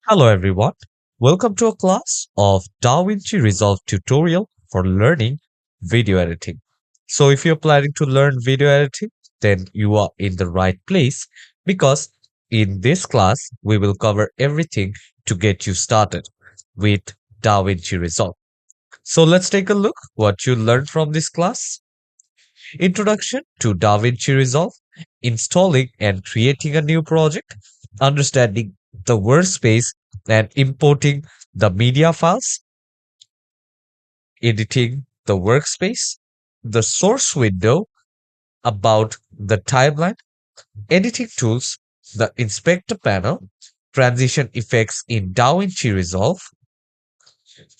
Hello everyone. Welcome to a class of DaVinci Resolve tutorial for learning video editing. So if you're planning to learn video editing, then you are in the right place because in this class, we will cover everything to get you started with DaVinci Resolve. So let's take a look what you learned from this class. Introduction to DaVinci Resolve, installing and creating a new project, understanding the workspace and importing the media files, editing the workspace, the source window, about the timeline, editing tools, the inspector panel, transition effects in DaVinci Resolve,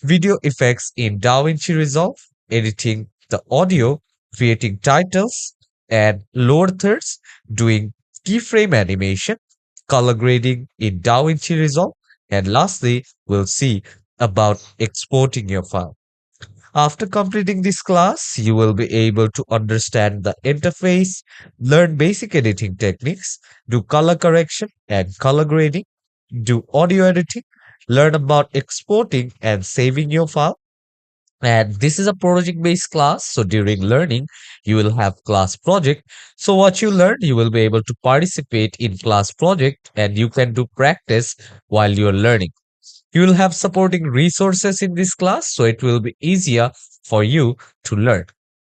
video effects in DaVinci Resolve, editing the audio, creating titles and lower thirds, doing keyframe animation, color grading in DaVinci Resolve, and lastly, we'll see about exporting your file. After completing this class, you will be able to understand the interface, learn basic editing techniques, do color correction and color grading, do audio editing, learn about exporting and saving your file. And this is a project based class. So during learning, you will have class project. So what you learn, you will be able to participate in class project and you can do practice while you're learning. You will have supporting resources in this class, so it will be easier for you to learn.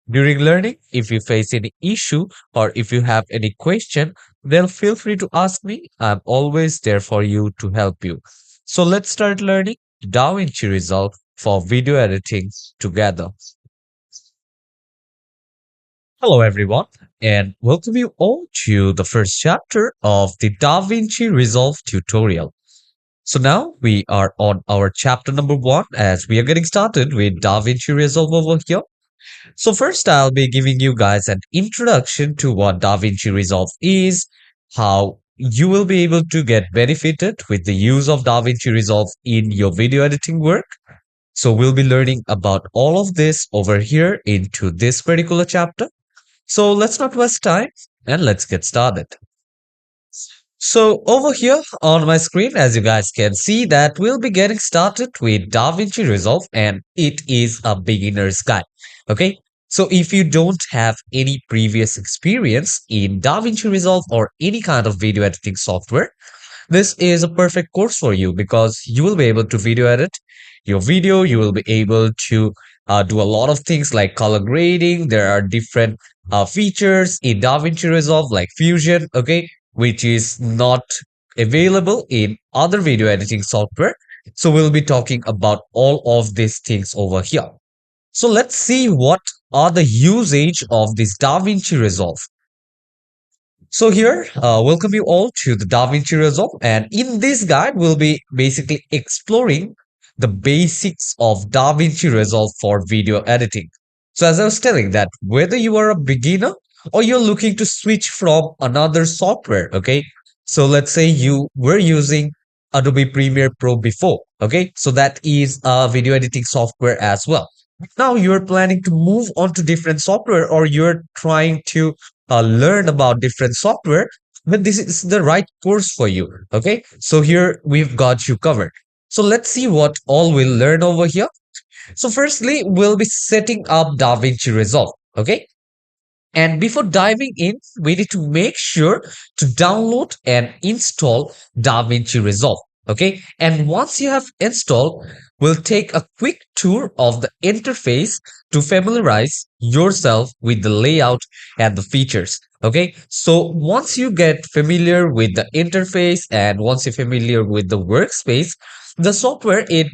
During learning, if you face any issue or if you have any question, then feel free to ask me. I'm always there for you to help you. So let's start learning DaVinci Resolve for video editing together. Hello, everyone, and welcome you all to the first chapter of the DaVinci Resolve tutorial. So now we are on our chapter number 1 as we are getting started with DaVinci Resolve over here. So first I'll be giving you guys an introduction to what DaVinci Resolve is, how you will be able to get benefited with the use of DaVinci Resolve in your video editing work. So we'll be learning about all of this over here into this particular chapter. So let's not waste time and let's get started. So over here on my screen, as you guys can see that we'll be getting started with DaVinci Resolve and it is a beginner's guide. Okay. So if you don't have any previous experience in DaVinci Resolve or any kind of video editing software, this is a perfect course for you because you will be able to video edit your video. You will be able to do a lot of things like color grading. There are different features in DaVinci Resolve like Fusion, okay, which is not available in other video editing software. So we'll be talking about all of these things over here. So let's see what are the usage of this DaVinci Resolve. So here, welcome you all to the DaVinci Resolve, and in this guide, we'll be basically exploring the basics of DaVinci Resolve for video editing. So as I was telling that whether you are a beginner or you're looking to switch from another software, okay? So let's say you were using Adobe Premiere Pro before, okay? So that is a video editing software as well. Now you're planning to move on to different software or you're trying to learn about different software, but this is the right course for you. Okay, so here we've got you covered. So let's see what all we'll learn over here. So firstly, we'll be setting up DaVinci Resolve. Okay, and before diving in, we need to make sure to download and install DaVinci Resolve. Okay, and once you have installed, we'll take a quick tour of the interface to familiarize yourself with the layout and the features. Okay, so once you get familiar with the interface and once you're familiar with the workspace, the software, it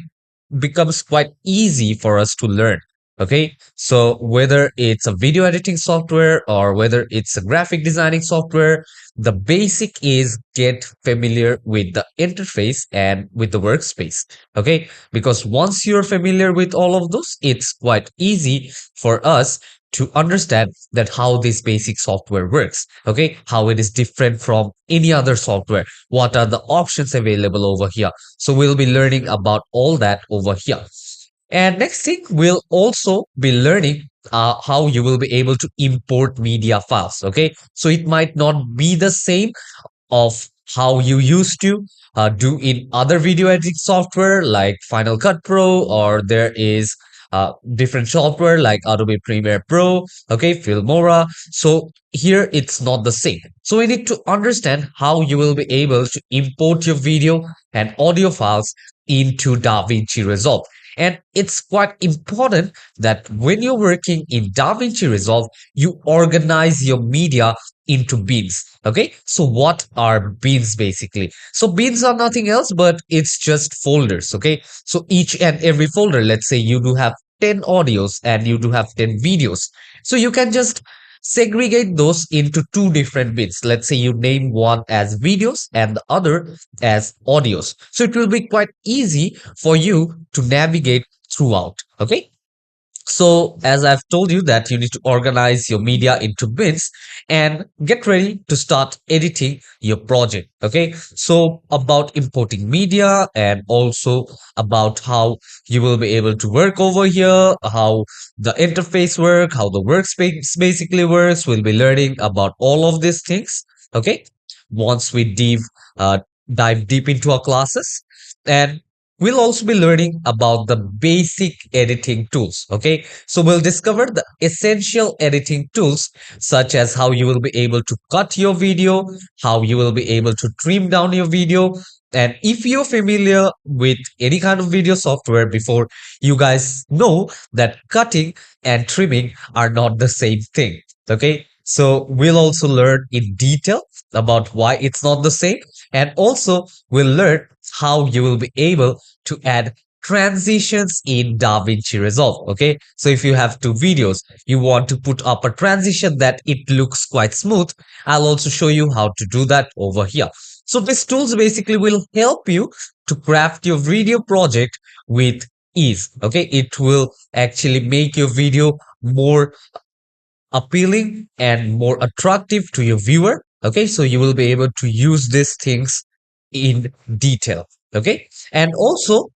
becomes quite easy for us to learn. Okay, so whether it's a video editing software or whether it's a graphic designing software, the basic is get familiar with the interface and with the workspace. Okay, because once you're familiar with all of those, it's quite easy for us to understand that how this basic software works. Okay, how it is different from any other software. What are the options available over here? So we'll be learning about all that over here. And next thing, we'll also be learning how you will be able to import media files. Okay, so it might not be the same of how you used to do in other video editing software like Final Cut Pro, or there is different software like Adobe Premiere Pro, okay, Filmora. So here it's not the same. So we need to understand how you will be able to import your video and audio files into DaVinci Resolve. And it's quite important that when you're working in DaVinci Resolve, you organize your media into bins. Okay, so what are bins basically? So bins are nothing else but it's just folders. Okay, so each and every folder, let's say you do have 10 audios and you do have 10 videos. So you can just segregate those into two different bins. Let's say you name one as videos and the other as audios. So it will be quite easy for you to navigate throughout. Okay. So as I've told you that you need to organize your media into bins and get ready to start editing your project. Okay. So about importing media and also about how you will be able to work over here, how the interface work, how the workspace basically works. We'll be learning about all of these things. Okay. Once we dive deep into our classes, and we'll also be learning about the basic editing tools. Okay, so we'll discover the essential editing tools, such as how you will be able to cut your video, how you will be able to trim down your video. And if you're familiar with any kind of video software before, you guys know that cutting and trimming are not the same thing. Okay, so we'll also learn in detail about why it's not the same. And also, we'll learn how you will be able to add transitions in DaVinci Resolve. Okay, so if you have two videos, you want to put up a transition that it looks quite smooth. I'll also show you how to do that over here. So these tools basically will help you to craft your video project with ease. Okay, it will actually make your video more appealing and more attractive to your viewer. Okay, so you will be able to use these things in detail. Okay, and also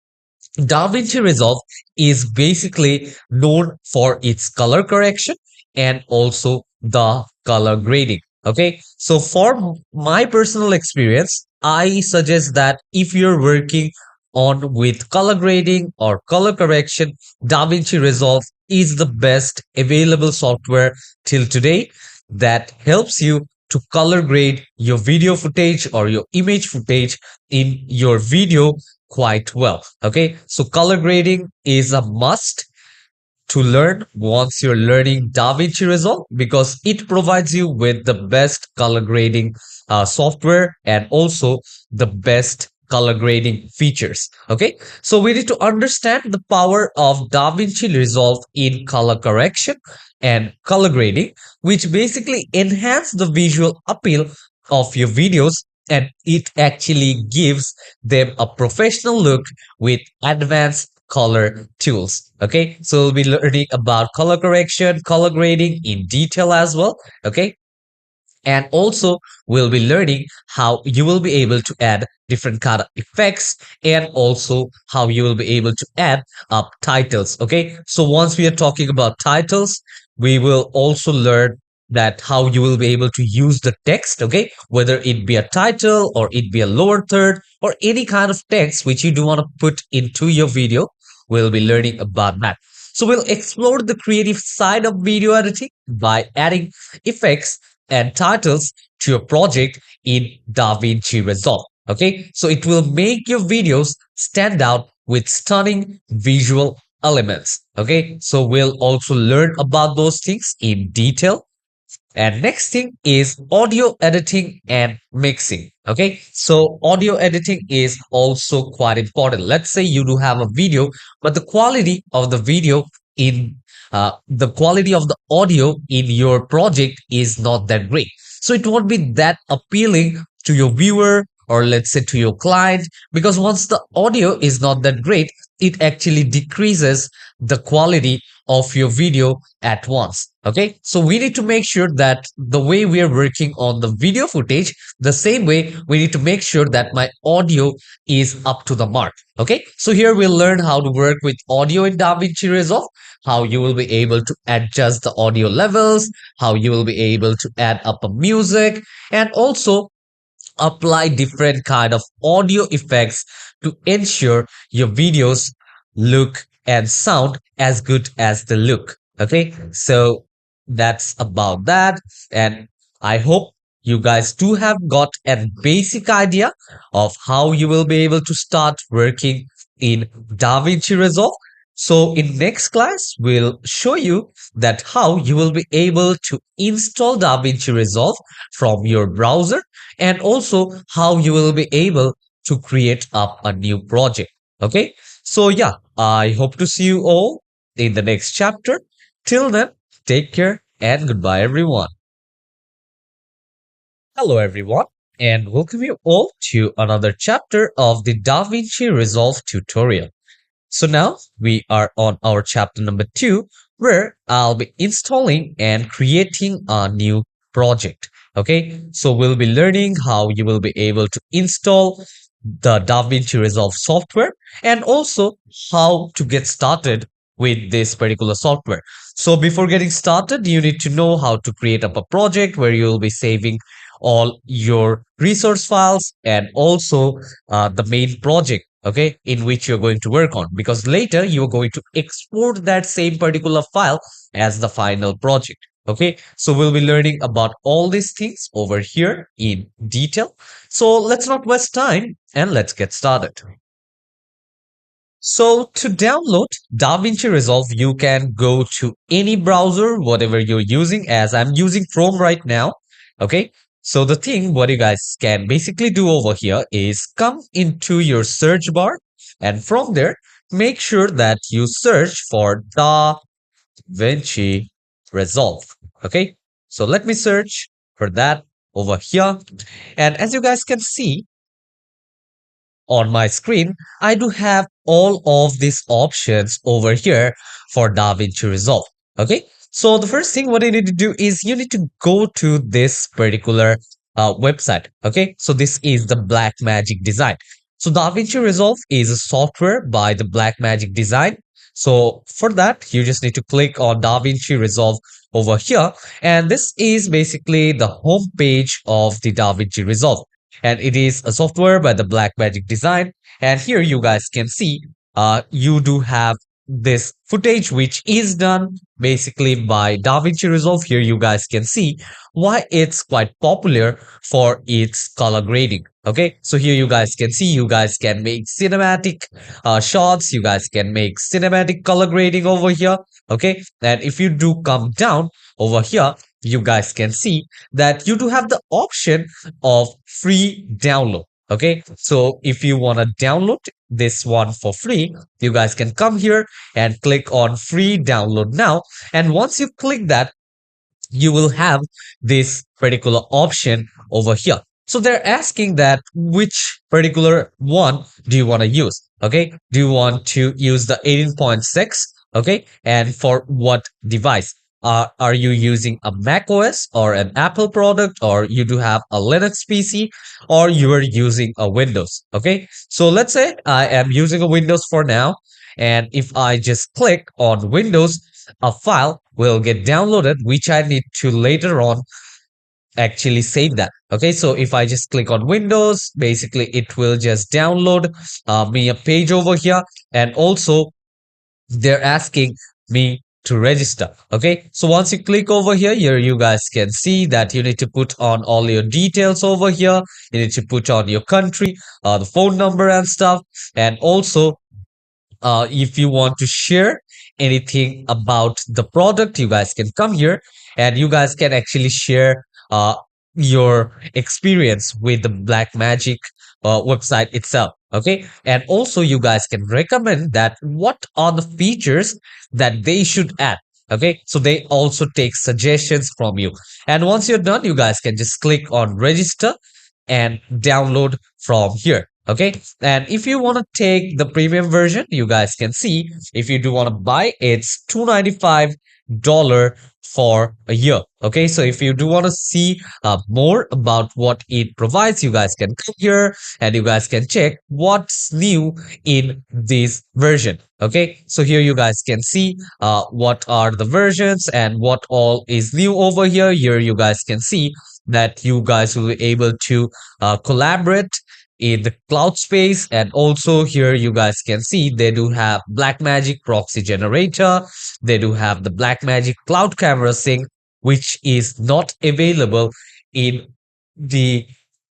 DaVinci Resolve is basically known for its color correction and also the color grading. Okay, so for my personal experience, I suggest that if you're working on with color grading or color correction, DaVinci Resolve is the best available software till today that helps you to color grade your video footage or your image footage in your video quite well. Okay, so color grading is a must to learn once you're learning DaVinci Resolve, because it provides you with the best color grading software and also the best color grading features. Okay, so we need to understand the power of DaVinci Resolve in color correction and color grading, which basically enhance the visual appeal of your videos, and it actually gives them a professional look with advanced color tools. Okay, so we'll be learning about color correction, color grading in detail as well. Okay, and also we'll be learning how you will be able to add different kind of effects and also how you will be able to add up titles. Okay, so once we are talking about titles, we will also learn that how you will be able to use the text. Okay, whether it be a title or it be a lower third or any kind of text which you do want to put into your video, we'll be learning about that. So we'll explore the creative side of video editing by adding effects and titles to your project in DaVinci Resolve. Okay, so it will make your videos stand out with stunning visual elements. Okay, so we'll also learn about those things in detail. And next thing is audio editing and mixing. Okay, so audio editing is also quite important. Let's say you do have a video, but the quality of the video in the quality of the audio in your project is not that great. So it won't be that appealing to your viewer, or let's say to your client, because once the audio is not that great, it actually decreases the quality of your video at once. Okay, so we need to make sure that the way we are working on the video footage, the same way we need to make sure that my audio is up to the mark. Okay, so here we'll learn how to work with audio in DaVinci Resolve, how you will be able to adjust the audio levels, how you will be able to add up a music, and also apply different kind of audio effects to ensure your videos look and sound as good as they look. Okay, so that's about that. And I hope you guys do have got a basic idea of how you will be able to start working in DaVinci Resolve. So in next class, we'll show you that how you will be able to install DaVinci Resolve from your browser, and also how you will be able to create up a new project. Okay, so yeah, I hope to see you all in the next chapter. Till then, take care and goodbye, everyone. Hello, everyone, and welcome you all to another chapter of the DaVinci Resolve tutorial. So now we are on our chapter number 2, where I'll be installing and creating a new project. Okay, so we'll be learning how you will be able to install the DaVinci Resolve software, and also how to get started with this particular software. So before getting started, you need to know how to create up a project where you will be saving all your resource files, and also the main project, okay, in which you're going to work on, because later you're going to export that same particular file as the final project. Okay, so we'll be learning about all these things over here in detail. So let's not waste time and let's get started. So to download DaVinci Resolve, you can go to any browser, whatever you're using, as I'm using Chrome right now. Okay. So the thing what you guys can basically do over here is come into your search bar, and from there, make sure that you search for DaVinci Resolve. Okay. So let me search for that over here. And as you guys can see, on my screen, I do have all of these options over here for DaVinci Resolve. Okay, so the first thing what you need to do is you need to go to this particular website. Okay, so this is the Blackmagic Design. So DaVinci Resolve is a software by the Blackmagic Design. So for that, you just need to click on DaVinci Resolve over here, and this is basically the home page of the DaVinci Resolve, and it is a software by the Blackmagic Design. And here you guys can see you do have this footage which is done basically by DaVinci Resolve. Here you guys can see why it's quite popular for its color grading. Okay, so here you guys can see you guys can make cinematic shots, you guys can make cinematic color grading over here. Okay, and if you do come down over here, you guys can see that you do have the option of free download. Okay, so if you want to download this one for free, you guys can come here and click on free download now. And once you click that, you will have this particular option over here. So they're asking that which particular one do you want to use? Okay, do you want to use the 18.6? Okay, and for what device? Are you using a Mac OS or an Apple product, or you do have a Linux PC, or you are using a Windows? Okay, so let's say I am using a Windows for now, and if I just click on Windows, a file will get downloaded, which I need to later on actually save that. Okay, so if I just click on Windows, basically it will just download me a page over here, and also they're asking me to register. Okay, so once you click over here, you guys can see that you need to put on all your details over here. You need to put on your country, the phone number and stuff, and also if you want to share anything about the product, you guys can come here and you guys can actually share your experience with the Blackmagic website itself. Okay, and also you guys can recommend that what are the features that they should add. Okay, so they also take suggestions from you, and once you're done, you guys can just click on register and download from here. Okay, and if you want to take the premium version, you guys can see if you do want to buy, it's $295 for a year. Okay, so if you do want to see more about what it provides, you guys can come here and you guys can check what's new in this version. Okay, so here you guys can see what are the versions and what all is new over here. Here you guys can see that you guys will be able to collaborate in the cloud space. And also here you guys can see they do have Blackmagic proxy generator. They do have the Blackmagic cloud camera sync, which is not available in the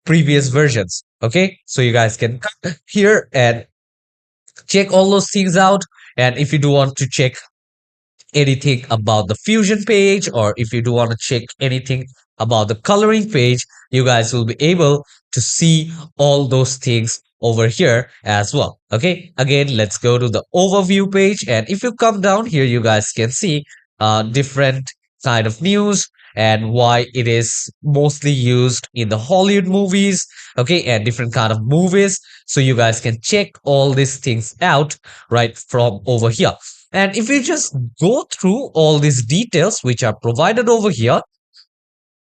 previous versions. Okay, so you guys can come here and check all those things out. And if you do want to check anything about the fusion page, or if you do want to check anything about the coloring page, you guys will be able to see all those things over here as well. Okay, again, let's go to the overview page, and if you come down here, you guys can see different kind of news and why it is mostly used in the Hollywood movies. Okay, and different kind of movies, so you guys can check all these things out right from over here. And if you just go through all these details which are provided over here,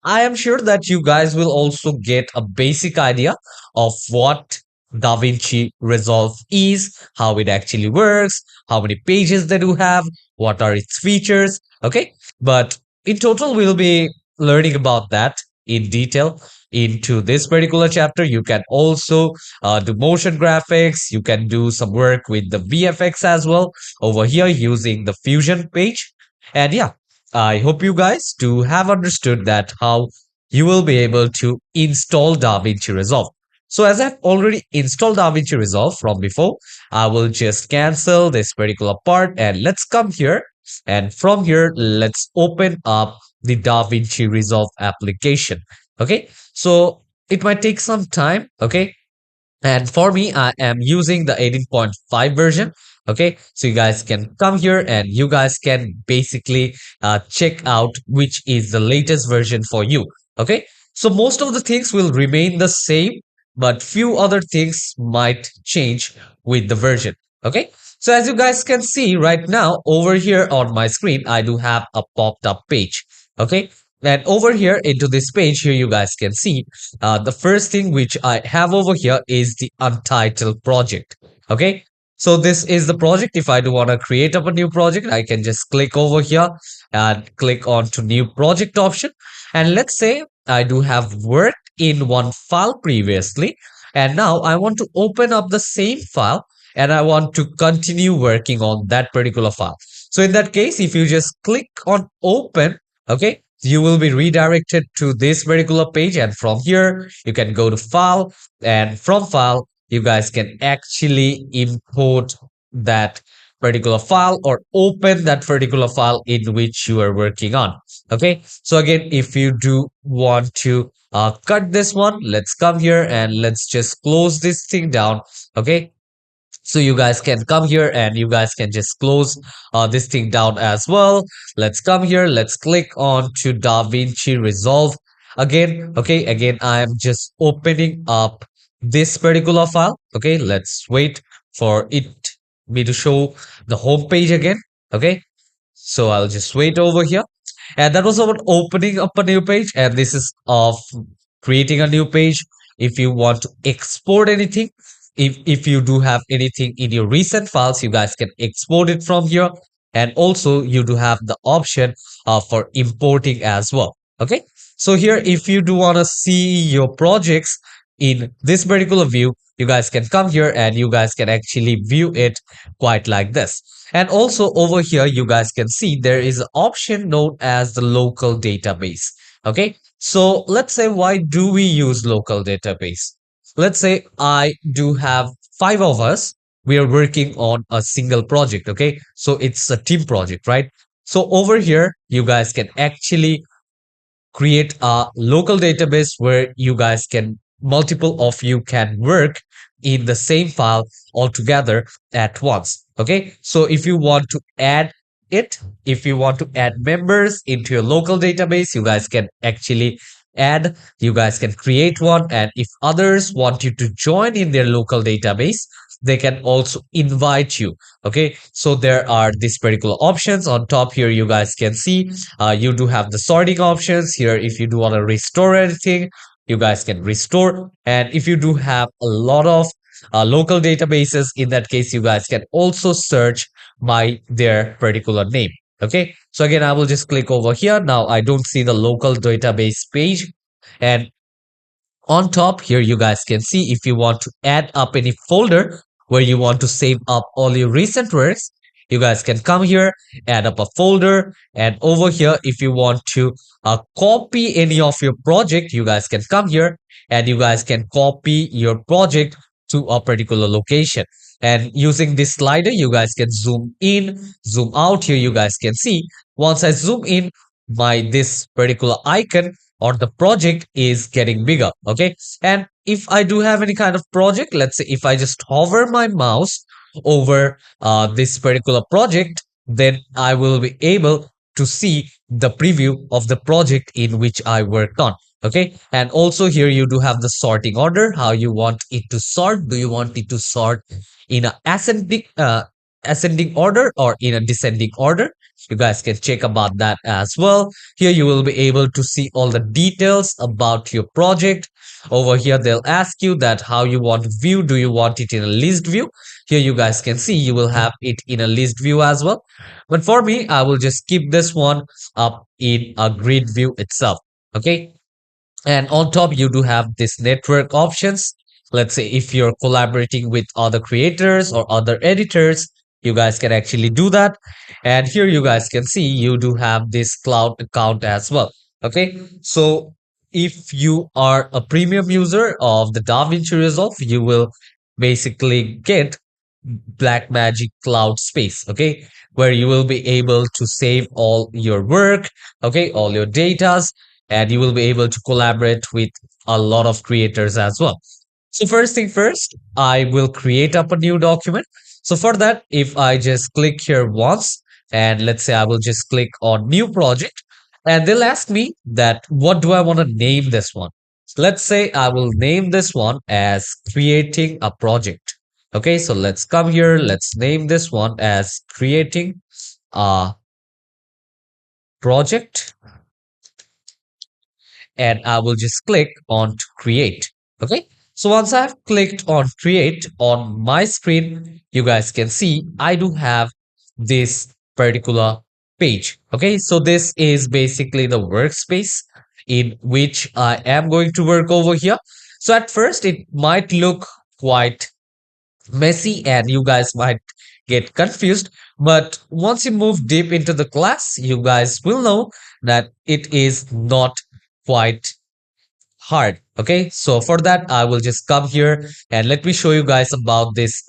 I am sure that you guys will also get a basic idea of what DaVinci Resolve is, how it actually works, how many pages they do have, what are its features. Okay, but in total, we'll be learning about that in detail into this particular chapter. You can also do motion graphics. You can do some work with the VFX as well over here using the Fusion page. And yeah, I hope you guys do have understood that how you will be able to install DaVinci Resolve. So as I've already installed DaVinci Resolve from before, I will just cancel this particular part and let's come here. And from here, let's open up the DaVinci Resolve application. Okay, so it might take some time. Okay, and for me, I am using the 18.5 version. Okay, so you guys can come here and you guys can basically check out which is the latest version for you. Okay, so most of the things will remain the same, but few other things might change with the version. Okay, so as you guys can see right now over here on my screen, I do have a popped up page. Okay, and over here into this page here, you guys can see the first thing which I have over here is the untitled project. Okay, so this is the project. If I do want to create up a new project, I can just click over here and click on to new project option. And let's say I do have worked in one file previously, and now I want to open up the same file and I want to continue working on that particular file. So in that case, if you just click on open, okay, you will be redirected to this particular page, and from here you can go to file, and from file you guys can actually import that particular file or open that particular file in which you are working on. Okay, so again, if you do want to cut this one, let's come here and let's just close this thing down. Okay, so you guys can come here and you guys can just close this thing down as well. Let's come here, let's click on to DaVinci Resolve again. Okay, again, I'm just opening up this particular file. Okay, let's wait for it me to show the home page again. Okay, so I'll just wait over here. And that was about opening up a new page, and this is of creating a new page. If you want to export anything, if you do have anything in your recent files, you guys can export it from here. And also you do have the option for importing as well. Okay, so here if you do want to see your projects in this particular view, you guys can come here and you guys can actually view it quite like this. And also over here you guys can see there is an option known as the local database. Okay, so let's say, why do we use local database? Let's say I do have 5 of us. We are working on a single project. Okay, so it's a team project, right? So over here you guys can actually create a local database where you guys can, multiple of you can work in the same file all together at once. Okay, so if you want to add it, if you want to add members into your local database, you guys can actually add, you guys can create one, and if others want you to join in their local database, they can also invite you. Okay, so there are these particular options on top here. You guys can see you do have the sorting options here. If you do want to restore anything, you guys can restore. And if you do have a lot of local databases, in that case you guys can also search by their particular name. Okay, so again, I will just click over here. Now I don't see the local database page. And on top here, you guys can see if you want to add up any folder where you want to save up all your recent works, you guys can come here, add up a folder. And over here, if you want to copy any of your project, you guys can come here and you guys can copy your project to a particular location. And using this slider, you guys can zoom in, zoom out. Here you guys can see once I zoom in, my this particular icon or the project is getting bigger. Okay, and if I do have any kind of project, let's say if I just hover my mouse over this particular project, then I will be able to see the preview of the project in which I worked on. Okay, and also here you do have the sorting order, how you want it to sort. Do you want it to sort in a ascending order or in a descending order? You guys can check about that as well. Here you will be able to see all the details about your project. Over here they'll ask you that how you want view. Do you want it in a list view? Here you guys can see you will have it in a list view as well. But for me, I will just keep this one up in a grid view itself. Okay. And on top, you do have this network options. Let's say if you're collaborating with other creators or other editors, you guys can actually do that. And here you guys can see you do have this cloud account as well. Okay. So if you are a premium user of the DaVinci Resolve, you will basically get Blackmagic Cloud Space, okay, where you will be able to save all your work, okay, all your datas, and you will be able to collaborate with a lot of creators as well. So first thing first, I will create up a new document. So for that, if I just click here once, and let's say I will just click on new project, and they'll ask me that what do I want to name this one? So let's say I will name this one as creating a project. Okay, so let's come here. Let's name this one as creating a project. And I will just click on to create. Okay, so once I've clicked on create on my screen, you guys can see I do have this particular page. Okay, so this is basically the workspace in which I am going to work over here. So at first it might look quite messy and you guys might get confused, but once you move deep into the class, you guys will know that it is not quite hard. Okay, so for that I will just come here and let me show you guys about this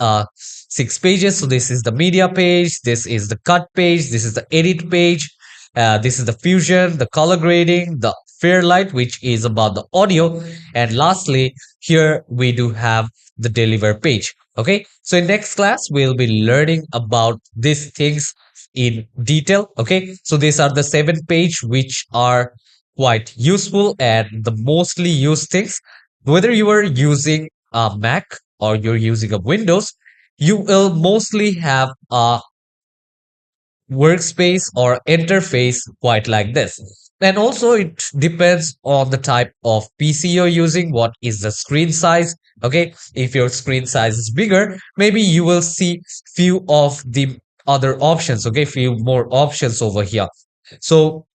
6 pages. So this is the media page, this is the cut page, this is the edit page, this is the fusion, the color grading, the fairlight, which is about the audio, and lastly here we do have the deliver page. Okay, so in next class we'll be learning about these things in detail. Okay, so these are the 7 page which are quite useful and the mostly used things. Whether you are using a Mac or you're using a Windows, you will mostly have a workspace or interface quite like this. And also it depends on the type of PC you're using, what is the screen size. Okay, if your screen size is bigger, maybe you will see few of the other options. Okay, few more options over here. So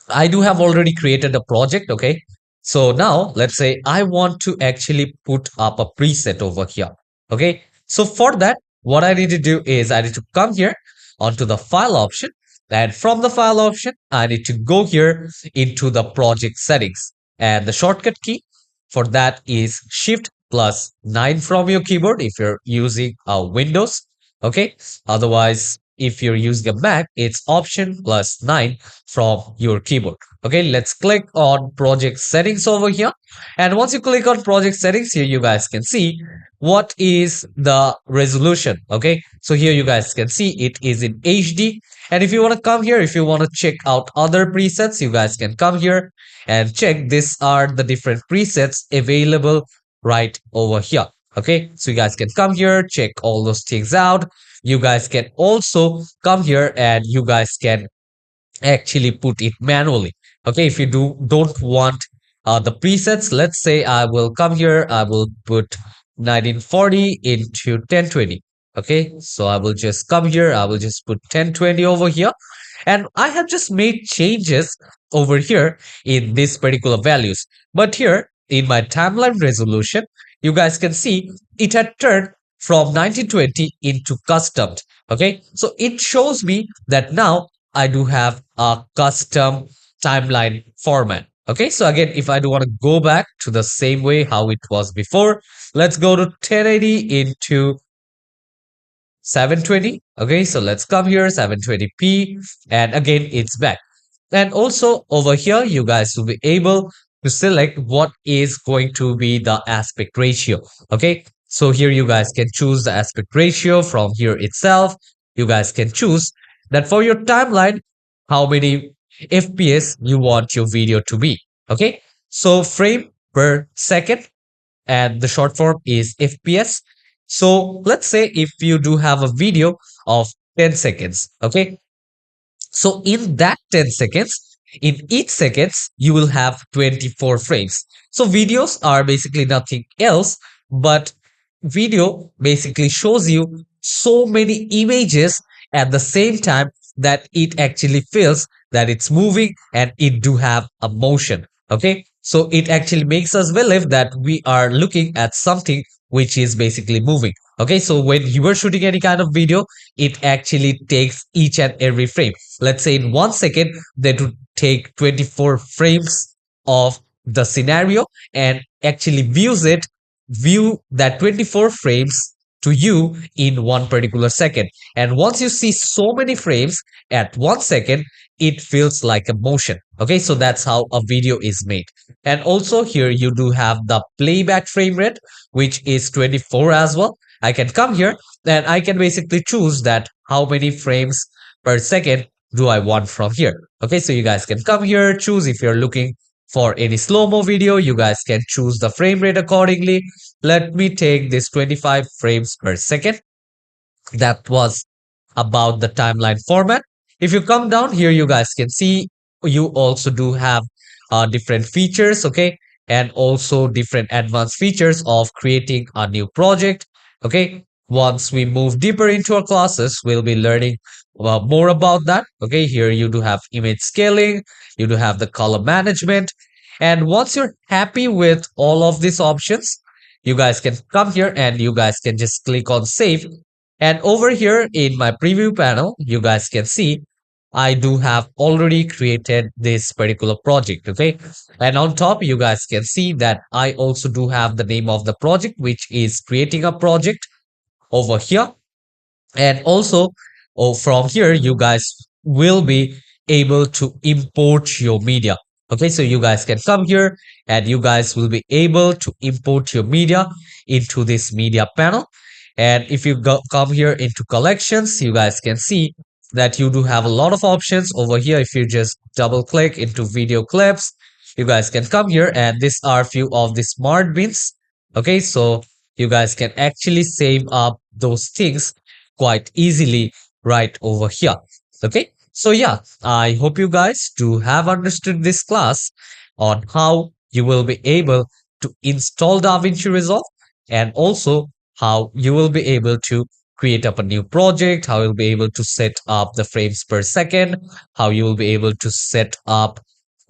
I do have already created a project. Okay, so now let's say I want to actually put up a preset over here. Okay, so for that, what I need to do is I need to come here onto the file option, and from the file option I need to go here into the project settings, and the shortcut key for that is Shift+9 from your keyboard if you're using a Windows. Okay, otherwise if you're using a Mac, it's Option+9 from your keyboard. Okay, let's click on project settings over here. And once you click on project settings here, you guys can see what is the resolution. Okay, so here you guys can see it is in HD. And if you want to come here, if you want to check out other presets, you guys can come here and check. These are the different presets available right over here. Okay, so you guys can come here, check all those things out. You guys can also come here and you guys can actually put it manually. Okay, if you don't want the presets, let's say I will come here, I will put 1940 into 1020. Okay, so I will just come here. I will just put 1020 over here. And I have just made changes over here in these particular values. But here in my timeline resolution, you guys can see it had turned from 1920 into custom. Okay, so it shows me that now I do have a custom timeline format. Okay, so again, if I do want to go back to the same way how it was before, let's go to 1080 into 720. Okay, so let's come here, 720p, and again, it's back. And also over here, you guys will be able to select what is going to be the aspect ratio. Okay, so here you guys can choose the aspect ratio from here itself. You guys can choose that for your timeline, how many FPS you want your video to be. Okay, so frame per second, and the short form is FPS. So let's say if you do have a video of 10 seconds, okay? So in that 10 seconds, in each seconds, you will have 24 frames. So videos are basically nothing else, but video basically shows you so many images at the same time that it actually feels that it's moving and it do have a motion. Okay, so it actually makes us believe that we are looking at something which is basically moving. Okay, so when you are shooting any kind of video, it actually takes each and every frame. Let's say in 1 second, that would take 24 frames of the scenario and actually view that 24 frames to you in one particular second. And once you see so many frames at 1 second, it feels like a motion. Okay, so that's how a video is made. And also here you do have the playback frame rate, which is 24 as well. I can come here and I can basically choose that how many frames per second do I want from here. Okay, so you guys can come here, choose if you're looking for any slow-mo video, you guys can choose the frame rate accordingly. Let me take this 25 frames per second. That was about the timeline format. If you come down here, you guys can see you also do have different features, okay, and also different advanced features of creating a new project. Okay, once we move deeper into our classes, we'll be learning more about that. Okay, here you do have image scaling, you do have the color management, and once you're happy with all of these options, you guys can come here and you guys can just click on save. And over here in my preview panel, you guys can see I do have already created this particular project. Okay. And on top, you guys can see that I also do have the name of the project, which is creating a project over here. And also, from here, you guys will be able to import your media. Okay, so you guys can come here and you guys will be able to import your media into this media panel. And if you come here into collections, you guys can see that you do have a lot of options over here. If you just double click into video clips, you guys can come here and these are few of the smart bins. Okay, so you guys can actually save up those things quite easily right over here. Okay, so yeah, I hope you guys do have understood this class on how you will be able to install DaVinci Resolve and also how you will be able to create up a new project, how you'll be able to set up the frames per second, how you will be able to set up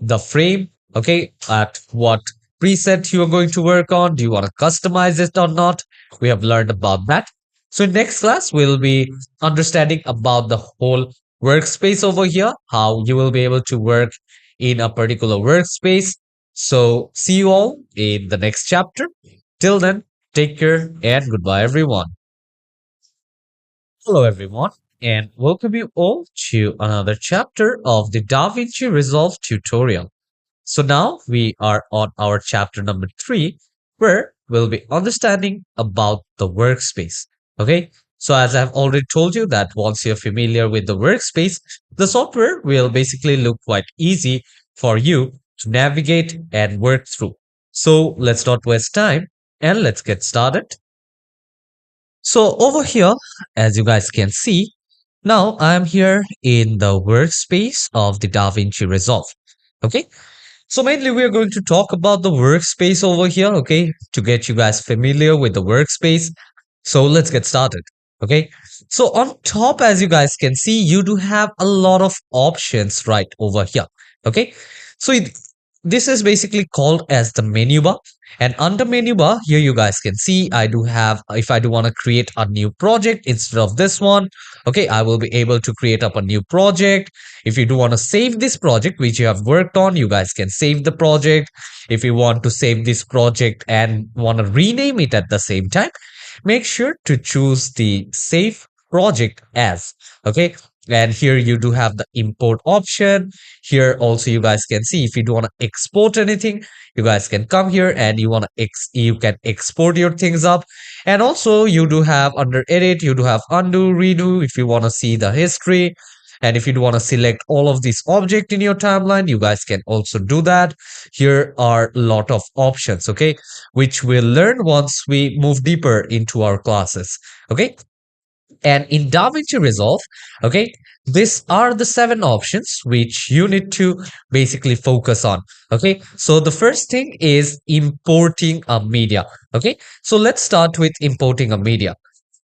the frame, okay, at what preset you are going to work on. Do you want to customize it or not? We have learned about that. So in next class, we'll be understanding about the whole workspace over here, how you will be able to work in a particular workspace. So see you all in the next chapter. Till then, take care and goodbye, everyone. Hello, everyone, and welcome you all to another chapter of the DaVinci Resolve tutorial. So now we are on our chapter number 3, where we'll be understanding about the workspace. Okay, so as I've already told you that once you're familiar with the workspace, the software will basically look quite easy for you to navigate and work through. So let's not waste time and let's get started. So over here, as you guys can see, now I'm here in the workspace of the DaVinci Resolve. Okay, so mainly we are going to talk about the workspace over here, okay, to get you guys familiar with the workspace. So let's get started. Okay, so on top, as you guys can see, you do have a lot of options right over here. Okay, so this is basically called as the menu bar. And under menu bar, here you guys can see I do have, if I do want to create a new project instead of this one, okay, I will be able to create up a new project. If you do want to save this project which you have worked on, you guys can save the project. If you want to save this project and want to rename it at the same time, make sure to choose the save project as. Okay, and here you do have the import option. Here also you guys can see if you do want to export anything, you guys can come here and you can export your things up. And also you do have under edit, you do have undo, redo if you want to see the history. And if you do want to select all of these object in your timeline, you guys can also do that. Here are a lot of options, okay, which we'll learn once we move deeper into our classes. Okay, and in DaVinci Resolve, okay, these are the 7 options which you need to basically focus on. Okay, so the first thing is importing a media. Okay, so let's start with importing a media.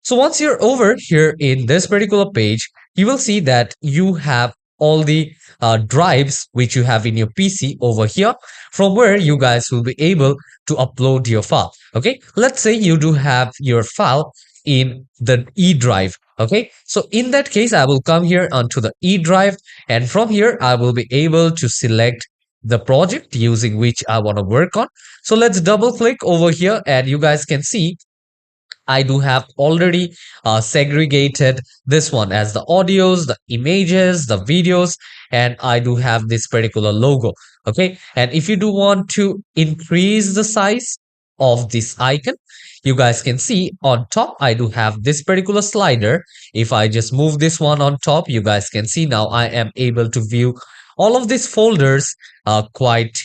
So once you're over here in this particular page, you will see that you have all the drives which you have in your PC over here, from where you guys will be able to upload your file. Okay, let's say you do have your file in the E drive. Okay, so in that case, I will come here onto the E drive, and from here, I will be able to select the project using which I want to work on. So let's double click over here, and you guys can see I do have already segregated this one as the audios, the images, the videos, and I do have this particular logo. Okay, and if you do want to increase the size of this icon, you guys can see on top I do have this particular slider. If I just move this one on top, you guys can see now I am able to view all of these folders quite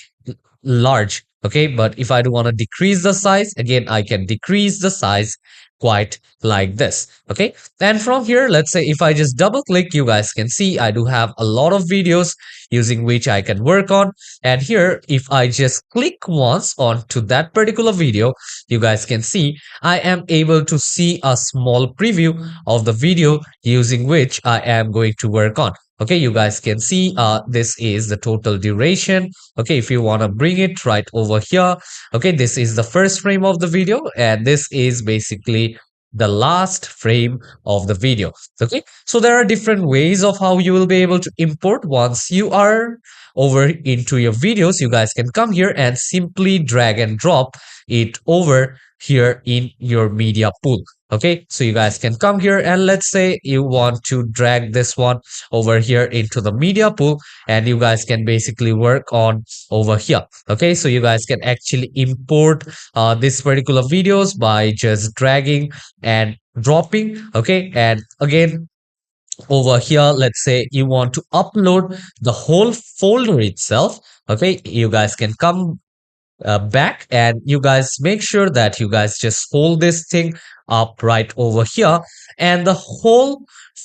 large. Okay, but if I do want to decrease the size, again I can decrease the size quite like this. Okay, and from here, let's say if I just double click, you guys can see I do have a lot of videos using which I can work on. And here, if I just click once onto that particular video, you guys can see I am able to see a small preview of the video using which I am going to work on. Okay, you guys can see this is the total duration. Okay, if you want to bring it right over here, okay, this is the first frame of the video, and this is basically the last frame of the video. Okay, so there are different ways of how you will be able to import. Once you are over into your videos, you guys can come here and simply drag and drop it over here in your media pool. Okay, so you guys can come here and let's say you want to drag this one over here into the media pool, and you guys can basically work on over here. Okay, so you guys can actually import this particular videos by just dragging and dropping. Okay, and again over here, let's say you want to upload the whole folder itself. Okay, you guys can come back, and you guys make sure that you guys just hold this thing up right over here, and the whole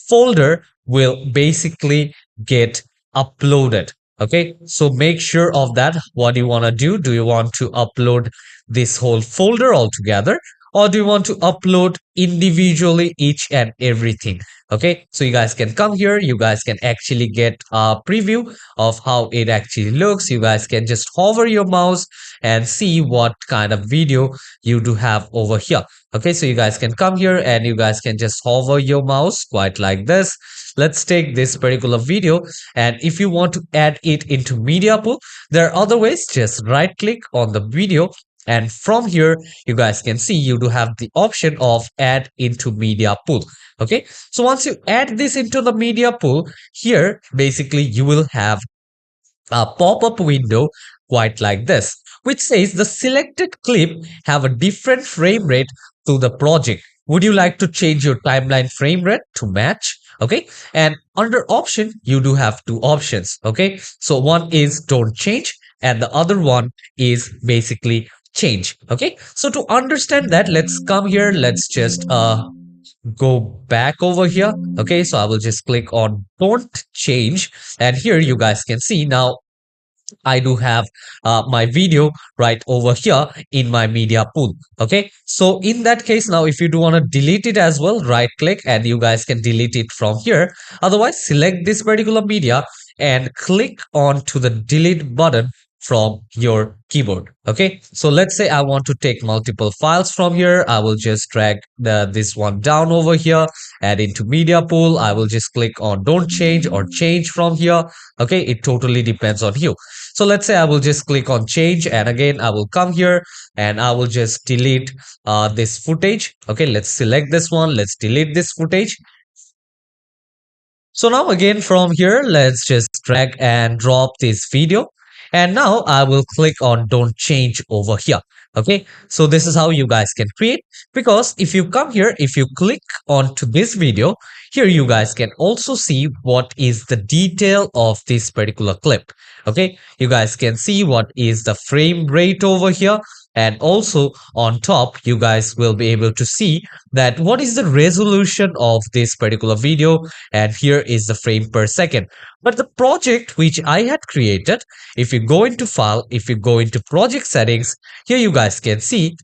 folder will basically get uploaded. Okay, so make sure of that. What do you want to do? Do you want to upload this whole folder altogether, or do you want to upload individually each and everything? Okay, so you guys can come here, you guys can actually get a preview of how it actually looks. You guys can just hover your mouse and see what kind of video you do have over here. Okay, so you guys can come here and you guys can just hover your mouse quite like this. Let's take this particular video, and if you want to add it into media pool, there are other ways. Just right click on the video, and from here you guys can see you do have the option of add into media pool. Okay, so once you add this into the media pool, here basically you will have a pop-up window quite like this, which says the selected clip have a different frame rate to the project. Would you like to change your timeline frame rate to match? Okay, and under option you do have 2 options. Okay, so one is don't change and the other one is basically change. Okay, so to understand that, let's come here, let's just go back over here. Okay, so I will just click on don't change, and here you guys can see now I do have my video right over here in my media pool. Okay. So in that case, now if you do want to delete it as well, right click and you guys can delete it from here. Otherwise, select this particular media and click on to the delete button from your keyboard. Okay. So let's say I want to take multiple files from here. I will just drag this one down over here, add into media pool. I will just click on don't change or change from here. Okay. It totally depends on you. So let's say I will just click on change, and again I will come here and I will just delete this footage. Okay, let's select this one. Let's delete this footage. So now again from here, let's just drag and drop this video. And now I will click on don't change over here. Okay, so this is how you guys can create, because if you come here, if you click onto this video, here you guys can also see what is the detail of this particular clip. Okay, you guys can see what is the frame rate over here. And also on top, you guys will be able to see that what is the resolution of this particular video, and here is the frame per second. But the project which I had created, if you go into file, if you go into project settings, here you guys can see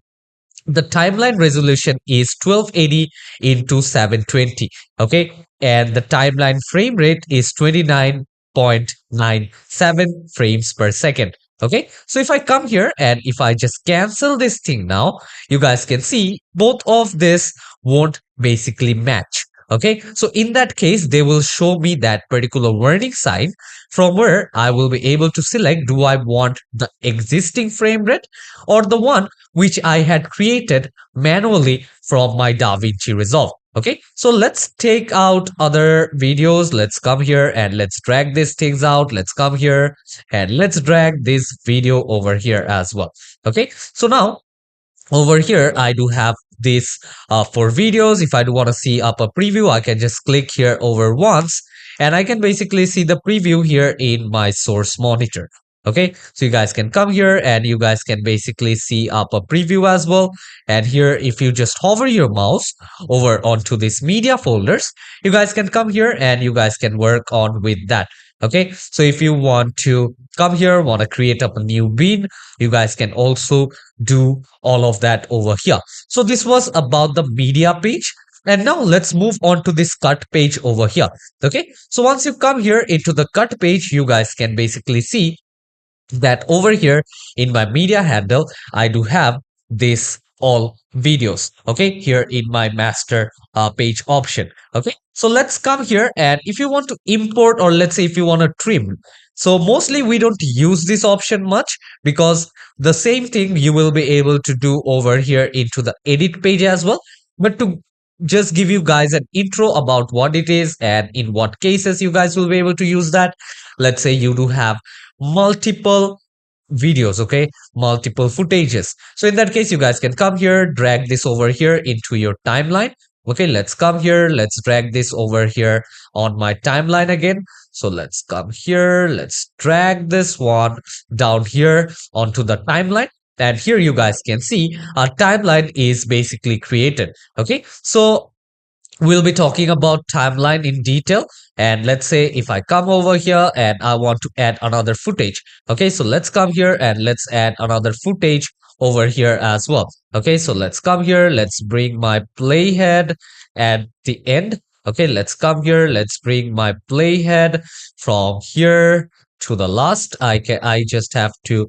the timeline resolution is 1280 into 720. Okay, and the timeline frame rate is 29.97 frames per second. Okay, so if I come here and if I just cancel this thing now, you guys can see both of this won't basically match. Okay, so in that case, they will show me that particular warning sign from where I will be able to select, do I want the existing frame rate or the one which I had created manually from my DaVinci Resolve. Okay, so let's take out other videos. Let's come here and let's drag these things out. Let's come here and let's drag this video over here as well. Okay, so now over here I do have this for videos. If I do want to see up a preview, I can just click here over once and I can basically see the preview here in my source monitor. Okay, so you guys can come here and you guys can basically see up a preview as well. And here, if you just hover your mouse over onto this media folders, you guys can come here and you guys can work on with that. Okay, so if you want to come here, want to create up a new bin, you guys can also do all of that over here. So this was about the media page. And now let's move on to this cut page over here. Okay, so once you come here into the cut page, you guys can basically see that over here in my media handle, I do have this all videos. Okay, here in my master page option. Okay, so let's come here and if you want to import, or let's say if you want to trim, so mostly we don't use this option much, because the same thing you will be able to do over here into the edit page as well. But to just give you guys an intro about what it is and in what cases you guys will be able to use that, let's say you do have multiple videos, okay, multiple footages. So in that case, you guys can come here, drag this over here into your timeline. Okay, let's come here, let's drag this over here on my timeline again. So let's come here, let's drag this one down here onto the timeline. And here you guys can see our timeline is basically created. Okay, so we'll be talking about timeline in detail. And let's say if I come over here and I want to add another footage. Okay, so let's come here and let's add another footage over here as well. Okay, so let's come here, let's bring my playhead at the end. Okay, let's come here, let's bring my playhead from here to the last. I just have to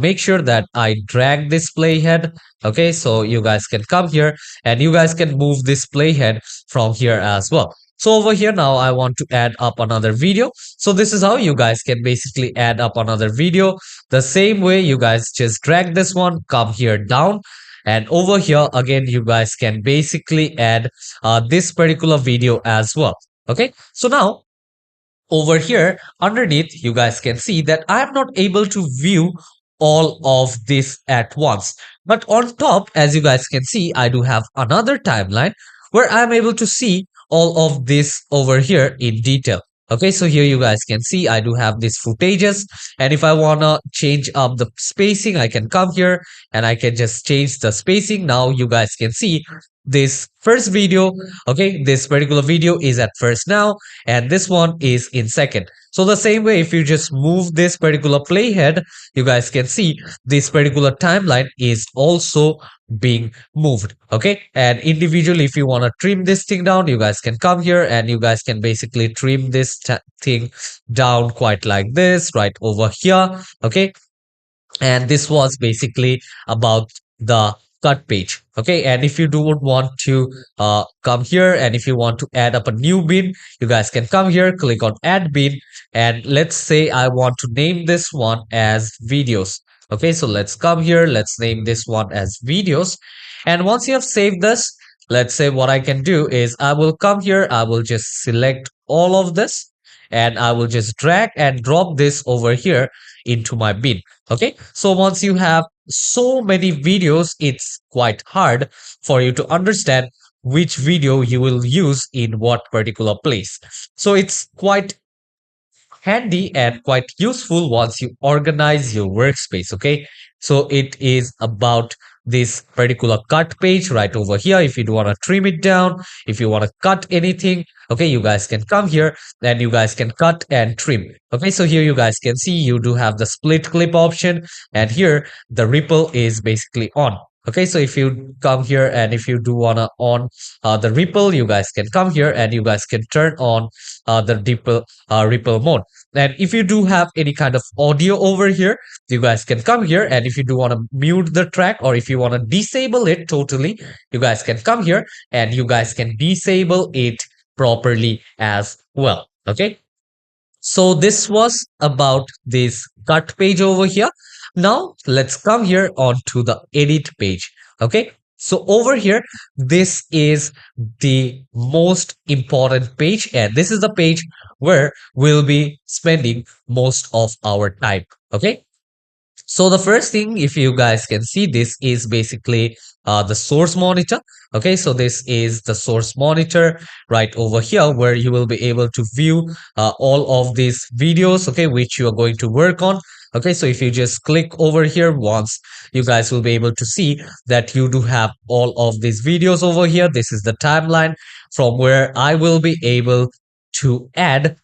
make sure that I drag this playhead. Okay, so you guys can come here and you guys can move this playhead from here as well. So over here now I want to add up another video. So this is how you guys can basically add up another video. The same way, you guys just drag this one, come here down, and over here again you guys can basically add this particular video as well. Okay, so now over here underneath you guys can see that I am not able to view all of this at once, but on top, as you guys can see, I do have another timeline where I'm able to see all of this over here in detail. Okay, so here you guys can see I do have these footages, and if I want to change up the spacing, I can come here and I can just change the spacing. Now you guys can see this first video. Okay, this particular video is at first now, and this one is in second. So the same way, if you just move this particular playhead, you guys can see this particular timeline is also being moved. Okay, and individually, if you want to trim this thing down, you guys can come here and you guys can basically trim this thing down quite like this right over here. Okay, and this was basically about the cut page. Okay, and if you don't want to come here, and if you want to add up a new bin, you guys can come here, click on add bin, and let's say I want to name this one as videos. Okay, so let's come here, let's name this one as videos. And once you have saved this, let's say what I can do is I will come here, I will just select all of this, and I will just drag and drop this over here into my bin. Okay, so once you have so many videos, it's quite hard for you to understand which video you will use in what particular place. So it's quite handy and quite useful once you organize your workspace. Okay, so it is about this particular cut page right over here. If you do want to trim it down, if you want to cut anything, okay, you guys can come here and you guys can cut and trim. Okay, so here you guys can see you do have the split clip option, and here the ripple is basically on. Okay, so if you come here and if you do wanna on the ripple, you guys can come here and you guys can turn on the ripple mode. And if you do have any kind of audio over here, you guys can come here, and if you do want to mute the track or if you want to disable it totally, you guys can come here and you guys can disable it properly as well. Okay, so this was about this cut page over here. Now let's come here onto the edit page. Okay, so over here, this is the most important page, and this is the page where we'll be spending most of our time. Okay, so the first thing, if you guys can see, this is basically the source monitor. Okay, so this is the source monitor right over here where you will be able to view all of these videos, okay, which you are going to work on. Okay, so if you just click over here once, you guys will be able to see that you do have all of these videos over here. This is the timeline from where I will be able to add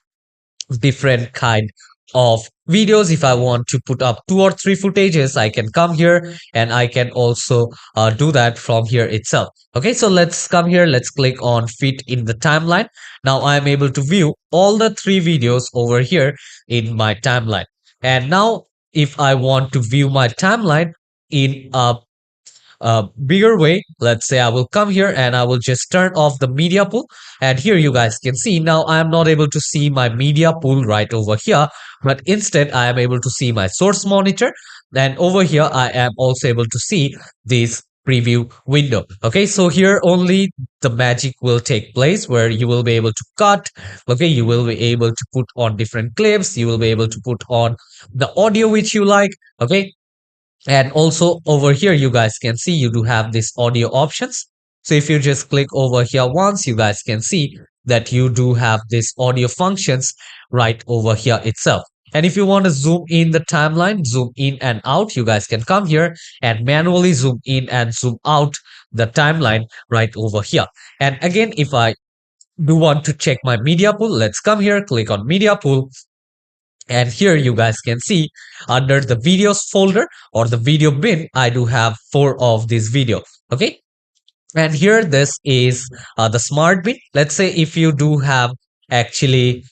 different kind of videos. If I want to put up 2 or 3 footages, I can come here and I can also do that from here itself. Okay, so let's come here, let's click on fit in the timeline. Now I am able to view all the 3 videos over here in my timeline. And now if I want to view my timeline in a bigger way, let's say I will come here and I will just turn off the media pool, and here you guys can see now I am not able to see my media pool right over here, but instead I am able to see my source monitor, and over here I am also able to see this preview window. Okay, so here only the magic will take place where you will be able to cut. Okay, you will be able to put on different clips, you will be able to put on the audio which you like. Okay, and also over here, you guys can see you do have this audio options. So if you just click over here once, you guys can see that you do have this audio functions right over here itself. And if you want to zoom in the timeline, zoom in and out, you guys can come here and manually zoom in and zoom out the timeline right over here. And again, if I do want to check my media pool, let's come here, click on media pool. And here you guys can see under the videos folder or the video bin, I do have 4 of these video. Okay, and here this is the smart bin. Let's say if you do have actually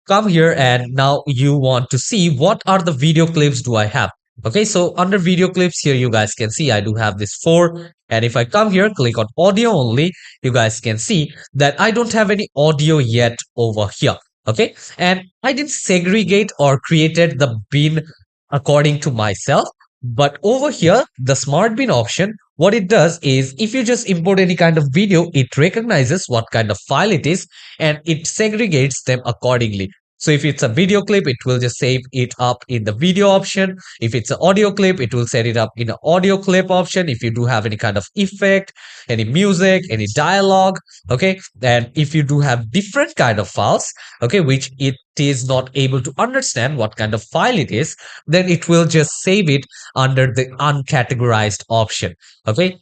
come here and now you want to see what are the video clips do I have. Okay, so under video clips here you guys can see I do have this 4, and if I come here, click on audio only, you guys can see that I don't have any audio yet over here. Okay, and I didn't segregate or created the bin according to myself, but over here the smart bin option, what it does is if you just import any kind of video, it recognizes what kind of file it is and it segregates them accordingly. So if it's a video clip, it will just save it up in the video option. If it's an audio clip, it will set it up in an audio clip option. If you do have any kind of effect, any music, any dialogue, okay, and if you do have different kind of files, okay, which it is not able to understand what kind of file it is, then it will just save it under the uncategorized option. Okay,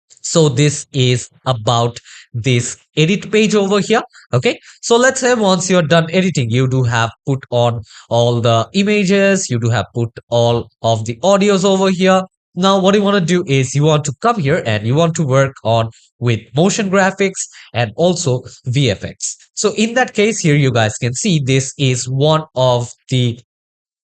So this is about this edit page over here. Okay, so let's say once you're done editing, you do have put on all the images, you do have put all of the audios over here. Now what you want to do is you want to come here and you want to work on with motion graphics and also VFX. So in that case here, you guys can see this is one of the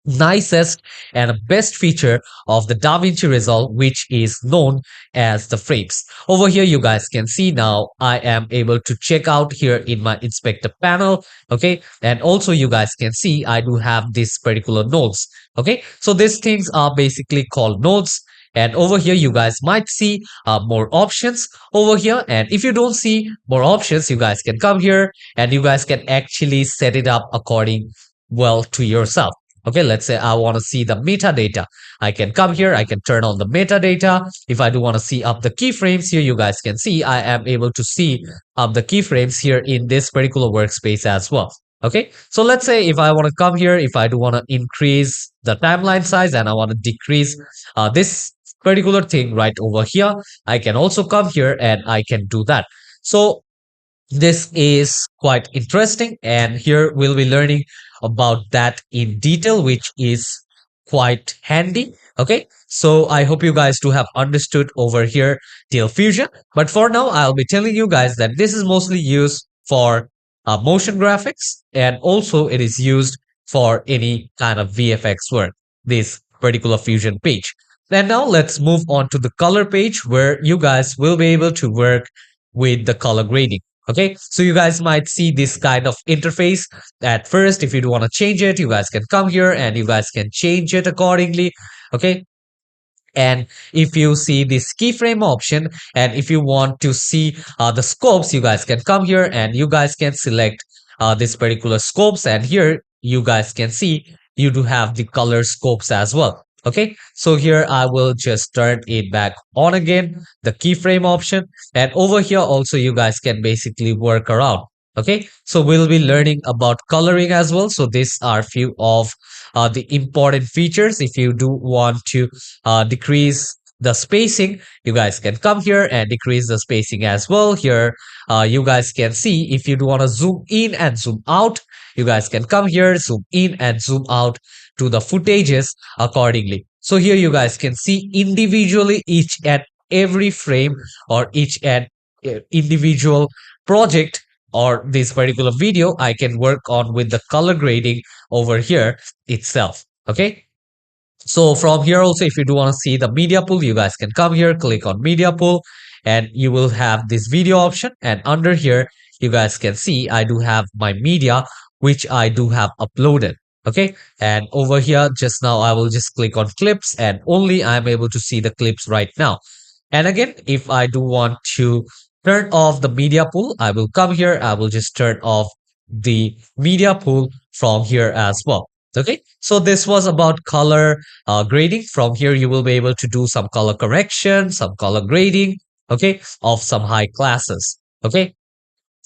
nicest and best feature of the DaVinci Resolve, which is known as the frames. Over here, you guys can see now I am able to check out here in my inspector panel. Okay, and also you guys can see I do have this particular nodes. Okay, so these things are basically called nodes. And over here, you guys might see more options over here. And if you don't see more options, you guys can come here and you guys can actually set it up according well to yourself. Okay, let's say I want to see the metadata. I can come here, I can turn on the metadata. If I do want to see up the keyframes here, you guys can see I am able to see up the keyframes here in this particular workspace as well. Okay, so let's say if I want to come here, if I do want to increase the timeline size and I want to decrease this particular thing right over here, I can also come here and I can do that. So this is quite interesting, and here we'll be learning about that in detail, which is quite handy. Okay, so I hope you guys do have understood over here till fusion. But for now, I'll be telling you guys that this is mostly used for motion graphics, and also it is used for any kind of VFX work, this particular fusion page. And now let's move on to the color page where you guys will be able to work with the color grading. Okay, so you guys might see this kind of interface at first. If you do want to change it, you guys can come here and you guys can change it accordingly. Okay, and if you see this keyframe option and if you want to see the scopes, you guys can come here and you guys can select this particular scopes, and here you guys can see you do have the color scopes as well. Okay, so here I will just turn it back on again, the keyframe option, and over here also you guys can basically work around. Okay, so we'll be learning about coloring as well. So these are few of the important features. If you do want to decrease the spacing, you guys can come here and decrease the spacing as well. Here you guys can see if you do want to zoom in and zoom out, you guys can come here, zoom in and zoom out to the footages accordingly. So here you guys can see individually each and every frame or each and individual project or this particular video I can work on with the color grading over here itself. Okay, so from here also, if you do want to see the media pool, you guys can come here, click on media pool, and you will have this video option. And under here, you guys can see I do have my media, which I do have uploaded. Okay, and over here, just now, I will just click on clips and only I'm able to see the clips right now. And again, if I do want to turn off the media pool, I will come here, I will just turn off the media pool from here as well. Okay, so this was about color grading. From here, you will be able to do some color correction, some color grading, okay, of some high classes. Okay,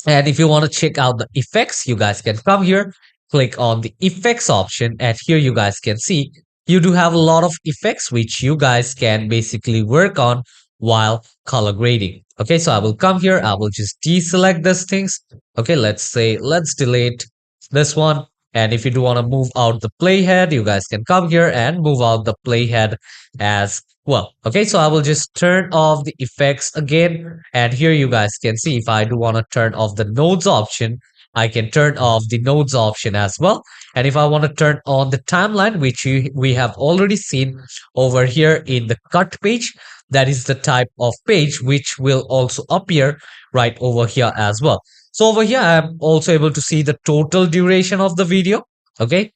and if you want to check out the effects, you guys can come here, click on the effects option, and here you guys can see you do have a lot of effects which you guys can basically work on while color grading. Okay, so I will come here, I will just deselect these things. Okay, let's say let's delete this one. And if you do want to move out the playhead, you guys can come here and move out the playhead as well. Okay, so I will just turn off the effects again. And here you guys can see if I do want to turn off the nodes option, I can turn off the nodes option as well. And if I want to turn on the timeline, which we have already seen over here in the cut page, that is the type of page which will also appear right over here as well. So over here, I'm also able to see the total duration of the video. Okay,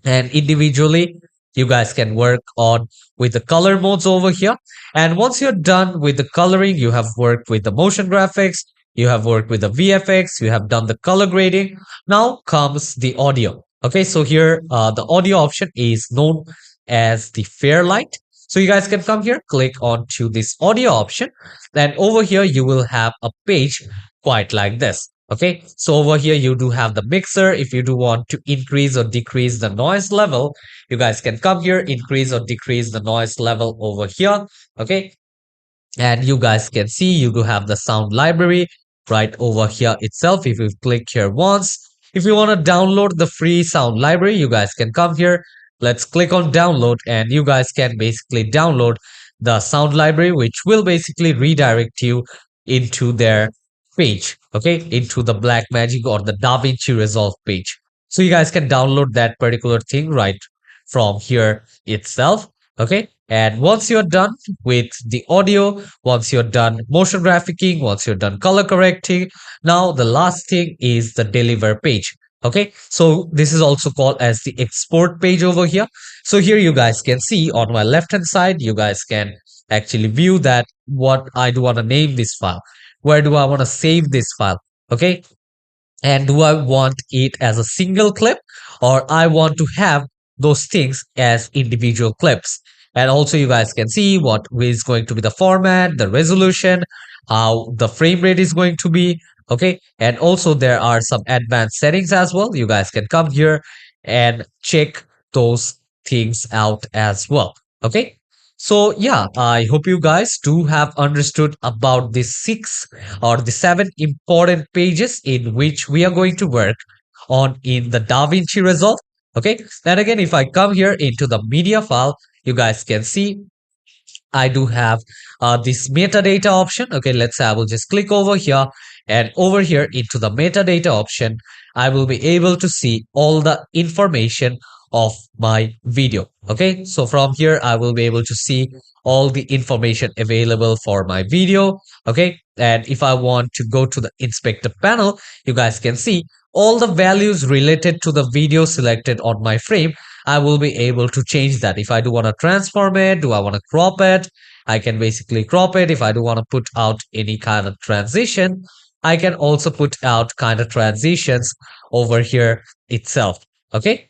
and individually you guys can work on with the color modes over here. And once you're done with the coloring, you have worked with the motion graphics, you have worked with the VFX, you have done the color grading. Now comes the audio. Okay, so here the audio option is known as the Fairlight. So you guys can come here, click on to this audio option, and over here you will have a page quite like this. Okay, so over here you do have the mixer. If you do want to increase or decrease the noise level, you guys can come here, increase or decrease the noise level over here. Okay, And you guys can see you do have the sound library right over here itself. If you click here once, if you want to download the free sound library, you guys can come here. Let's click on download, and you guys can basically download the sound library, which will basically redirect you into their page, okay, into the Blackmagic or the DaVinci Resolve page. So you guys can download that particular thing right from here itself. Okay, and once you're done with the audio, once you're done motion graphicing, once you're done color correcting, now the last thing is the deliver page. Okay, so this is also called as the export page over here. So here you guys can see on my left hand side, you guys can actually view that what I do want to name this file, where do I want to save this file. Okay, and do I want it as a single clip, or I want to have those things as individual clips. And also you guys can see what is going to be the format, the resolution, how the frame rate is going to be. Okay, and also there are some advanced settings as well. You guys can come here and check those things out as well. Okay, so yeah, I hope you guys do have understood about the six or the seven important pages in which we are going to work on in the DaVinci Resolve. Okay, and again, if I come here into the media file, you guys can see I do have this metadata option. Okay, let's say I will just click over here, and over here into the metadata option, I will be able to see all the information of my video. Okay, so from here, I will be able to see all the information available for my video. Okay, and if I want to go to the inspector panel, you guys can see all the values related to the video selected on my frame. I will be able to change that. If I do want to transform it, do I want to crop it? I can basically crop it. If I do want to put out any kind of transition, I can also put out kind of transitions over here itself. Okay.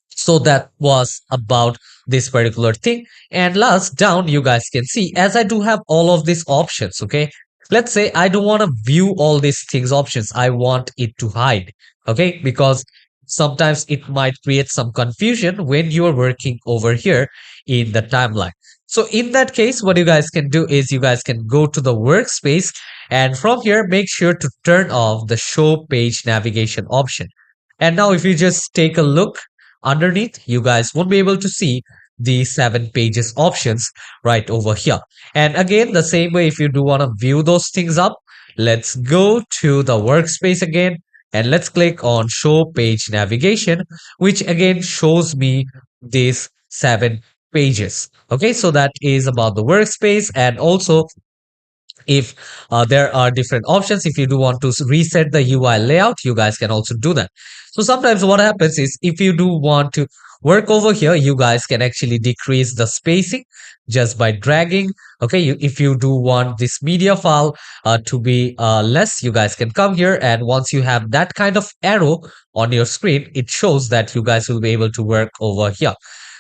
So that was about this particular thing. And last down, you guys can see as I do have all of these options. Okay. Let's say I don't want to view all these things options. I want it to hide. Okay. Because sometimes it might create some confusion when you are working over here in the timeline. So in that case, what you guys can do is you guys can go to the workspace, and from here, make sure to turn off the show page navigation option. And now if you just take a look underneath, you guys won't be able to see the 7 pages options right over here. And again, the same way, if you do want to view those things up, let's go to the workspace again, and let's click on show page navigation, which again shows me these 7 pages. Okay, so that is about the workspace. And also, if there are different options, if you do want to reset the UI layout, you guys can also do that. So sometimes what happens is if you do want to work over here, you guys can actually decrease the spacing just by dragging. Okay, if you do want this media file to be less, you guys can come here, and once you have that kind of arrow on your screen, it shows that you guys will be able to work over here.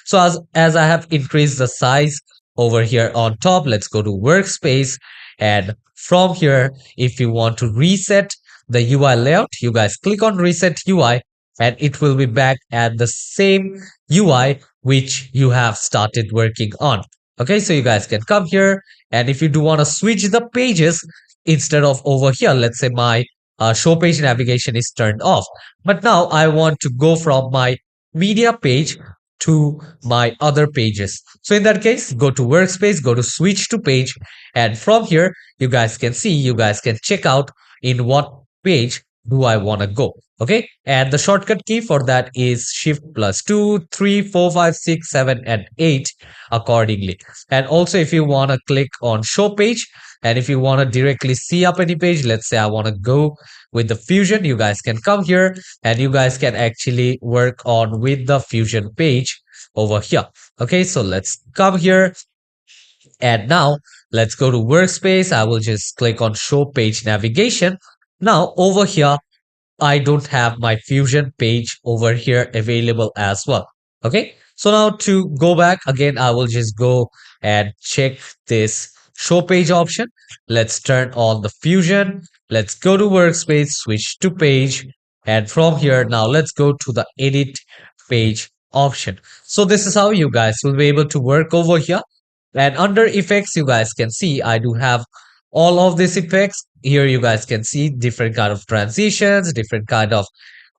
So as I have increased the size over here on top, let's go to workspace. And from here, if you want to reset the UI layout, you guys click on reset UI, and it will be back at the same UI which you have started working on. Okay, so you guys can come here, and if you do want to switch the pages, instead of over here, let's say my show page navigation is turned off, but now I want to go from my media page to my other pages. So in that case, go to workspace, go to switch to page, and from here, you guys can see, you guys can check out in what page do I want to go. Okay, and the shortcut key for that is shift plus 2, 3, 4, 5, 6, 7, and 8 accordingly. And also, if you want to click on show page, and if you want to directly see up any page, let's say I want to go with the Fusion, you guys can come here, and you guys can actually work on with the Fusion page over here. Okay, so let's come here, and now let's go to workspace. I will just click on show page navigation. Now over here, I don't have my Fusion page over here available as well. Okay, so now to go back again, I will just go and check this show page option. Let's turn on the Fusion. Let's go to workspace, switch to page. And from here, now let's go to the edit page option. So this is how you guys will be able to work over here. And under effects, you guys can see I do have all of these effects. Here you guys can see different kind of transitions, different kind of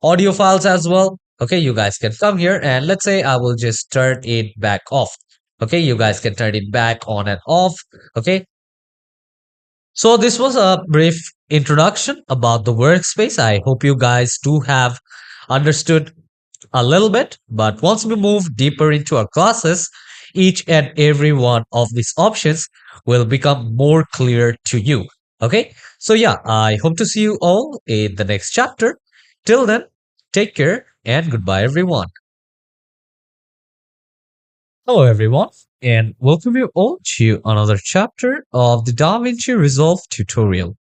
audio files as well. Okay, you guys can come here and let's say I will just turn it back off. Okay, you guys can turn it back on and off. Okay, so this was a brief introduction about the workspace. I hope you guys do have understood a little bit, but once we move deeper into our classes, each and every one of these options will become more clear to you. Okay, so yeah, I hope to see you all in the next chapter. Till then, take care and goodbye, everyone. Hello, everyone, and welcome you all to another chapter of the DaVinci Resolve tutorial.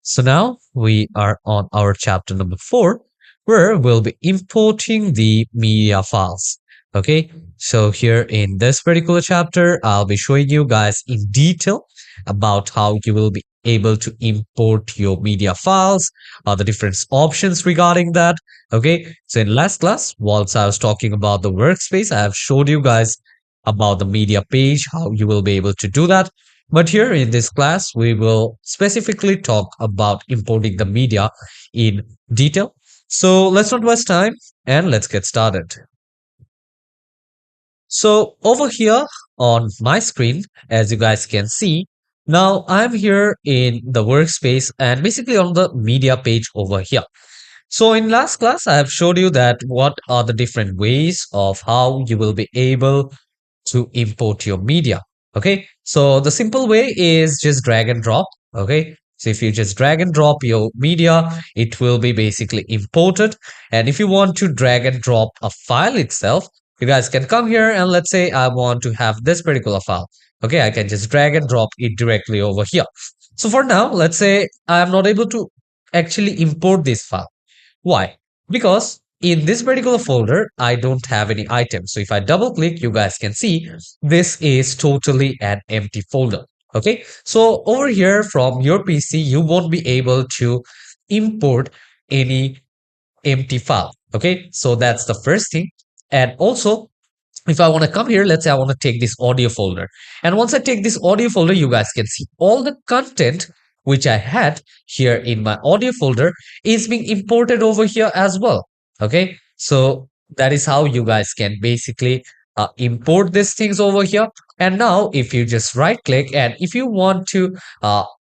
So now we are on our chapter number 4, where we'll be importing the media files. Okay, so here in this particular chapter, I'll be showing you guys in detail about how you will be able to import your media files, the different options regarding that. Okay, so in last class, whilst I was talking about the workspace, I have showed you guys about the media page, how you will be able to do that. But here in this class, we will specifically talk about importing the media in detail. So let's not waste time and let's get started. So over here on my screen, as you guys can see, now I'm here in the workspace and basically on the media page over here. So in last class, I have showed you that what are the different ways of how you will be able to import your media. Okay, so the simple way is just drag and drop. Okay, so if you just drag and drop your media, it will be basically imported. And if you want to drag and drop a file itself, you guys can come here and let's say I want to have this particular file. Okay, I can just drag and drop it directly over here. So for now, let's say I am not able to actually import this file. Why? Because in this particular folder, I don't have any items. So if I double click, you guys can see this is totally an empty folder. Okay. So over here from your PC, you won't be able to import any empty file. Okay. So that's the first thing. And also, if I want to come here, let's say I want to take this audio folder. And once I take this audio folder, you guys can see all the content which I had here in my audio folder is being imported over here as well. Okay, so that is how you guys can basically import these things over here. And now if you just right click and if you want to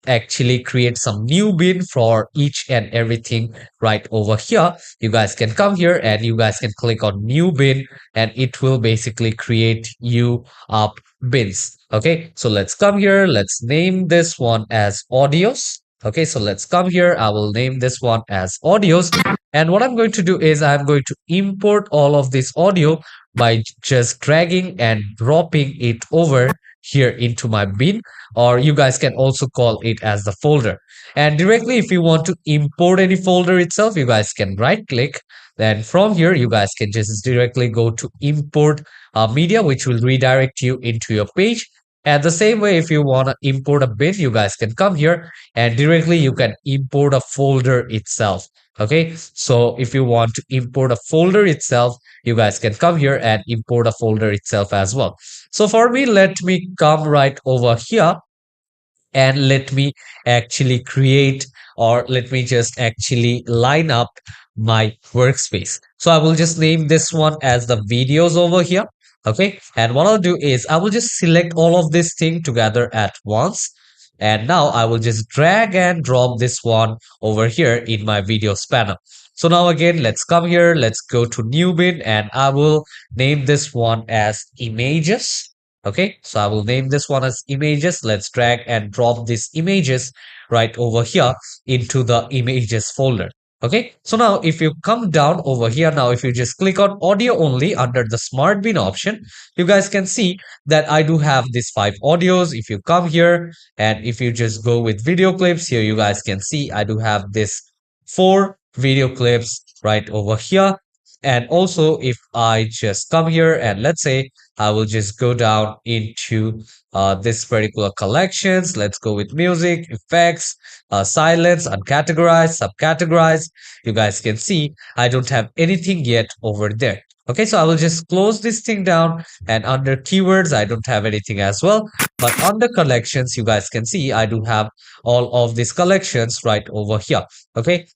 actually create some new bin for each and everything right over here, you guys can come here and you guys can click on new bin and it will basically create you up bins. Okay, so let's come here. Let's name this one as audios. Okay, so let's come here. I will name this one as audios. And what I'm going to do is I'm going to import all of this audio by just dragging and dropping it over here into my bin, or you guys can also call it as the folder. And directly, if you want to import any folder itself, you guys can right click. Then from here, you guys can just directly go to import media, which will redirect you into your page. And the same way, if you want to import a bin, you guys can come here and directly you can import a folder itself. Okay, so if you want to import a folder itself, you guys can come here and import a folder itself as well. So for me, let me come right over here and let me actually create, or let me just actually line up my workspace. So I will just name this one as the videos over here. Okay, and what I'll do is I will just select all of this thing together at once. And now I will just drag and drop this one over here in my videos panel. So now again, let's come here, let's go to new bin and I will name this one as images. Okay, so I will name this one as images. Let's drag and drop these images right over here into the images folder. Okay, so now if you come down over here, now if you just click on audio only under the smart bin option, you guys can see that I do have these 5 audios. If you come here and if you just go with video clips here, you guys can see I do have this 4 video clips right over here. And also if I just come here and let's say I will just go down into this particular collections. Let's go with music, effects, silence, uncategorized, subcategorized. You guys can see I don't have anything yet over there. Okay, so I will just close this thing down, and under keywords, I don't have anything as well. But under collections, you guys can see I do have all of these collections right over here. Okay,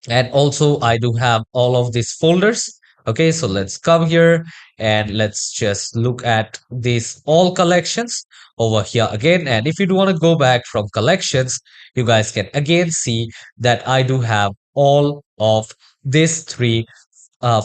and also I do have all of these folders. Okay, so let's come here and let's just look at these all collections over here again. And if you do want to go back from collections, you guys can again see that I do have all of these three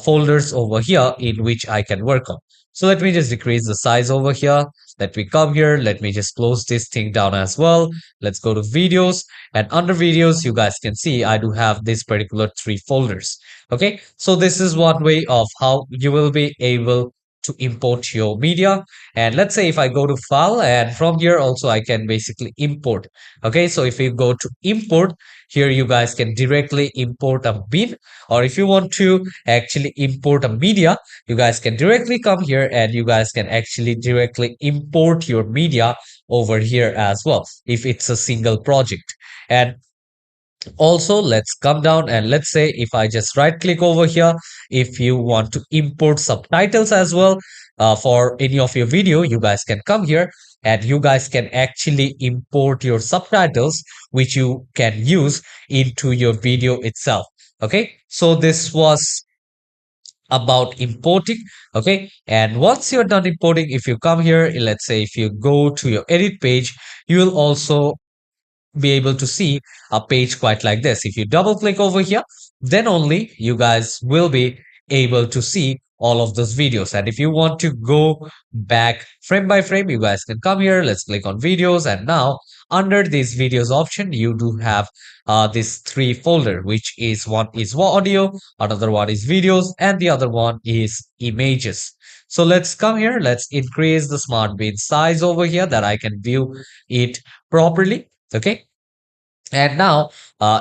folders over here in which I can work on. So let me just decrease the size over here. Let me come here. Let me just close this thing down as well. Let's go to videos, and under videos, you guys can see I do have this particular three folders. Okay, so this is one way of how you will be able to import your media. And let's say if I go to file, and from here also I can basically import. Okay, so if you go to import, here you guys can directly import a bin, or if you want to actually import a media, you guys can directly come here and you guys can actually directly import your media over here as well if it's a single project. And also, let's come down and let's say if I just right click over here, if you want to import subtitles as well for any of your video, you guys can come here and you guys can actually import your subtitles, which you can use into your video itself. Okay, so this was about importing. Okay, and once you're done importing, if you come here, let's say if you go to your edit page, you will also be able to see a page quite like this. If you double click over here, then only you guys will be able to see all of those videos. And if you want to go back frame by frame, you guys can come here. Let's click on videos. And now under this videos option, you do have this three folder, which is one is audio, another one is videos, and the other one is images. So let's come here. Let's increase the smart bin size over here that I can view it properly. Okay, and now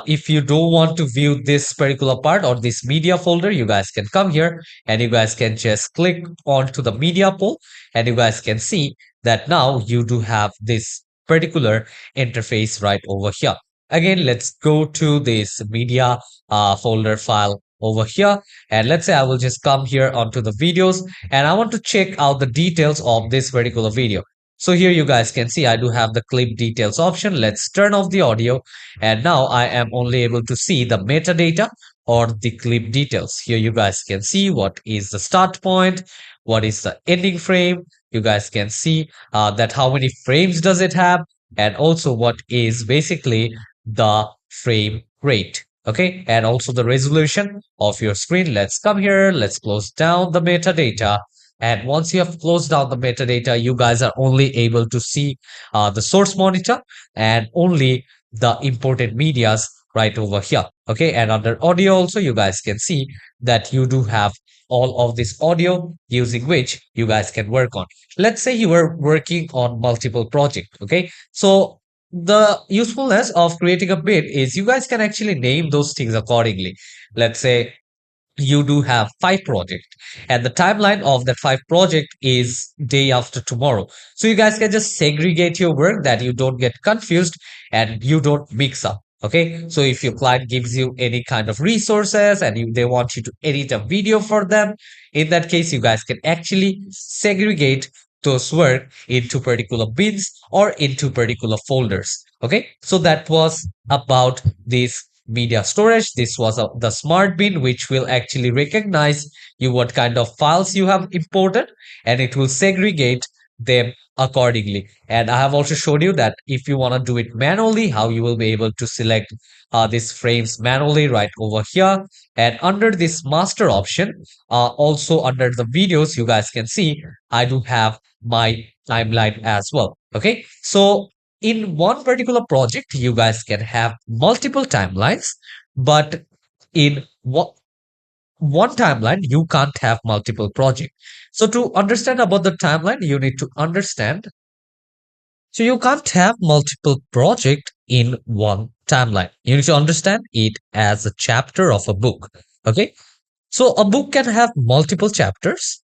if you don't want to view this particular part or this media folder, you guys can come here and you guys can just click onto the media pool, and you guys can see that now you do have this particular interface right over here. Again, let's go to this media folder file over here, and let's say I will just come here onto the videos, and I want to check out the details of this particular video. So here you guys can see I do have the clip details option. Let's turn off the audio, and now I am only able to see the metadata or the clip details. Here you guys can see what is the start point, what is the ending frame. You guys can see that how many frames does it have, and also what is basically the frame rate. Okay, and also the resolution of your screen. Let's come here. Let's close down the metadata. And once you have closed down the metadata, you guys are only able to see the source monitor and only the imported medias right over here. Okay, and under audio also, you guys can see that you do have all of this audio using which you guys can work on. Let's say you are working on multiple projects. Okay, so the usefulness of creating a bid is you guys can actually name those things accordingly. Let's say you do have 5 projects, and the timeline of that 5 project is day after tomorrow, so you guys can just segregate your work that you don't get confused and you don't mix up. Okay, so if your client gives you any kind of resources and they want you to edit a video for them, in that case you guys can actually segregate those work into particular bins or into particular folders. Okay, so that was about this media storage. This was the smart bin, which will actually recognize you what kind of files you have imported, and it will segregate them accordingly. And I have also showed you that if you want to do it manually, how you will be able to select these frames manually right over here. And under this master option, also under the videos, you guys can see I do have my timeline as well. Okay, so in one particular project, you guys can have multiple timelines, but in one timeline, you can't have multiple projects. So to understand about the timeline, you need to understand. So you can't have multiple project in one timeline. You need to understand it as a chapter of a book. Okay. So a book can have multiple chapters,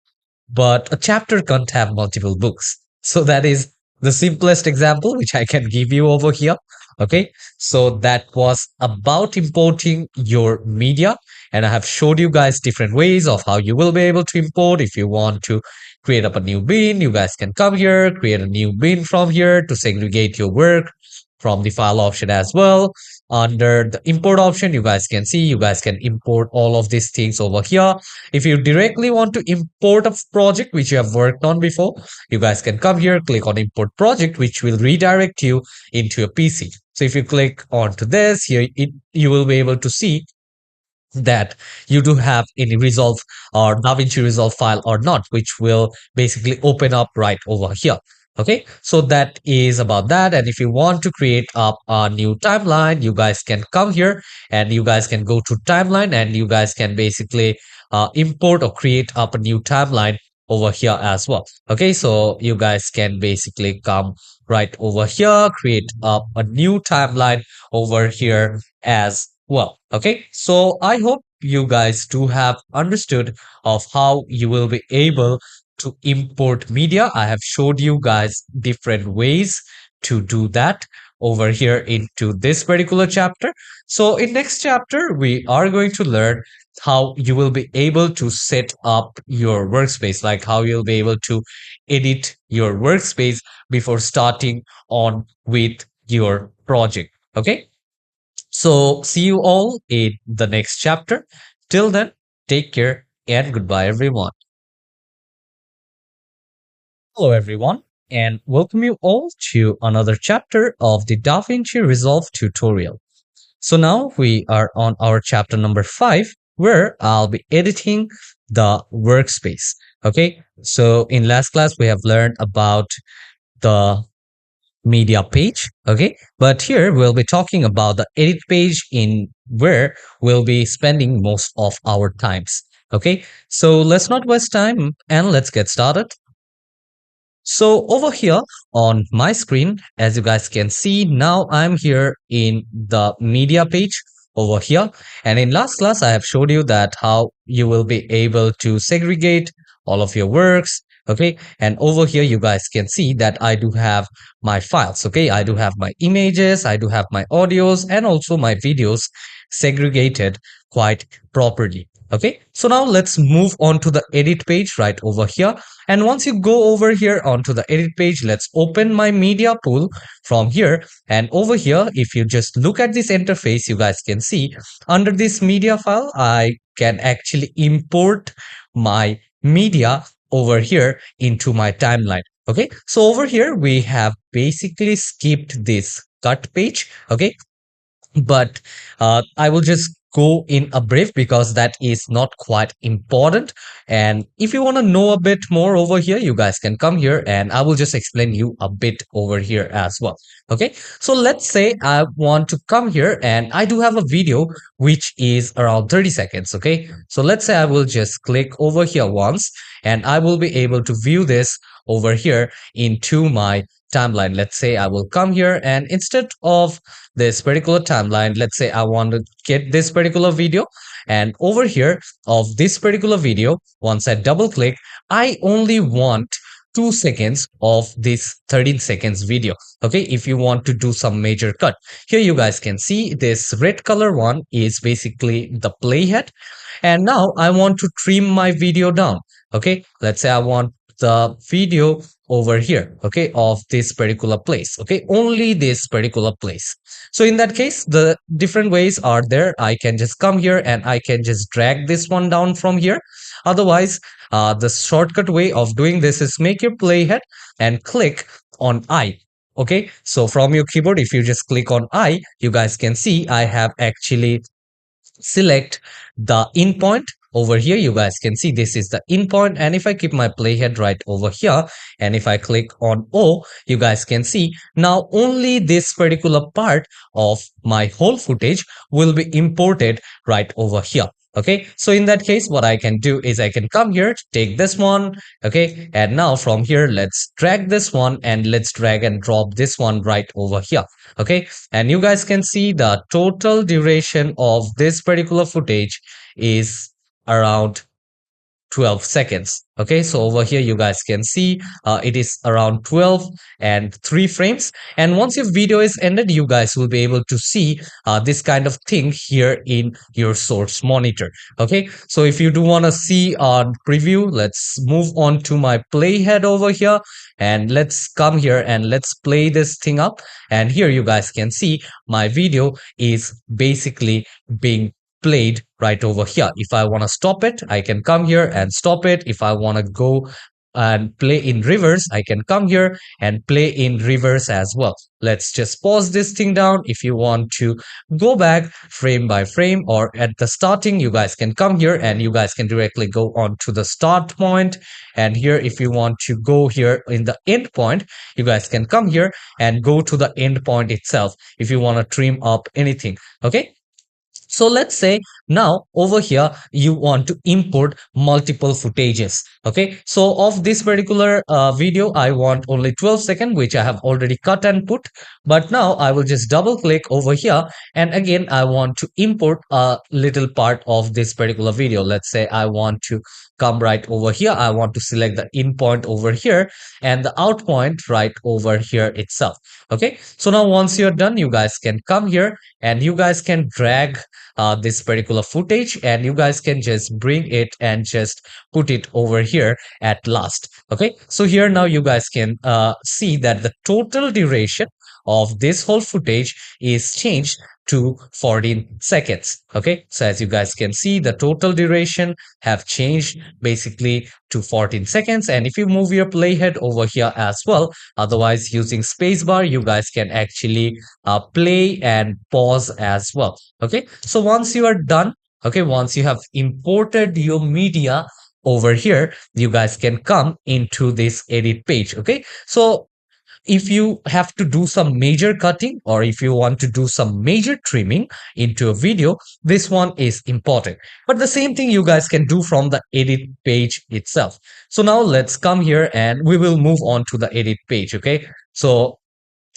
but a chapter can't have multiple books. So that is the simplest example which I can give you over here. Okay, so that was about importing your media, and I have showed you guys different ways of how you will be able to import. If you want to create up a new bin, you guys can come here, create a new bin from here to segregate your work from the file option as well. Under the import option, you guys can see you guys can import all of these things over here. If you directly want to import a project which you have worked on before, you guys can come here, click on import project, which will redirect you into your PC. So if you click onto this here, you will be able to see that you do have any Resolve or DaVinci Resolve file or not, which will basically open up right over here. Okay, so that is about that. And if you want to create up a new timeline, you guys can come here and you guys can go to timeline and you guys can basically import or create up a new timeline over here as well. Okay, so you guys can basically come right over here, create up a new timeline over here as well. Okay, so I hope you guys do have understood of how you will be able to import media. I have showed you guys different ways to do that over here into this particular chapter. So in next chapter, we are going to learn how you will be able to set up your workspace, like how you'll be able to edit your workspace before starting on with your project. Okay. So, see you all in the next chapter. Till then, take care and goodbye, everyone. Hello, everyone, and welcome you all to another chapter of the DaVinci Resolve tutorial. So, now we are on our chapter number 5, where I'll be editing the workspace. Okay, so in last class, we have learned about the media page. Okay, but here we'll be talking about the edit page in where we'll be spending most of our times. Okay, so let's not waste time and let's get started. So over here on my screen, as you guys can see, now I'm here in the media page over here. And in last class, I have showed you that how you will be able to segregate all of your works. Okay. And over here, you guys can see that I do have my files. Okay. I do have my images. I do have my audios and also my videos segregated quite properly. Okay. So now let's move on to the edit page right over here. And once you go over here onto the edit page, let's open my media pool from here. And over here, if you just look at this interface, you guys can see under this media file, I can actually import my media over here into my timeline. Okay, so over here, we have basically skipped this cut page. Okay, but I will just go in a brief because that is not quite important. And if you want to know a bit more over here, you guys can come here and I will just explain you a bit over here as well. Okay, so let's say I want to come here and I do have a video which is around 30 seconds. Okay, so let's say I will just click over here once and I will be able to view this over here into my timeline. Let's say I will come here and instead of this particular timeline, let's say I want to get this particular video, and over here of this particular video, once I double click, I only want 2 seconds of this 13 seconds video. Okay, if you want to do some major cut, here you guys can see this red color one is basically the playhead. And now I want to trim my video down. Okay, let's say I want the video over here, okay, of this particular place. Okay, only this particular place. So in that case, the different ways are there. I can just come here and I can just drag this one down from here. Otherwise, the shortcut way of doing this is make your playhead and click on I. Okay, so from your keyboard, if you just click on I, you guys can see I have actually select the in point. Over here, you guys can see this is the in point, and if I keep my playhead right over here and if I click on O, you guys can see now only this particular part of my whole footage will be imported right over here. Okay, so in that case, what I can do is I can come here, take this one, okay, and now from here, let's drag this one and let's drag and drop this one right over here. Okay, and you guys can see the total duration of this particular footage is around 12 seconds. Okay, so over here you guys can see it is around 12 and 3 frames. And once your video is ended, you guys will be able to see this kind of thing here in your source monitor. Okay, so if you do want to see a preview, let's move on to my playhead over here, and let's come here and let's play this thing up. And here you guys can see my video is basically being played right over here. If I want to stop it, I can come here and stop it. If I want to go and play in reverse, I can come here and play in reverse as well. Let's just pause this thing down. If you want to go back frame by frame or at the starting, you guys can come here and you guys can directly go on to the start point. And here, if you want to go here in the end point, you guys can come here and go to the end point itself if you want to trim up anything. Okay, so let's say now over here you want to import multiple footages. Okay, so of this particular video I want only 12 seconds, which I have already cut and put. But now I will just double click over here, and again I want to import a little part of this particular video. Let's say I want to come right over here. I want to select the in point over here and the out point right over here itself. Okay, so now once you're done, you guys can come here and you guys can drag this particular footage, and you guys can just bring it and just put it over here at last. Okay, so here now you guys can see that the total duration of this whole footage is changed to 14 seconds. Okay, so as you guys can see, the total duration have changed basically to 14 seconds. And if you move your playhead over here as well, otherwise using spacebar, you guys can actually play and pause as well. Okay, so once you are done, okay, once you have imported your media over here, you guys can come into this edit page. Okay, so if you have to do some major cutting or if you want to do some major trimming into a video, this one is important. But the same thing you guys can do from the edit page itself. So now let's come here and we will move on to the edit page. Okay, so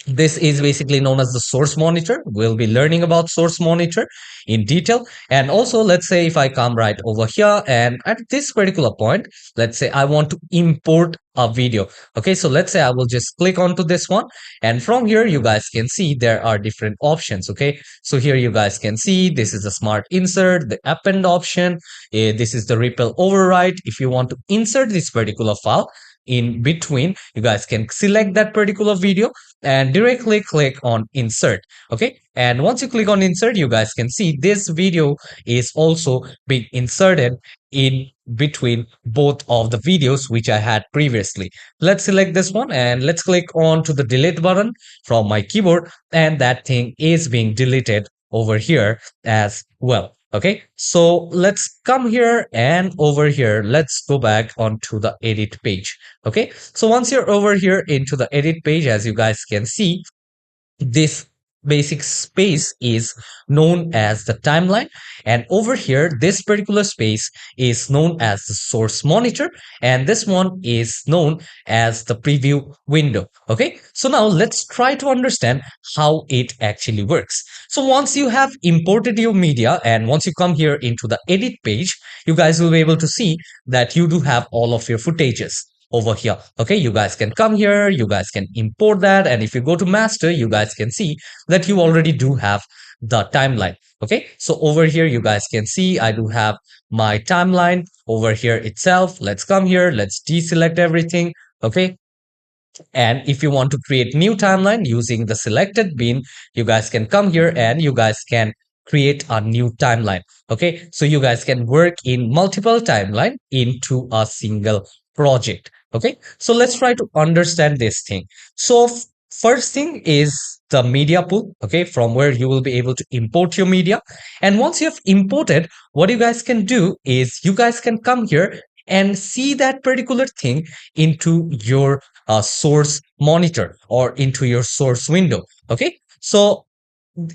this is basically known as the source monitor. We'll be learning about source monitor in detail. And also, let's say if I come right over here and at this particular point, let's say I want to import a video. Okay, so let's say I will just click onto this one, and from here you guys can see there are different options. Okay, so here you guys can see this is the smart insert, the append option, this is the repel override. If you want to insert this particular file in between, you guys can select that particular video and directly click on insert. Okay, and once you click on insert, you guys can see this video is also being inserted in between both of the videos which I had previously. Let's select this one and let's click on to the delete button from my keyboard, and that thing is being deleted over here as well. Okay, so let's come here and over here, let's go back onto the edit page. Okay, so once you're over here into the edit page, as you guys can see, this basic space is known as the timeline, and over here this particular space is known as the source monitor, and this one is known as the preview window. Okay, so now let's try to understand how it actually works. So once you have imported your media and once you come here into the edit page, you guys will be able to see that you do have all of your footages over here. Okay, you guys can come here, you guys can import that, and if you go to master, you guys can see that you already do have the timeline. Okay, so over here you guys can see I do have my timeline over here itself. Let's come here, let's deselect everything. Okay, and if you want to create new timeline using the selected bin, you guys can come here and you guys can create a new timeline. Okay, so you guys can work in multiple timeline into a single project. Okay, so let's try to understand this thing. So first thing is the media pool, okay, from where you will be able to import your media. And once you have imported, what you guys can do is you guys can come here and see that particular thing into your source monitor or into your source window. Okay, so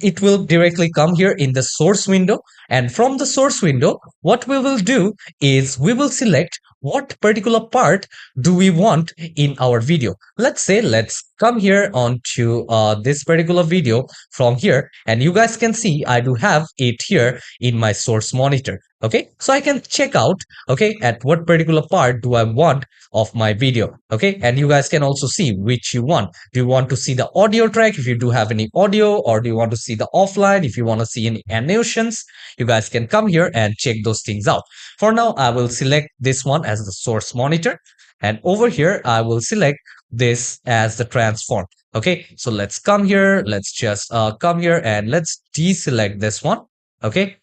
it will directly come here in the source window, And from the source window, what we will do is we will select what particular part do we want in our video. Let's say, let's come here onto this particular video from here, and you guys can see I do have it here in my source monitor. Okay, so I can check out, okay, at what particular part do I want of my video. Okay, and you guys can also see which you want. Do you want to see the audio track if you do have any audio, or do you want to see the offline if you want to see any animations? You guys can come here and check those things out. For now, I will select this one as the source monitor, and over here I will select this as the transform. Okay, so let's come here, let's just come here and let's deselect this one. Okay,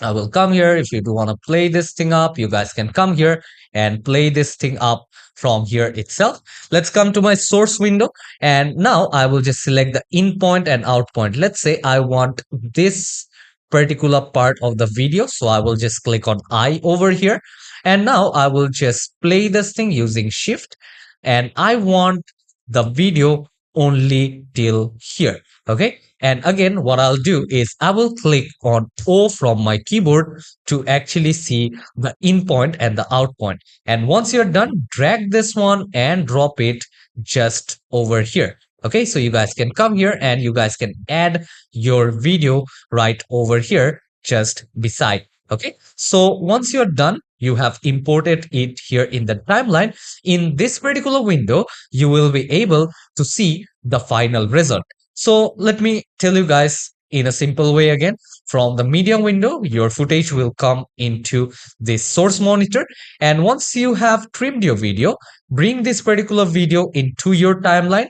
I will come here. If you do want to play this thing up, you guys can come here and play this thing up from here itself. Let's come to my source window, and now I will just select the in point and out point. Let's say I want this particular part of the video, so I will just click on I over here, and now I will just play this thing using shift, and I want the video only till here. Okay, and again, what I'll do is I will click on O from my keyboard to actually see the in point and the out point. And once you're done, drag this one and drop it just over here. Okay, so you guys can come here and you guys can add your video right over here just beside. Okay, so once you're done, you have imported it here in the timeline. In this particular window, you will be able to see the final result. So let me tell you guys in a simple way again. From the media window, your footage will come into this source monitor. And once you have trimmed your video, bring this particular video into your timeline.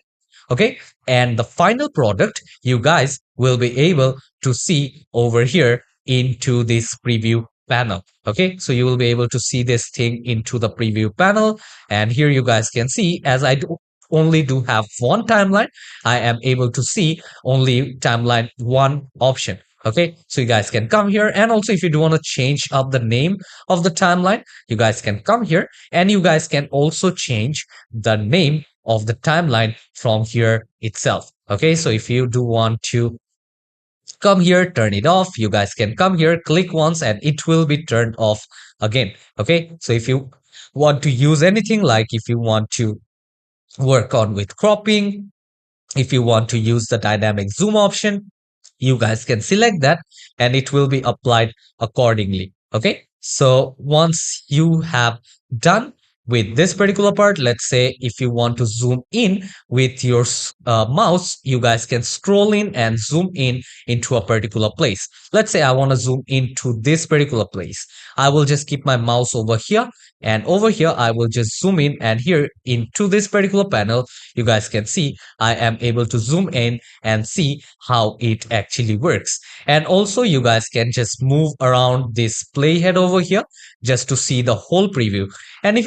Okay, and the final product you guys will be able to see over here into this preview panel. Okay, so you will be able to see this thing into the preview panel, and here you guys can see, as I only do have one timeline, I am able to see only timeline one option. Okay, so you guys can come here, and also if you do want to change up the name of the timeline, you guys can come here, and you guys can also change the name of the timeline from here itself. Okay, so if you do want to come here, turn it off, you guys can come here, click once, and it will be turned off again. Okay, so if you want to use anything, like if you want to work on with cropping, if you want to use the dynamic zoom option, you guys can select that and it will be applied accordingly. Okay, so once you have done with this particular part, let's say if you want to zoom in with your mouse, you guys can scroll in and zoom in into a particular place. Let's say I want to zoom into this particular place. I will just keep my mouse over here, and over here I will just zoom in, and here into this particular panel you guys can see I am able to zoom in and see how it actually works. And also you guys can just move around this playhead over here just to see the whole preview. And if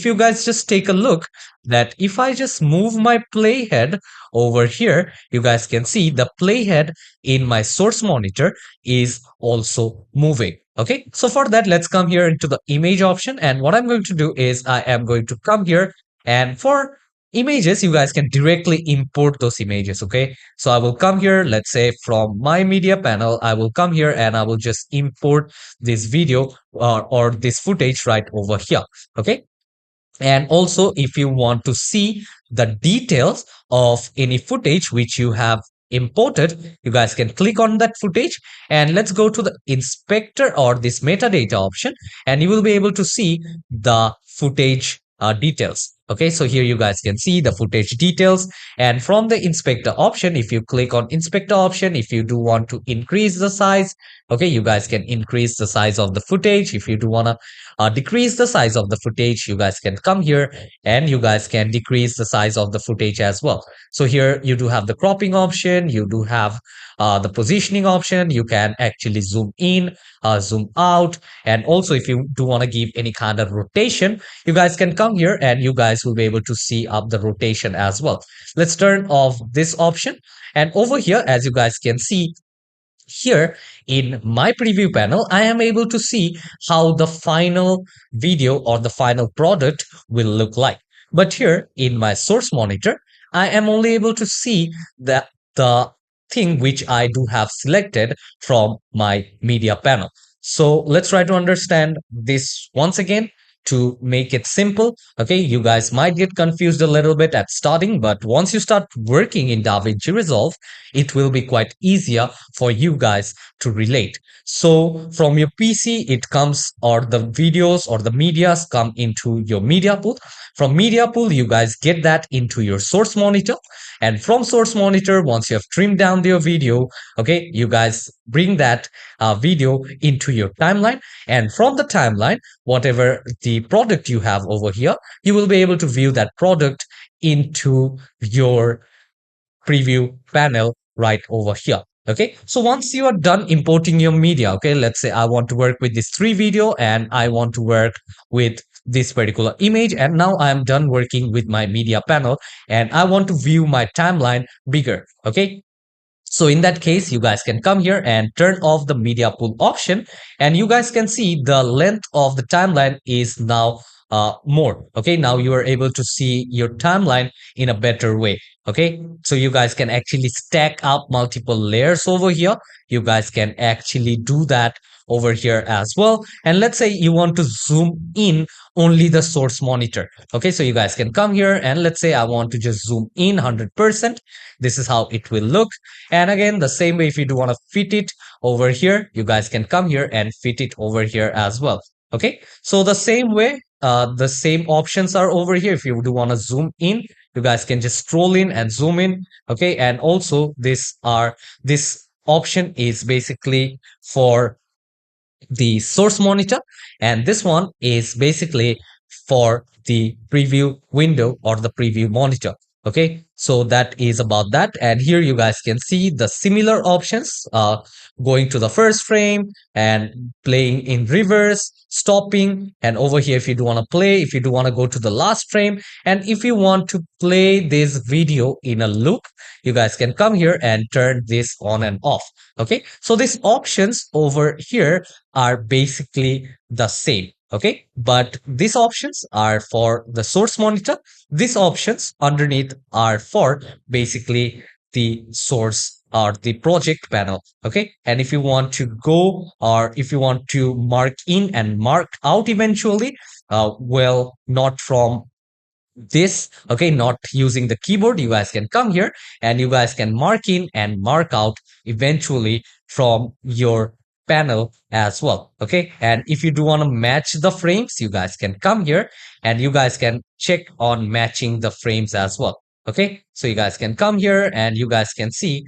you guys just take a look, that if I just move my playhead over here, you guys can see the playhead in my source monitor is also moving. Okay, so for that, let's come here into the image option. And what I'm going to do is I am going to come here, and for images, you guys can directly import those images. Okay, so I will come here, let's say from my media panel, I will come here and I will just import this video or this footage right over here. Okay, and also if you want to see the details of any footage which you have imported, you guys can click on that footage, and let's go to the inspector or this metadata option, and you will be able to see the footage details. Okay, so here you guys can see the footage details, and from the inspector option, if you click on inspector option, if you do want to increase the size, okay, you guys can increase the size of the footage. If you do want to decrease the size of the footage, you guys can come here and you guys can decrease the size of the footage as well. So here you do have the cropping option, you do have the positioning option, you can actually zoom in, zoom out, and also if you do want to give any kind of rotation, you guys can come here and you guys will be able to see up the rotation as well. Let's turn off this option, and over here, as you guys can see, here in my preview panel, I am able to see how the final video or the final product will look like. But here in my source monitor, I am only able to see that the thing which I do have selected from my media panel. So let's try to understand this once again to make it simple. Okay, you guys might get confused a little bit at starting, but once you start working in DaVinci Resolve, it will be quite easier for you guys to relate. So from your PC, it comes, or the videos or the medias come into your media pool. From media pool, you guys get that into your source monitor. And from source monitor, once you have trimmed down your video, okay, you guys bring that video into your timeline. And from the timeline, whatever the product you have over here, you will be able to view that product into your preview panel right over here. Okay, so once you are done importing your media, okay, let's say I want to work with this 3 video and I want to work with this particular image, and now I am done working with my media panel and I want to view my timeline bigger. Okay, so in that case, you guys can come here and turn off the media pool option, and you guys can see the length of the timeline is now more. Okay, now you are able to see your timeline in a better way. Okay, so you guys can actually stack up multiple layers over here. You guys can actually do that over here as well. And let's say you want to zoom in only the source monitor. Okay, so you guys can come here and let's say I want to just zoom in 100%. This is how it will look. And again, the same way, if you do want to fit it over here, you guys can come here and fit it over here as well. Okay, so the same way, the same options are over here. If you do want to zoom in, you guys can just scroll in and zoom in. Okay, and also this option is basically for the source monitor, and this one is basically for the preview window or the preview monitor. Okay, so that is about that. And here you guys can see the similar options, going to the first frame and playing in reverse, stopping, and over here if you do want to play, if you do want to go to the last frame, and if you want to play this video in a loop, you guys can come here and turn this on and off. Okay, so these options over here are basically the same. Okay, but these options are for the source monitor. These options underneath are for basically the source or the project panel. Okay, and if you want to go, or if you want to mark in and mark out eventually, well, not from this, okay, not using the keyboard, you guys can come here and you guys can mark in and mark out eventually from your panel as well. Okay, and if you do want to match the frames, you guys can come here and you guys can check on matching the frames as well. Okay, so you guys can come here and you guys can see,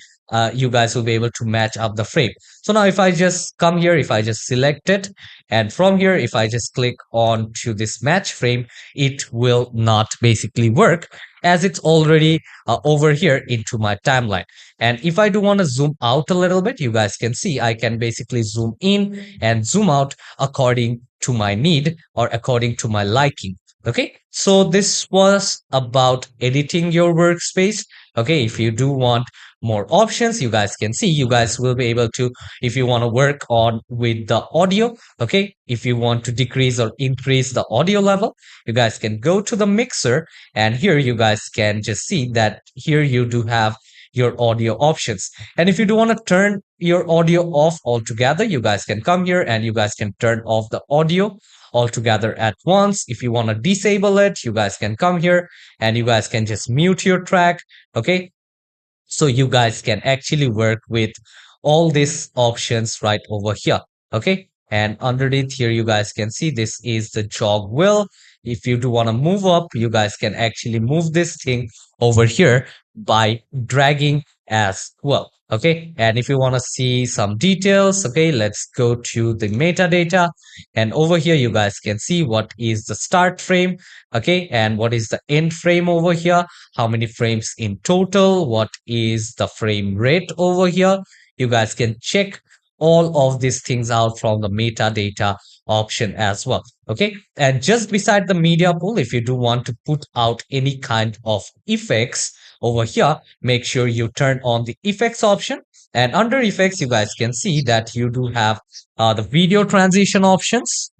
you guys will be able to match up the frame. So now if I just come here, if I just select it, and from here if I just click on to this match frame, it will not basically work as it's already over here into my timeline. And if I do want to zoom out a little bit, you guys can see I can basically zoom in and zoom out according to my need or according to my liking. Okay, so this was about editing your workspace. Okay, if you do want more options, you guys can see, you guys will be able to, if you want to work on with the audio, okay, if you want to decrease or increase the audio level, you guys can go to the mixer, and here you guys can just see that here you do have your audio options. And if you do want to turn your audio off altogether, you guys can come here and you guys can turn off the audio altogether at once. If you want to disable it, you guys can come here and you guys can just mute your track. Okay, so you guys can actually work with all these options right over here. Okay, and underneath here you guys can see this is the jog wheel. If you do want to move up, you guys can actually move this thing over here by dragging as well. Okay, and if you want to see some details, okay, let's go to the metadata, and over here you guys can see what is the start frame, okay, and what is the end frame over here, how many frames in total, what is the frame rate over here. You guys can check all of these things out from the metadata option as well. Okay, and just beside the media pool, if you do want to put out any kind of effects over here, make sure you turn on the effects option, and under effects you guys can see that you do have the video transition options,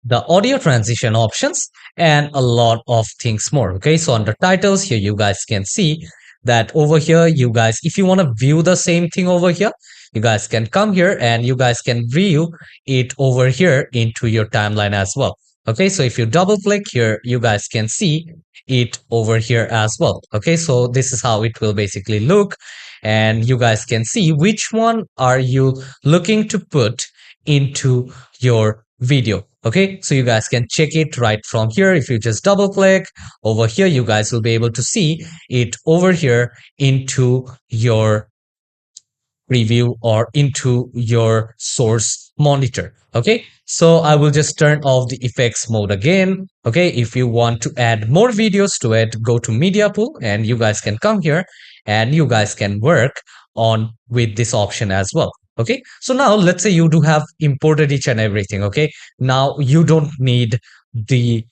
the audio transition options, and a lot of things more. Okay, so under titles here you guys can see that over here, you guys, if you want to view the same thing over here, you guys can come here and you guys can view it over here into your timeline as well. Okay, so if you double click here, you guys can see it over here as well. Okay, so this is how it will basically look, and you guys can see which one are you looking to put into your video. Okay, so you guys can check it right from here. If you just double click over here, you guys will be able to see it over here into your preview or into your source monitor. Okay, so I will just turn off the effects mode again. Okay, if you want to add more videos to it, go to media pool and you guys can come here and you guys can work on with this option as well. Okay, so now let's say you do have imported each and everything. Okay, now you don't need the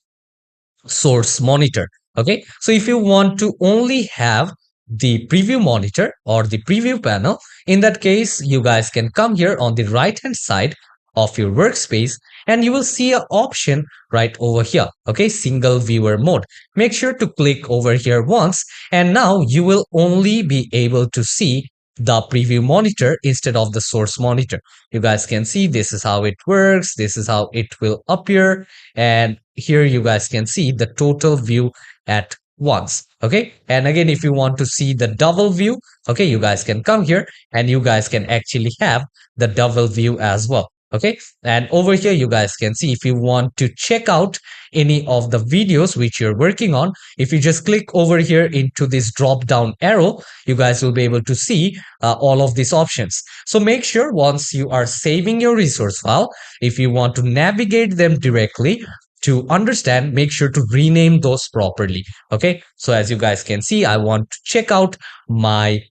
source monitor. Okay, so if you want to only have the preview monitor or the preview panel, in that case you guys can come here on the right hand side of your workspace and you will see an option right over here. Okay, single viewer mode. Make sure to click over here once, and now you will only be able to see the preview monitor instead of the source monitor. You guys can see this is how it works, this is how it will appear, and here you guys can see the total view at once. Okay, and again, if you want to see the double view, okay, you guys can come here and you guys can actually have the double view as well. Okay, and over here you guys can see if you want to check out any of the videos which you're working on, if you just click over here into this drop down arrow, you guys will be able to see all of these options. So make sure once you are saving your resource file, if you want to navigate them directly to understand, make sure to rename those properly. Okay, so as you guys can see, I want to check out my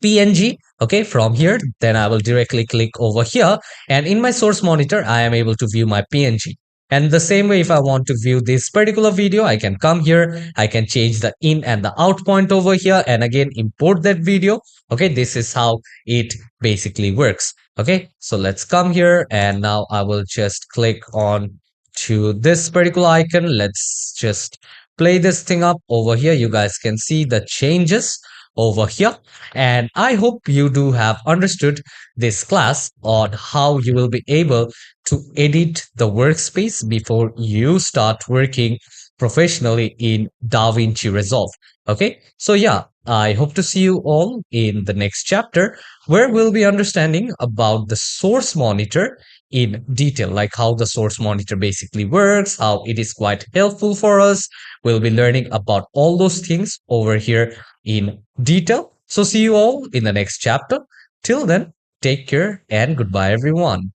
PNG. Okay, from here, then I will directly click over here, and in my source monitor, I am able to view my PNG. And the same way, if I want to view this particular video, I can come here, I can change the in and the out point over here, and again, import that video. Okay, this is how it basically works. Okay, so let's come here, and now I will just click on to this particular icon. Let's just play this thing up over here. You guys can see the changes over here, and I hope you do have understood this class on how you will be able to edit the workspace before you start working professionally in DaVinci Resolve. Okay, so yeah, I hope to see you all in the next chapter where we'll be understanding about the source monitor in detail, like how the source monitor basically works, how it is quite helpful for us. We'll be learning about all those things over here in detail. So see you all in the next chapter. Till then, take care and goodbye, everyone.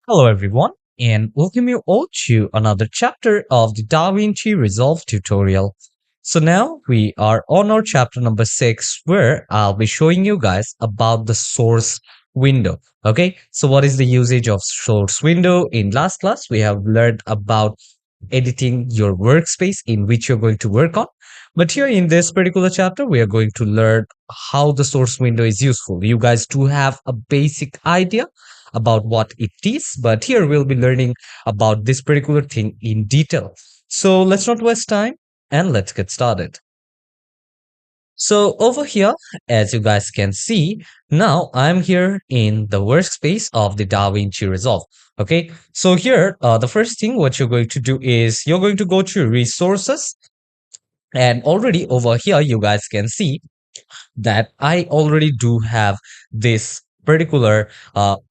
Hello, everyone, and welcome you all to another chapter of the DaVinci Resolve tutorial. So now we are on our chapter number 6, where I'll be showing you guys about the source window. Okay, so what is the usage of source window? In last class, we have learned about editing your workspace in which you're going to work on. But here in this particular chapter, we are going to learn how the source window is useful. You guys do have a basic idea about what it is, but here we'll be learning about this particular thing in detail. So let's not waste time and let's get started. So over here, as you guys can see, now I'm here in the workspace of the DaVinci Resolve. Okay, so here, the first thing what you're going to do is you're going to go to resources, and already over here, you guys can see that I already do have this particular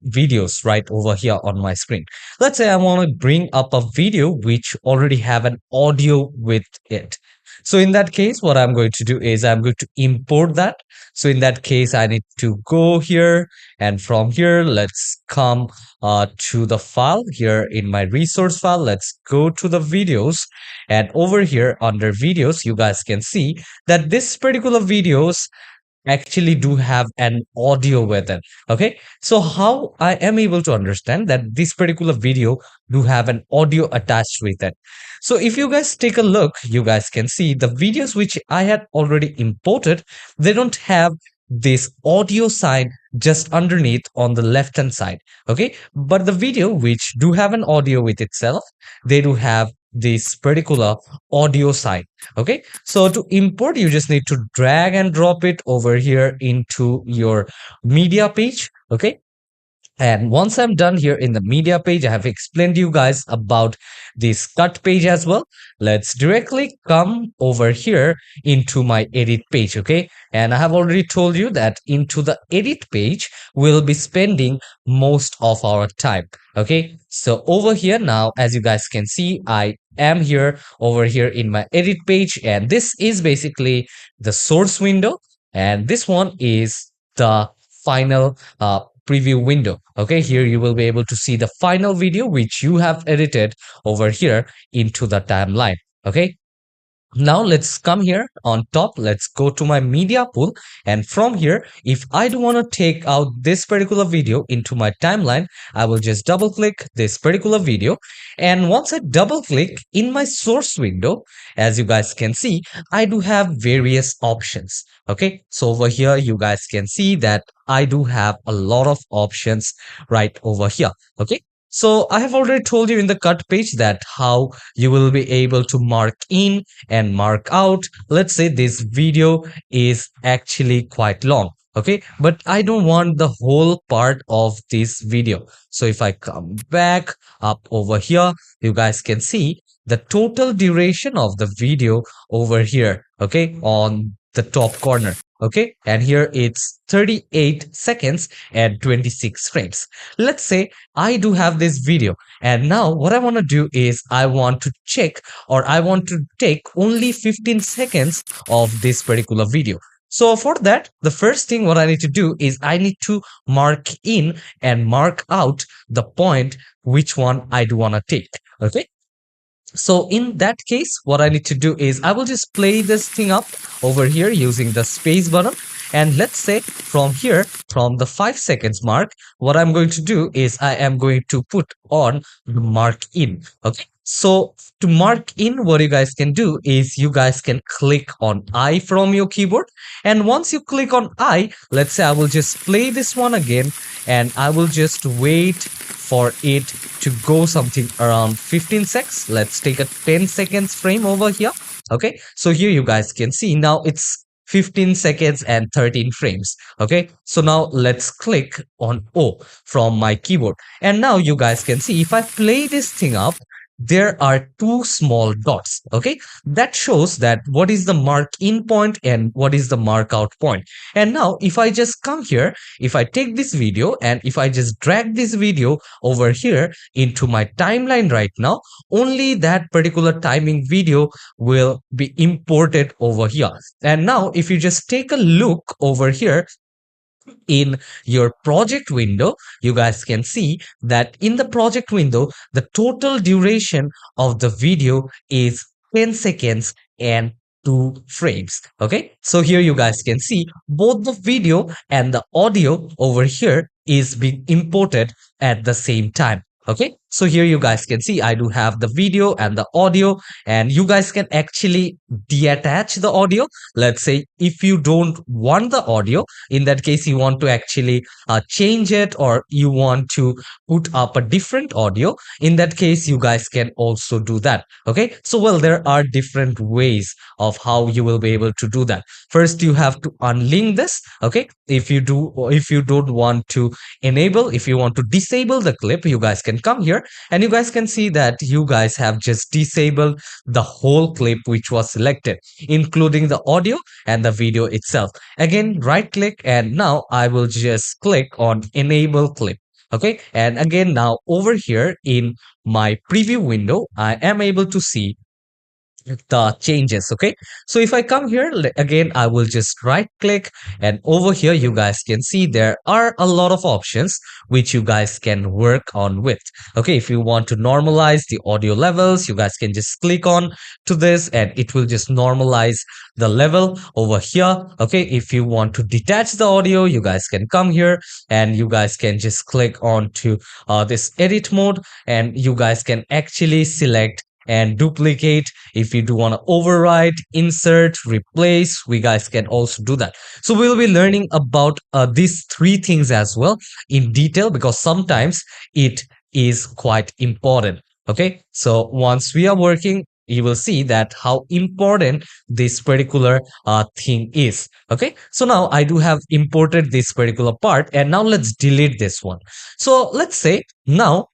videos right over here on my screen. Let's say I want to bring up a video which already have an audio with it. So in that case, what I'm going to do is I'm going to import that. So in that case, I need to go here, and from here, let's come to the file here in my resource file. Let's go to the videos, and over here under videos, you guys can see that this particular videos actually do have an audio with it. Okay, so how I am able to understand that this particular video do have an audio attached with it? So if you guys take a look, you guys can see the videos which I had already imported, they don't have this audio sign just underneath on the left hand side. Okay, but the video which do have an audio with itself, they do have this particular audio side. Okay, so to import, you just need to drag and drop it over here into your media page. Okay, and once I'm done here in the media page, I have explained you guys about this cut page as well. Let's directly come over here into my edit page. Okay, and I have already told you that into the edit page, we'll be spending most of our time. Okay, so over here now, as you guys can see, I am here over here in my edit page, and this is basically the source window, and this one is the final preview window. Okay, here you will be able to see the final video which you have edited over here into the timeline. Okay, now let's come here on top. Let's go to my media pool, and from here, if I do want to take out this particular video into my timeline, I will just double click this particular video, and once I double click in my source window, as you guys can see, I do have various options. Okay, so over here you guys can see that I do have a lot of options right over here. Okay, so I have already told you in the cut page that how you will be able to mark in and mark out. Let's say this video is actually quite long. Okay, but I don't want the whole part of this video. So if I come back up over here, you guys can see the total duration of the video over here. Okay, on the top corner. Okay, and here it's 38 seconds and 26 frames. Let's say I do have this video, and now what I want to do is I want to check, or I want to take only 15 seconds of this particular video. So for that, the first thing what I need to do is I need to mark in and mark out the point which one I do want to take. Okay, so in that case, what I need to do is I will just play this thing up over here using the space button. And let's say from here, from the 5 seconds mark, what I'm going to do is I am going to put on the mark in. Okay, so to mark in, what you guys can do is you guys can click on I from your keyboard. And once you click on I, let's say I will just play this one again, and I will just wait for it to go something around 15 seconds. Let's take a 10 seconds frame over here. Okay, so here you guys can see now it's 15 seconds and 13 frames. Okay, so now let's click on O from my keyboard, and now you guys can see if I play this thing up, there are two small dots. Okay, that shows that what is the mark in point and what is the mark out point. And now if I just come here, if I take this video and if I just drag this video over here into my timeline right now, only that particular timing video will be imported over here. And now if you just take a look over here in your project window, you guys can see that in the project window, the total duration of the video is 10 seconds and 2 frames. Okay, so here you guys can see both the video and the audio over here is being imported at the same time. Okay, so here you guys can see I do have the video and the audio, and you guys can actually detach the audio. Let's say if you don't want the audio, in that case you want to actually change it, or you want to put up a different audio, in that case you guys can also do that. Okay, so well, there are different ways of how you will be able to do that. First you have to unlink this. Okay, if you don't want to enable, if you want to disable the clip, you guys can come here and you guys can see that you guys have just disabled the whole clip which was selected, including the audio and the video itself. Again, right click, and now I will just click on enable clip. Okay, and again now over here in my preview window, I am able to see the changes. Okay, so if I come here again, I will just right click, and over here you guys can see there are a lot of options which you guys can work on with. Okay, if you want to normalize the audio levels, you guys can just click on to this and it will just normalize the level over here. Okay, if you want to detach the audio, you guys can come here and you guys can just click on to this edit mode, and you guys can actually select and duplicate. If you do want to override, insert, replace, we guys can also do that. So we'll be learning about these three things as well in detail, because sometimes it is quite important. Okay, so once we are working, you will see that how important this particular thing is. Okay, so now I do have imported this particular part, and now let's delete this one. So let's say now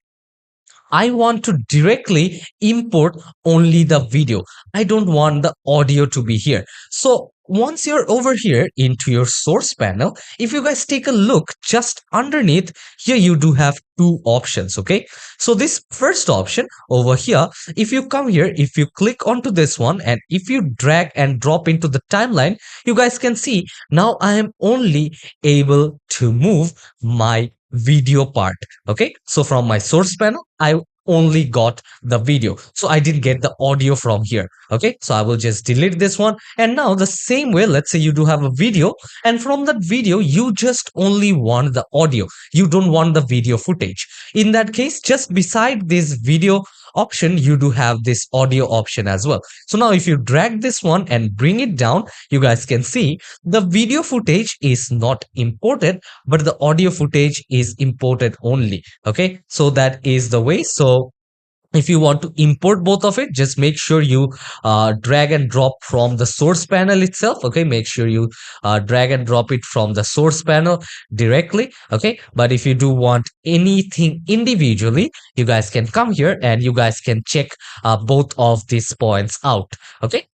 I want to directly import only the video. I don't want the audio to be here. So once you're over here into your source panel, if you guys take a look just underneath here, you do have two options. Okay, so this first option over here, if you come here, if you click onto this one, and if you drag and drop into the timeline, you guys can see now I am only able to move my video part. Okay, so from my source panel, I only got the video, so I didn't get the audio from here. Okay, so I will just delete this one. And now the same way, let's say you do have a video, and from that video you just only want the audio, you don't want the video footage. In that case, just beside this video option, you do have this audio option as well. So now if you drag this one and bring it down, you guys can see the video footage is not imported, but the audio footage is imported only. Okay, so that is the way. So if you want to import both of it, just make sure you drag and drop from the source panel itself. Okay, make sure you drag and drop it from the source panel directly. Okay, but if you do want anything individually, you guys can come here and you guys can check both of these points out. Okay,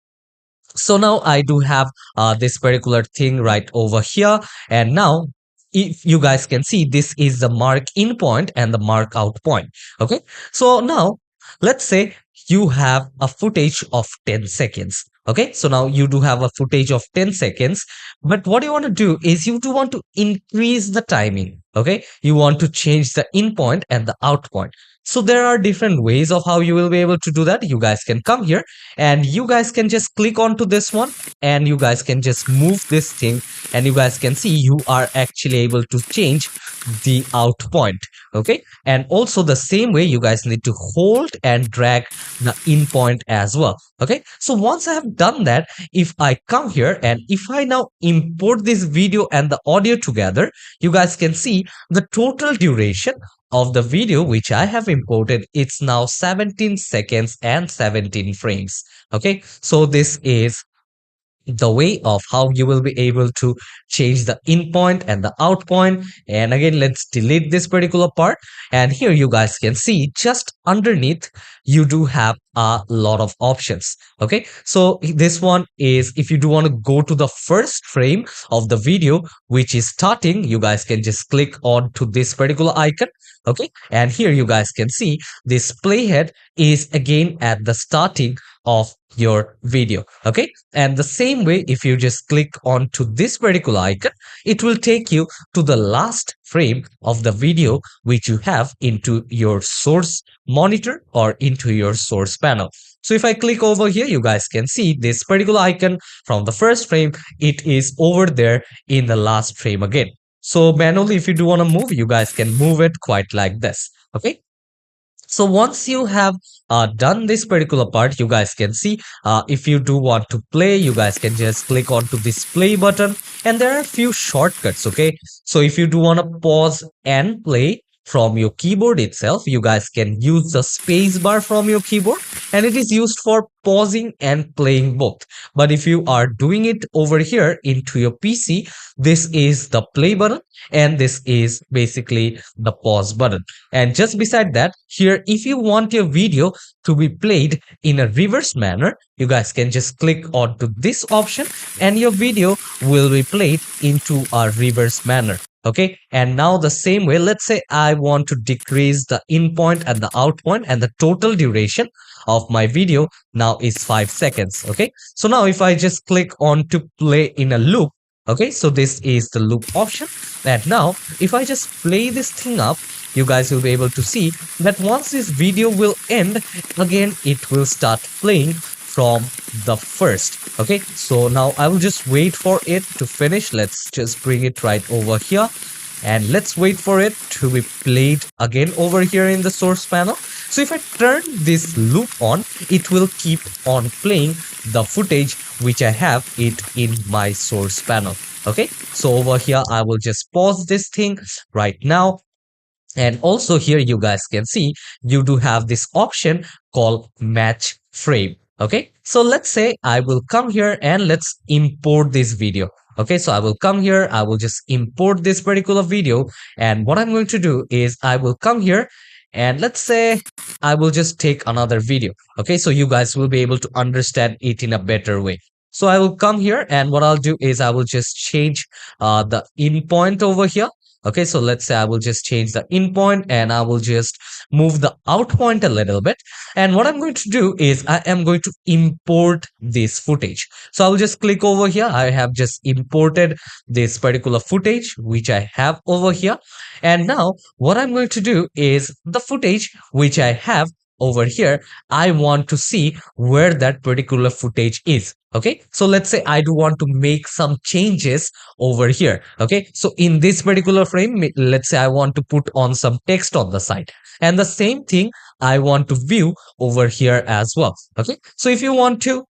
so now I do have this particular thing right over here. And now if you guys can see, this is the mark in point and the mark out point. Okay, so now let's say you have a footage of 10 seconds. Okay, so now you do have a footage of 10 seconds, but what you want to do is you do want to increase the timing. Okay, you want to change the in point and the out point. So there are different ways of how you will be able to do that. You guys can come here and you guys can just click onto this one, and you guys can just move this thing, and you guys can see you are actually able to change the out point. Okay, and also the same way you guys need to hold and drag the in point as well. Okay, so once I have done that, if I come here and if I now import this video and the audio together, you guys can see the total duration of the video which I have imported. It's now 17 seconds and 17 frames. Okay, so this is the way of how you will be able to change the in point and the out point. And again, let's delete this particular part, and here you guys can see just underneath you do have a lot of options. Okay, so this one is if you do want to go to the first frame of the video which is starting, you guys can just click on to this particular icon. Okay, and here you guys can see this playhead is again at the starting of your video. Okay, and the same way, if you just click on to this particular icon, it will take you to the last frame of the video which you have into your source monitor or into your source panel. So if I click over here, you guys can see this particular icon from the first frame, it is over there in the last frame again. So manually, if you do want to move, you guys can move it quite like this. Okay, so once you have done this particular part, you guys can see if you do want to play, you guys can just click onto this play button, and there are a few shortcuts. Okay, so if you do want to pause and play from your keyboard itself, you guys can use the space bar from your keyboard, and it is used for pausing and playing both. But if you are doing it over here into your PC, this is the play button and this is basically the pause button. And just beside that, here if you want your video to be played in a reverse manner, you guys can just click onto this option and your video will be played into a reverse manner. Okay, and now the same way, let's say I want to decrease the in point and the out point, and the total duration of my video now is 5 seconds. Okay, so now if I just click on to play in a loop, okay, so this is the loop option. And now if I just play this thing up, you guys will be able to see that once this video will end, again it will start playing from the first. Okay, so now I will just wait for it to finish. Let's just bring it right over here, and let's wait for it to be played again over here in the source panel. So if I turn this loop on, it will keep on playing the footage which I have it in my source panel. Okay, so over here I will just pause this thing right now. And also here you guys can see you do have this option called match frame. Okay, so let's say I will come here and let's import this video. Okay, so I will come here, I will just import this particular video, and what I'm going to do is I will come here and let's say I will just take another video. Okay, so you guys will be able to understand it in a better way. So I will come here and what I'll do is I will just change the in point over here. Okay, so let's say I will just change the in point and I will just move the out point a little bit. And what I'm going to do is I am going to import this footage. So I will just click over here. I have just imported this particular footage, which I have over here. And now what I'm going to do is the footage which I have over here, I want to see where that particular footage is. Okay, so let's say I do want to make some changes over here. Okay, so in this particular frame, let's say I want to put on some text on the side, and the same thing I want to view over here as well. Okay, so if you want to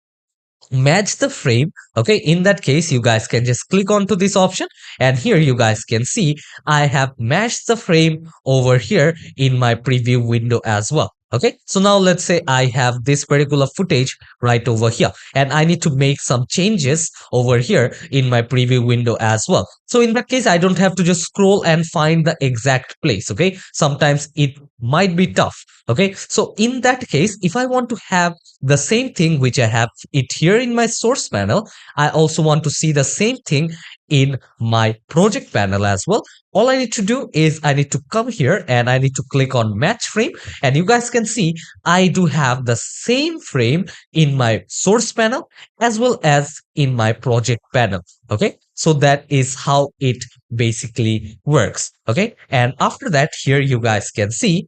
match the frame, okay, in that case you guys can just click onto this option, and here you guys can see I have matched the frame over here in my preview window as well. Okay, so now let's say I have this particular footage right over here and I need to make some changes over here in my preview window as well. So in that case I don't have to just scroll and find the exact place. Okay, sometimes it might be tough. Okay, so in that case if I want to have the same thing which I have it here in my source panel, I also want to see the same thing in my project panel as well. All I need to do is I need to come here and I need to click on match frame, and you guys can see I do have the same frame in my source panel as well as in my project panel. Okay, so that is how it basically works. Okay, and after that here you guys can see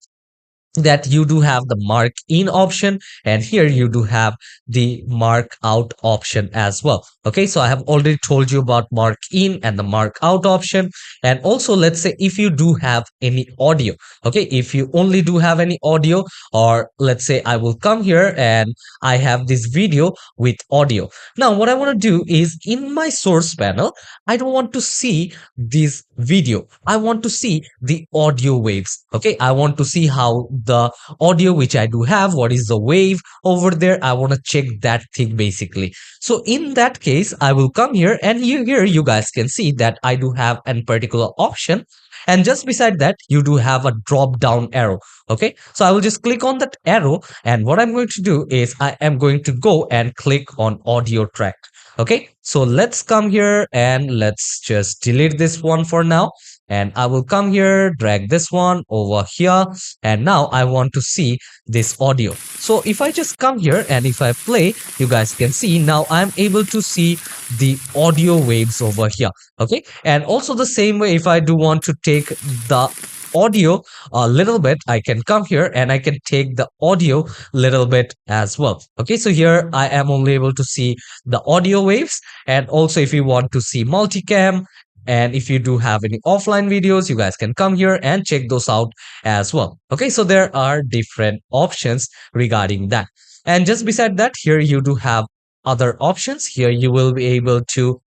that you do have the mark in option, and here you do have the mark out option as well. Okay, so I have already told you about mark in and the mark out option. And also let's say if you do have any audio, okay, if you only do have any audio, or let's say I will come here and I have this video with audio. Now what I want to do is in my source panel I don't want to see this video, I want to see the audio waves. Okay, I want to see how the audio which I do have, what is the wave over there, I want to check that thing basically. So in that case I will come here, and here you guys can see that I do have a particular option, and just beside that you do have a drop down arrow. Okay, so I will just click on that arrow, and what I'm going to do is I am going to go and click on audio track. Okay, so let's come here and let's just delete this one for now, and I will come here, drag this one over here, and now I want to see this audio. So if I just come here and if I play, you guys can see now I'm able to see the audio waves over here. Okay, and also the same way if I do want to take the audio a little bit, I can come here and I can take the audio little bit as well. Okay, so here I am only able to see the audio waves, and also if you want to see multicam, and if you do have any offline videos, you guys can come here and check those out as well. Okay, so there are different options regarding that. And just beside that, here you do have other options. Here you will be able to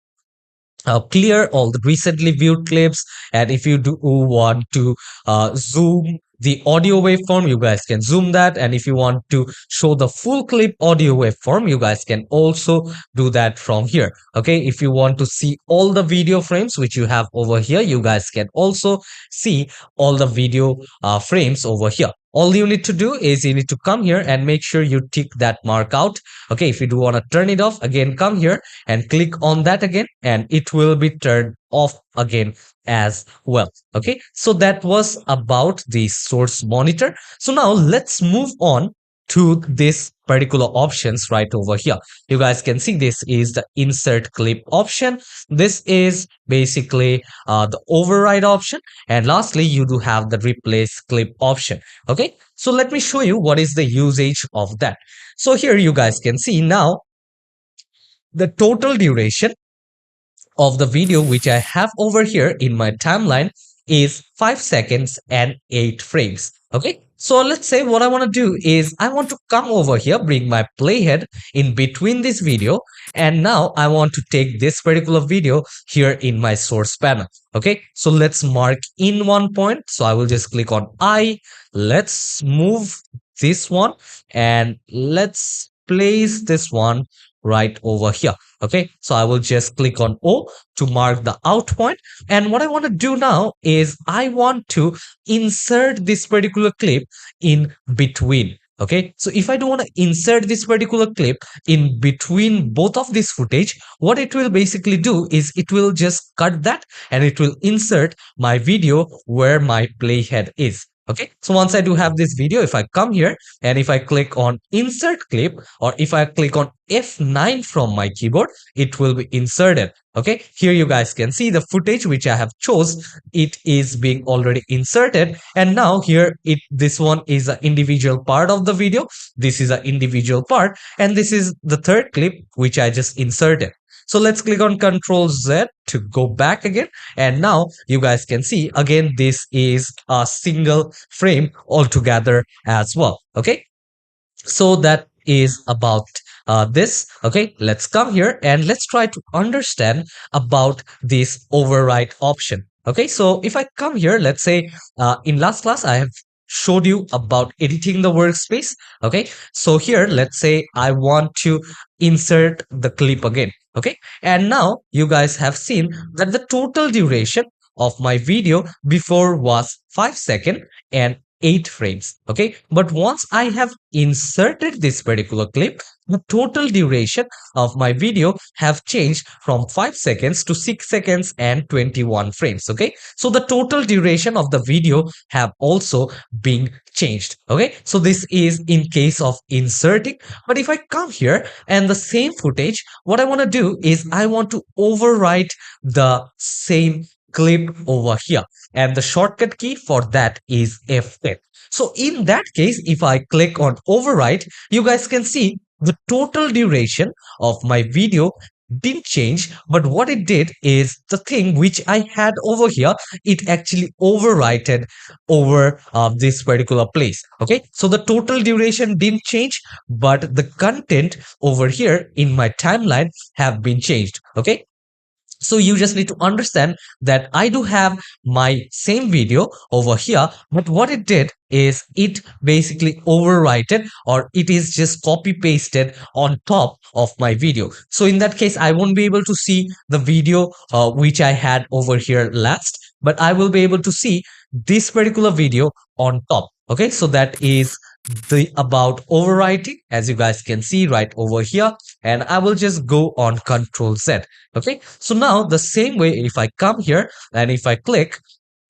clear all the recently viewed clips, and if you do want to zoom the audio waveform, you guys can zoom that, and if you want to show the full clip audio waveform, you guys can also do that from here. Okay, if you want to see all the video frames which you have over here, you guys can also see all the video frames over here. All you need to do is you need to come here and make sure you tick that mark out. Okay, if you do want to turn it off, again come here and click on that again, and it will be turned off again as well. Okay, so that was about the source monitor. So now let's move on to this particular options right over here. You guys can see this is the insert clip option. This is basically the override option, and lastly you do have the replace clip option. Okay, so let me show you what is the usage of that. So here you guys can see now the total duration of the video which I have over here in my timeline is 5 seconds and 8 frames. Okay, So let's say what I want to do is I want to come over here, bring my playhead in between this video, and now I want to take this particular video here in my source panel. Okay, so let's mark in one point. So I will just click on I. Let's move this one and let's place this one right over here. Okay, so I will just click on O to mark the out point. And what I want to do now is I want to insert this particular clip in between. Okay, so if I don't want to insert this particular clip in between both of this footage, what it will basically do is it will just cut that and it will insert my video where my playhead is. Okay, so once I do have this video, if I come here and if I click on insert clip, or if I click on F9 from my keyboard, it will be inserted. Okay, here you guys can see the footage which I have chose. It is being already inserted, and now here this one is an individual part of the video. This is an individual part, and this is the third clip which I just inserted. So let's click on Ctrl Z to go back again. And now you guys can see again, this is a single frame altogether as well. Okay, so that is about this. Okay, let's come here and let's try to understand about this override option. Okay, so if I come here, let's say in last class I have showed you about editing the workspace. Okay, so here let's say I want to insert the clip again. Okay, and now you guys have seen that the total duration of my video before was 5 seconds and 8 frames. Okay, but once I have inserted this particular clip, the total duration of my video have changed from 5 seconds to 6 seconds and 21 frames. Okay, so the total duration of the video have also been changed. Okay, so this is in case of inserting. But if I come here and the same footage, what I want to do is I want to overwrite the same clip over here, and the shortcut key for that is F10. So in that case, if I click on overwrite, you guys can see the total duration of my video didn't change, but what it did is the thing which I had over here, it actually overwrited over this particular place. Okay, so the total duration didn't change, but the content over here in my timeline have been changed. Okay, so you just need to understand that I do have my same video over here, but what it did is it basically overwritten, or it is just copy pasted on top of my video. So in that case, I won't be able to see the video which I had over here last, but I will be able to see this particular video on top. Okay, so that is the about overwriting, as you guys can see right over here, and I will just go on Ctrl Z. Okay, so now the same way, if I come here and if I click,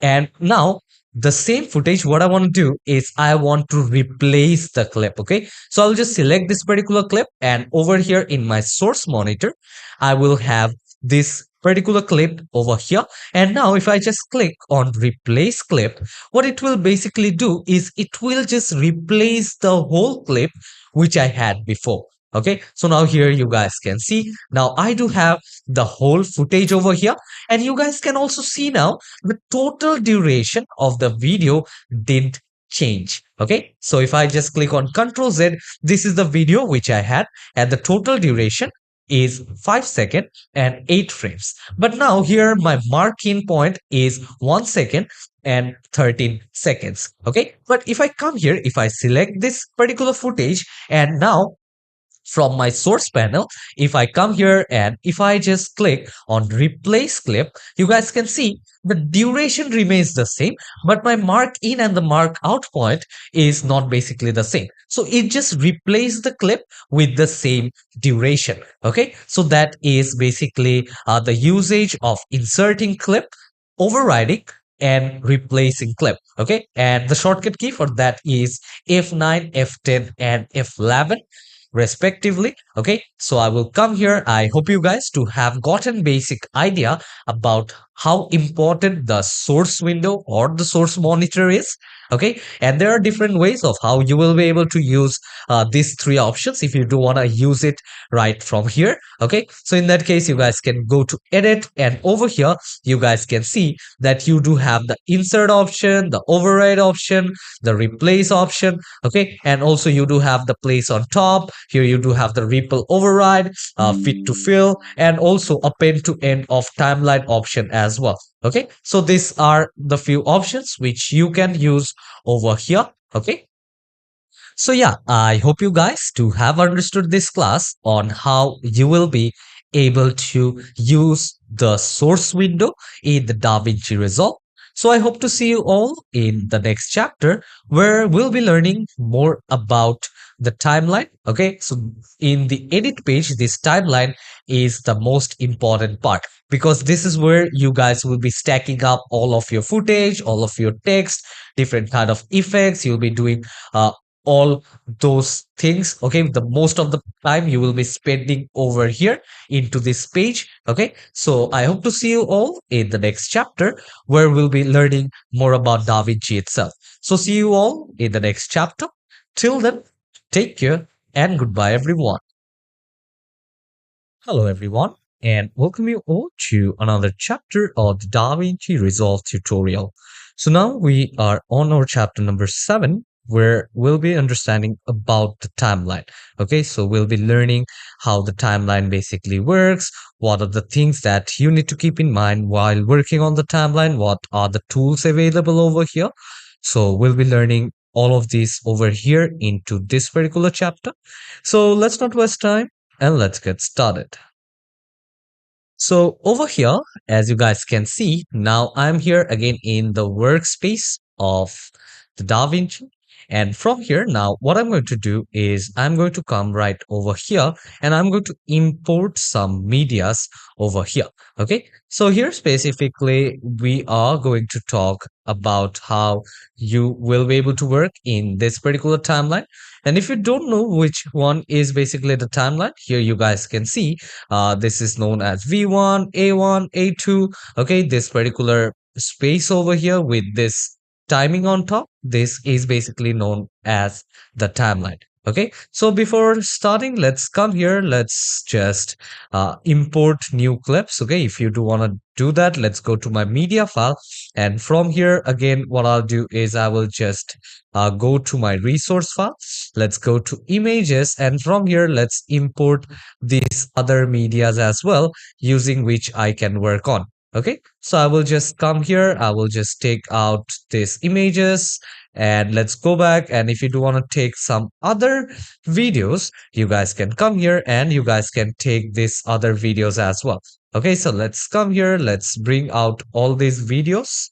and now the same footage, what I want to do is I want to replace the clip. Okay, so I'll just select this particular clip, and over here in my source monitor, I will have this particular clip over here. And now if I just click on replace clip, what it will basically do is it will just replace the whole clip which I had before. Okay, so now here you guys can see, now I do have the whole footage over here, and you guys can also see now the total duration of the video didn't change. Okay, so if I just click on Ctrl Z, this is the video which I had, and the total duration is 5 seconds and 8 frames. But now here my mark-in point is 1 second and 13 seconds. Okay, but if I come here, if I select this particular footage, and now from my source panel, if I come here and if I just click on replace clip, you guys can see the duration remains the same, but my mark in and the mark out point is not basically the same. So it just replaced the clip with the same duration. Okay, so that is basically the usage of inserting clip, overriding, and replacing clip. Okay, and the shortcut key for that is F9, F10, and F11 respectively. Okay, so I will come here. I hope you guys to have gotten basic idea about how important the source window or the source monitor is. Okay, and there are different ways of how you will be able to use these three options if you do want to use it right from here. Okay, so in that case, you guys can go to edit, and over here you guys can see that you do have the insert option, the override option, the replace option. Okay, and also you do have the place on top. Here you do have the ripple override, fit to fill, and also a pen to end of timeline option as well. Okay, so these are the few options which you can use over here. Okay, so yeah, I hope you guys to have understood this class on how you will be able to use the source window in the DaVinci Resolve. So I hope to see you all in the next chapter where we'll be learning more about the timeline. Okay, so in the edit page, this timeline is the most important part because this is where you guys will be stacking up all of your footage, all of your text, different kind of effects. You'll be doing all those things. Okay, the most of the time you will be spending over here into this page. Okay, so I hope to see you all in the next chapter where we'll be learning more about DaVinci itself. So see you all in the next chapter. Till then, take care and goodbye everyone. Hello everyone, and welcome you all to another chapter of the DaVinci Resolve tutorial. So now we are on our chapter number 7, where we'll be understanding about the timeline. Okay, so we'll be learning how the timeline basically works, what are the things that you need to keep in mind while working on the timeline, what are the tools available over here. So we'll be learning all of these over here into this particular chapter. So let's not waste time and let's get started. So over here, as you guys can see, now I'm here again in the workspace of the DaVinci. And from here, now what I'm going to do is I'm going to come right over here and I'm going to import some medias over here. Okay, so here specifically, we are going to talk about how you will be able to work in this particular timeline. And if you don't know which one is basically the timeline, here you guys can see this is known as V1, A1, A2. Okay, this particular space over here with this timing on top, this is basically known as the timeline. Okay, so before starting, let's come here. Let's just import new clips. Okay, if you do want to do that, let's go to my media file. And from here, again, what I'll do is I will just go to my resource file. Let's go to images. And from here, let's import these other medias as well, using which I can work on. Okay, so I will just come here. I will just take out these images and let's go back. And if you do want to take some other videos, you guys can come here and you guys can take these other videos as well. Okay, so let's come here. Let's bring out all these videos.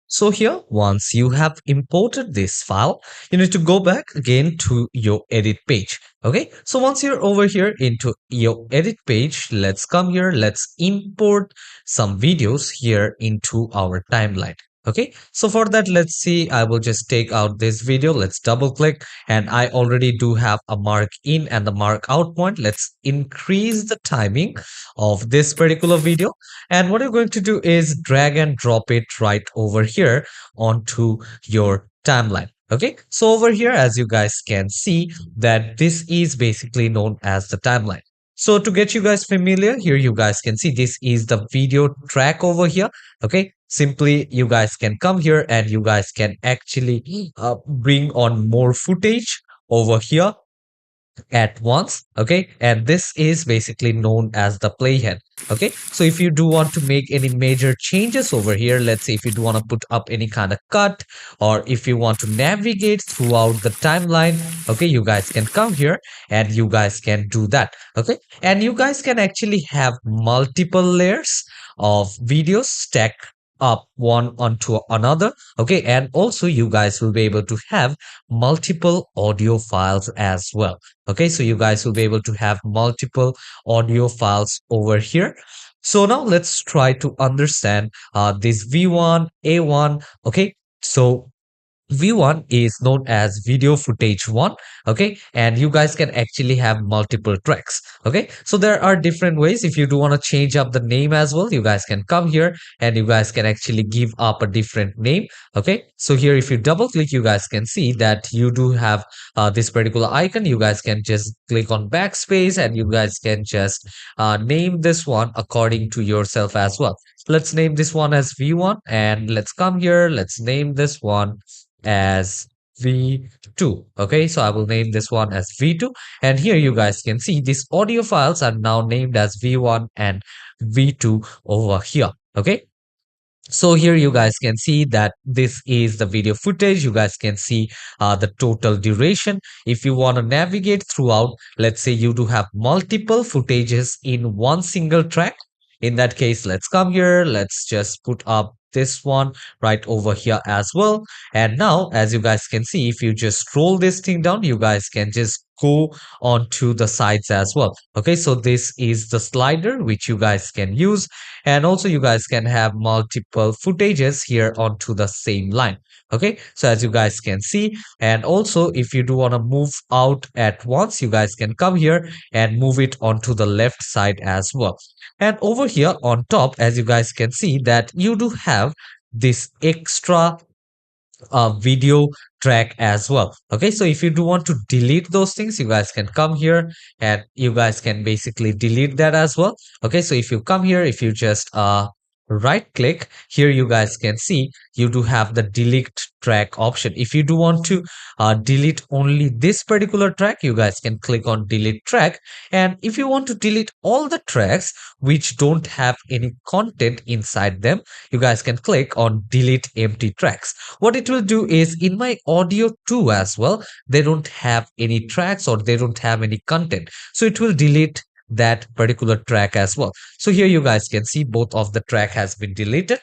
So here, once you have imported this file, you need to go back again to your edit page. Okay, so once you're over here into your edit page, let's come here. Let's import some videos here into our timeline. Okay, so for that, let's see, I will just take out this video. Let's double click and I already do have a mark in and the mark out point. Let's increase the timing of this particular video. And what you're going to do is drag and drop it right over here onto your timeline. Okay, so over here, as you guys can see, that this is basically known as the timeline. So to get you guys familiar, here you guys can see this is the video track over here. Okay, simply you guys can come here and you guys can actually bring on more footage over here at once. Okay, and this is basically known as the playhead. Okay, so if you do want to make any major changes over here, let's say if you do want to put up any kind of cut or if you want to navigate throughout the timeline, okay, you guys can come here and you guys can do that. Okay, and you guys can actually have multiple layers of videos stacked up one onto another. Okay, and also you guys will be able to have multiple audio files as well. Okay, so you guys will be able to have multiple audio files over here. So now let's try to understand this V1, A1. Okay, so V1 is known as video footage 1, okay, and you guys can actually have multiple tracks, okay. So there are different ways. If you do want to change up the name as well, you guys can come here and you guys can actually give up a different name, okay. So here, if you double click, you guys can see that you do have this particular icon. You guys can just click on backspace and you guys can just name this one according to yourself as well. Let's name this one as V1 and let's come here. Let's name this one as V2. Okay, so I will name this one as V2. And here you guys can see these audio files are now named as V1 and V2 over here. Okay, so here you guys can see that this is the video footage. You guys can see the total duration. If you want to navigate throughout, let's say you do have multiple footages in one single track. In that case, let's come here. Let's just put up this one right over here as well. And now, as you guys can see, if you just scroll this thing down, you guys can just go onto the sides as well. Okay, so this is the slider which you guys can use, and also you guys can have multiple footages here onto the same line. Okay, so as you guys can see, and also if you do want to move out at once, you guys can come here and move it onto the left side as well. And over here on top, as you guys can see, that you do have this extra video track as well. Okay, so if you do want to delete those things, you guys can come here and you guys can basically delete that as well. Okay, so if you come here, if you just right click here, you guys can see you do have the delete track option. If you do want to delete only this particular track, you guys can click on delete track. And if you want to delete all the tracks which don't have any content inside them, you guys can click on delete empty tracks. What it will do is, in my audio 2 as well, they don't have any tracks or they don't have any content, so it will delete that particular track as well. So here you guys can see both of the track has been deleted.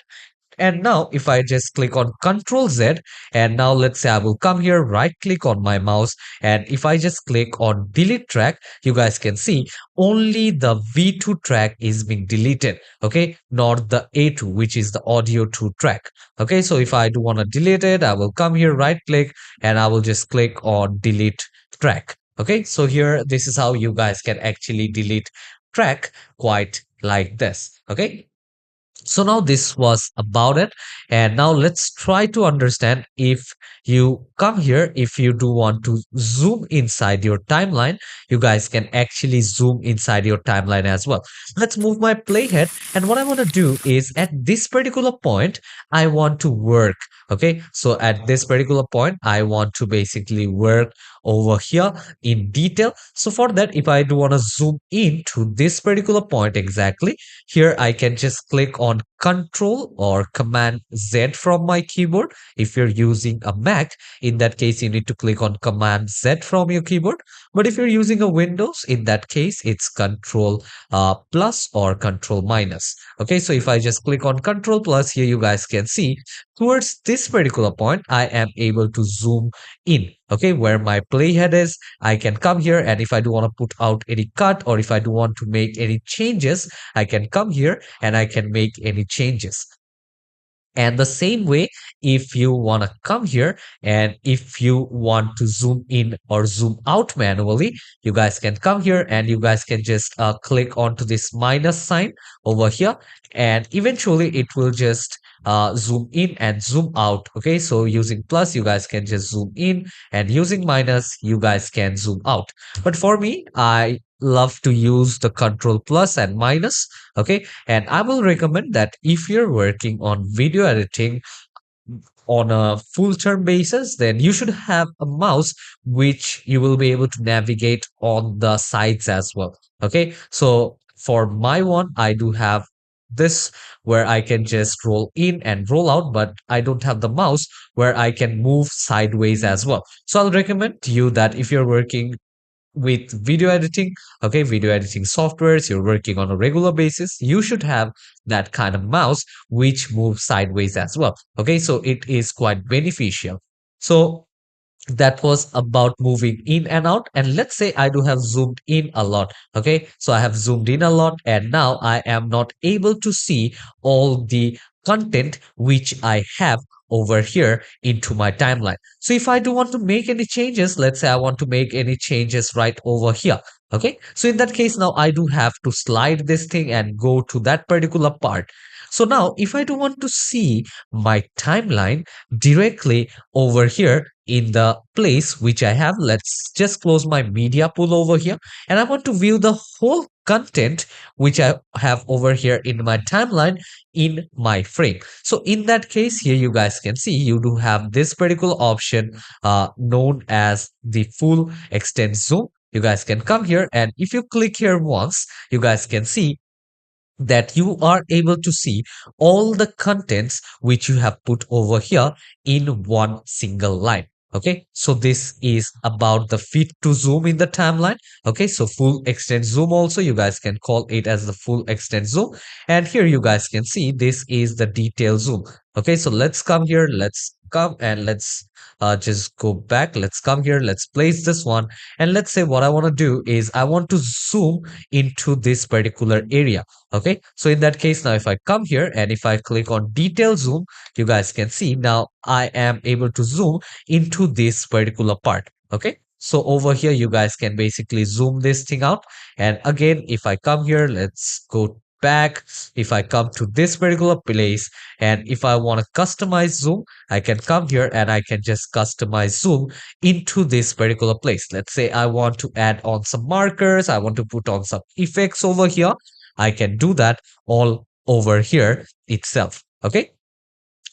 And now if I just click on Control Z, and now let's say I will come here, right click on my mouse, and if I just click on delete track, you guys can see only the V2 track is being deleted, okay, not the A2, which is the audio 2 track. Okay, so if I do want to delete it, I will come here, right click, and I will just click on delete track. Okay, so here this is how you guys can actually delete track quite like this. Okay, so now this was about it, and now let's try to understand. If you come here, if you do want to zoom inside your timeline, you guys can actually zoom inside your timeline as well. Let's move my playhead, and what I want to do is, at this particular point I want to work. Okay, so at this particular point I want to basically work over here in detail. So for that, if I do want to zoom in to this particular point exactly, here I can just click on Control or Command Z from my keyboard. If you're using a Mac, in that case you need to click on Command Z from your keyboard. But if you're using a Windows, in that case it's Control plus or Control minus. Okay, so if I just click on Control plus, here you guys can see towards this particular point I am able to zoom in. Okay, where my playhead is, I can come here, and if I do want to put out any cut or if I do want to make any changes, I can come here and I can make any changes. And the same way, if you want to come here and if you want to zoom in or zoom out manually, you guys can come here and you guys can just click onto this minus sign over here, and eventually it will just zoom in and zoom out. Okay, so using plus, you guys can just zoom in, and using minus, you guys can zoom out. But for me, I love to use the control plus and minus. Okay, and I will recommend that if you're working on video editing on a full term basis, then you should have a mouse which you will be able to navigate on the sides as well. Okay, so for my one, I do have this where I can just roll in and roll out, but I don't have the mouse where I can move sideways as well. So I'll recommend to you that if you're working with video editing, okay, video editing softwares, you're working on a regular basis, you should have that kind of mouse which moves sideways as well. Okay, so it is quite beneficial. So that was about moving in and out. And let's say I do have zoomed in a lot. Okay, so I have zoomed in a lot, and now I am not able to see all the content which I have over here into my timeline. So if I do want to make any changes, let's say I want to make any changes right over here. Okay, so in that case, now I do have to slide this thing and go to that particular part. So now if I do want to see my timeline directly over here in the place which I have, let's just close my media pool over here, and I want to view the whole content which I have over here in my timeline in my frame. So in that case, here you guys can see you do have this particular option known as the full extend zoom. You guys can come here, and if you click here once, you guys can see that you are able to see all the contents which you have put over here in one single line. Okay, so this is about the fit to zoom in the timeline. Okay, so full extend zoom, also you guys can call it as the full extend zoom. And here you guys can see this is the detail zoom. Okay, so let's come here, let's come and let's just go back. Let's come here, let's place this one, and let's say what I want to do is I want to zoom into this particular area. Okay, so in that case, now if I come here and if I click on detail zoom, you guys can see now I am able to zoom into this particular part. Okay, so over here you guys can basically zoom this thing out. And again, if I come here, let's go back. If I come to this particular place, and if I want to customize zoom, I can come here and I can just customize zoom into this particular place. Let's say I want to add on some markers, I want to put on some effects over here. I can do that all over here itself. Okay,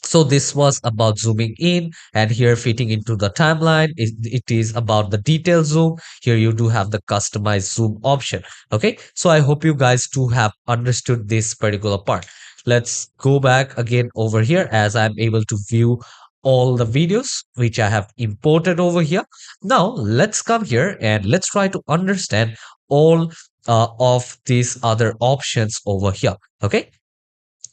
so this was about zooming in, and here fitting into the timeline. It is about the detail zoom. Here you do have the customized zoom option. Okay, so I hope you guys too have understood this particular part. Let's go back again over here as I'm able to view all the videos which I have imported over here. Now let's come here and let's try to understand all of these other options over here. Okay,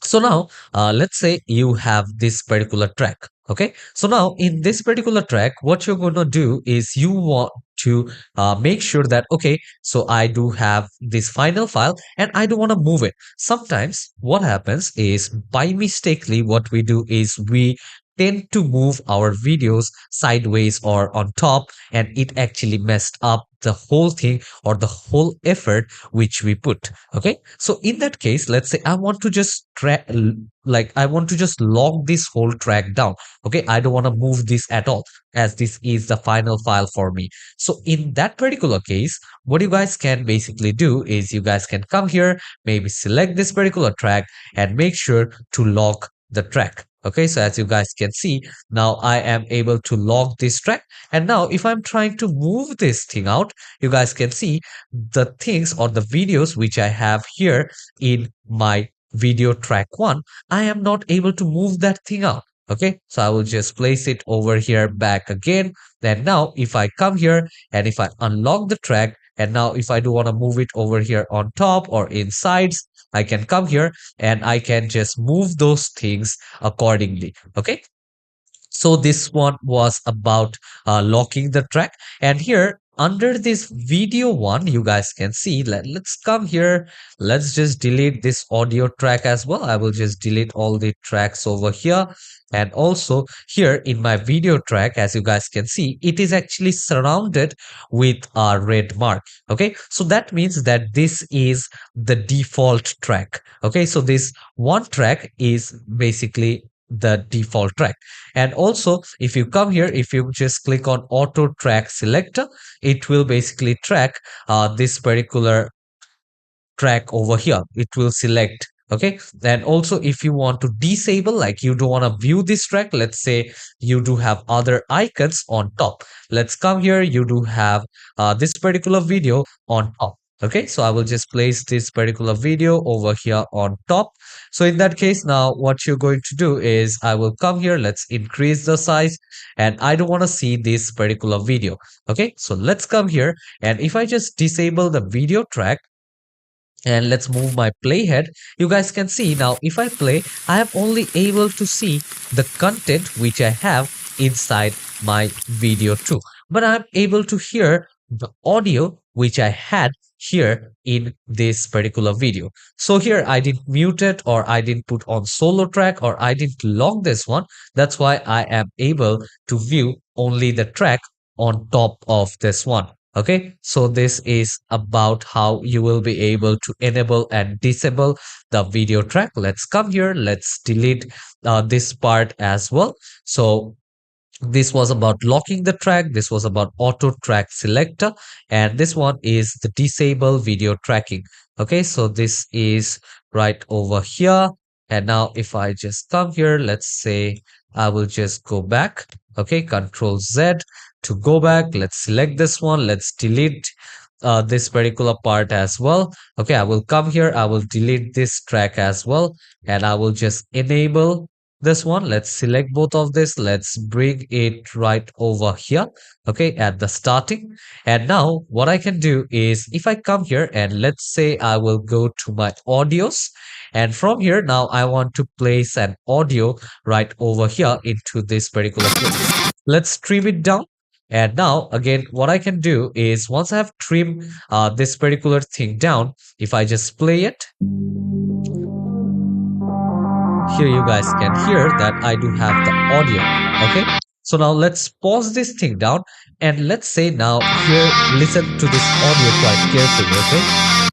so now let's say you have this particular track. Okay, so now in this particular track, what you're going to do is you want to make sure that, okay, so I do have this final file and I don't want to move it. Sometimes what happens is by mistakenly what we do is we tend to move our videos sideways or on top, and it actually messed up the whole thing or the whole effort which we put. Okay, so in that case, let's say I want to just track, like I want to just log this whole track down. Okay, I don't want to move this at all, as this is the final file for me. So in that particular case, what you guys can basically do is you guys can come here, maybe select this particular track and make sure to log the track. Okay, so as you guys can see, now I am able to log this track. And now if I'm trying to move this thing out, you guys can see the things or the videos which I have here in my video track 1, I am not able to move that thing out. Okay, so I will just place it over here back again. Then now if I come here and if I unlock the track, and now if I do want to move it over here on top or in sides, I can come here and I can just move those things accordingly. Okay, so this one was about locking the track. And here under this video one, you guys can see, let's come here. Let's just delete this audio track as well. I will just delete all the tracks over here. And also here in my video track, as you guys can see, it is actually surrounded with a red mark. Okay, so that means that this is the default track. Okay, so this one track is basically the default track. And also if you come here, if you just click on auto track selector, it will basically track this particular track over here. It will select. Okay, and also if you want to disable, like you don't want to view this track, let's say you do have other icons on top, let's come here, you do have this particular video on top. Okay, so I will just place this particular video over here on top. So in that case, now what you're going to do is I will come here, let's increase the size, and I don't want to see this particular video. Okay, so let's come here, and if I just disable the video track, and let's move my playhead, you guys can see now if I play, I am only able to see the content which I have inside my video too, but I'm able to hear the audio which I had here in this particular video. So here I didn't mute it, or I didn't put on solo track, or I didn't lock this one. That's why I am able to view only the track on top of this one. Okay, so this is about how you will be able to enable and disable the video track. Let's come here, let's delete this part as well. So this was about locking the track, this was about auto track selector, and this one is the disable video tracking. Okay, so this is right over here. And now if I just come here, let's say I will just go back. Okay, Control Z to go back. Let's select this one, let's delete this particular part as well. Okay, I will come here, I will delete this track as well, and I will just enable this one. Let's select both of this, let's bring it right over here, okay, at the starting. And now what I can do is, if I come here and let's say I will go to my audios, and from here now I want to place an audio right over here into this particular place. Let's trim it down. And now again, what I can do is, once I have trimmed this particular thing down, if I just play it, here you guys can hear that I do have the audio. Okay, so now let's pause this thing down, and let's say now here, listen to this audio quite carefully. Okay,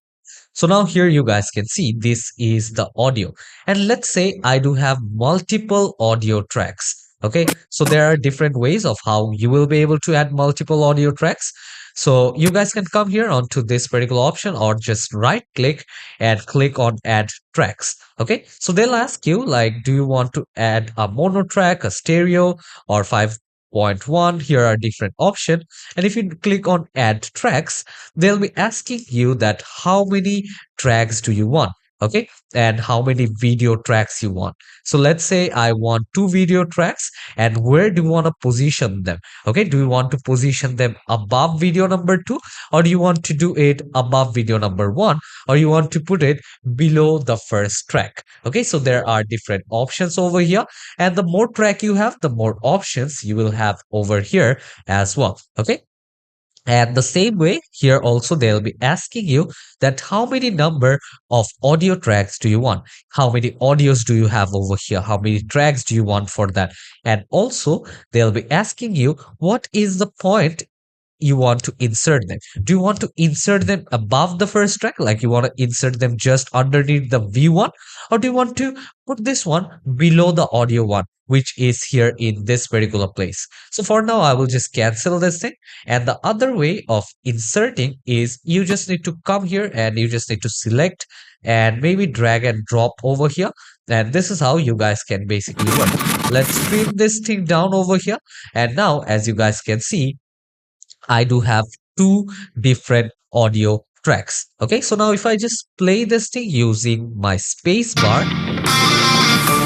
so now here you guys can see this is the audio, and let's say I do have multiple audio tracks. Okay, so there are different ways of how you will be able to add multiple audio tracks. So you guys can come here onto this particular option, or just right click and click on add tracks. Okay, so they'll ask you like, do you want to add a mono track, a stereo, or 5.1? Here are different options. And if you click on add tracks, they'll be asking you that how many tracks do you want, okay, and how many video tracks you want. So let's say I want 2 video tracks, and where do you want to position them? Okay, do you want to position them above video number 2, or do you want to do it above video number 1, or you want to put it below the first track? Okay, so there are different options over here, and the more track you have, the more options you will have over here as well. Okay, and the same way here also they'll be asking you that how many number of audio tracks do you want? How many audios do you have over here? How many tracks do you want for that? And also they'll be asking you what is the point you want to insert them. Do you want to insert them above the first track, like you want to insert them just underneath the view one, or do you want to put this one below the audio one, which is here in this particular place? So for now I will just cancel this thing. And the other way of inserting is, you just need to come here and you just need to select and maybe drag and drop over here, and this is how you guys can basically work. Let's trim this thing down over here, and now as you guys can see, I do have 2 different audio tracks. Okay, so now if I just play this thing using my space bar,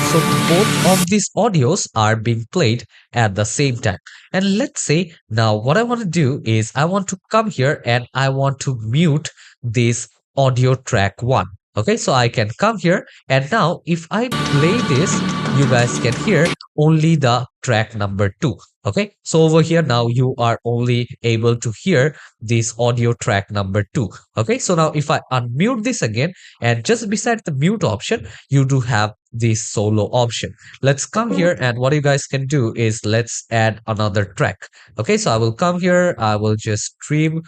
so both of these audios are being played at the same time. And let's say now what I want to do is, I want to come here and I want to mute this audio track 1. Okay, so I can come here, and now if I play this, you guys can hear only the track number 2. Okay, so over here now you are only able to hear this audio track number 2. Okay, so now if I unmute this again, and just beside the mute option, you do have this solo option. Let's come here, and what you guys can do is, let's add another track. Okay, so I will come here, I will just trim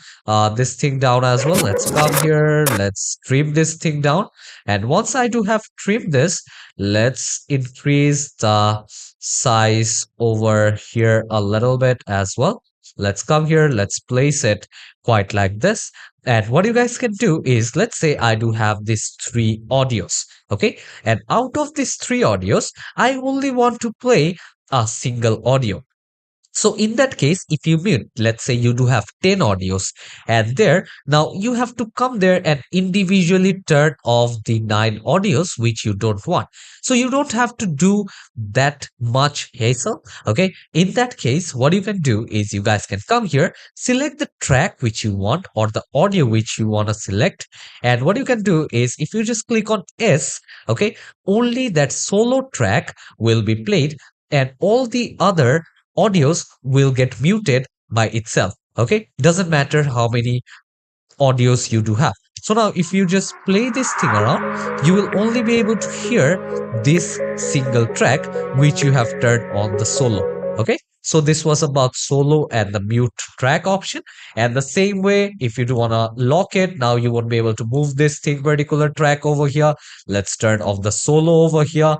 this thing down as well. Let's come here, let's trim this thing down. And once I do have trimmed this, let's increase the size over here a little bit as well. Let's come here, let's place it quite like this. And what you guys can do is, let's say I do have these 3 audios. Okay, and out of these 3 audios, I only want to play a single audio. So in that case, if you mute, let's say you do have 10 audios, and there now you have to come there and individually turn off the 9 audios which you don't want. So you don't have to do that much hassle. Okay, in that case, what you can do is, you guys can come here, select the track which you want, or the audio which you want to select. And what you can do is, if you just click on S, okay, only that solo track will be played, and all the other audios will get muted by itself. Okay, doesn't matter how many audios you do have. So now if you just play this thing around, you will only be able to hear this single track which you have turned on the solo. Okay, so this was about solo and the mute track option. And the same way, if you do want to lock it, now you won't be able to move this thing particular track over here. Let's turn off the solo over here,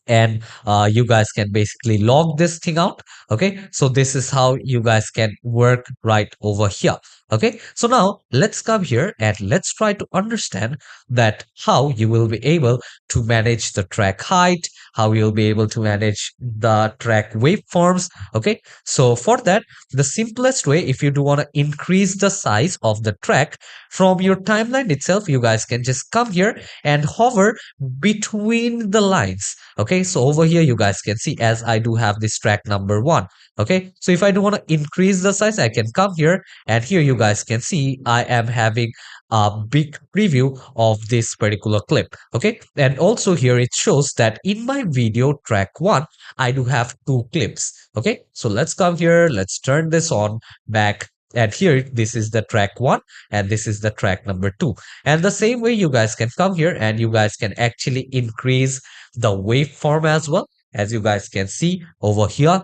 and you guys can basically log this thing out. Okay, so this is how you guys can work right over here. Okay, so now let's come here and let's try to understand that how you will be able to manage the track height, how you'll be able to manage the track waveforms. Okay, so for that, the simplest way, if you do want to increase the size of the track from your timeline itself, you guys can just come here and hover between the lines. Okay, so over here you guys can see, as I do have this track number 1. Okay, so if I do want to increase the size, I can come here, and here you guys can see I am having a big preview of this particular clip. Okay, and also here it shows that in my video track 1 I do have 2 clips. Okay, so let's come here, let's turn this on back, and here this is the track 1 and this is the track number 2. And the same way you guys can come here and you guys can actually increase the waveform as well, as you guys can see over here.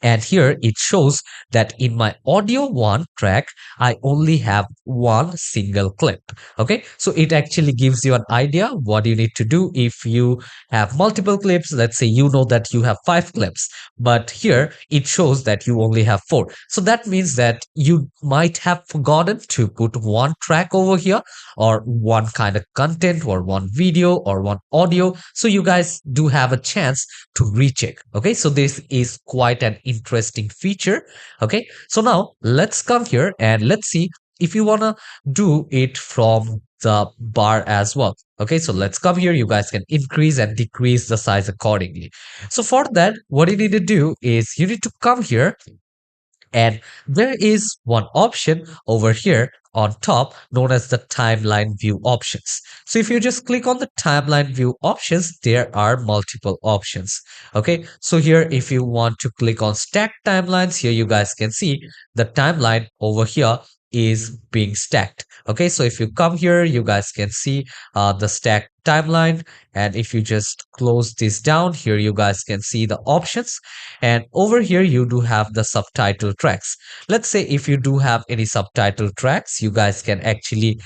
And here it shows that in my audio 1 track, I only have one single clip. Okay, so it actually gives you an idea what you need to do if you have multiple clips. Let's say you know that you have 5 clips, but here it shows that you only have 4. So that means that you might have forgotten to put one track over here, or one kind of content, or one video, or one audio. So you guys do have a chance to recheck. Okay, so this is quite an interesting feature. Okay, so now let's come here and let's see if you want to do it from the bar as well. Okay, so let's come here. You guys can increase and decrease the size accordingly. So for that, what you need to do is you need to come here, and there is one option over here on top known as the timeline view options. So if you just click on the timeline view options, there are multiple options. Okay, so here if you want to click on stack timelines, here you guys can see the timeline over here is being stacked. Okay, so if you come here, you guys can see the stack timeline, and if you just close this down, here you guys can see the options, and over here you do have the subtitle tracks. Let's say if you do have any subtitle tracks, you guys can actually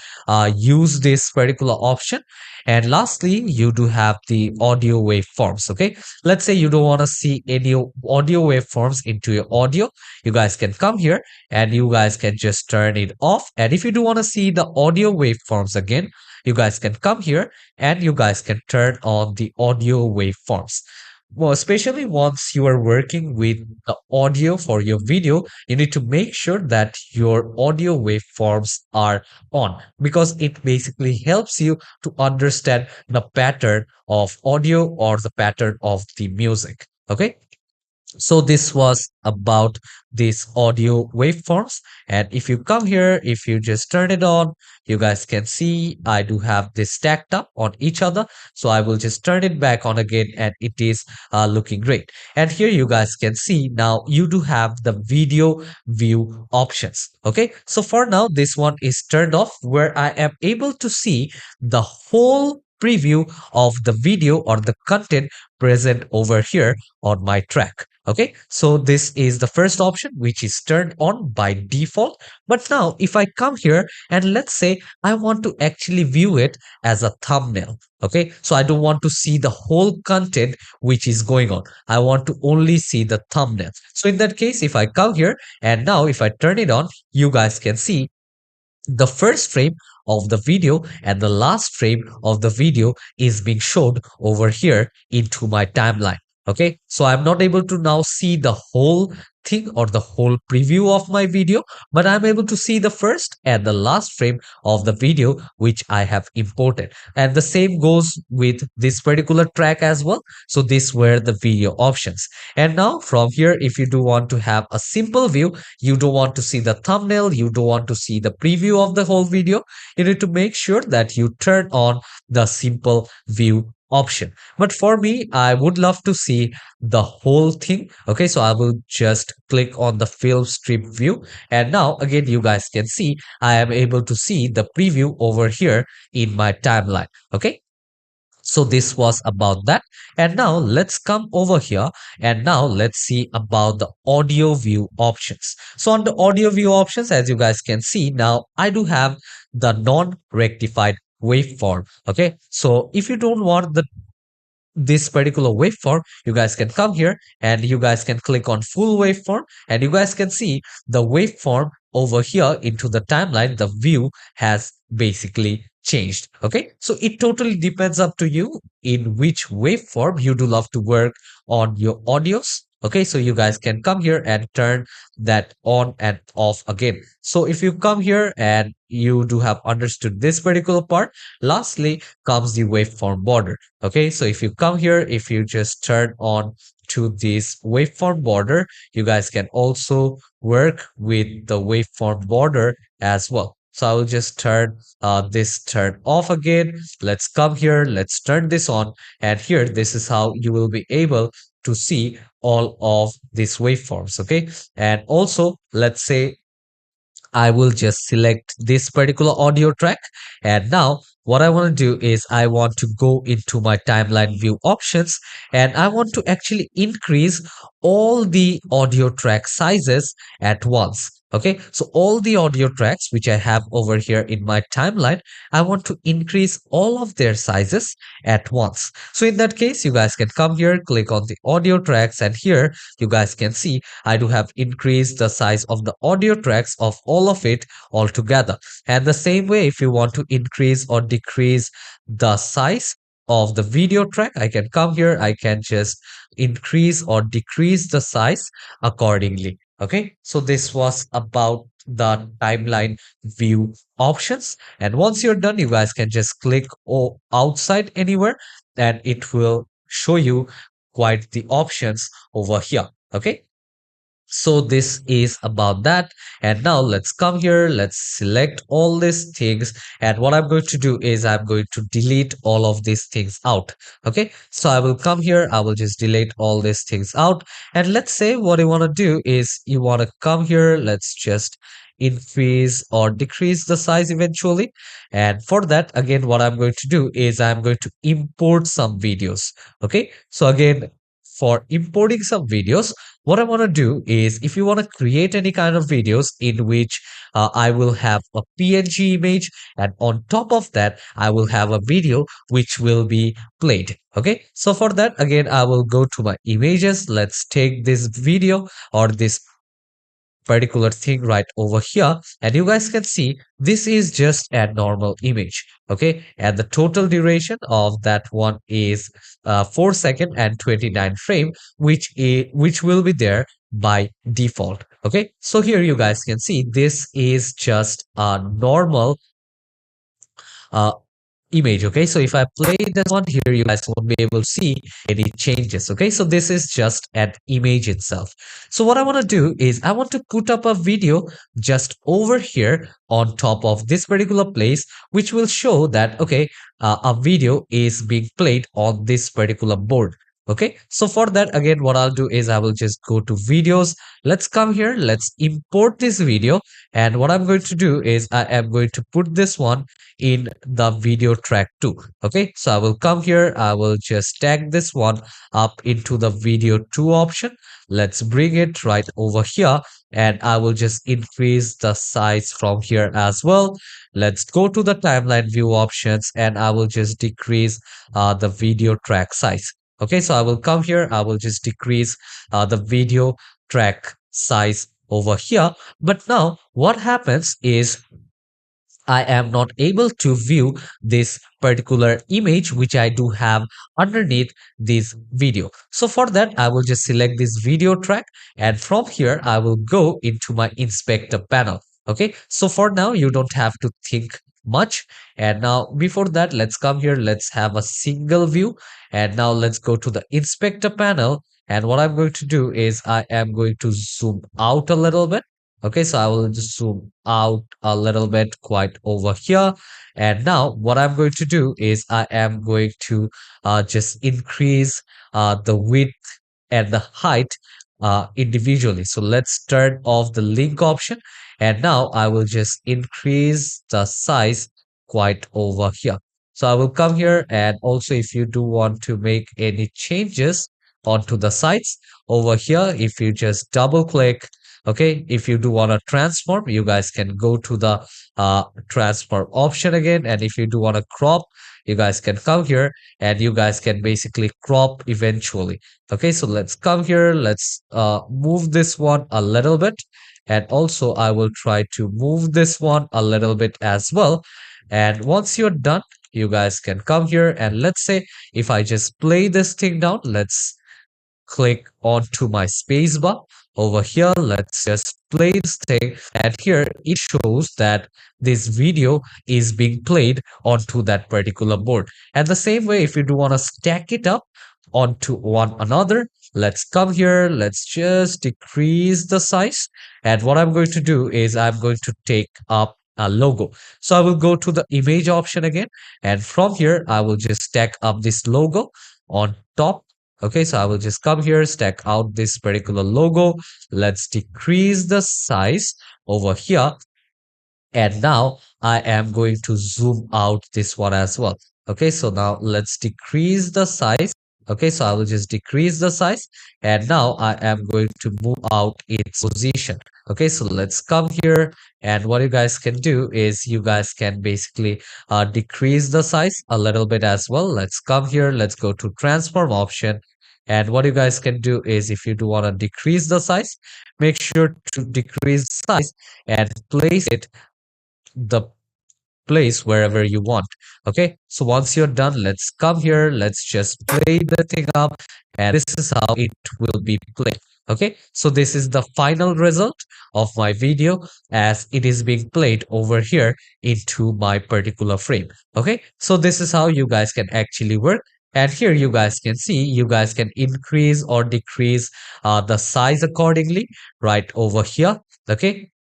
use this particular option. And lastly, you do have the audio waveforms. Okay, let's say you don't want to see any audio waveforms into your audio, you guys can come here and you guys can just turn it off. And if you do want to see the audio waveforms again, you guys can come here and you guys can turn on the audio waveforms. Well, especially once you are working with the audio for your video, you need to make sure that your audio waveforms are on, because it basically helps you to understand the pattern of audio or the pattern of the music. Okay, so this was about these audio waveforms. And if you come here, if you just turn it on, you guys can see I do have this stacked up on each other. So I will just turn it back on again and it is looking great. And here you guys can see now you do have the video view options. Okay, so for now this one is turned off, where I am able to see the whole preview of the video or the content present over here on my track. Okay, so this is the first option which is turned on by default. But now if I come here and let's say I want to actually view it as a thumbnail. Okay, so I don't want to see the whole content which is going on. I want to only see the thumbnail. So in that case, if I come here and now if I turn it on, you guys can see the first frame of the video and the last frame of the video is being showed over here into my timeline. Okay, so I'm not able to now see the whole thing or the whole preview of my video, but I'm able to see the first and the last frame of the video which I have imported. And the same goes with this particular track as well. So these were the video options. And now from here, if you do want to have a simple view, you don't want to see the thumbnail, you don't want to see the preview of the whole video, you need to make sure that you turn on the simple view option. But for me, I would love to see the whole thing. Okay, so I will just click on the film strip view. And now again, you guys can see I am able to see the preview over here in my timeline. Okay. So this was about that. And now let's come over here and now let's see about the audio view options. So on the audio view options, as you guys can see, now I do have the non-rectified waveform. Okay. So if you don't want this particular waveform, you guys can come here and you guys can click on full waveform and you guys can see the waveform over here into the timeline. The view has basically changed. Okay, so it totally depends up to you in which waveform you do love to work on your audios. Okay, so you guys can come here and turn that on and off again. So if you come here and you do have understood this particular part, lastly comes the waveform border. Okay, so if you come here, if you just turn on to this waveform border, you guys can also work with the waveform border as well. So I will just turn this turn off again. Let's come here, let's turn this on, and here this is how you will be able to see all of these waveforms. Okay, and also let's say I will just select this particular audio track. And now what I want to do is I want to go into my timeline view options and I want to actually increase all the audio track sizes at once. Okay, so all the audio tracks which I have over here in my timeline, I want to increase all of their sizes at once. So in that case, you guys can come here, click on the audio tracks, and here you guys can see I do have increased the size of the audio tracks of all of it altogether. And the same way, if you want to increase or decrease the size of the video track, I can come here, I can just increase or decrease the size accordingly. Okay, so this was about the timeline view options. And once you're done, you guys can just click outside anywhere and it will show you quite the options over here. Okay, so this is about that. And now let's come here, let's select all these things, and what I'm going to do is I'm going to delete all of these things out. Okay, so I will come here, I will just delete all these things out, and let's say what you want to do is you want to come here, let's just increase or decrease the size eventually. And for that, again, what I'm going to do is I'm going to import some videos. Okay, so again, for importing some videos, what I want to do is if you want to create any kind of videos in which I will have a PNG image, and on top of that I will have a video which will be played. Okay, so for that, again, I will go to my images. Let's take this video or this particular thing right over here, and you guys can see this is just a normal image. Okay, and the total duration of that one is 4 second and 29 frame, which will be there by default. Okay, so here you guys can see this is just a normal uh, image. Okay, so if I play this one here, you guys won't be able to see any changes. Okay, so this is just an image itself. So what I want to do is I want to put up a video just over here on top of this particular place, which will show that okay, a video is being played on this particular board. Okay, so for that, again, what I'll do is I will just go to videos. Let's come here, let's import this video, and what I'm going to do is I am going to put this one in the video track 2. Okay, so I will come here, I will just tag this one up into the video 2 option. Let's bring it right over here, and I will just increase the size from here as well. Let's go to the timeline view options, and I will just decrease the video track size. Okay, so I will come here, I will just decrease the video track size over here. But now what happens is I am not able to view this particular image which I do have underneath this video. So for that, I will just select this video track, and from here I will go into my inspector panel. Okay, so for now you don't have to think much. And now before that, let's come here, let's have a single view, and now let's go to the inspector panel. And what I'm going to do is I am going to zoom out a little bit. Okay, so I will just zoom out a little bit quite over here. And now what I'm going to do is I am going to just increase the width and the height individually. So let's turn off the link option. And now I will just increase the size quite over here. So I will come here, and also if you do want to make any changes onto the sites over here, if you just double click, okay, if you do want to transform, you guys can go to the transform option again. And if you do want to crop, you guys can come here and you guys can basically crop eventually. Okay, so let's come here. Let's move this one a little bit. And also I will try to move this one a little bit as well. And once you're done, you guys can come here, and let's say if I just play this thing down, let's click onto my spacebar over here. Let's just play this thing, and here it shows that this video is being played onto that particular board. And the same way, if you do want to stack it up onto one another, let's come here, let's just decrease the size. And what I'm going to do is I'm going to take up a logo. So I will go to the image option again, and from here I will just stack up this logo on top. Okay, so I will just come here, stack out this particular logo. Let's decrease the size over here. And now I am going to zoom out this one as well. Okay, so now let's decrease the size. Okay, so I will just decrease the size. And now I am going to move out its position. Okay, so let's come here. And what you guys can do is you guys can basically decrease the size a little bit as well. Let's come here. Let's go to transform option. And what you guys can do is if you do want to decrease the size, make sure to decrease size and place it the place wherever you want. Okay, so once you're done, let's come here, let's just play the thing up, and this is how it will be played. Okay, so this is the final result of my video as it is being played over here into my particular frame. Okay, so this is how you guys can actually work. And here you guys can see, you guys can increase or decrease the size accordingly right over here. Okay,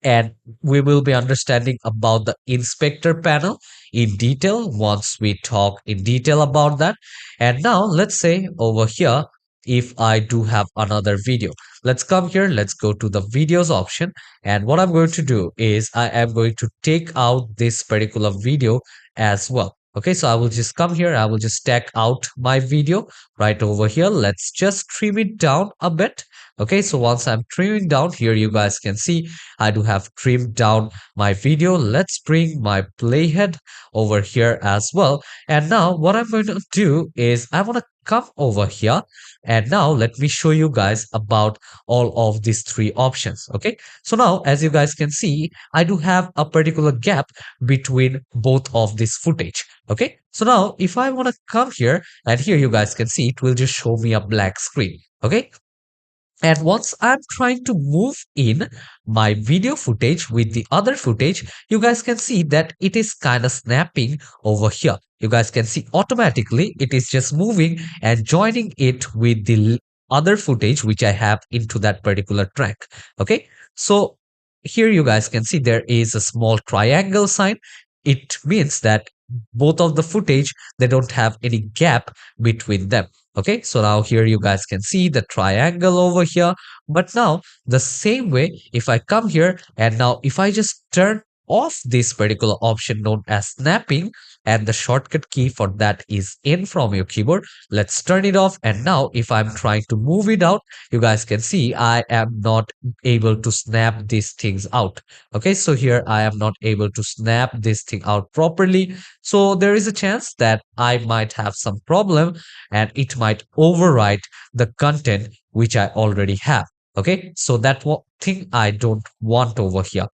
and we will be understanding about the inspector panel in detail once we talk in detail about that. And now let's say over here, if I do have another video, let's come here, let's go to the videos option. And what I'm going to do is I am going to take out this particular video as well. Okay, so I will just come here, I will just stack out my video right over here. Let's just trim it down a bit. Okay, so once I'm trimming down here, you guys can see I do have trimmed down my video. Let's bring my playhead over here as well. And now what I'm going to do is I want to come over here, and now let me show you guys about all of these three options. Okay, so now as you guys can see, I do have a particular gap between both of this footage. Okay, so now if I want to come here, and here you guys can see it will just show me a black screen. Okay, and once I'm trying to move in my video footage with the other footage, you guys can see that it is kind of snapping over here. You guys can see automatically it is just moving and joining it with the other footage which I have into that particular track. Okay, so here you guys can see there is a small triangle sign. It means that both of the footage, they don't have any gap between them. Okay, so now here you guys can see the triangle over here. But now the same way, if I come here and now if I just turn off this particular option known as snapping, and the shortcut key for that is N from your keyboard, let's turn it off. And now if I'm trying to move it out, you guys can see I am not able to snap these things out. Okay, so here I am not able to snap this thing out properly. So there is a chance that I might have some problem and it might overwrite the content which I already have. Okay, so that thing I don't want over here.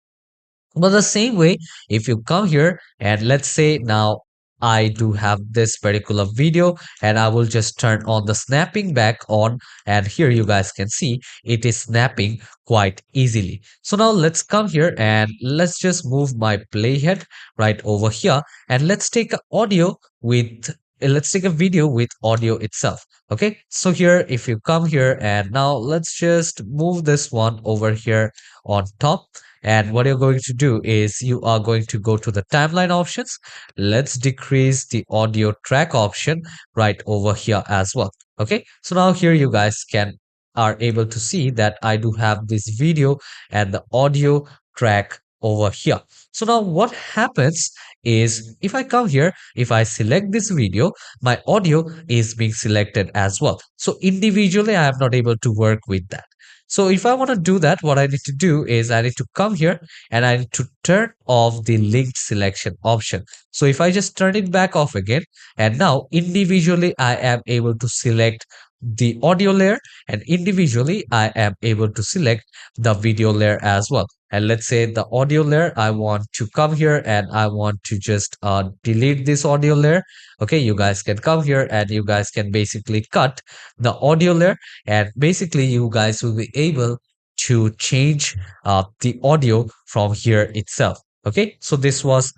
But the same way, if you come here and let's say now I do have this particular video and I will just turn on the snapping back on, and here you guys can see it is snapping quite easily. So now let's come here and let's just move my playhead right over here, and let's take audio with let's take a video with audio itself. Okay, so here if you come here and now let's just move this one over here on top. And what you're going to do is you are going to go to the timeline options. Let's decrease the audio track option right over here as well. Okay, so now here you guys can are able to see that I do have this video and the audio track over here. So now what happens is if I come here, if I select this video, my audio is being selected as well. So individually, I am not able to work with that. So if I want to do that, what I need to do is I need to come here and I need to turn off the linked selection option. So if I just turn it back off again, and now individually I am able to select the audio layer, and individually I am able to select the video layer as well. And let's say the audio layer, I want to come here and I want to just delete this audio layer. Okay, you guys can come here and you guys can basically cut the audio layer, and basically you guys will be able to change the audio from here itself. Okay, so this was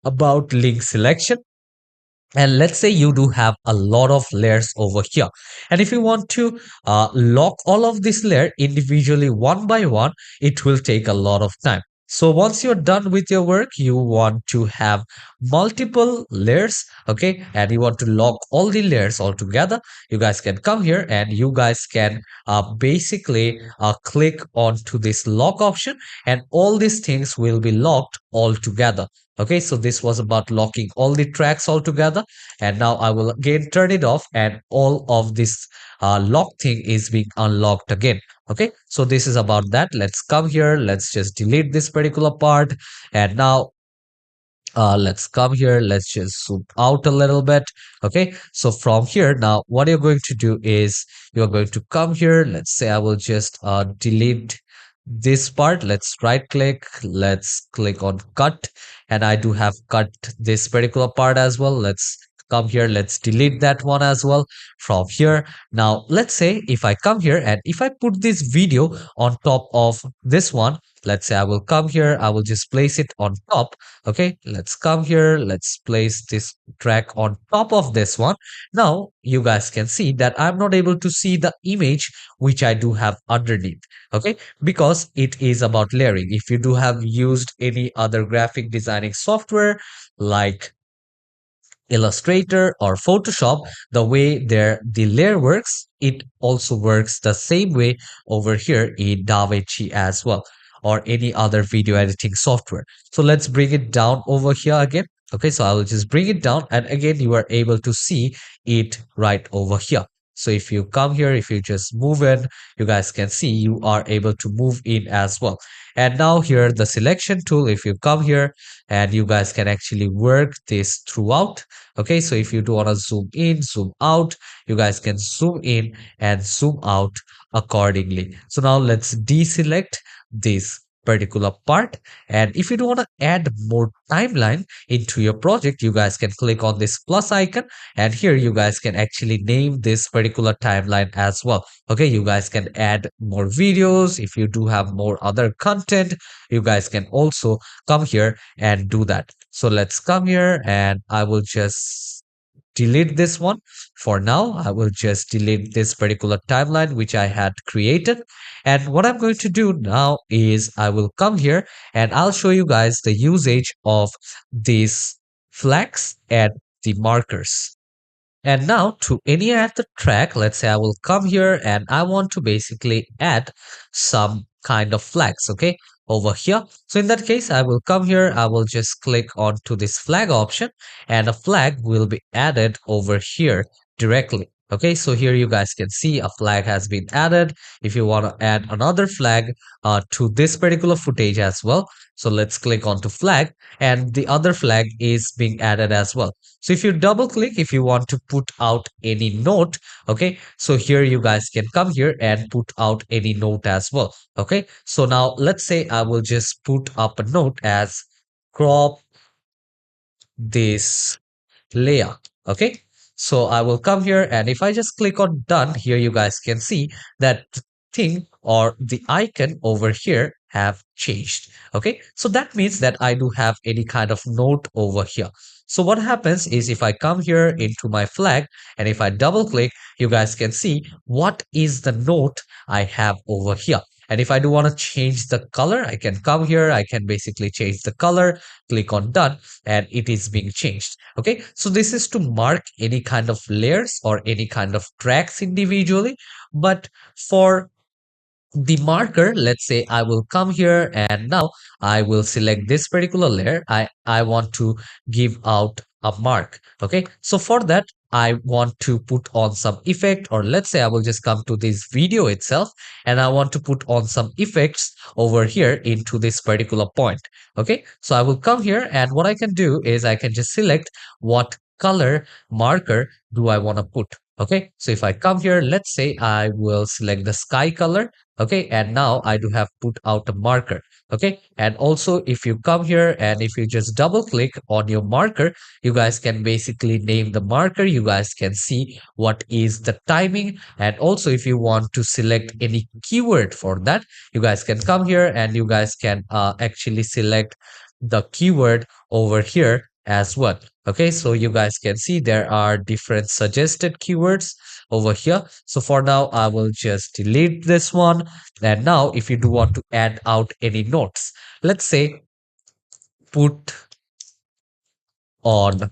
about link selection. And let's say you do have a lot of layers over here. And if you want to lock all of this layer individually one by one, it will take a lot of time. So once you're done with your work, you want to have multiple layers, okay? And you want to lock all the layers all together. You guys can come here and you guys can basically click onto this lock option, and all these things will be locked all together. Okay, so this was about locking all the tracks all together. And now I will again turn it off and all of this lock thing is being unlocked again. Okay, so this is about that. Let's come here. Let's just delete this particular part. And now let's come here. Let's just zoom out a little bit. Okay, so from here, now what you're going to do is you're going to come here. Let's say I will just delete this part. Let's right click, let's click on cut, and I do have cut this particular part as well. Let's come here, let's delete that one as well from here. Now let's say if I come here and if I put this video on top of this one, let's say I will come here, I will just place it on top. Okay, let's come here, let's place this track on top of this one. Now you guys can see that I'm not able to see the image which I do have underneath. Okay, because it is about layering. If you do have used any other graphic designing software like Illustrator or Photoshop, the way the layer works, it also works the same way over here in DaVinci as well, or any other video editing software. So let's bring it down over here again. Okay, so I will just bring it down, and again you are able to see it right over here. So if you come here, if you just move in, you guys can see you are able to move in as well. And now here the selection tool, if you come here and you guys can actually work this throughout. Okay, so if you do want to zoom in, zoom out, you guys can zoom in and zoom out accordingly. So now let's deselect this particular part. And if you do want to add more timeline into your project, you guys can click on this plus icon, and here you guys can actually name this particular timeline as well. Okay, you guys can add more videos. If you do have more other content, you guys can also come here and do that. So let's come here and I will just delete this one. For now, I will just delete this particular timeline which I had created. And what I'm going to do now is I will come here and I'll show you guys the usage of these flags and the markers. And now to any add the track, let's say I will come here and I want to basically add some kind of flags, okay, over here. So in that case, I will come here, I will just click onto this flag option, and a flag will be added over here directly. Okay, so here you guys can see a flag has been added. If you want to add another flag to this particular footage as well, so let's click onto flag, and the other flag is being added as well. So if you double click, if you want to put out any note, okay, so here you guys can come here and put out any note as well. Okay, so now let's say I will just put up a note as crop this layer. Okay, so I will come here and if I just click on done, here you guys can see that thing or the icon over here have changed. Okay, so that means that I do have any kind of note over here. So what happens is if I come here into my flag and if I double click, you guys can see what is the note I have over here. And if I do want to change the color, I can come here, I can basically change the color, click on done, and it is being changed. Okay, so this is to mark any kind of layers or any kind of tracks individually. But for the marker, let's say I will come here and now I will select this particular layer. I want to give out a mark. Okay, so for that I want to put on some effect, or let's say I will just come to this video itself and I want to put on some effects over here into this particular point. Okay, so I will come here and what I can do is I can just select what color marker do I want to put. Okay, so if I come here, let's say I will select the sky color. Okay, and now I do have put out a marker. Okay, and also if you come here and if you just double click on your marker, you guys can basically name the marker. You guys can see what is the timing, and also if you want to select any keyword for that, you guys can come here and you guys can actually select the keyword over here as well. Okay, so you guys can see there are different suggested keywords over here. So for now, I will just delete this one. And now if you do want to add out any notes, let's say put on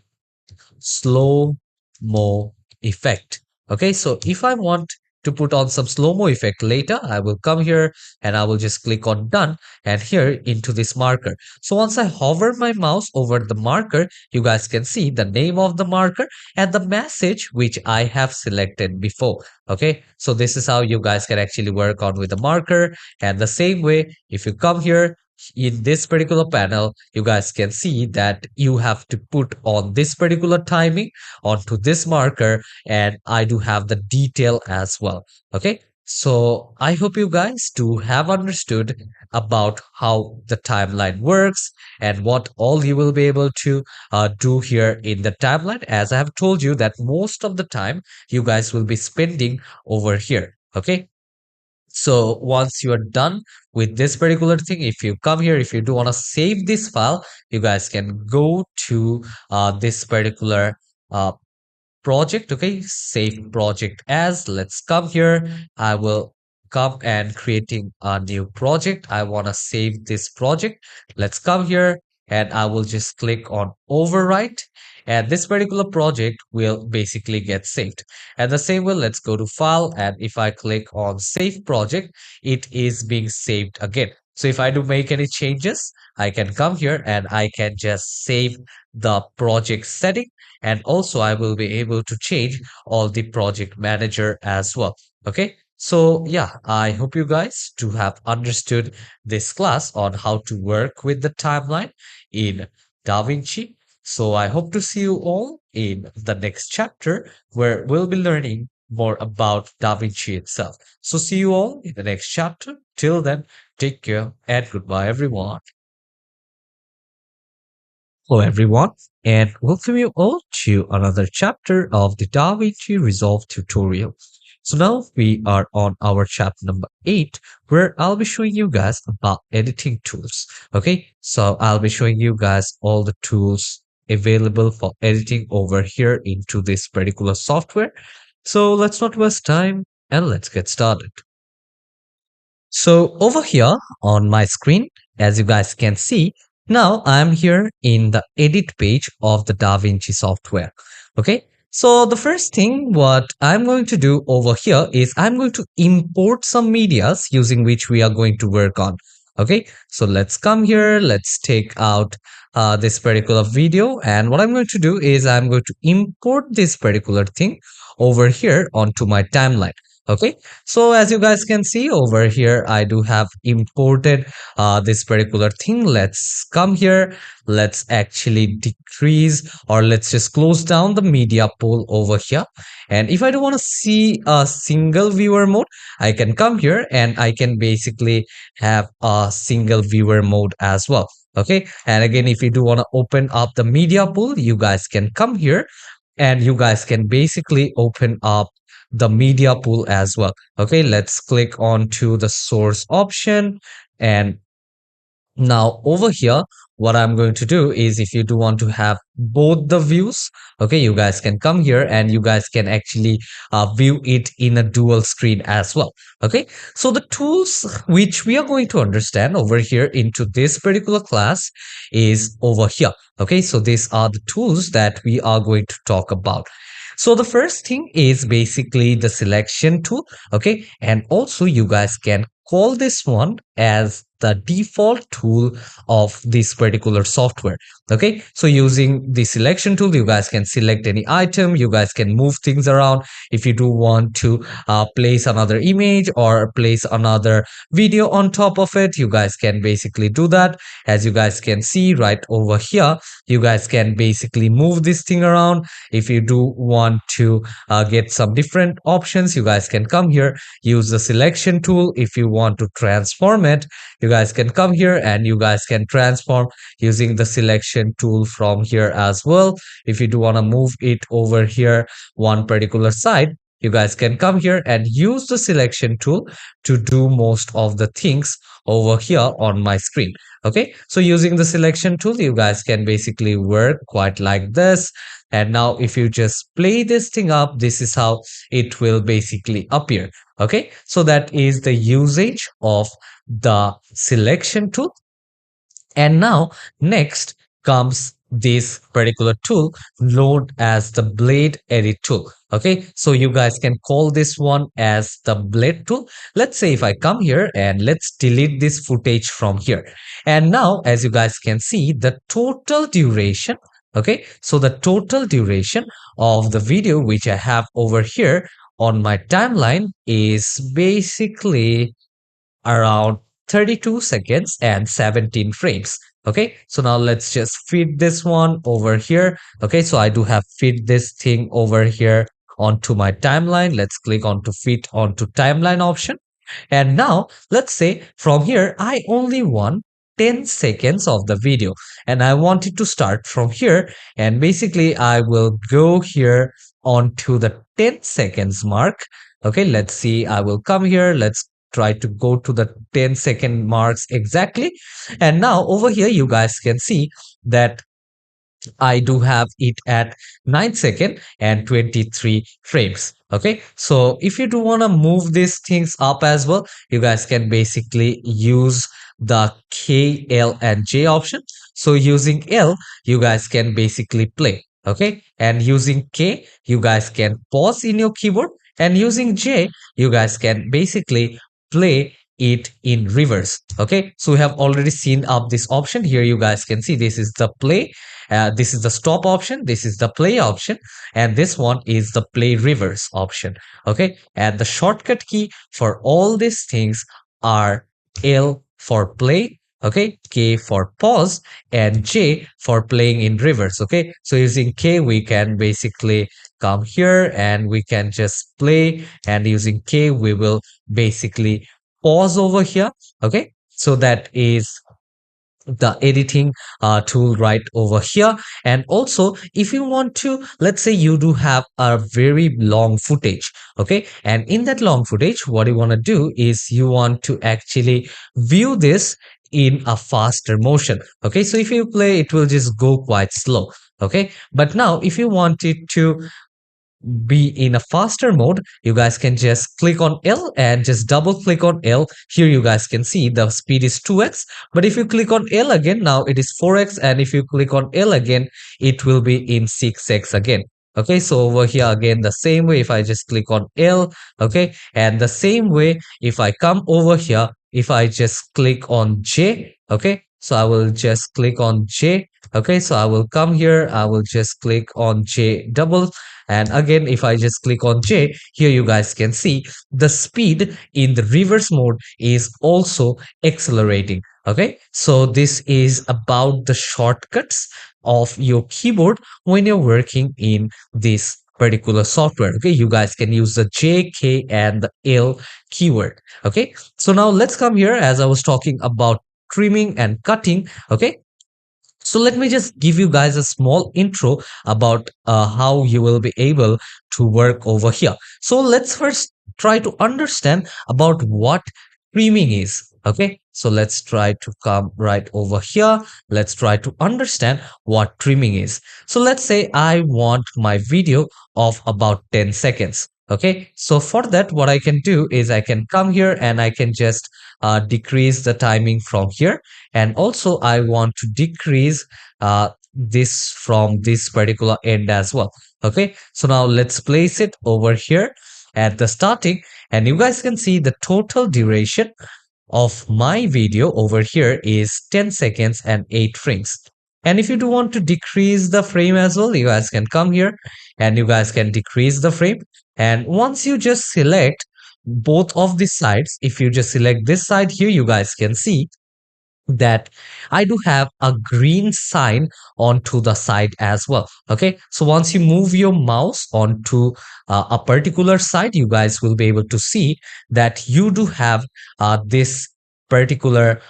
slow mo effect. Okay, so if I want to put on some slow-mo effect later, I will come here and I will just click on done and here into this marker. So once I hover my mouse over the marker, you guys can see the name of the marker and the message which I have selected before. Okay, so this is how you guys can actually work on with the marker. And the same way, if you come here in this particular panel, you guys can see that you have to put on this particular timing onto this marker, and I do have the detail as well. Okay, so I hope you guys do have understood about how the timeline works and what all you will be able to do here in the timeline. As I have told you that most of the time you guys will be spending over here. Okay, so once you are done with this particular thing, if you come here, if you do want to save this file, you guys can go to this particular uh, project. Okay, save project as. Let's come here. I will come and creating a new project. I want to save this project. Let's come here and I will just click on overwrite, and this particular project will basically get saved. And the same way, let's go to file, and if I click on save project, it is being saved again. So if I do make any changes, I can come here and I can just save the project setting, and also I will be able to change all the project manager as well. Okay, so yeah, I hope you guys do have understood this class on how to work with the timeline in DaVinci. So I hope to see you all in the next chapter where we'll be learning more about DaVinci itself. So see you all in the next chapter. Till then, take care and goodbye everyone. Hello everyone, and welcome you all to another chapter of the DaVinci Resolve tutorial. So now we are on our chapter number 8, where I'll be showing you guys about editing tools. Okay, so I'll be showing you guys all the tools available for editing over here into this particular software. So let's not waste time and let's get started. So over here on my screen, as you guys can see, now I'm here in the edit page of the DaVinci software. Okay, so the first thing what I'm going to do over here is I'm going to import some medias using which we are going to work on. Okay, so let's come here, let's take out this particular video, and what I'm going to do is I'm going to import this particular thing over here onto my timeline. Okay, so as you guys can see over here, I do have imported this particular thing. Let's come here. Let's actually decrease, or let's just close down the media pool over here. And if I don't want to see a single viewer mode, I can come here and I can basically have a single viewer mode as well. Okay, and again, if you do want to open up the media pool, you guys can come here and you guys can basically open up the media pool as well. Okay, let's click on to the source option, and Now over here, what I'm going to do is, if you do want to have both the views, okay, you guys can come here and you guys can actually view it in a dual screen as well. Okay, so the tools which we are going to understand over here into this particular class is over here. Okay, so these are the tools that we are going to talk about. So the first thing is basically the selection tool. Okay, and also you guys can call this one as the default tool of this particular software. Okay, so using the selection tool, you guys can select any item, you guys can move things around. If you do want to place another image or place another video on top of it, you guys can basically do that. As you guys can see right over here, you guys can basically move this thing around. If you do want to get some different options, you guys can come here, use the selection tool. If you want to transform it, you guys can come here and you guys can transform using the selection tool from here as well. If you do want to move it over here one particular side, you guys can come here and use the selection tool to do most of the things over here on my screen. Okay, so using the selection tool, you guys can basically work quite like this. And now if you just play this thing up, this is how it will basically appear. Okay, so that is the usage of the selection tool. And now next comes this particular tool known as the blade edit tool. Okay, so you guys can call this one as the blade tool. Let's say if I come here and let's delete this footage from here. And now as you guys can see, the total duration, okay, so the total duration of the video which I have over here on my timeline is basically around 32 seconds and 17 frames. Okay, so now let's just feed this one over here. Okay, so I do have feed this thing over here onto my timeline. Let's click on to feed onto timeline option. And now let's say from here, I only want 10 seconds of the video and I want it to start from here. And basically I will go here onto the 10 seconds mark. Okay, let's see. I will come here. Let's try to go to the 10-second marks exactly. And now over here, you guys can see that I do have it at 9 seconds and 23 frames. Okay, so if you do want to move these things up as well, you guys can basically use the K, L, and J option. So using L, you guys can basically play. Okay, and using K, you guys can pause in your keyboard, and using J, you guys can basically play it in reverse. Okay, so we have already seen up this option here. You guys can see this is the play, this is the stop option, this is the play option, and this one is the play reverse option. Okay, and the shortcut key for all these things are L for play, okay, K for pause, and J for playing in reverse. Okay, so using K, we can basically come here and we can just play, and using K, we will basically pause over here. Okay, so that is the editing tool right over here. And also if you want to, let's say you do have a very long footage, okay, and in that long footage, what you want to do is you want to actually view this in a faster motion. Okay, so if you play, it will just go quite slow. Okay, but now if you want it to be in a faster mode, you guys can just click on L and just double click on L. Here you guys can see the speed is 2x, but if you click on L again, now it is 4x, and if you click on L again, it will be in 6x again. Okay, so over here again, the same way, if I just click on L, okay, and the same way if I come over here, if I just click on J, okay, so I will just click on J. Okay, so I will come here, I will just click on J double, and again if I just click on J, here you guys can see the speed in the reverse mode is also accelerating. Okay, so this is about the shortcuts of your keyboard when you're working in this particular software. Okay, you guys can use the J, K, and the L keyword. Okay, so now let's come here, as I was talking about trimming and cutting. Okay, so let me just give you guys a small intro about how you will be able to work over here. So let's first try to understand about what trimming is. Okay, So let's try to come right over here. Let's try to understand what trimming is. So let's say I want my video of about 10 seconds. Okay, so for that, what I can do is I can come here and I can just decrease the timing from here. And also I want to decrease this from this particular end as well. Okay, so now let's place it over here at the starting, and you guys can see the total duration of my video over here is 10 seconds and 8 frames. And if you do want to decrease the frame as well, you guys can come here and you guys can decrease the frame. And once you just select both of the sides, if you just select this side here, you guys can see that I do have a green sign onto the side as well. Okay, so once you move your mouse onto a particular side, you guys will be able to see that you do have this particular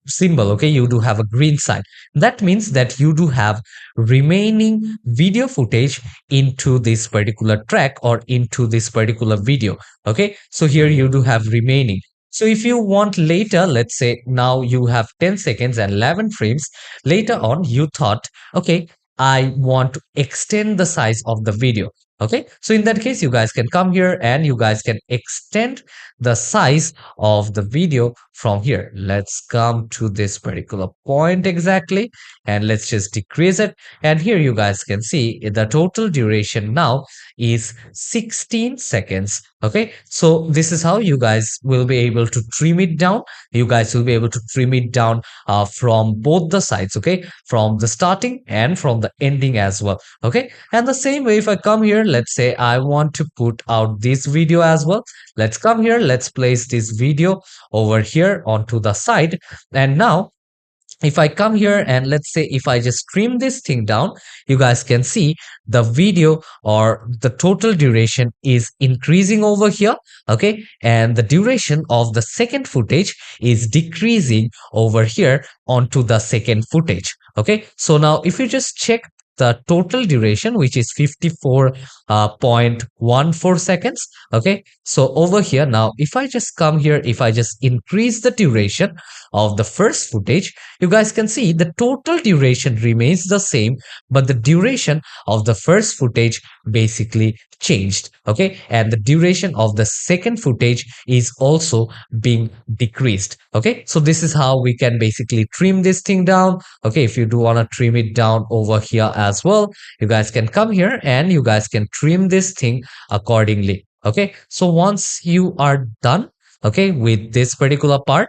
symbol. Okay, you do have a green sign. That means that you do have remaining video footage into this particular track or into this particular video. Okay, so here you do have remaining. So if you want later, let's say now you have 10 seconds and 11 frames. Later on, you thought, okay, I want to extend the size of the video. Okay, so in that case, you guys can come here and you guys can extend the size of the video from here. Let's come to this particular point exactly, and let's just decrease it. And here you guys can see the total duration now is 16 seconds. Okay, so this is how you guys will be able to trim it down. You guys will be able to trim it down from both the sides. Okay, from the starting and from the ending as well. Okay, and the same way, if I come here, let's say I want to put out this video as well. Let's come here, let's place this video over here onto the side. And now if I come here and let's say if I just trim this thing down, you guys can see the video or the total duration is increasing over here. Okay, and the duration of the second footage is decreasing over here onto the second footage. Okay, so now if you just check the total duration, which is 54.14 seconds. Okay, so over here now, if I just come here, if I just increase the duration of the first footage, you guys can see the total duration remains the same, but the duration of the first footage basically changed. Okay, and the duration of the second footage is also being decreased. Okay, so this is how we can basically trim this thing down. Okay, if you do want to trim it down over here as well, you guys can come here and you guys can trim this thing accordingly. Okay, so once you are done, okay, with this particular part,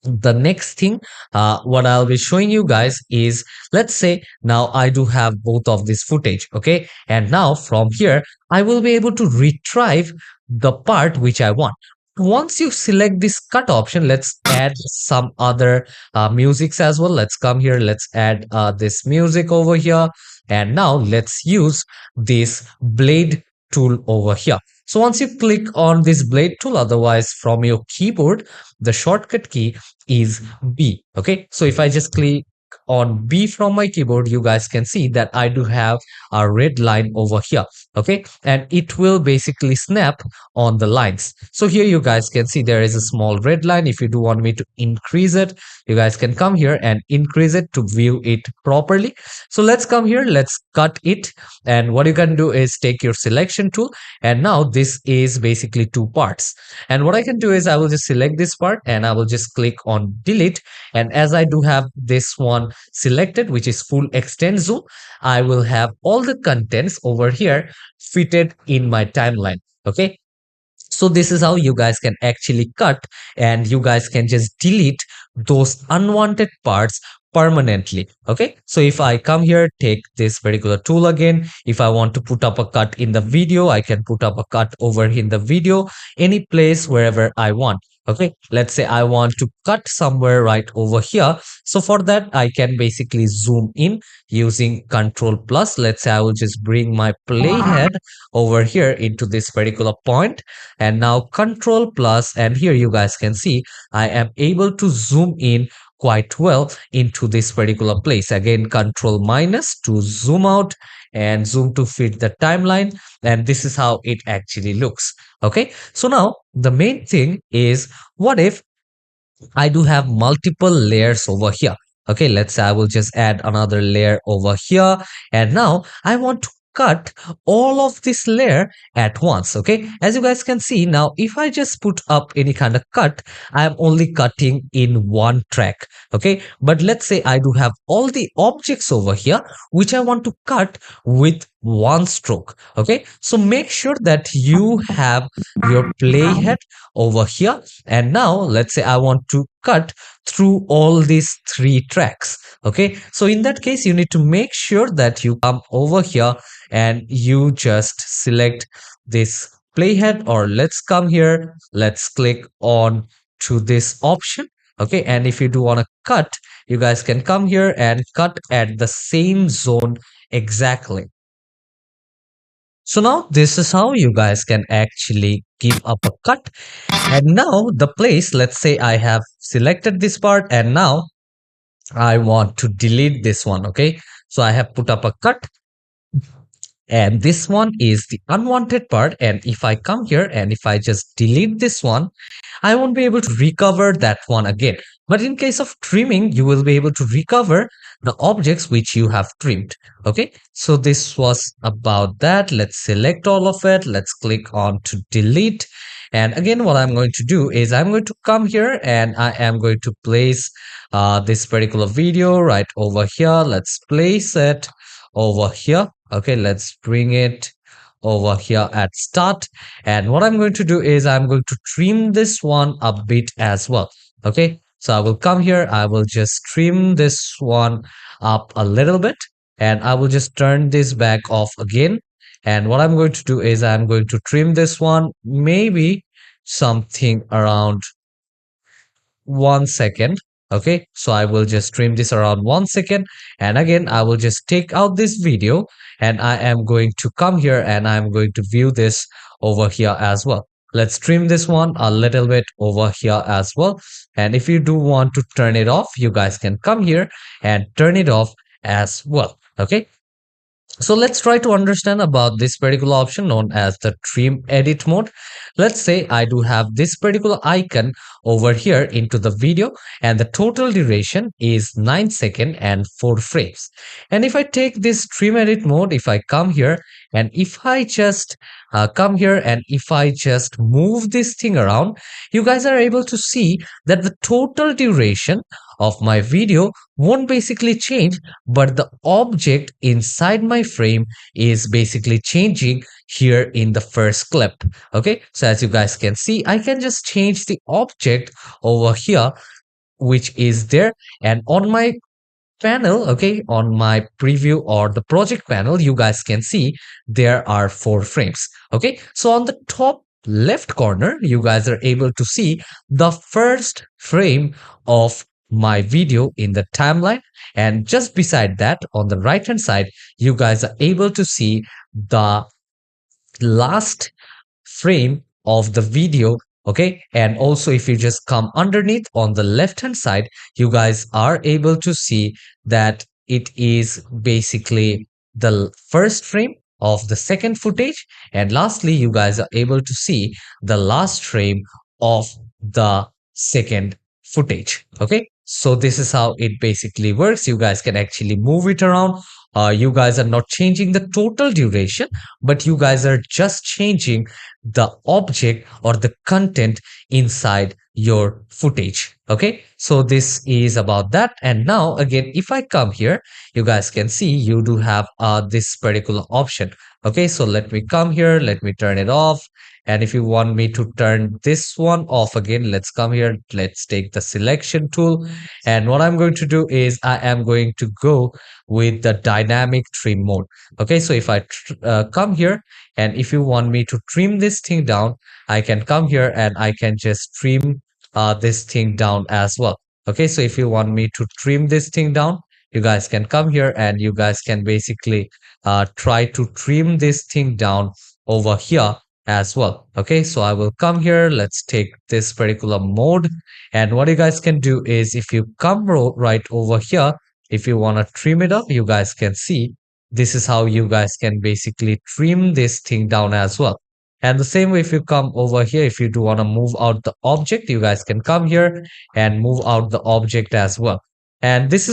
the next thing what I'll be showing you guys is, let's say now I do have both of this footage. Okay, and now from here I will be able to retrieve the part which I want. Once you select this cut option, let's add some other musics as well. Let's come here, let's add this music over here, and now let's use this blade tool over here. So once you click on this blade tool, otherwise from your keyboard, the shortcut key is B. Okay, so if I just click on B from my keyboard, you guys can see that I do have a red line over here. Okay, and it will basically snap on the lines. So here you guys can see there is a small red line. If you do want me to increase it, you guys can come here and increase it to view it properly. So let's come here, let's cut it, and what you can do is take your selection tool, and now this is basically two parts. And what I can do is I will just select this part and I will just click on delete, and as I do have this one selected, which is full extend zoom, I will have all the contents over here fitted in my timeline. Okay, so this is how you guys can actually cut, and you guys can just delete those unwanted parts permanently. Okay, so if I come here, take this particular tool again, if I want to put up a cut in the video, I can put up a cut over in the video, any place wherever I want. Okay, let's say I want to cut somewhere right over here. So for that, I can basically zoom in using Control Plus. Let's say I will just bring my playhead over here into this particular point, and now Control Plus, and here you guys can see I am able to zoom in quite well into this particular place. Again, Control minus to zoom out and zoom to fit the timeline, and this is how it actually looks. Okay, so now the main thing is, what if I do have multiple layers over here. Okay, let's say I will just add another layer over here. And now I want to cut all of this layer at once. Okay, as you guys can see now, if I just put up any kind of cut, I am only cutting in one track. Okay, but let's say I do have all the objects over here, which I want to cut with one stroke. Okay, so make sure that you have your playhead over here, and now let's say I want to cut through all these three tracks. Okay, so in that case you need to make sure that you come over here and you just select this playhead, or let's come here, let's click on to this option. Okay, and if you do want to cut, you guys can come here and cut at the same zone exactly. So now this is how you guys can actually give up a cut. And now the place, let's say I have selected this part and now I want to delete this one. Okay, so I have put up a cut, and this one is the unwanted part. And if I come here and if I just delete this one, I won't be able to recover that one again. But in case of trimming, you will be able to recover the objects which you have trimmed. Okay, so this was about that. Let's select all of it. Let's click on to delete. And again, what I'm going to do is I'm going to come here and I am going to place this particular video right over here. Let's place it over here. Okay, let's bring it over here at start. And what I'm going to do is I'm going to trim this one a bit as well. Okay, so I will come here, I will just trim this one up a little bit, and I will just turn this back off again. And what I'm going to do is I'm going to trim this one maybe something around 1 second. Okay, so I will just trim this around 1 second, and again I will just take out this video and I am going to come here and I am going to view this over here as well. Let's trim this one a little bit over here as well. And if you do want to turn it off, you guys can come here and turn it off as well. Okay, so let's try to understand about this particular option known as the trim edit mode. Let's say I do have this particular icon over here into the video, and the total duration is 9 seconds and 4 frames. And if I take this trim edit mode, if I come here and if I just come here and if I just move this thing around, you guys are able to see that the total duration of my video won't basically change, but the object inside my frame is basically changing here in the first clip. Okay, so as you guys can see, I can just change the object over here which is there, and on my panel, okay, on my preview or the project panel, you guys can see there are 4 frames. Okay, so on the top left corner, you guys are able to see the first frame of my video in the timeline, and just beside that on the right hand side, you guys are able to see the last frame of the video. Okay, and also if you just come underneath on the left hand side, you guys are able to see that it is basically the first frame of the second footage, and lastly you guys are able to see the last frame of the second footage. Okay, so this is how it basically works. You guys can actually move it around. You guys are not changing the total duration, but you guys are just changing the object or the content inside your footage. Okay, so this is about that. And now again, if I come here, you guys can see you do have this particular option. Okay, so let me come here, let me turn it off. And if you want me to turn this one off again, let's come here, let's take the selection tool. And what I'm going to do is I am going to go with the dynamic trim mode. Okay, so if I come here, and if you want me to trim this thing down, I can come here and I can just trim this thing down as well. Okay, so if you want me to trim this thing down, you guys can come here and you guys can basically try to trim this thing down over here as well. Okay, so I will come here, let's take this particular mode, and what you guys can do is if you come right over here, if you want to trim it up, you guys can see this is how you guys can basically trim this thing down as well. And the same way, if you come over here, if you do want to move out the object, you guys can come here and move out the object as well. And this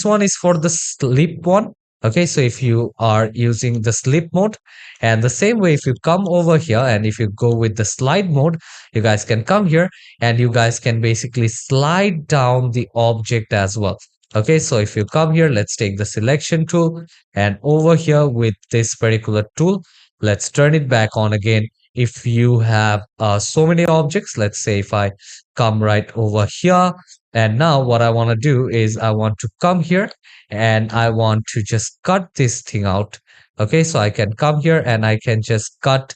one is for the sleep one. Okay, so if you are using the sleep mode, and the same way, if you come over here and if you go with the slide mode, you guys can come here and you guys can basically slide down the object as well. Okay, so if you come here, let's take the selection tool, and over here with this particular tool, let's turn it back on again. If you have so many objects, let's say if I come right over here, and now what I want to do is I want to come here and I want to just cut this thing out. Okay, so I can come here and I can just cut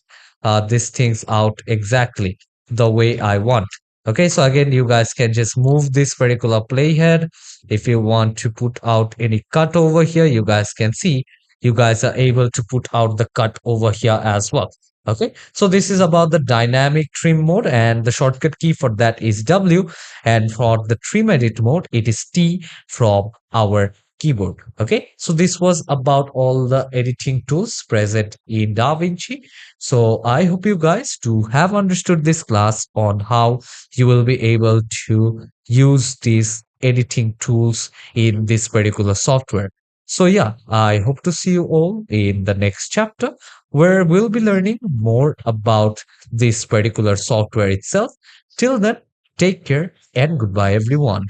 these things out exactly the way I want. Okay, so again, you guys can just move this particular playhead. If you want to put out any cut over here, you guys can see you guys are able to put out the cut over here as well. Okay, so this is about the dynamic trim mode, and the shortcut key for that is W, and for the trim edit mode it is T from our keyboard. Okay, so this was about all the editing tools present in DaVinci. So I hope you guys do have understood this class on how you will be able to use these editing tools in this particular software. So yeah, I hope to see you all in the next chapter, where we'll be learning more about this particular software itself. Till then, take care and goodbye, everyone.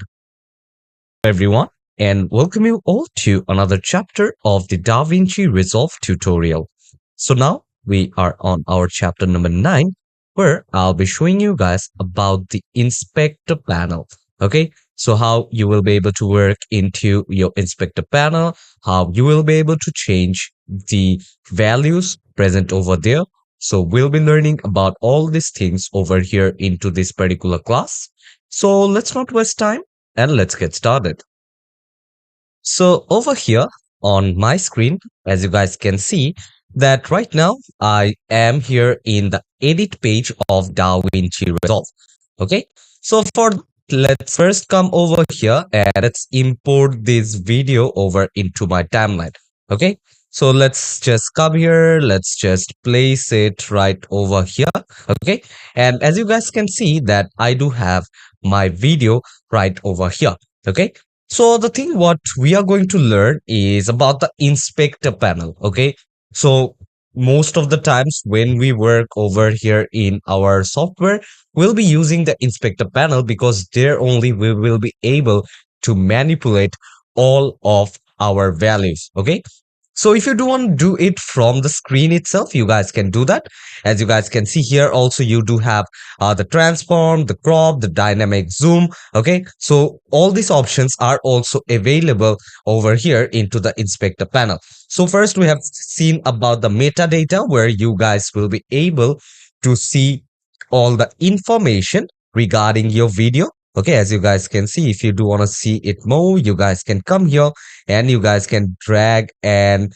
Everyone, and welcome you all to another chapter of the DaVinci Resolve tutorial. So now we are on our chapter number 9, where I'll be showing you guys about the inspector panel. Okay, so how you will be able to work into your inspector panel, how you will be able to change the values present over there. So we'll be learning about all these things over here into this particular class. So let's not waste time and let's get started. So over here on my screen, as you guys can see, that right now I am here in the edit page of DaVinci Resolve. Okay, so for let's first come over here and let's import this video over into my timeline. Okay, so let's just come here, let's just place it right over here. Okay, and as you guys can see that I do have my video right over here. Okay, so the thing what we are going to learn is about the inspector panel. Okay, so most of the times when we work over here in our software, we'll be using the inspector panel because there only we will be able to manipulate all of our values. Okay, so if you do want to do it from the screen itself, you guys can do that. As you guys can see here, also you do have the transform, the crop, the dynamic zoom. Okay, so all these options are also available over here into the inspector panel. So first we have seen about the metadata, where you guys will be able to see all the information regarding your video. Okay, as you guys can see, if you do want to see it more, you guys can come here and you guys can drag and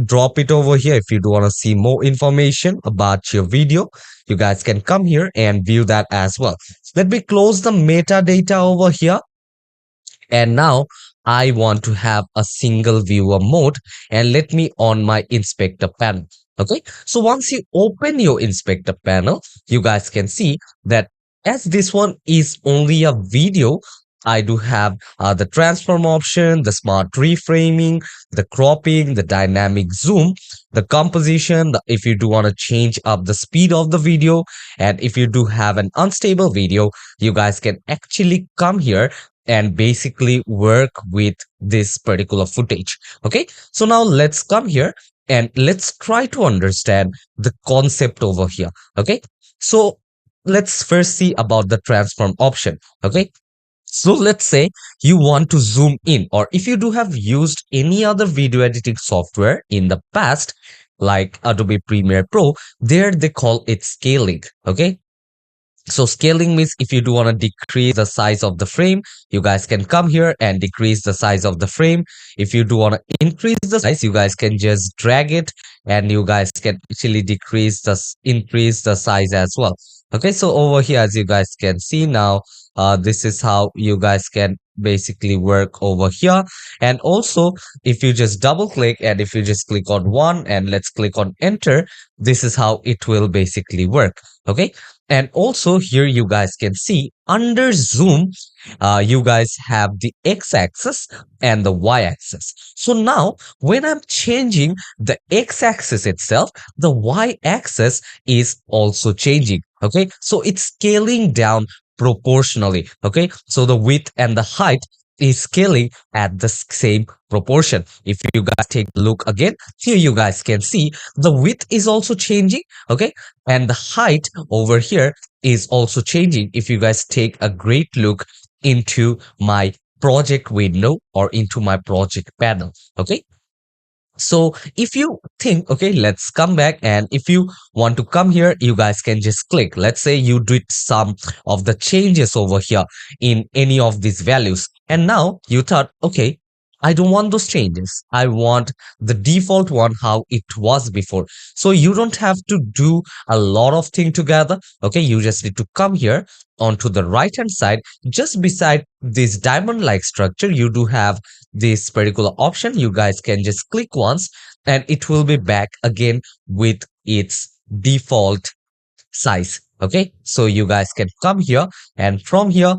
drop it over here. If you do want to see more information about your video, you guys can come here and view that as well. So let me close the metadata over here. And now I want to have a single viewer mode, and let me on my inspector panel. Okay, so once you open your inspector panel, you guys can see that as this one is only a video, I do have the transform option, the smart reframing, the cropping, the dynamic zoom, the composition, if you do want to change up the speed of the video, and if you do have an unstable video, you guys can actually come here and basically work with this particular footage. Okay, so now let's come here and let's try to understand the concept over here. Okay, so let's first see about the transform option. Okay, so let's say you want to zoom in, or if you do have used any other video editing software in the past, like Adobe Premiere Pro, there they call it scaling. Okay, so scaling means if you do want to decrease the size of the frame, you guys can come here and decrease the size of the frame. If you do want to increase the size, you guys can just drag it and you guys can actually increase the size as well. Okay, so over here, as you guys can see now, this is how you guys can basically work over here. And also, if you just double click and if you just click on one and let's click on enter, this is how it will basically work. Okay. And also here you guys can see under zoom, you guys have the x-axis and the y-axis. So now when I'm changing the x-axis itself, the y-axis is also changing. Okay, so it's scaling down proportionally. Okay, so the width and the height is scaling at the same proportion. If you guys take a look again, here you guys can see the width is also changing. Okay, and the height over here is also changing. If you guys take a great look into my project window or into my project panel. Okay, so if you think, okay, let's come back, and if you want to come here, you guys can just click. Let's say you did some of the changes over here in any of these values, and now you thought, okay, I don't want those changes. I want the default one how it was before. So you don't have to do a lot of things together. Okay, you just need to come here onto the right hand side, just beside this diamond like structure. You do have this particular option. You guys can just click once and it will be back again with its default size. Okay, so you guys can come here, and from here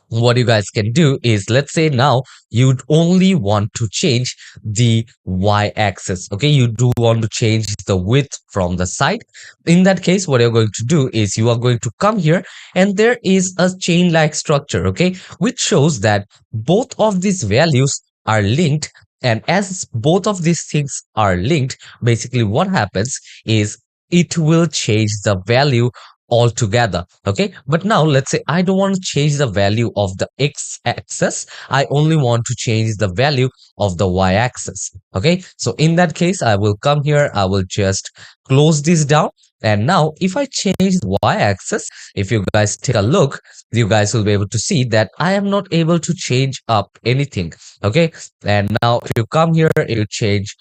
what you guys can do is, let's say now you'd only want to change the y-axis. Okay, you do want to change the width from the side. In that case, what you're going to do is you are going to come here, and there is a chain like structure, okay, which shows that both of these values are linked. And as both of these things are linked, basically what happens is it will change the value altogether. Okay, but now let's say I don't want to change the value of the x-axis. I only want to change the value of the y-axis. Okay, so in that case, I will come here, I will just close this down, and now if I change the y-axis, if you guys take a look, you guys will be able to see that I am not able to change up anything. Okay, and now if you come here, you change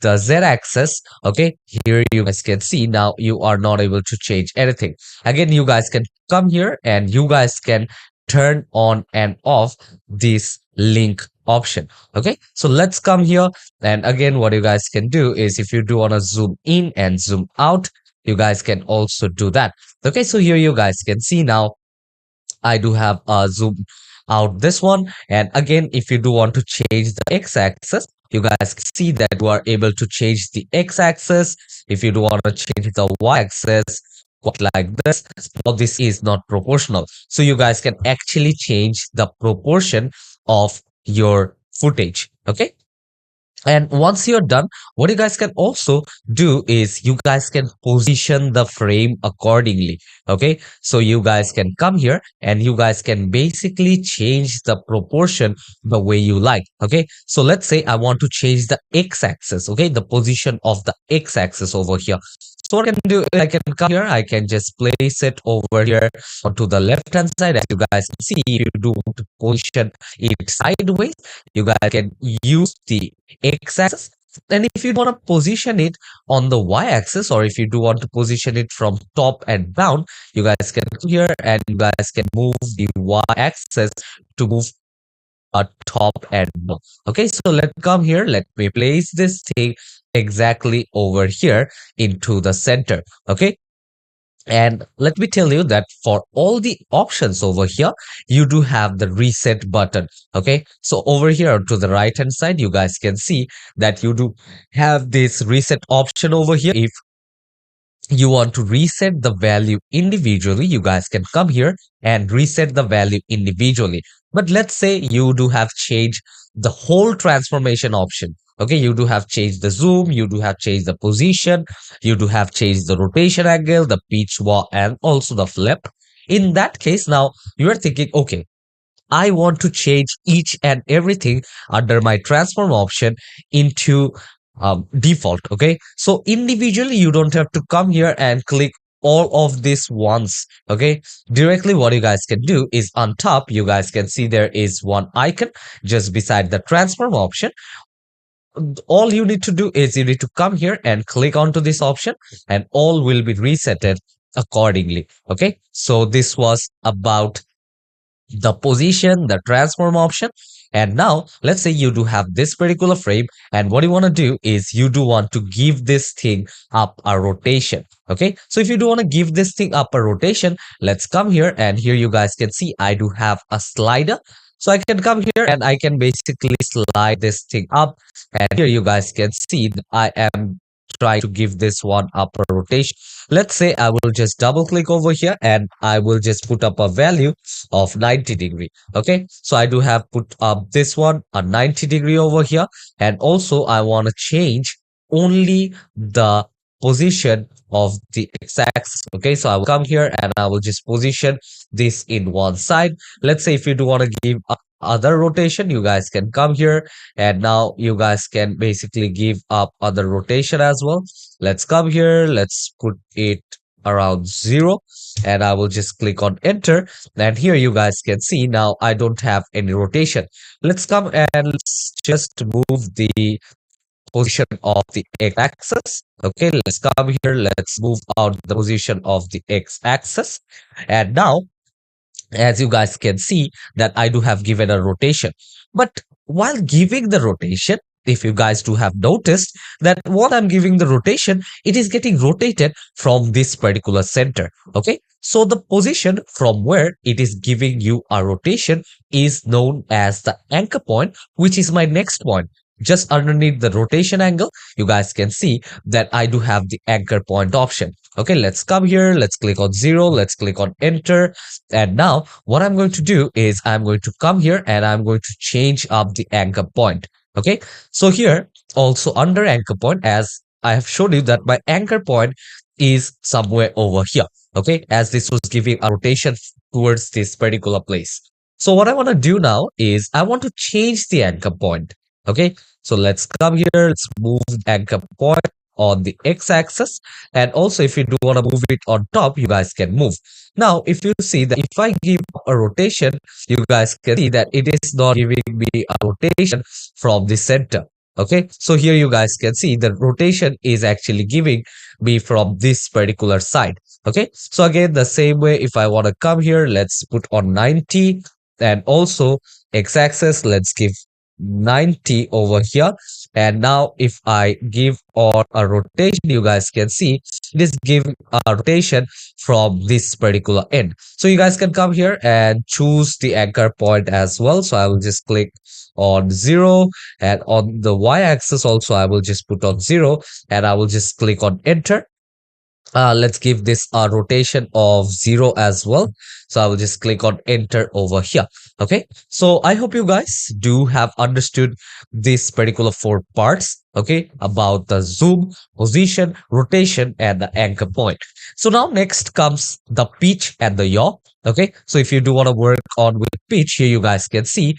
the z-axis. Okay, here you guys can see now you are not able to change anything. Again, you guys can come here and you guys can turn on and off this link option. Okay, so let's come here, and again what you guys can do is, if you do want to zoom in and zoom out, you guys can also do that. Okay, so here you guys can see now I do have zoom out this one. And again, if you do want to change the x-axis, you guys can see that you are able to change the x-axis. If you do want to change the y-axis, quite like this, now this is not proportional. So you guys can actually change the proportion of your footage. Okay, and once you're done, what you guys can also do is you guys can position the frame accordingly. Okay, so you guys can come here and you guys can basically change the proportion the way you like. Okay, so let's say I want to change the x-axis. Okay, the position of the x-axis over here. So what I can do is I can come here, I can just place it over here onto the left hand side. As you guys can see, if you do want to position it sideways, you guys can use the x-axis. And if you want to position it on the y-axis, or if you do want to position it from top and down, you guys can come here and you guys can move the y-axis to move top and down. Okay, so let's come here, let me place this thing exactly over here into the center. Okay, and let me tell you that for all the options over here, you do have the reset button. Okay, so over here to the right hand side, you guys can see that you do have this reset option over here. If you want to reset the value individually, you guys can come here and reset the value individually. But let's say you do have changed the whole transformation option. Okay, you do have changed the zoom, you do have changed the position, you do have changed the rotation angle, the pitch, and also the flip. In that case, now you are thinking, okay, I want to change each and everything under my transform option into default. Okay, so individually you don't have to come here and click all of this once. Okay, directly what you guys can do is on top you guys can see there is one icon just beside the transform option. All you need to do is you need to come here and click onto this option, and all will be resetted accordingly. Okay, so this was about the position, the transform option. And now let's say you do have this particular frame, and what you want to do is you do want to give this thing up a rotation. Okay, so if you do want to give this thing up a rotation, let's come here, and here you guys can see I do have a slider. So I can come here and I can basically slide this thing up, and here you guys can see that I am trying to give this one up a rotation. Let's say I will just double click over here and I will just put up a value of 90-degree. Okay, so I do have put up this one a 90-degree over here, and also I want to change only the position of the x-axis. Okay, so I will come here and I will just position this in one side. Let's say if you do want to give other rotation, you guys can come here, and now you guys can basically give up other rotation as well. Let's come here, let's put it around 0, and I will just click on enter, and here you guys can see now I don't have any rotation. Let's come and let's just move the position of the x-axis. Okay, let's come here, let's move out the position of the x-axis, and now as you guys can see that I do have given a rotation. But while giving the rotation, if you guys do have noticed that what I'm giving the rotation, it is getting rotated from this particular center. Okay, so the position from where it is giving you a rotation is known as the anchor point, which is my next point. Just underneath the rotation angle, you guys can see that I do have the anchor point option. Okay, let's come here, let's click on 0, let's click on enter. And now what I'm going to do is I'm going to come here and I'm going to change up the anchor point. Okay, so here also under anchor point, as I have showed you that my anchor point is somewhere over here. Okay, as this was giving a rotation towards this particular place. So what I want to do now is I want to change the anchor point. Okay, so let's come here, let's move the anchor point on the x-axis, and also if you do want to move it on top, you guys can move. Now if you see that if I give a rotation, you guys can see that it is not giving me a rotation from the center. Okay, so here you guys can see the rotation is actually giving me from this particular side. Okay, so again the same way, if I want to come here, let's put on 90, and also x-axis, let's give 90 over here. And now if I give on a rotation, you guys can see it is giving a rotation from this particular end. So you guys can come here and choose the anchor point as well. So I will just click on 0, and on the y-axis also I will just put on 0, and I will just click on enter. Let's give this a rotation of 0 as well. So I will just click on enter over here. Okay, so I hope you guys do have understood this particular 4 parts, okay, about the zoom, position, rotation, and the anchor point. So now next comes the pitch and the yaw. Okay, so if you do want to work on with pitch, here you guys can see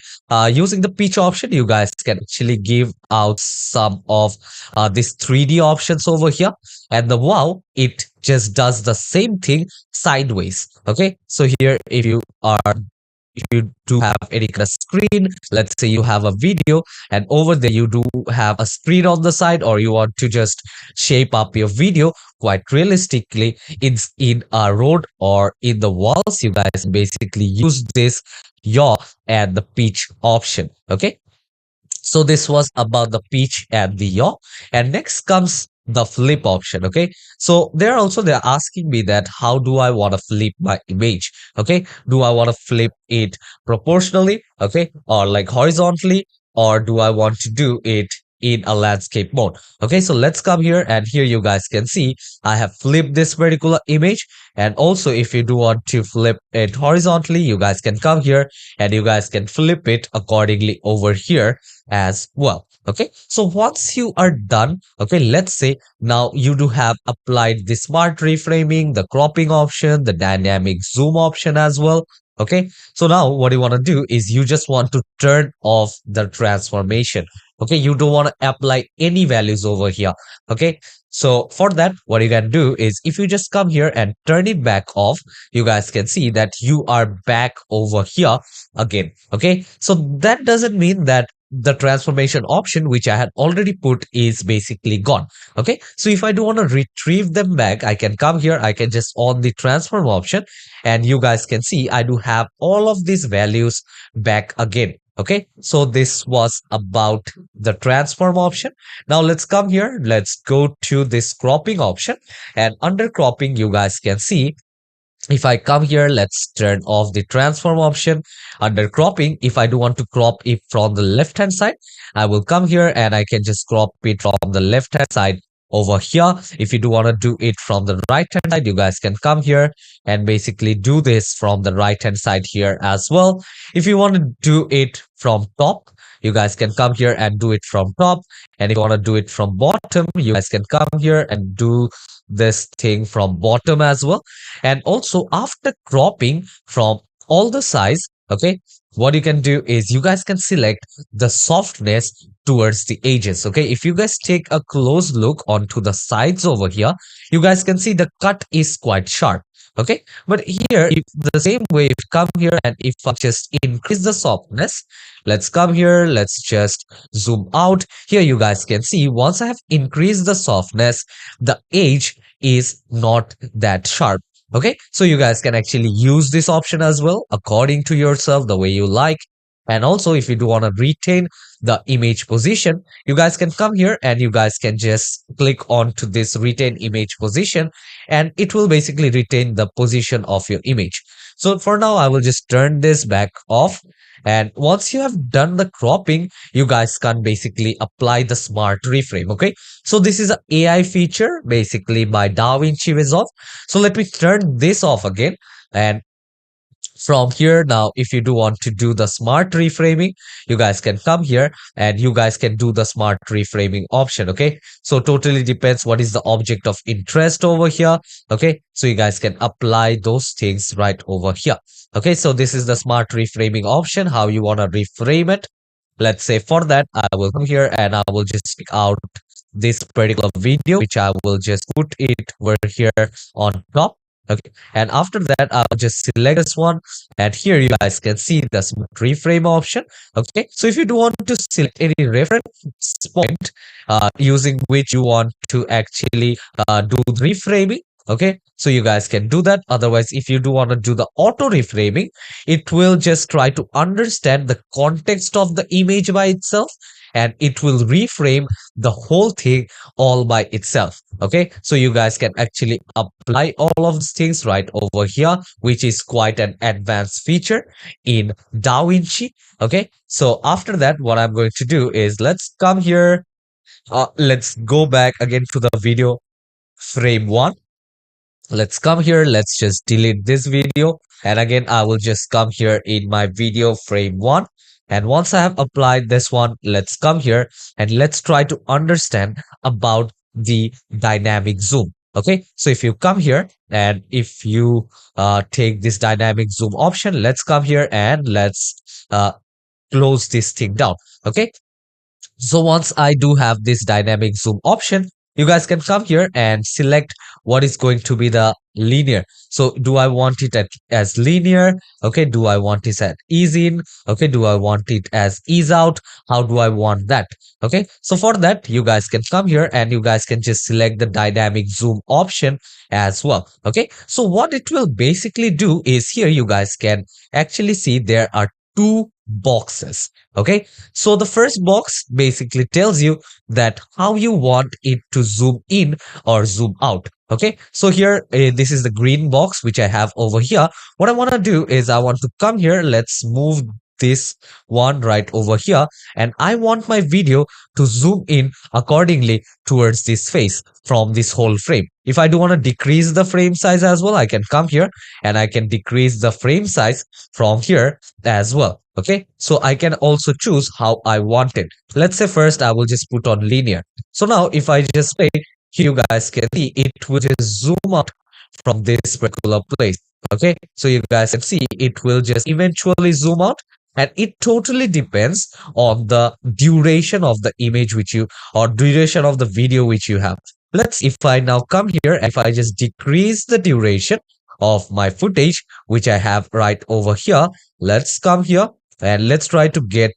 using the pitch option, you guys can actually give out some of these 3D options over here. And the wow, it just does the same thing sideways. Okay, so here if you do have any kind of screen, let's say you have a video and over there you do have a screen on the side, or you want to just shape up your video quite realistically in a road or in the walls, you guys basically use this yaw and the pitch option. Okay, so this was about the pitch and the yaw, and next comes the flip option. Okay, so they're asking me that how do I want to flip my image? Okay, do I want to flip it proportionally, okay, or like horizontally, or do I want to do it in a landscape mode? Okay, so let's come here, and here you guys can see I have flipped this particular image. And also if you do want to flip it horizontally, you guys can come here and you guys can flip it accordingly over here as well. Okay, so once you are done, okay, let's say now you do have applied the smart reframing, the cropping option, the dynamic zoom option as well. Okay, so now what you want to do is you just want to turn off the transformation. Okay, you don't want to apply any values over here. Okay, so for that, what you can do is if you just come here and turn it back off, you guys can see that you are back over here again. Okay, so that doesn't mean that the transformation option which I had already put is basically gone. Okay, so if I do want to retrieve them back, I can come here, I can just on the transform option, and you guys can see I do have all of these values back again. Okay, so this was about the transform option. Now let's come here, let's go to this cropping option, and under cropping you guys can see, if I come here, let's turn off the transform option. Under cropping, if I do want to crop it from the left hand side, I will come here and I can just crop it from the left hand side over here. If you do want to do it from the right hand side, you guys can come here and basically do this from the right hand side here as well. If you want to do it from top, you guys can come here and do it from top. And if you want to do it from bottom, you guys can come here and do this thing from bottom as well. And also after cropping from all the sides, okay, what you can do is you guys can select the softness towards the edges. Okay, if you guys take a close look onto the sides over here, you guys can see the cut is quite sharp. Okay, but here, if the same way, if you come here and if I just increase the softness, let's come here, let's just zoom out. Here you guys can see once I have increased the softness, the edge is not that sharp. Okay, so you guys can actually use this option as well according to yourself, the way you like. And also if you do want to retain the image position, you guys can come here and you guys can just click on to this retain image position, and it will basically retain the position of your image. So for now, I will just turn this back off. And once you have done the cropping, you guys can basically apply the smart reframe. Okay, so this is an AI feature basically by DaVinci Resolve. So let me turn this off again. And from here now, if you do want to do the smart reframing, you guys can come here and you guys can do the smart reframing option. Okay, so totally depends what is the object of interest over here. Okay, so you guys can apply those things right over here. Okay, so this is the smart reframing option, how you want to reframe it. Let's say for that, I will come here and I will just pick out this particular video, which I will just put it over here on top. Okay, and after that, I'll just select this one, and here you guys can see the smart reframe option. Okay, so if you do want to select any reference point using which you want to actually do reframing, okay, so you guys can do that. Otherwise, if you do want to do the auto reframing, it will just try to understand the context of the image by itself, and it will reframe the whole thing all by itself. Okay, so you guys can actually apply all of these things right over here, which is quite an advanced feature in DaVinci. Okay, so after that, what I'm going to do is let's come here, let's go back again to the video frame one. Let's come here, let's just delete this video, and again I will just come here in my video frame one. And once I have applied this one, let's come here and let's try to understand about the dynamic zoom. Okay, so if you come here and if you take this dynamic zoom option, let's come here and let's close this thing down. Okay, so once I do have this dynamic zoom option, you guys can come here and select what is going to be the linear. So do I want it as linear? Okay, do I want it as ease in? Okay, do I want it as ease out? How do I want that? Okay, so for that, you guys can come here and you guys can just select the dynamic zoom option as well. Okay, so what it will basically do is here you guys can actually see there are two boxes. Okay, so the first box basically tells you that how you want it to zoom in or zoom out. Okay, so here this is the green box which I have over here. What I want to do is I want to come here, let's move this one right over here, and I want my video to zoom in accordingly towards this face from this whole frame. If I do want to decrease the frame size as well, I can come here and I can decrease the frame size from here as well. Okay, so I can also choose how I want it. Let's say first I will just put on linear. So now if I just play, here you guys can see it will just zoom out from this particular place. Okay, so you guys can see it will just eventually zoom out, and it totally depends on the duration of the image which you, or duration of the video which you have. If I now come here, if I just decrease the duration of my footage which I have right over here, let's come here and let's try to get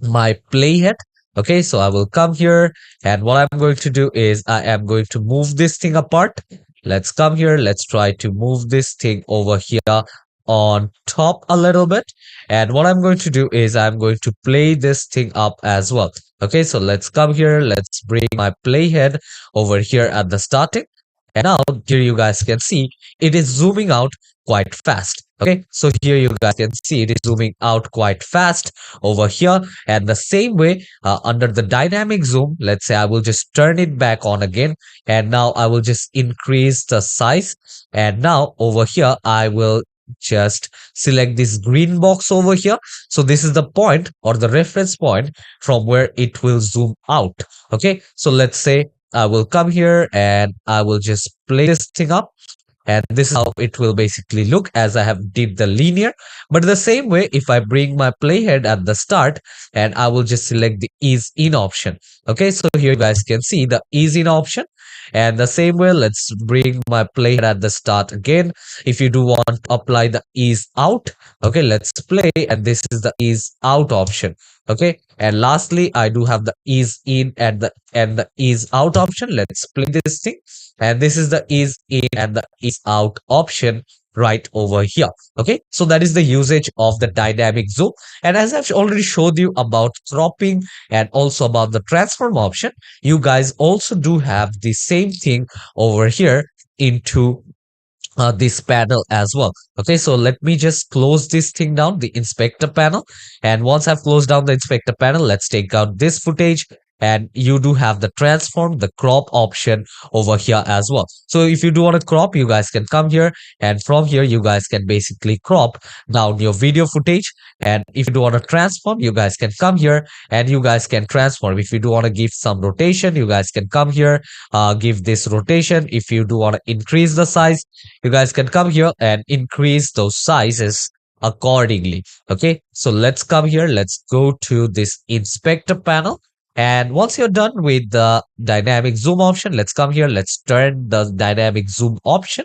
my playhead. Okay, so I will come here, and what I'm going to do is I am going to move this thing apart. Let's come here. Let's try to move this thing over here on top a little bit. And what I'm going to do is I'm going to play this thing up as well. Okay, so let's come here. Let's bring my playhead over here at the starting. And now here you guys can see it is zooming out quite fast. Okay, so here you guys can see it is zooming out quite fast over here. And the same way under the dynamic zoom, let's say I will just turn it back on again. And now I will just increase the size. And now over here, I will just select this green box over here. So this is the point or the reference point from where it will zoom out. Okay, so let's say I will come here and I will just play this thing up. And this is how it will basically look as I have did the linear. But the same way, if I bring my playhead at the start and I will just select the ease in option. Okay, so here you guys can see the ease in option. And the same way, let's bring my playhead at the start again. If you do want to apply the ease out, okay, let's play. And this is the ease out option. Okay, and lastly, I do have the ease in and the ease out option. Let's play this thing. And this is the ease in and the ease out option right over here. Okay, so that is the usage of the dynamic zoom. And as I've already showed you about cropping and also about the transform option, you guys also do have the same thing over here into this panel as well. Okay, so let me just close this thing down, the inspector panel. And once I've closed down the inspector panel, let's take out this footage. And you do have the transform, the crop option over here as well. So if you do want to crop, you guys can come here, and from here you guys can basically crop down your video footage. And if you do want to transform, you guys can come here and you guys can transform. If you do want to give some rotation, you guys can come here, give this rotation. If you do want to increase the size, you guys can come here and increase those sizes accordingly. Okay, so let's come here. Let's go to this inspector panel. And once you're done with the dynamic zoom option, let's come here. Let's turn the dynamic zoom option.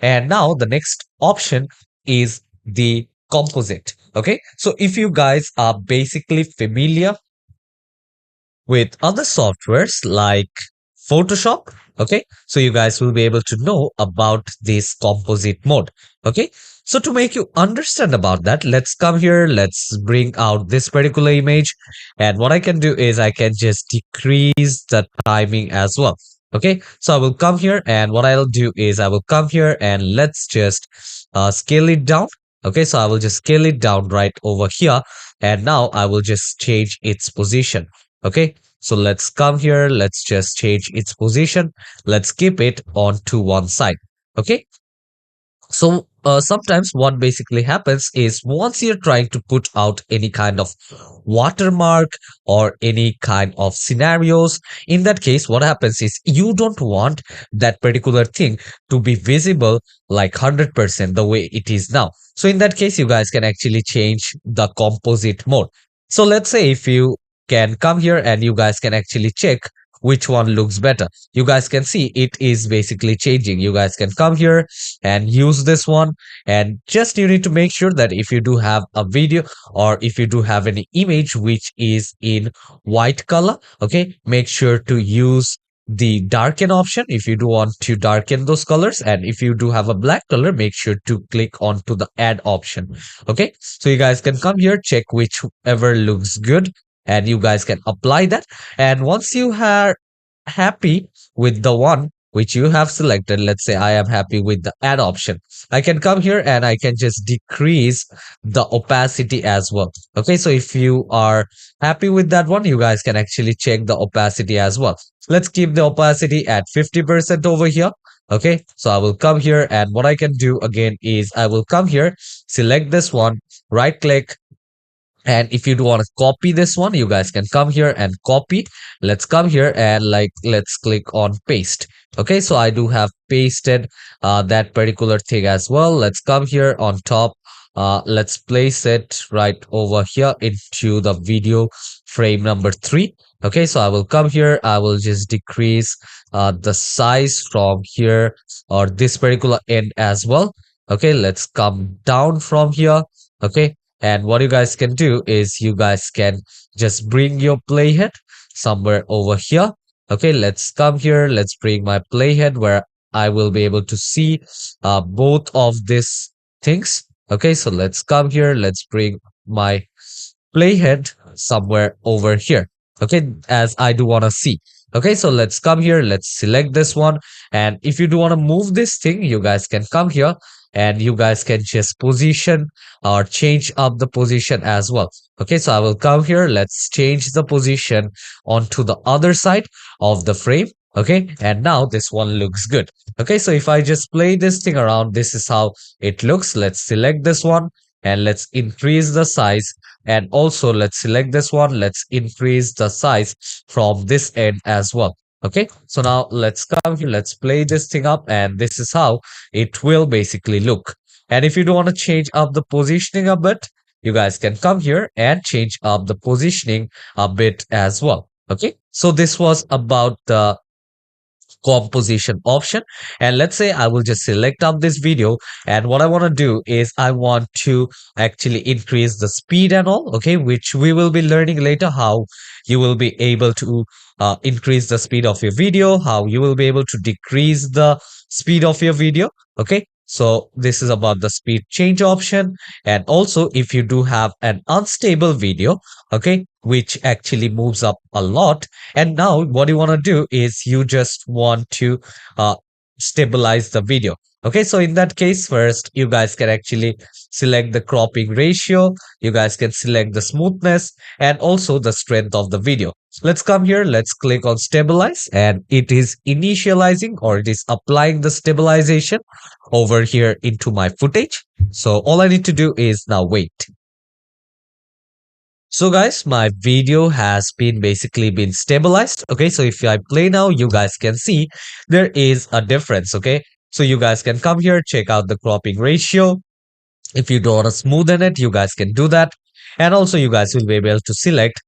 And now the next option is the composite. Okay, so if you guys are basically familiar with other softwares like Photoshop, okay, so you guys will be able to know about this composite mode. Okay, so to make you understand about that, let's come here, let's bring out this particular image. And what I can do is I can just decrease the timing as well. Okay, so I will come here, and what I'll do is I will come here and let's just scale it down. Okay, so I will just scale it down right over here. And now I will just change its position. Okay, so let's come here. Let's just change its position. Let's keep it on to one side. Okay, so sometimes what basically happens is once you're trying to put out any kind of watermark or any kind of scenarios, in that case, what happens is you don't want that particular thing to be visible like 100% the way it is now. So in that case, you guys can actually change the composite mode. So let's say if you can come here and you guys can actually check which one looks better. You guys can see it is basically changing. You guys can come here and use this one, and just you need to make sure that if you do have a video or if you do have any image which is in white color, okay, make sure to use the darken option if you do want to darken those colors. And if you do have a black color, make sure to click onto the add option. Okay, so you guys can come here, check whichever looks good, and you guys can apply that. And once you are happy with the one which you have selected, let's say I am happy with the add option, I can come here and I can just decrease the opacity as well. Okay, so if you are happy with that one, you guys can actually check the opacity as well. Let's keep the opacity at 50% over here. Okay, so I will come here, and what I can do again is I will come here, select this one, right click. And if you do want to copy this one, you guys can come here and copy. Let's come here and let's click on paste. Okay, so I do have pasted that particular thing as well. Let's come here on top. Let's place it right over here into the video frame number 3. Okay, so I will come here. I will just decrease the size from here or this particular end as well. Okay, let's come down from here. Okay, And what you guys can do is you guys can just bring your playhead somewhere over here. Okay, let's come here. Let's bring my playhead where I will be able to see both of these things. Okay, so let's come here. Let's bring my playhead somewhere over here. Okay, as I do want to see. Okay, so let's come here. Let's select this one. And if you do want to move this thing, you guys can come here and you guys can just position or change up the position as well. Okay, so I will come here. Let's change the position onto the other side of the frame. Okay, and now this one looks good. Okay, so if I just play this thing around, this is how it looks. Let's select this one and let's increase the size, and also let's select this one. Let's increase the size from this end as well. Okay, so now let's come here. Let's play this thing up, and this is how it will basically look. And if you do want to change up the positioning a bit, you guys can come here and change up the positioning a bit as well. Okay, so this was about the composition option. And let's say I will just select up this video, and what I want to do is I want to actually increase the speed and all, okay, which we will be learning later, how you will be able to increase the speed of your video, how you will be able to decrease the speed of your video. Okay, so this is about the speed change option. And also if you do have an unstable video, okay, which actually moves up a lot, and now what you want to do is you just want to uh, stabilize the video. Okay, so in that case, first you guys can actually select the cropping ratio, you guys can select the smoothness and also the strength of the video. Let's come here, let's click on stabilize, and it is initializing, or it is applying the stabilization over here into my footage. So all I need to do is now wait. So guys, my video has been basically been stabilized. Okay, so if I play now, you guys can see there is a difference. Okay, so you guys can come here, check out the cropping ratio. If you don't want to smoothen it, you guys can do that. And also you guys will be able to select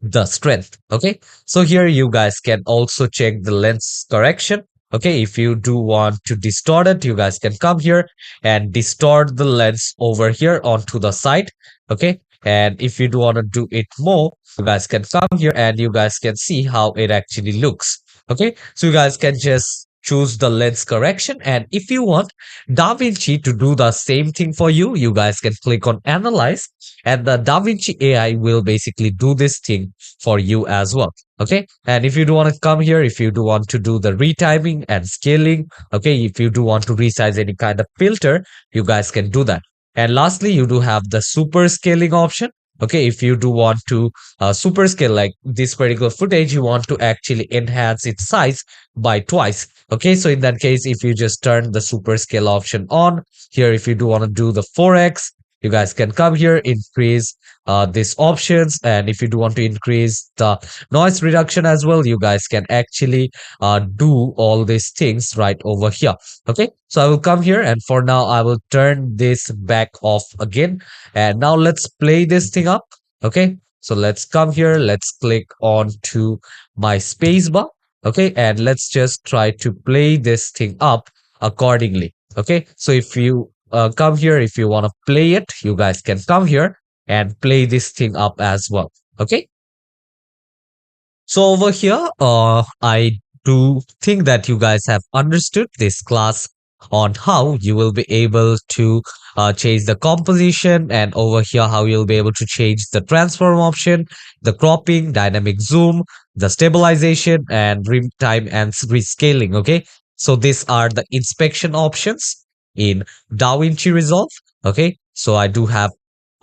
the strength. Okay, so here you guys can also check the lens correction. Okay, if you do want to distort it, you guys can come here and distort the lens over here onto the side. Okay, and if you do want to do it more, you guys can come here and you guys can see how it actually looks. Okay, so you guys can just choose the lens correction, and if you want DaVinci to do the same thing for you, you guys can click on analyze, and the DaVinci AI will basically do this thing for you as well. Okay, and if you do want to come here, if you do want to do the retiming and scaling, okay, if you do want to resize any kind of filter, you guys can do that. And lastly, you do have the super scaling option. Okay, if you do want to super scale, like this particular footage, you want to actually enhance its size by twice. Okay, so in that case, if you just turn the super scale option on here, if you do want to do the 4x, you guys can come here, increase these options. And if you do want to increase the noise reduction as well, you guys can actually do all these things right over here. Okay, so I will come here, and for now I will turn this back off again. And now let's play this thing up. Okay, so let's come here, let's click on to my space bar. Okay, and let's just try to play this thing up accordingly. Okay, so if you come here, if you want to play it, you guys can come here and play this thing up as well. Okay, so over here, I do think that you guys have understood this class on how you will be able to change the composition, and over here how you'll be able to change the transform option, the cropping, dynamic zoom, the stabilization, and time and rescaling. Okay, so these are the inspection options in DaVinci Resolve. Okay, so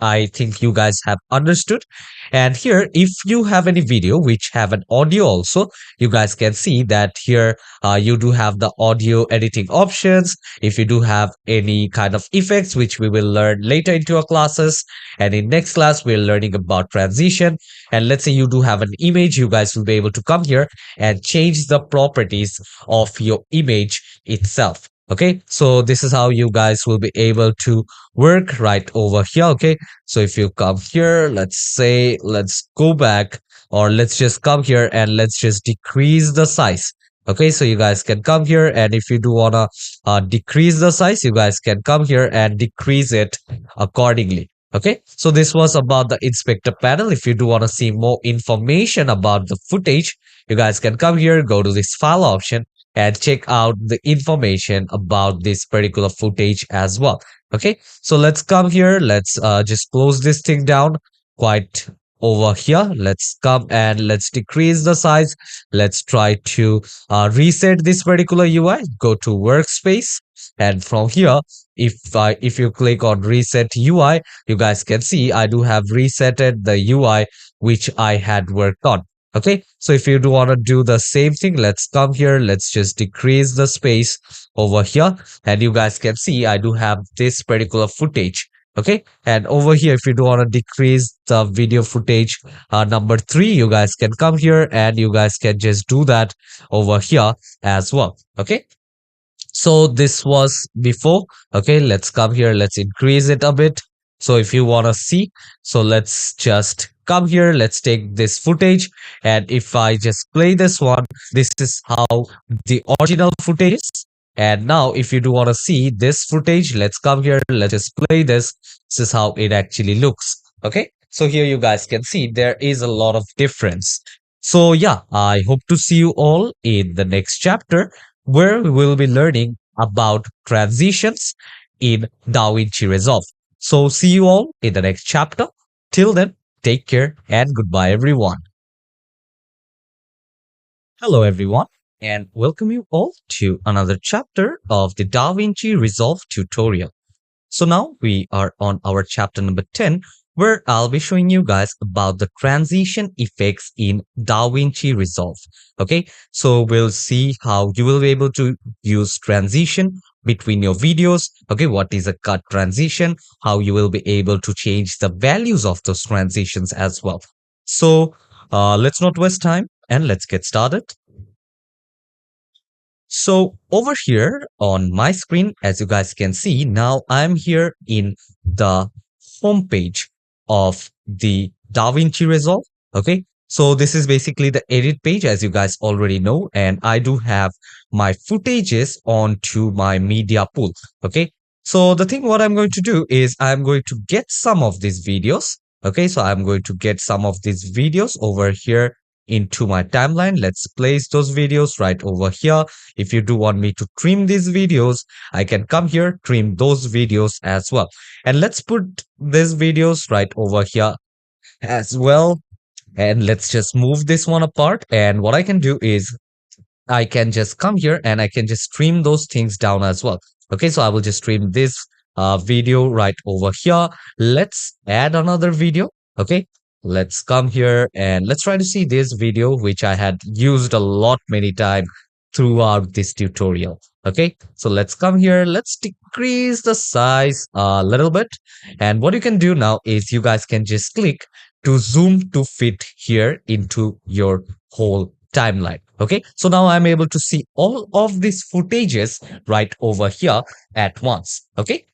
I think you guys have understood. And here, if you have any video which have an audio also, you guys can see that here you do have the audio editing options. If you do have any kind of effects, which we will learn later into our classes, and in next class we're learning about transition. And let's say you do have an image, you guys will be able to come here and change the properties of your image itself. Okay, so this is how you guys will be able to work right over here. Okay, so if you come here, let's say, let's go back, or let's just come here and let's just decrease the size. Okay, so you guys can come here, and if you do wanna decrease the size, you guys can come here and decrease it accordingly. Okay, so this was about the inspector panel. If you do want to see more information about the footage, you guys can come here, go to this file option and check out the information about this particular footage as well. Okay, so let's come here. Let's just close this thing down quite over here. Let's come and let's decrease the size. Let's try to reset this particular UI. Go to workspace, and from here, if you click on reset UI, you guys can see I do have resetted the UI which I had worked on. Okay, so if you do want to do the same thing, let's come here. Let's just decrease the space over here, and you guys can see I do have this particular footage. Okay, and over here, if you do want to decrease the video footage number 3, you guys can come here and you guys can just do that over here as well. Okay, so this was before. Okay, let's come here, let's increase it a bit. So if you want to see, so let's just come here, let's take this footage, and if I just play this one, this is how the original footage is. And now if you do want to see this footage, let's come here, let's just play this. This is how it actually looks. Okay, so here you guys can see there is a lot of difference. So yeah, I hope to see you all in the next chapter, where we will be learning about transitions in DaVinci Resolve. So see you all in the next chapter. Till then, take care and goodbye everyone. Hello everyone, and welcome you all to another chapter of the DaVinci Resolve tutorial. So now we are on our chapter number 10, where I'll be showing you guys about the transition effects in DaVinci Resolve. Okay, so we'll see how you will be able to use transition between your videos. Okay, what is a cut transition, how you will be able to change the values of those transitions as well. So let's not waste time and let's get started. So over here on my screen, as you guys can see, now I'm here in the home page of the DaVinci Resolve. Okay, so this is basically the edit page, as you guys already know, and I do have my footages onto my media pool. Okay, so the thing what I'm going to do is I'm going to get some of these videos. Okay, so I'm going to get some of these videos over here into my timeline. Let's place those videos right over here. If you do want me to trim these videos, I can come here, trim those videos as well. And let's put these videos right over here as well. And let's just move this one apart. And what I can do is I can just come here and I can just trim those things down as well. Okay, so I will just trim this video right over here. Let's add another video. Okay, let's come here and let's try to see this video, which I had used a lot many times throughout this tutorial. Okay, so let's come here, let's decrease the size a little bit. And what you can do now is you guys can just click to zoom to fit here into your whole timeline. Okay, so now I'm able to see all of these footages right over here at once. Okay,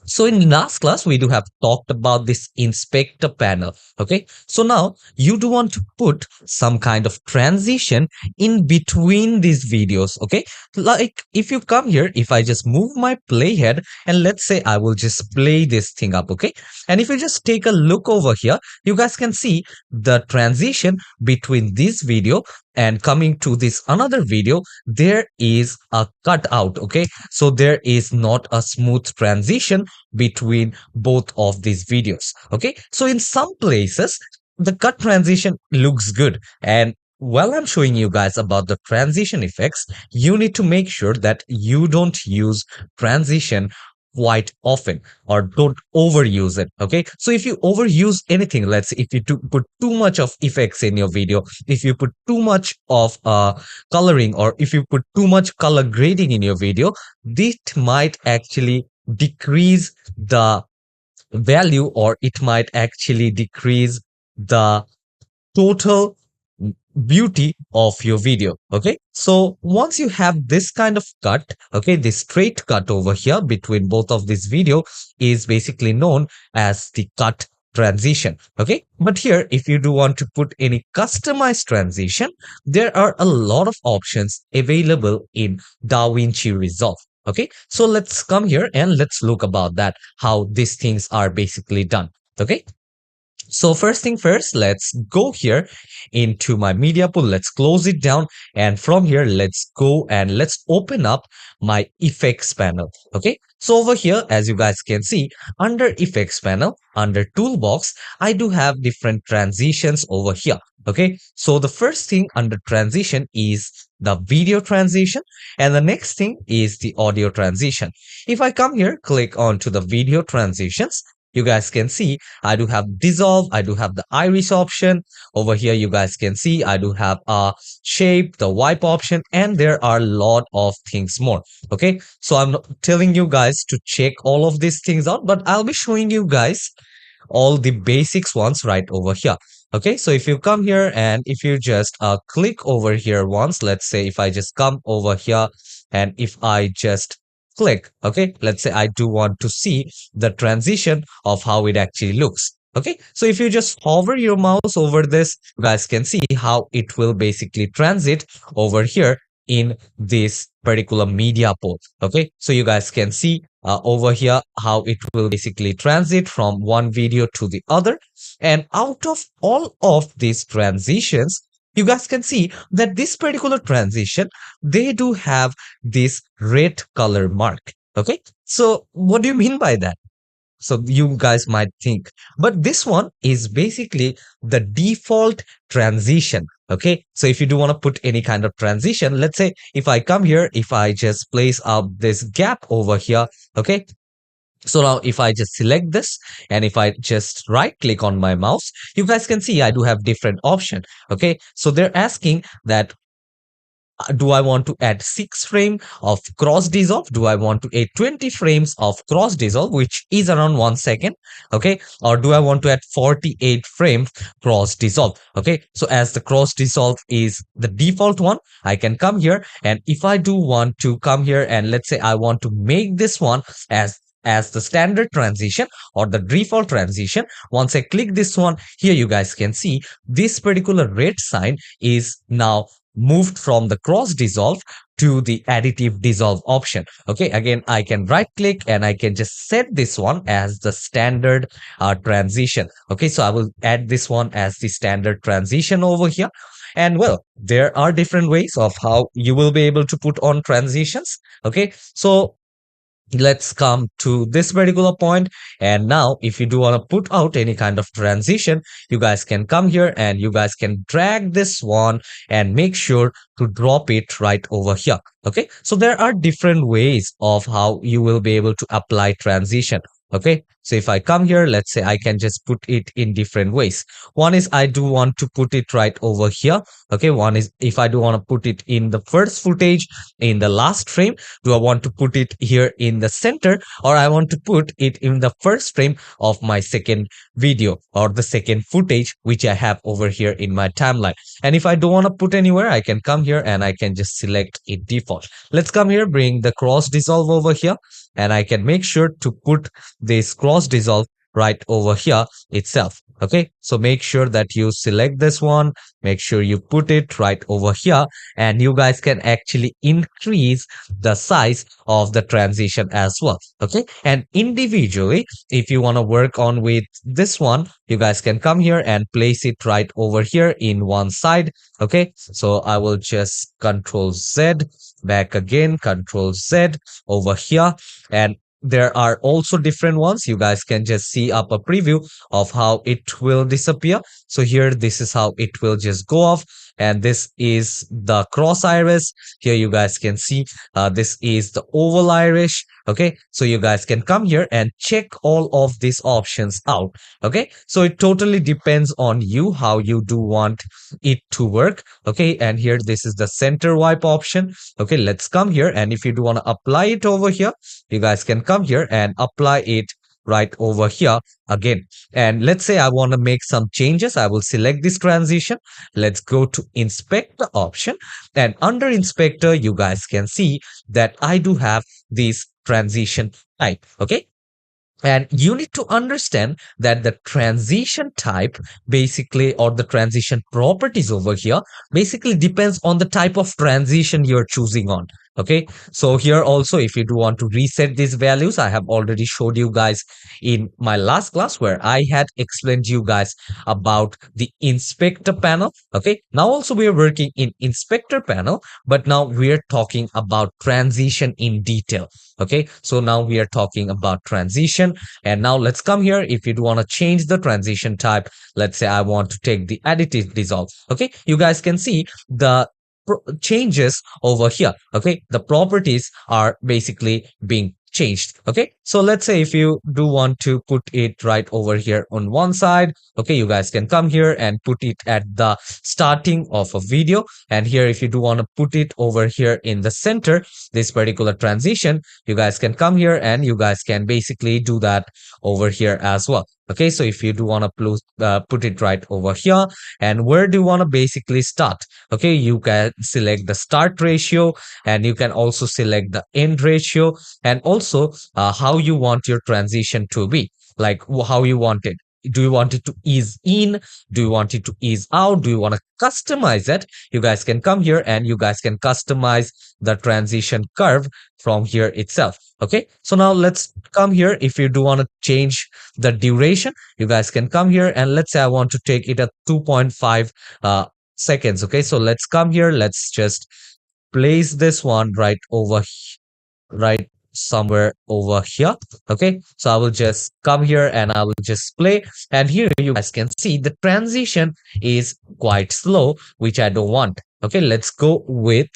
so in last class, we do have talked about this inspector panel. Okay, so now you do want to put some kind of transition in between these videos. Okay, like if you come here, if I just move my playhead and let's say I will just play this thing up. Okay, and if you just take a look over here, you guys can see the transition between this video and coming to this another video, there is a cutout. Okay, so there is not a smooth transition between both of these videos. Okay, so in some places the cut transition looks good, and while I'm showing you guys about the transition effects, you need to make sure that you don't use transition quite often or don't overuse it. Okay, so if you overuse anything, let's say if you put too much of effects in your video, if you put too much of coloring, or if you put too much color grading in your video, this might actually decrease the value, or it might actually decrease the total beauty of your video. Okay, so once you have this kind of cut, okay, this straight cut over here between both of these video is basically known as the cut transition. Okay, but here if you do want to put any customized transition, there are a lot of options available in DaVinci Resolve. Okay, so let's come here and let's look about that, how these things are basically done. Okay, so first thing first, let's go here into my media pool. Let's close it down. And from here, let's go and let's open up my effects panel. Okay. So over here, as you guys can see, under effects panel, under toolbox, I do have different transitions over here. Okay. So the first thing under transition is the video transition. And the next thing is the audio transition. If I come here, click on to the video transitions, you guys can see I do have dissolve, I do have the iris option. Over here, you guys can see I do have a shape, the wipe option, and there are a lot of things more. Okay, so I'm not telling you guys to check all of these things out, but I'll be showing you guys all the basics ones right over here. Okay, so if you come here and if you just click over here once, let's say if I just come over here and if I just click, okay, let's say I do want to see the transition of how it actually looks. Okay, so if you just hover your mouse over this, you guys can see how it will basically transit over here in this particular media pool. Okay, so you guys can see over here how it will basically transit from one video to the other. And out of all of these transitions, you guys can see that this particular transition, they do have this red color mark. Okay, so what do you mean by that? So you guys might think, but this one is basically the default transition. Okay, so if you do want to put any kind of transition, let's say if I come here, if I just place up this gap over here, okay, so now if I just select this and if I just right click on my mouse, you guys can see I do have different option. Okay, so they're asking that do I want to add 6 frame of cross dissolve? Do I want to add 20 frames of cross dissolve, which is around 1 second? Okay, or do I want to add 48 frames cross dissolve? Okay, so as the cross dissolve is the default one, I can come here, and if I do want to come here and let's say I want to make this one as the standard transition or the default transition, once I click this one here, you guys can see this particular red sign is now moved from the cross dissolve to the additive dissolve option. Okay, again, I can right click and I can just set this one as the standard transition. Okay, so I will add this one as the standard transition over here. And well, there are different ways of how you will be able to put on transitions. Okay, so let's come to this particular point. And now if you do want to put out any kind of transition, you guys can come here and you guys can drag this one and make sure to drop it right over here. Okay, so there are different ways of how you will be able to apply transition. Okay, so if I come here, let's say I can just put it in different ways. One is I do want to put it right over here. Okay, one is if I do want to put it in the first footage in the last frame, do I want to put it here in the center, or I want to put it in the first frame of my second video or the second footage which I have over here in my timeline. And if I don't want to put anywhere, I can come here and I can just select a default. Let's come here, bring the cross dissolve over here, and I can make sure to put this cross dissolve right over here itself. Okay, so make sure that you select this one, make sure you put it right over here, and you guys can actually increase the size of the transition as well. Okay, and individually, if you want to work on with this one, you guys can come here and place it right over here in one side. Okay, so I will just Control Z, back again, Control Z over here, and there are also different ones. You guys can just see up a preview of how it will disappear. So here, this is how it will just go off. And this is the cross iris. Here you guys can see this is the oval iris. Okay, so you guys can come here and check all of these options out. Okay, so it totally depends on you how you do want it to work. Okay, and here this is the center wipe option. Okay, let's come here, and if you do want to apply it over here, you guys can come here and apply it right over here again. And let's say I want to make some changes. I will select this transition. Let's go to inspector option, and under inspector you guys can see that I do have this transition type. Okay, and you need to understand that the transition type basically, or the transition properties over here, basically depends on the type of transition you're choosing on. Okay, so here also, if you do want to reset these values, I have already showed you guys in my last class where I had explained you guys about the inspector panel. Okay, now also we are working in inspector panel, but now we are talking about transition in detail. Okay, so now we are talking about transition, and now let's come here. If you do want to change the transition type, let's say I want to take the additive dissolve. Okay, you guys can see the changes over here. Okay, the properties are basically being changed. Okay, so let's say if you do want to put it right over here on one side, okay, you guys can come here and put it at the starting of a video. And here, if you do want to put it over here in the center, this particular transition, you guys can come here and you guys can basically do that over here as well. Okay, so if you do want to put it right over here, and where do you want to basically start? Okay, you can select the start ratio, and you can also select the end ratio, and also how you want your transition to be, like how you want it. Do you want it to ease in? Do you want it to ease out? Do you want to customize it? You guys can come here and you guys can customize the transition curve from here itself. Okay, so now let's come here. If you do want to change the duration, you guys can come here, and let's say I want to take it at 2.5 seconds. Okay, so let's come here. Let's just place this one right over right somewhere over here. Okay, so I will just come here and I will just play, and here you guys can see the transition is quite slow, which I don't want. Okay, let's go with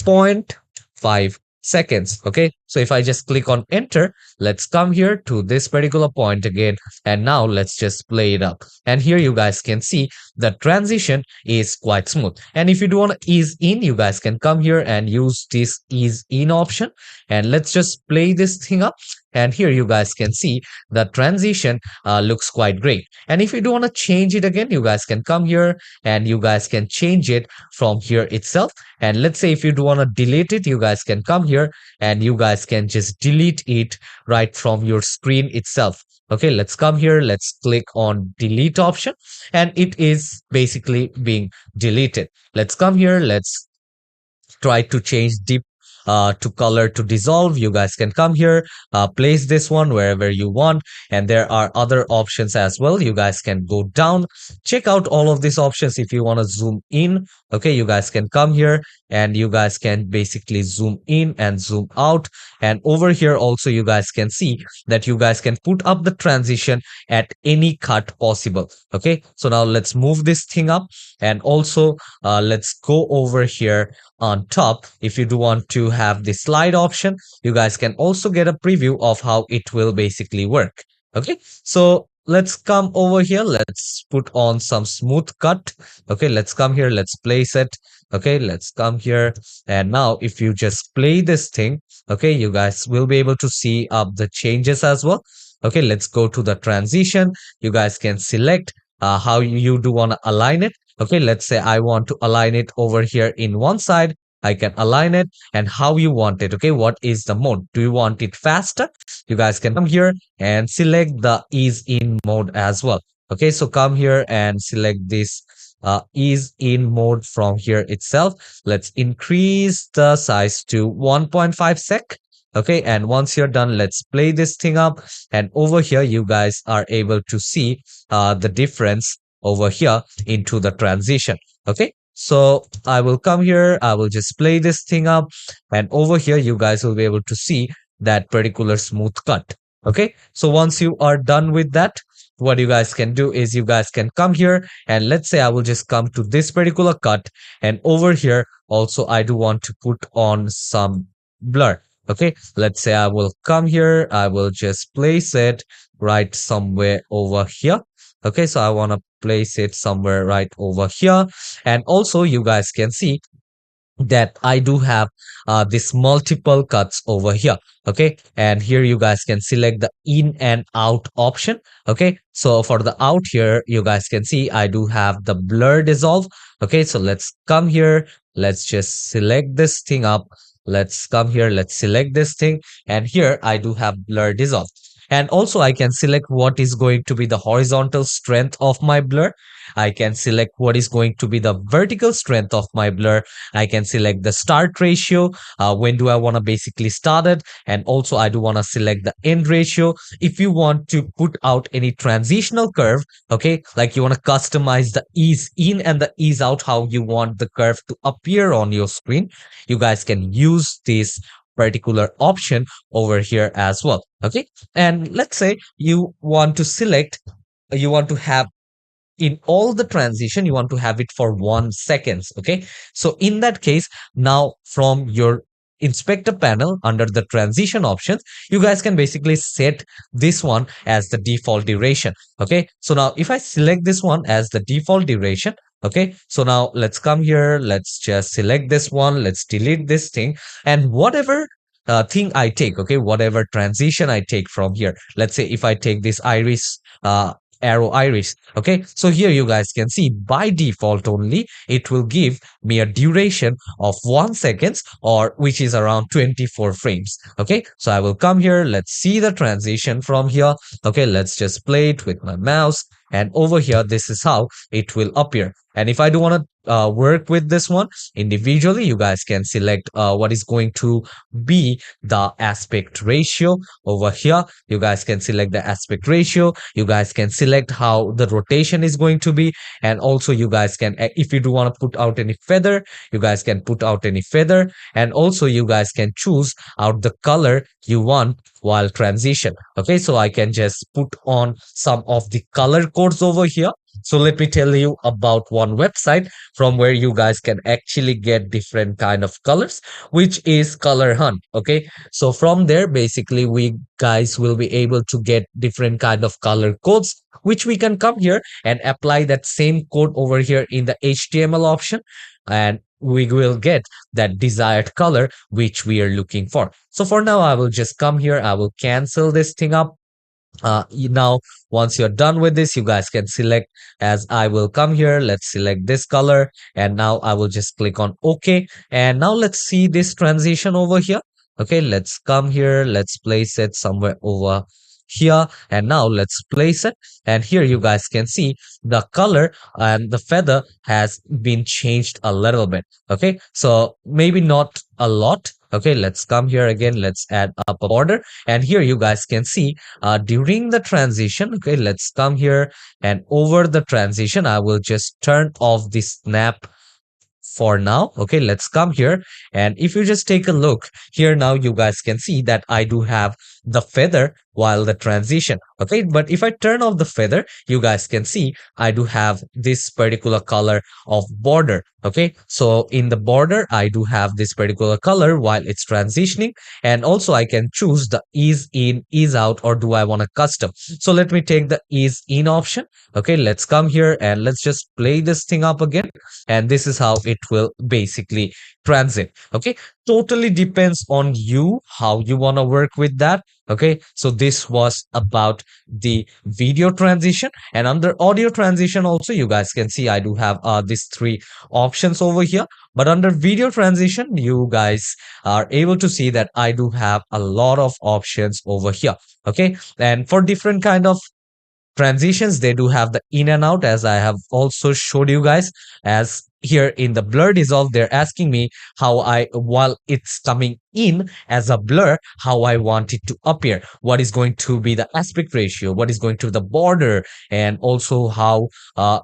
0.5 seconds. Okay, so if I just click on enter, let's come here to this particular point again, and now let's just play it up. And here you guys can see the transition is quite smooth. And if you do want to ease in, you guys can come here and use this ease in option, and let's just play this thing up. And here you guys can see the transition looks quite great. And if you do want to change it again, you guys can come here and you guys can change it from here itself. And let's say if you do want to delete it, you guys can come here and you guys can just delete it right from your screen itself. Okay, let's come here, let's click on delete option, and it is basically being deleted. Let's come here, let's try to change deep to color to dissolve. You guys can come here, place this one wherever you want, and there are other options as well. You guys can go down, check out all of these options. If you want to zoom in, okay, you guys can come here and you guys can basically zoom in and zoom out. And over here also you guys can see that you guys can put up the transition at any cut possible. Okay, so now let's move this thing up, and also let's go over here on top. If you do want to have the slide option, you guys can also get a preview of how it will basically work. Okay, so let's come over here, let's put on some smooth cut. Okay, let's come here, let's place it. Okay, let's come here, and now if you just play this thing, okay, you guys will be able to see the changes as well. Okay, let's go to the transition. You guys can select how you do want to align it. Okay, let's say I want to align it over here in one side. I can align it, and how you want it. Okay, what is the mode? Do you want it faster? You guys can come here and select the ease in mode as well. Okay, so come here and select this ease in mode from here itself. Let's increase the size to 1.5 sec. Okay, and once you're done, let's play this thing up, and over here you guys are able to see the difference over here into the transition. Okay, so I will come here, I will just play this thing up, and over here you guys will be able to see that particular smooth cut. Okay, so once you are done with that, what you guys can do is you guys can come here, and let's say I will just come to this particular cut, and over here also I do want to put on some blur. Okay, let's say I will come here, I will just place it right somewhere over here. Okay, so I want to place it somewhere right over here, and also you guys can see that I do have this multiple cuts over here. Okay, and here you guys can select the in and out option. Okay, so for the out here you guys can see I do have the blur dissolve. Okay, so let's come here, let's just select this thing up, let's come here, let's select this thing, and here I do have blur dissolve. And also I can select what is going to be the horizontal strength of my blur. I can select what is going to be the vertical strength of my blur. I can select the start ratio. When do I want to basically start it? And also I do want to select the end ratio. If you want to put out any transitional curve, okay, like you want to customize the ease in and the ease out, how you want the curve to appear on your screen, you guys can use this particular option over here as well. Okay, and let's say you want to select, you want to have in all the transition, you want to have it for 1 seconds. Okay, so in that case, now from your inspector panel under the transition options, you guys can basically set this one as the default duration. Okay, so now if I select this one as the default duration, okay, so now let's come here, let's just select this one, let's delete this thing, and whatever thing I take, okay, whatever transition I take from here, let's say if I take this iris, arrow iris, okay, so here you guys can see by default only it will give me a duration of 1 second, or which is around 24 frames. Okay, so I will come here, let's see the transition from here. Okay, let's just play it with my mouse, and over here this is how it will appear. And if I do want to work with this one individually, you guys can select what is going to be the aspect ratio. Over here you guys can select the aspect ratio, you guys can select how the rotation is going to be, and also you guys can, if you do want to put out any feather, you guys can put out any feather, and also you guys can choose out the color you want while transition. Okay, so I can just put on some of the color codes over here. So let me tell you about one website from where you guys can actually get different kind of colors, which is Color Hunt. Okay, so from there basically we guys will be able to get different kind of color codes, which we can come here and apply that same code over here in the HTML option, and we will get that desired color which we are looking for. So for now I will just come here, I will cancel this thing up. Now once you're done with this, you guys can select, as I will come here, let's select this color, and now I will just click on OK. And now let's see this transition over here. Okay, let's come here, let's place it somewhere over here, and now let's place it, and here you guys can see the color and the feather has been changed a little bit. Okay, so maybe not a lot. Okay, let's come here again, let's add up a border, and here you guys can see during the transition. Okay, let's come here, and over the transition I will just turn off the snap for now. Okay, let's come here, and if you just take a look here, now you guys can see that I do have the feather while the transition. Okay, but if I turn off the feather, you guys can see I do have this particular color of border. Okay, so in the border I do have this particular color while it's transitioning, and also I can choose the ease in, ease out, or do I want a custom. So let me take the ease in option. Okay, let's come here and let's just play this thing up again, and this is how it will basically transit. Okay, totally depends on you how you want to work with that. Okay, so this was about the video transition, and under audio transition also you guys can see I do have these three options over here, but under video transition you guys are able to see that I do have a lot of options over here. Okay, and for different kind of transitions they do have the in and out, as I have also showed you guys. As here in the blur dissolve, they're asking me how I, while it's coming in as a blur, how I want it to appear, what is going to be the aspect ratio, what is going to be the border, and also how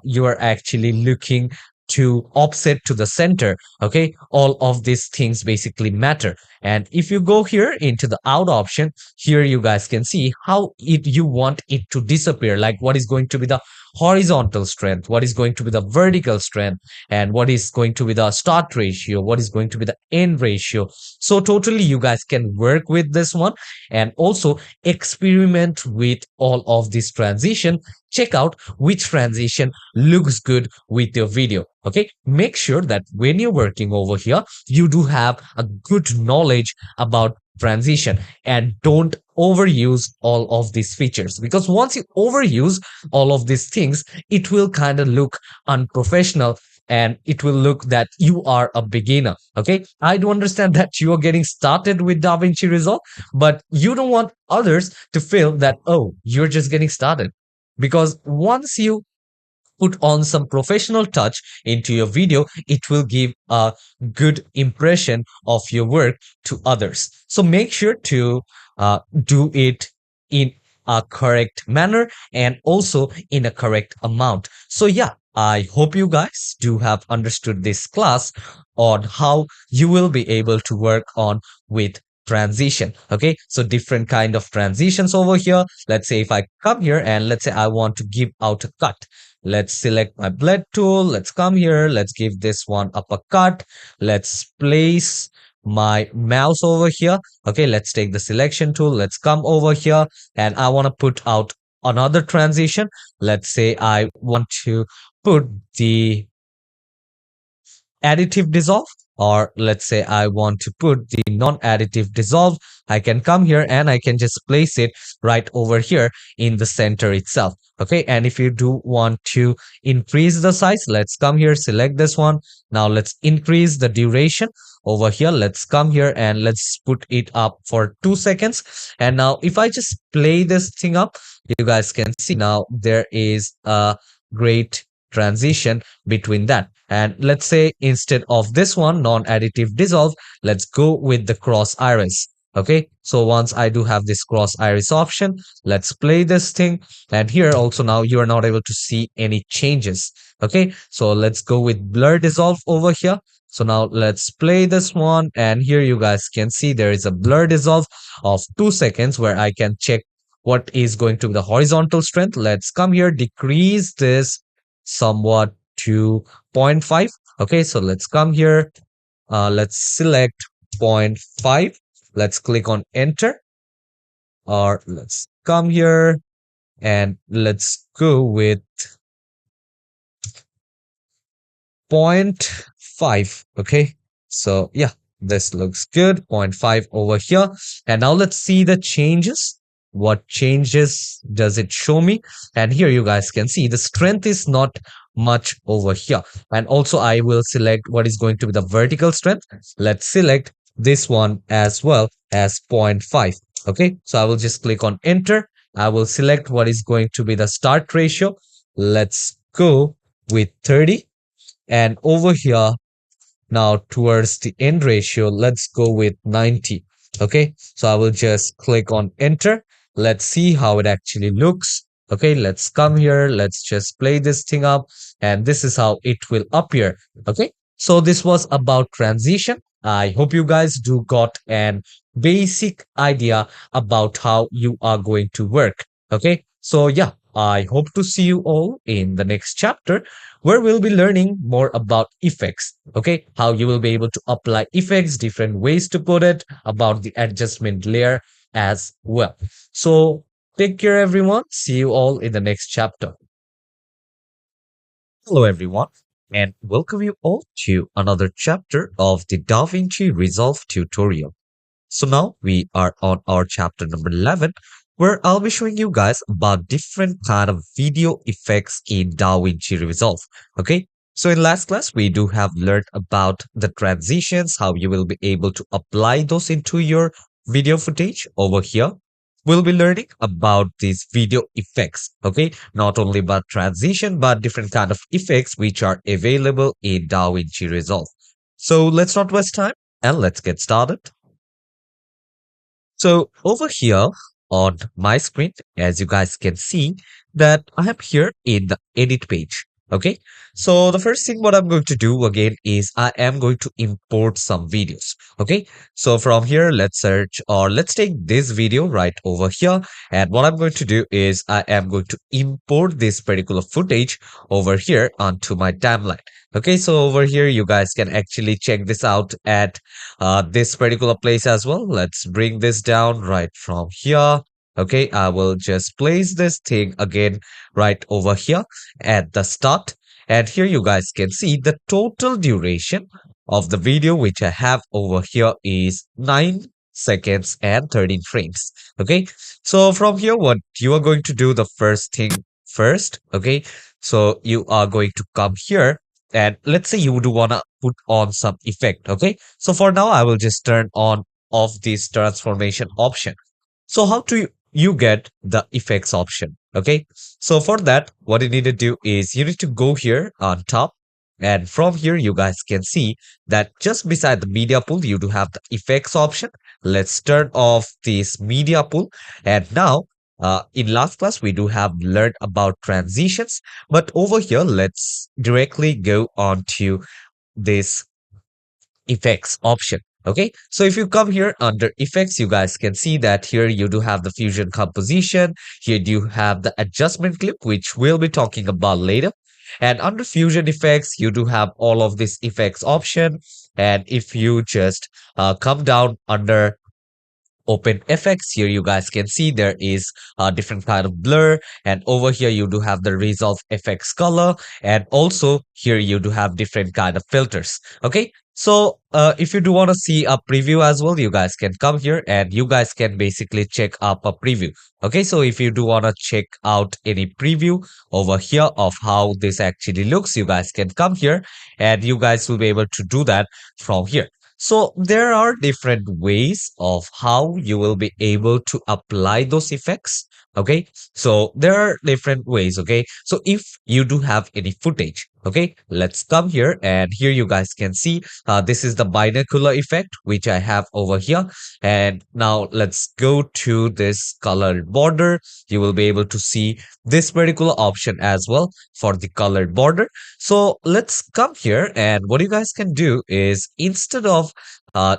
you are actually looking to offset to the center. Okay, all of these things basically matter. And if you go here into the out option, here you guys can see how you want it to disappear, like what is going to be the horizontal strength, what is going to be the vertical strength, and what is going to be the start ratio, what is going to be the end ratio. So totally you guys can work with this one and also experiment with all of this transition. Check out which transition looks good with your video. Okay, make sure that when you're working over here, you do have a good knowledge about transition, and don't overuse all of these features, because once you overuse all of these things, it will kind of look unprofessional and it will look that you are a beginner. Okay, I do understand that you are getting started with DaVinci Resolve, but you don't want others to feel that, oh, you're just getting started. Because once you put on some professional touch into your video, it will give a good impression of your work to others. So make sure to do it in a correct manner and also in a correct amount. So yeah, I hope you guys do have understood this class on how you will be able to work on with transition. Okay, so different kind of transitions over here. Let's say if I come here and let's say I want to give out a cut. Let's select my blend tool. Let's come here. Let's give this one uppercut. Let's place my mouse over here. Okay, let's take the selection tool. Let's come over here and I want to put out another transition. Let's say I want to put the additive dissolve, or let's say I want to put the non-additive dissolve. I can come here and I can just place it right over here in the center itself. Okay, and if you do want to increase the size, let's come here, select this one. Now let's increase the duration over here. Let's come here and let's put it up for 2 seconds. And now if I just play this thing up, you guys can see now there is a great transition between that. And let's say instead of this one, non-additive dissolve, let's go with the cross iris. Okay, so once I do have this cross iris option, let's play this thing. And here also now you are not able to see any changes. Okay, so let's go with blur dissolve over here. So now let's play this one. And here you guys can see there is a blur dissolve of 2 seconds where I can check what is going to be the horizontal strength. Let's come here, decrease this somewhat to 0.5. Okay, so let's come here. Let's select 0.5. Let's click on enter, or let's come here and let's go with 0.5. Okay, so yeah, this looks good. 0.5 over here. And now let's see the changes. What changes does it show me? And here you guys can see the strength is not much over here. And also I will select what is going to be the vertical strength. Let's select this one as well as 0.5. Okay, so I will just click on enter. I will select what is going to be the start ratio. Let's go with 30. And over here, now towards the end ratio, let's go with 90. Okay, so I will just click on enter. Let's see how it actually looks. Okay, let's come here. Let's just play this thing up. And this is how it will appear. Okay, so this was about transition. I hope you guys do got an basic idea about how you are going to work. Okay, so yeah, I hope to see you all in the next chapter where we'll be learning more about effects. Okay, how you will be able to apply effects, different ways to put it, about the adjustment layer as well. So take care, everyone. See you all in the next chapter. Hello, everyone, and welcome you all to another chapter of the DaVinci Resolve tutorial. So now we are on our chapter number 11, where I'll be showing you guys about different kind of video effects in DaVinci Resolve. Okay, so in last class, we do have learned about the transitions, how you will be able to apply those into your video footage over here. We'll be learning about these video effects. Okay, not only about transition, but different kind of effects which are available in DaVinci Resolve. So let's not waste time and let's get started. So over here on my screen, as you guys can see that I am here in the edit page. Okay, so the first thing what I'm going to do again is I am going to import some videos. Okay, so from here, let's search, or let's take this video right over here. And what I'm going to do is I am going to import this particular footage over here onto my timeline. Okay, so over here, you guys can actually check this out at this particular place as well. Let's bring this down right from here. Okay, I will just place this thing again right over here at the start. And here you guys can see the total duration of the video which I have over here is 9 seconds and 13 frames. Okay, so from here, what you are going to do, the first thing first. Okay, so you are going to come here And let's say you do want to put on some effect. Okay. So for now, I will just turn on off this transformation option. So how do you get the effects option? Okay. So for that, what you need to do is you need to go here on top. And from here, you guys can see that just beside the media pool, you do have the effects option. Let's turn off this media pool. And now, in last class, we do have learned about transitions. But over here, let's directly go on to this effects option. Okay, so if you come here under effects, you guys can see that here you do have the fusion composition. Here you have the adjustment clip, which we'll be talking about later. And under fusion effects, you do have all of this effects option. And if you just come down under OpenFX, here you guys can see there is a different kind of blur, and over here you do have the Resolve FX color, and also here you do have different kind of filters. Okay, so if you do want to see a preview as well, you guys can come here and you guys can basically check up a preview. Okay, so if you do want to check out any preview over here of how this actually looks, you guys can come here and you guys will be able to do that from here. So there are different ways of how you will be able to apply those effects. Okay, so there are different ways. Okay, so if you do have any footage, okay, let's come here and here you guys can see this is the binocular effect which I have over here. And now let's go to this colored border. You will be able to see this particular option as well for the colored border. So let's come here and what you guys can do is instead of uh,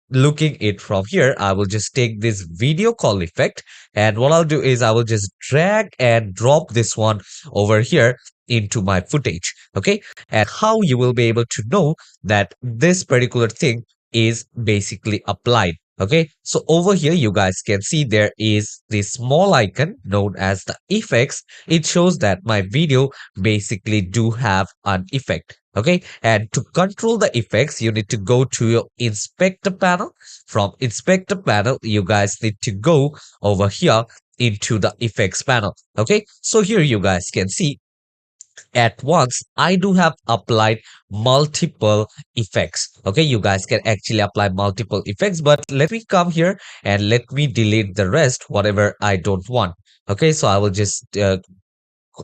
looking it from here, I will just take this video call effect and what I'll do is I will just drag and drop this one over here into my footage. Okay, and how you will be able to know that this particular thing is basically applied. Okay, so over here you guys can see there is this small icon known as the effects. It shows that my video basically do have an effect. Okay, and to control the effects, you need to go to your inspector panel. From inspector panel, you guys need to go over here into the effects panel. Okay, so here you guys can see at once I do have applied multiple effects. Okay, you guys can actually apply multiple effects, but let me come here and let me delete the rest, whatever I don't want. Okay, so I will just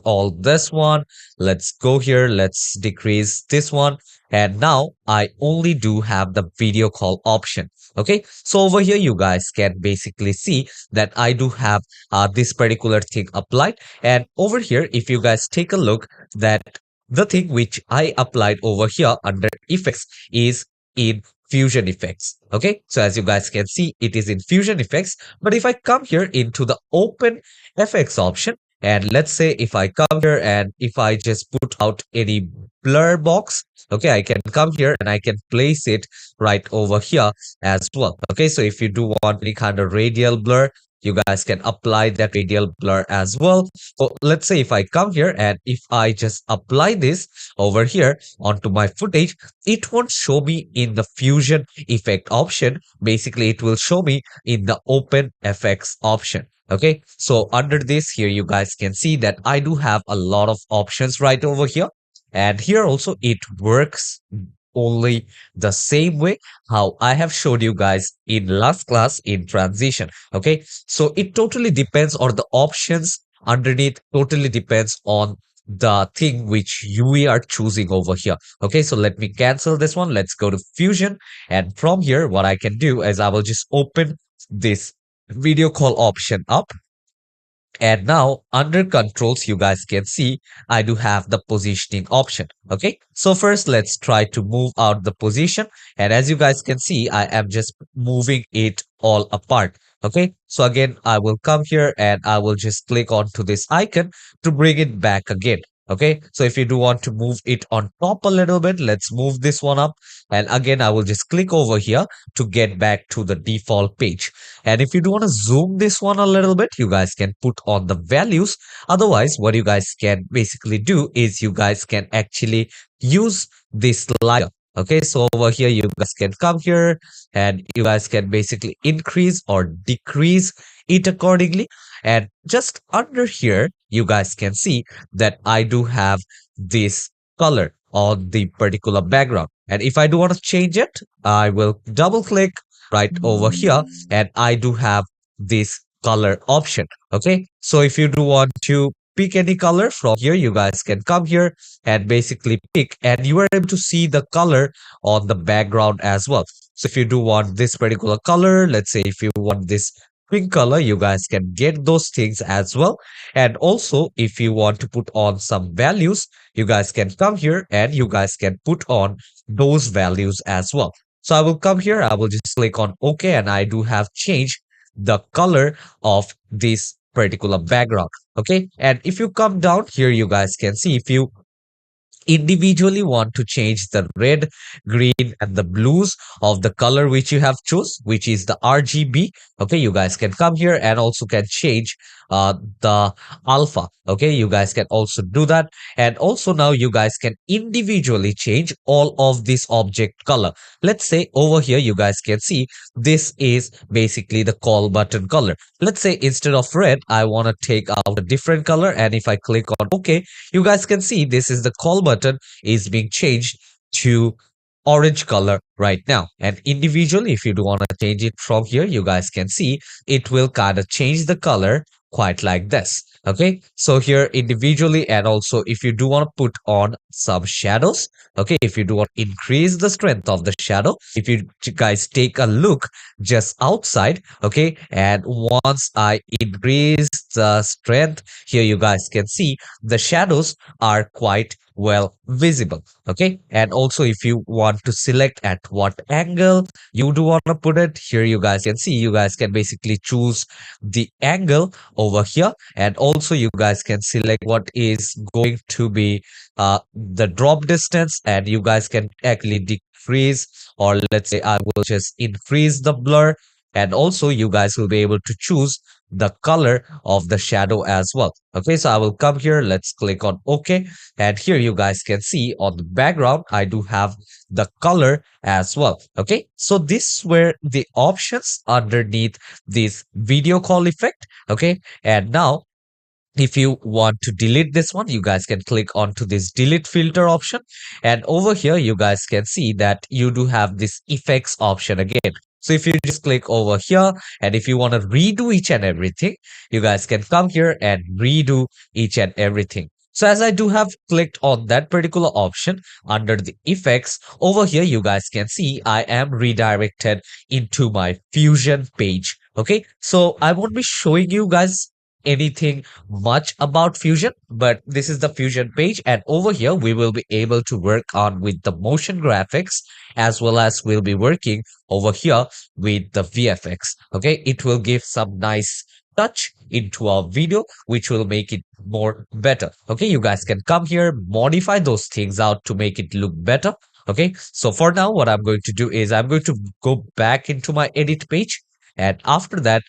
all this one. Let's go here. Let's decrease this one. And now I only do have the video call option. Okay. So over here, you guys can basically see that I do have this particular thing applied. And over here, if you guys take a look that the thing which I applied over here under effects is in fusion effects. Okay. So as you guys can see, it is in fusion effects. But if I come here into the open FX option, and let's say if I come here and if I just put out any blur box, okay, I can come here and I can place it right over here as well. Okay, so if you do want any kind of radial blur, you guys can apply that radial blur as well. So let's say if I come here and if I just apply this over here onto my footage, it won't show me in the fusion effect option. Basically, it will show me in the open FX option. Okay, so under this here, you guys can see that I do have a lot of options right over here. And here also it works only the same way how I have showed you guys in last class in transition. Okay, so it totally depends on the options underneath, totally depends on the thing which we are choosing over here. Okay, so let me cancel this one. Let's go to fusion. And from here, what I can do is I will just open this video call option up. And now under controls, you guys can see I do have the positioning option. Okay, so first let's try to move out the position. And as you guys can see, I am just moving it all apart. Okay, so again, I will come here and I will just click onto this icon to bring it back again. Okay, so if you do want to move it on top a little bit, let's move this one up. And again, I will just click over here to get back to the default page. And if you do want to zoom this one a little bit, you guys can put on the values. Otherwise, what you guys can basically do is you guys can actually use this slider. Okay, so over here, you guys can come here and you guys can basically increase or decrease it accordingly. And just under here, you guys can see that I do have this color. on the particular background. And if I do want to change it, I will double click right over here and I do have this color option. Okay, so if you do want to pick any color from here, you guys can come here and basically pick, and you are able to see the color on the background as well. So if you do want this particular color, let's say if you want this pink color, you guys can get those things as well. And also if you want to put on some values, you guys can come here and you guys can put on those values as well. So I will come here, I will just click on OK, and I do have changed the color of this particular background. Okay, and if you come down here, you guys can see if you individually want to change the red, green, and the blues of the color which you have chose, which is the RGB. Okay, you guys can come here and also can change the alpha. Okay, you guys can also do that. And also now you guys can individually change all of this object color. Let's say over here you guys can see this is basically the call button color. Let's say instead of red, I want to take out a different color, and if I click on OK, you guys can see this is the call button is being changed to orange color right now. And individually, if you do want to change it from here, you guys can see it will kind of change the color quite like this. Okay, so here individually, and also if you do want to put on some shadows, okay, if you do want to increase the strength of the shadow, if you guys take a look just outside, okay, and once I increase the strength here, you guys can see the shadows are quite well visible. Okay, and also if you want to select at what angle you do want to put it, here you guys can see you guys can basically choose the angle over here, and also you guys can select what is going to be the drop distance, and you guys can actually decrease, or let's say I will just increase the blur, and also you guys will be able to choose the color of the shadow as well. Okay, so I will come here, let's click on OK, and here you guys can see on the background I do have the color as well. Okay, so this were the options underneath this video call effect. Okay, and now if you want to delete this one, you guys can click onto this delete filter option, and over here you guys can see that you do have this effects option again. So if you just click over here, and if you want to redo each and everything, you guys can come here and redo each and everything. So as I do have clicked on that particular option under the effects, over here you guys can see I am redirected into my Fusion page. Okay, so I won't be showing you guys anything much about Fusion, but this is the Fusion page, and over here we will be able to work on with the motion graphics, as well as we'll be working over here with the VFX. Okay, it will give some nice touch into our video, which will make it more better. Okay, you guys can come here, modify those things out to make it look better. Okay, so for now what I'm going to do is I'm going to go back into my edit page, and after that,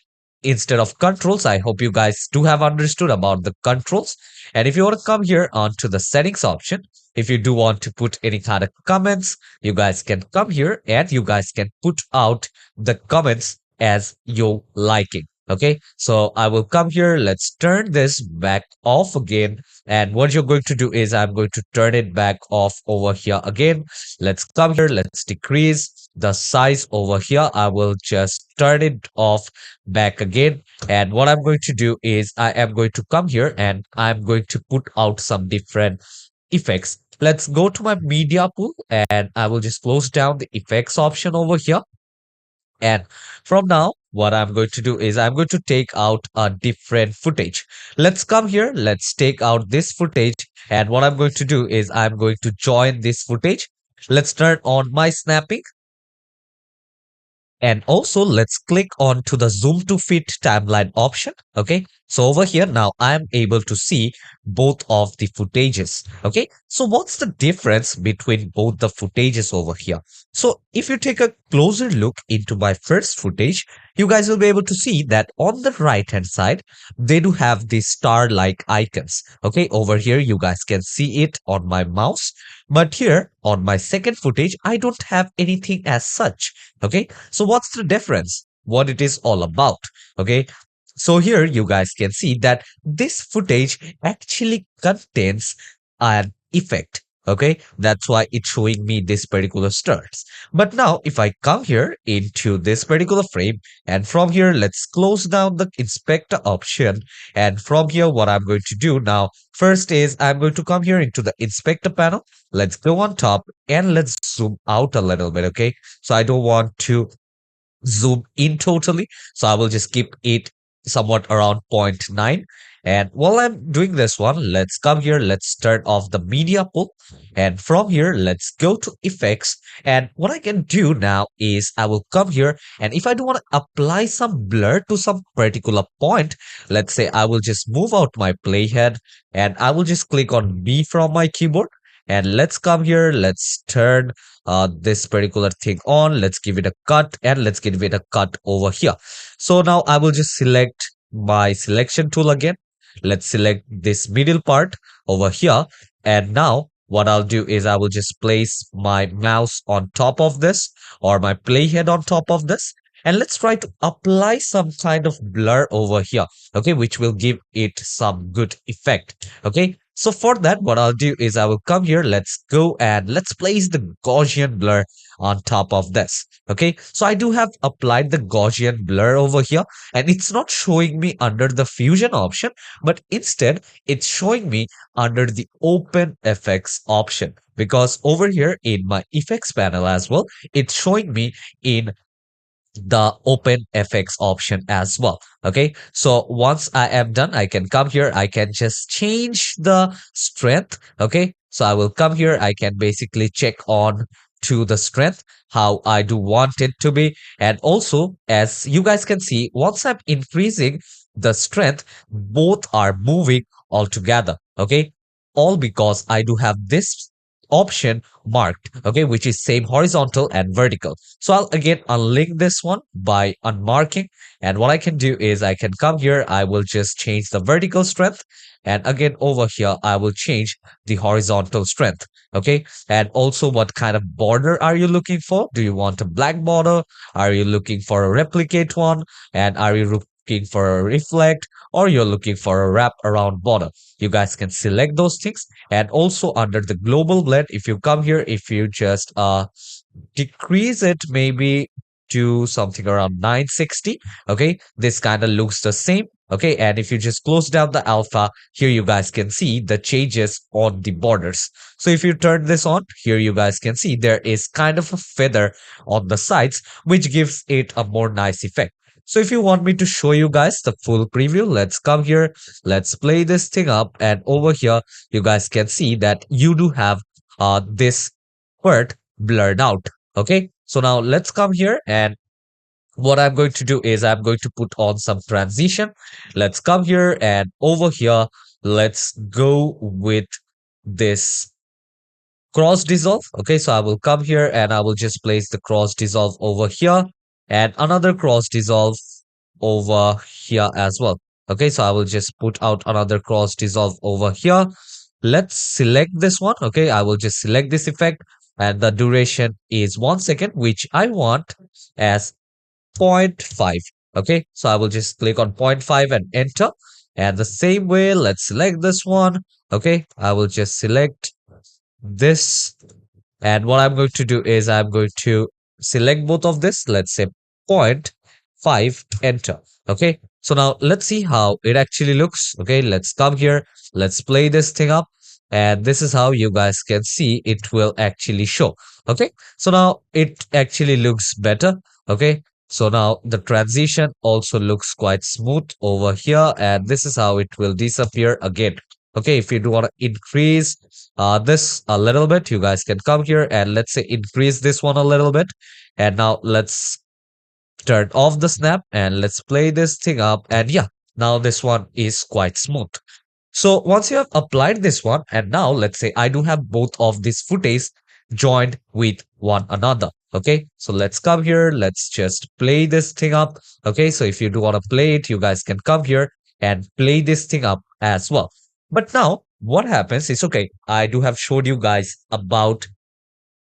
instead of controls, I hope you guys do have understood about the controls. And if you want to come here onto the settings option, if you do want to put any kind of comments, you guys can come here and you guys can put out the comments as you liking. Okay, so I will come here, let's turn this back off again, and what you're going to do is I'm going to turn it back off over here again. Let's come here, let's decrease the size over here. I will just turn it off back again, and what I'm going to do is I am going to come here and I'm going to put out some different effects. Let's go to my media pool, and I will just close down the effects option over here. And from now, what I'm going to do is I'm going to take out a different footage. Let's come here. Let's take out this footage. And what I'm going to do is I'm going to join this footage. Let's turn on my snapping. And also let's click on to the zoom to fit timeline option. Okay, so over here now I am able to see both of the footages. Okay, so what's the difference between both the footages over here? So if you take a closer look into my first footage, you guys will be able to see that on the right hand side they do have these star like icons. Okay, over here you guys can see it on my mouse, but here on my second footage I don't have anything as such. Okay, so what's the difference, what it is all about? Okay, so here you guys can see that this footage actually contains an effect. Okay, that's why it's showing me this particular stars. But now if I come here into this particular frame, and from here let's close down the inspector option, and from here what I'm going to do now first is I'm going to come here into the inspector panel. Let's go on top and let's zoom out a little bit. Okay, so I don't want to zoom in totally. So I will just keep it somewhat around zero point 0.9. And while I'm doing this one, let's come here, let's turn off the media pool. And from here, let's go to effects. And what I can do now is I will come here. And if I do want to apply some blur to some particular point, let's say I will just move out my playhead and I will just click on B from my keyboard. And let's come here, let's turn this particular thing on. Let's give it a cut and let's give it a cut over here. So now I will just select my selection tool again. Let's select this middle part over here. And now what I'll do is I will just place my mouse on top of this or my playhead on top of this. And let's try to apply some kind of blur over here, okay, which will give it some good effect. Okay, so for that, what I'll do is I will come here, let's go and let's place the Gaussian blur on top of this. Okay, so I do have applied the Gaussian blur over here, and it's not showing me under the fusion option, but instead it's showing me under the OpenFX option, because over here in my effects panel as well, it's showing me in the OpenFX option as well. Okay, so once I am done, I can come here, I can just change the strength. Okay, so I will come here, I can basically check on to the strength how I do want it to be. And also, as you guys can see, once I'm increasing the strength, both are moving all together. Okay, all because I do have this option marked, okay, which is same horizontal and vertical. So I'll again unlink this one by unmarking, and what I can do is I can come here, I will just change the vertical strength, and again over here I will change the horizontal strength. Okay, and also what kind of border are you looking for? Do you want a black border? Are you looking for a replicate one? And are you looking for a reflect, or you're looking for a wrap around border? You guys can select those things. And also under the global blend, if you come here, if you just decrease it maybe to something around 960, okay, this kind of looks the same. Okay, and if you just close down the alpha, here you guys can see the changes on the borders. So if you turn this on, here you guys can see there is kind of a feather on the sides, which gives it a more nice effect. So if you want me to show you guys the full preview, let's come here, let's play this thing up, and over here you guys can see that you do have this part blurred out. Okay, so now let's come here, and what I'm going to do is I'm going to put on some transition. Let's come here, and over here let's go with this cross dissolve. Okay, so I will come here and I will just place the cross dissolve over here, and another cross dissolve over here as well. Okay, so I will just put out another cross dissolve over here. Let's select this one. Okay, I will just select this effect, and the duration is 1 second, which I want as zero point 0.5. Okay, so I will just click on 0.5 and enter. And the same way, let's select this one. Okay, I will just select this, and what I'm going to do is I'm going to select both of this. Let's say 0.5, enter. Okay, so now let's see how it actually looks. Okay, let's come here, let's play this thing up, and this is how you guys can see it will actually show. Okay, so now it actually looks better. Okay, so now the transition also looks quite smooth over here, and this is how it will disappear again. Okay, if you do want to increase this a little bit, you guys can come here and let's say increase this one a little bit. And now let's turn off the snap and let's play this thing up. And yeah, now this one is quite smooth. So once you have applied this one, and now let's say I do have both of these footage joined with one another. Okay, so let's come here, let's just play this thing up. Okay, so if you do want to play it, you guys can come here and play this thing up as well. But now what happens is, okay, I do have showed you guys about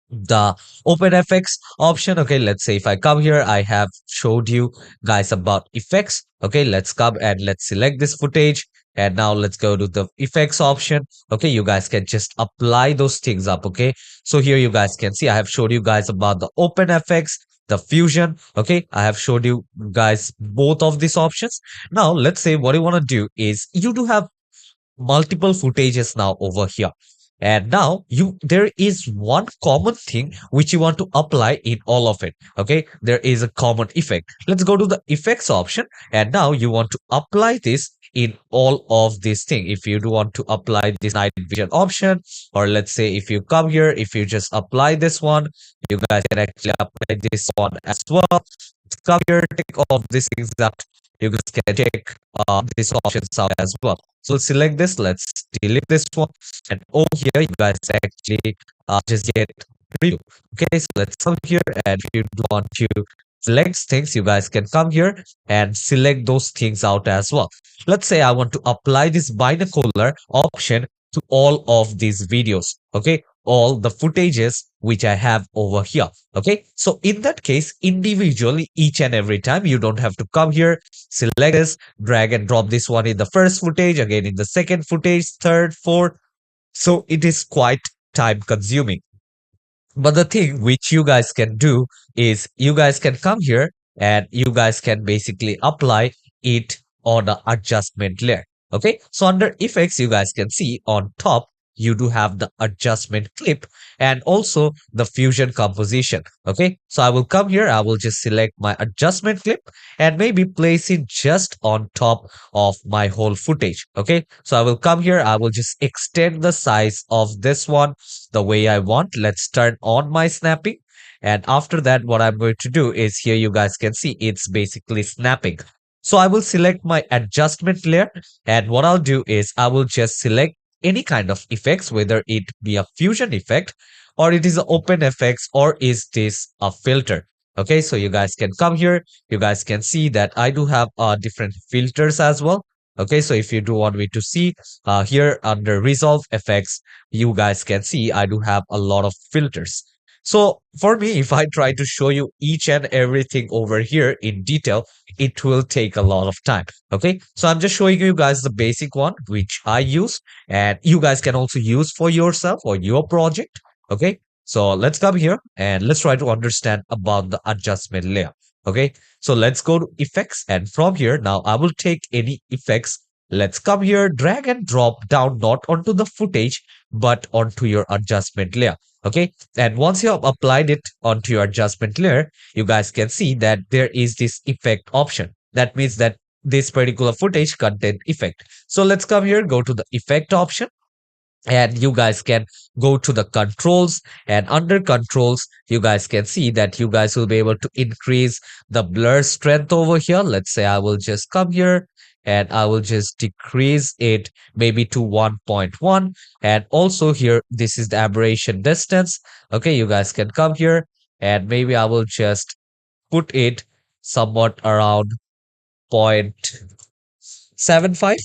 the OpenFX option. Okay, let's say if I come here, I have showed you guys about effects. Okay, let's come and let's select this footage. And now let's go to the effects option. Okay, you guys can just apply those things up. Okay, so here you guys can see I have showed you guys about the OpenFX, the Fusion. Okay, I have showed you guys both of these options. Now let's say what you want to do is you do have multiple footages now over here, and now you there is one common thing which you want to apply in all of it. Okay, there is a common effect. Let's go to the effects option, and now you want to apply this in all of these things. If you do want to apply this night vision option, or let's say if you come here, if you just apply this one, you guys can actually apply this one as well. Come here, take all of these things out. You guys can check these options out as well. So select this, let's delete this one, and over here you guys actually just get preview. Okay, so let's come here, and if you do want to select things, you guys can come here and select those things out as well. Let's say I want to apply this binocular option to all of these videos. Okay, all the footages which I have over here. Okay, so in that case, individually, each and every time, you don't have to come here, select this, drag and drop this one in the first footage, again in the second footage, third, fourth. So it is quite time consuming. But the thing which you guys can do is you guys can come here and you guys can basically apply it on the adjustment layer. Okay, so under effects, you guys can see on top, you do have the adjustment clip and also the fusion composition. Okay, so I will come here, I will just select my adjustment clip and maybe place it just on top of my whole footage. Okay, so I will come here, I will just extend the size of this one the way I want. Let's turn on my snapping. And after that, what I'm going to do is here you guys can see it's basically snapping. So I will select my adjustment layer, and what I'll do is I will just select any kind of effects, whether it be a fusion effect or it is an OpenFX or is this a filter. Okay, so you guys can come here. You guys can see that I do have different filters as well. Okay, so if you do want me to see here under Resolve FX, you guys can see I do have a lot of filters. So for me, if I try to show you each and everything over here in detail, it will take a lot of time. Okay, so I'm just showing you guys the basic one which I use, and you guys can also use for yourself or your project. Okay, so let's come here and let's try to understand about the adjustment layer. Okay, so let's go to effects, and from here now I will take any effects. Let's come here, drag and drop down, not onto the footage but onto your adjustment layer. Okay, and once you have applied it onto your adjustment layer, you guys can see that there is this effect option. That means that this particular footage contain effect. So let's come here, go to the effect option, and you guys can go to the controls, and under controls you guys can see that you guys will be able to increase the blur strength over here. Let's say I will just come here and I will just decrease it maybe to 1.1, and also here this is the aberration distance. Okay, you guys can come here and maybe I will just put it somewhat around 0.75.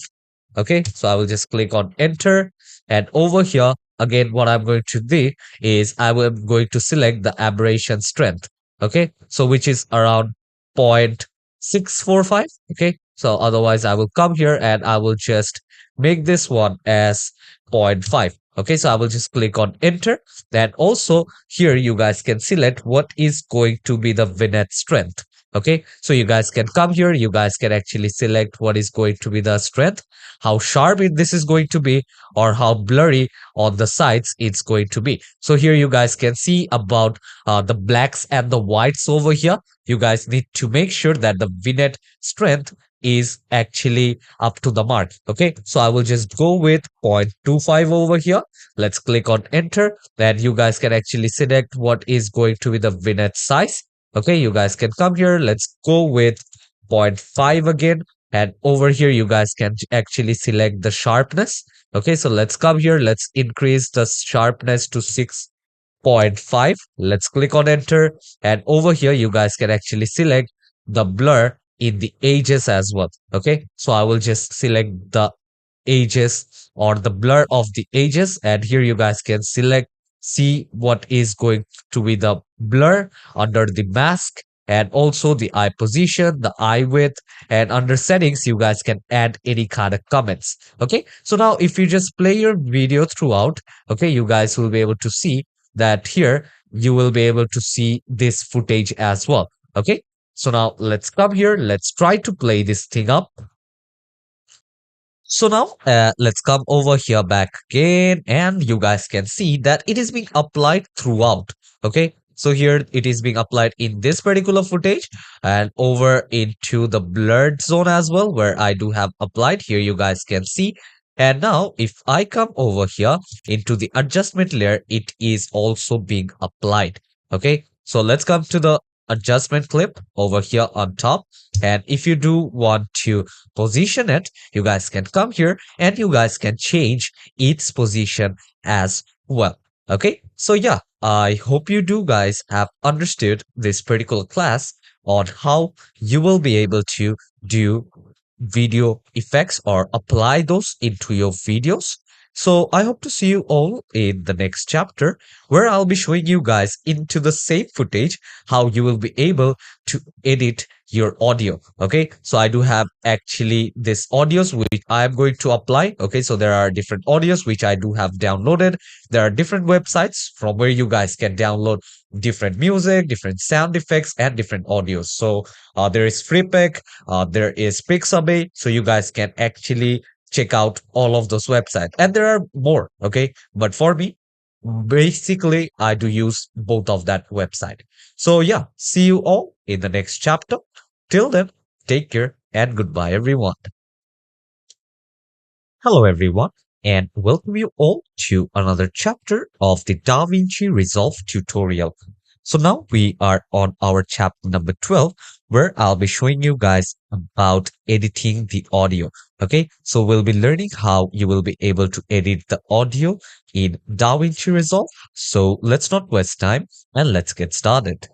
Okay, so I will just click on enter, and over here again what I'm going to do is I'm going to select the aberration strength. Okay, so which is around 0.645. Okay, so otherwise I will come here and I will just make this one as 0.5. Okay, so I will just click on enter. Then also here you guys can select what is going to be the vignette strength. Okay, so you guys can come here, you guys can actually select what is going to be the strength, how sharp this is going to be, or how blurry on the sides it's going to be. So here you guys can see about the blacks and the whites over here. You guys need to make sure that the vignette strength is actually up to the mark. Okay, so I will just go with 0.25 over here. Let's click on enter. Then you guys can actually select what is going to be the vignette size. Okay, you guys can come here. Let's go with 0.5 again. And over here, you guys can actually select the sharpness. Okay, so let's come here. Let's increase the sharpness to 6.5. Let's click on enter. And over here, you guys can actually select the blur in the edges as well. Okay, so I will just select the edges or the blur of the edges. And here you guys can select, see what is going to be the blur under the mask, and also the eye position, the eye width, and under settings, you guys can add any kind of comments. Okay, so now if you just play your video throughout, okay, you guys will be able to see that here you will be able to see this footage as well. Okay, so now let's come here, let's try to play this thing up. So now let's come over here back again, and you guys can see that it is being applied throughout. Okay, so here it is being applied in this particular footage and over into the blurred zone as well, where I do have applied. Here you guys can see. And now if I come over here into the adjustment layer, it is also being applied. Okay, so let's come to the adjustment clip over here on top. And if you do want to position it, you guys can come here and you guys can change its position as well. Okay, so yeah, I hope you do guys have understood this particular class on how you will be able to do video effects or apply those into your videos. So I hope to see you all in the next chapter, where I'll be showing you guys into the same footage how you will be able to edit your audio. Okay, so I do have actually this audios which I am going to apply. Okay, so there are different audios which I do have downloaded. There are different websites from where you guys can download different music, different sound effects, and different audios. So there is FreePic, there is Pixabay, so you guys can actually check out all of those websites, and there are more. Okay, but for me, basically I do use both of that website. So yeah, see you all in the next chapter. Till then, take care and goodbye everyone. Hello everyone, and welcome you all to another chapter of the DaVinci Resolve tutorial. So now we are on our chapter number 12, where I'll be showing you guys about editing the audio. Okay, so we'll be learning how you will be able to edit the audio in DaVinci Resolve. So let's not waste time and let's get started.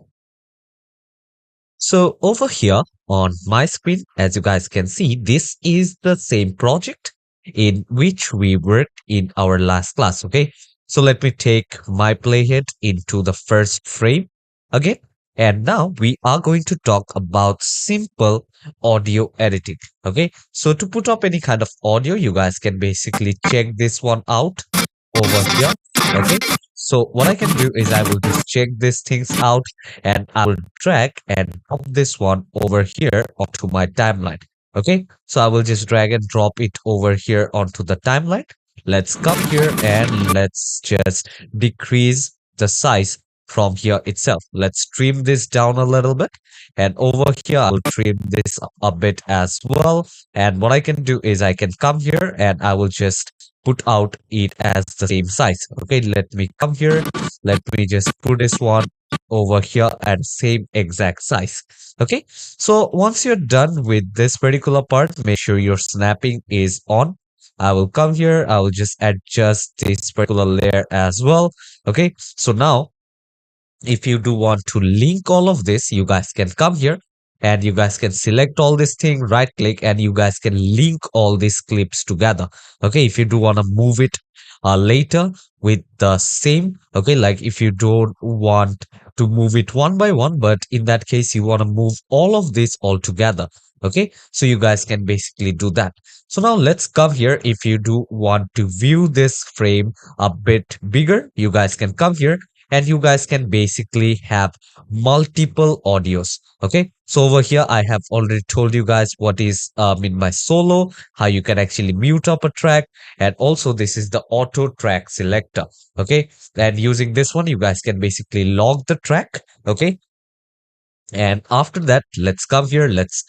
So over here on my screen, as you guys can see, this is the same project in which we worked in our last class. Okay, so let me take my playhead into the first frame again. And now we are going to talk about simple audio editing. Okay, so to put up any kind of audio, you guys can basically check this one out over here. Okay, so what I can do is I will just check these things out and I will drag and drop this one over here onto my timeline. Okay, so I will just drag and drop it over here onto the timeline. Let's come here and let's just decrease the size from here itself. Let's trim this down a little bit, and over here I will trim this a bit as well. And what I can do is I can come here and I will just put out it as the same size. Okay, let me come here, let me just put this one over here at same exact size. Okay, so once you're done with this particular part, make sure your snapping is on. I will come here, I will just adjust this particular layer as well. Okay, so now if you do want to link all of this, you guys can come here and you guys can select all this thing, right click, and you guys can link all these clips together. Okay, if you do want to move it later with the same, okay, like if you don't want to move it one by one, but in that case you want to move all of this all together. Okay, so you guys can basically do that. So now let's come here. If you do want to view this frame a bit bigger, you guys can come here and you guys can basically have multiple audios. Okay, so over here I have already told you guys what is in my solo, how you can actually mute up a track, and also this is the auto track selector. Okay, and using this one you guys can basically log the track. Okay, and after that, let's come here, let's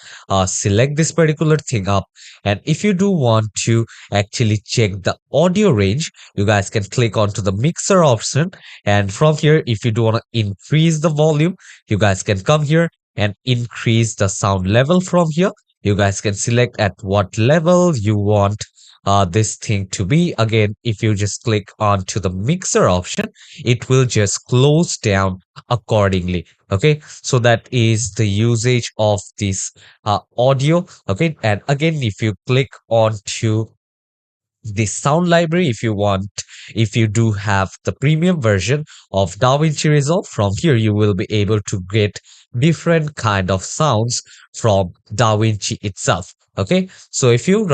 select this particular thing up. And if you do want to actually check the audio range, you guys can click onto the mixer option. And from here, if you do want to increase the volume, you guys can come here and increase the sound level from here. You guys can select at what level you want this thing to be. Again, if you just click onto the mixer option, it will just close down accordingly. Okay, so that is the usage of this audio. Okay, and again, if you click onto the sound library, if you want, if you do have the premium version of DaVinci Resolve, from here you will be able to get different kind of sounds from DaVinci itself. Okay, so if you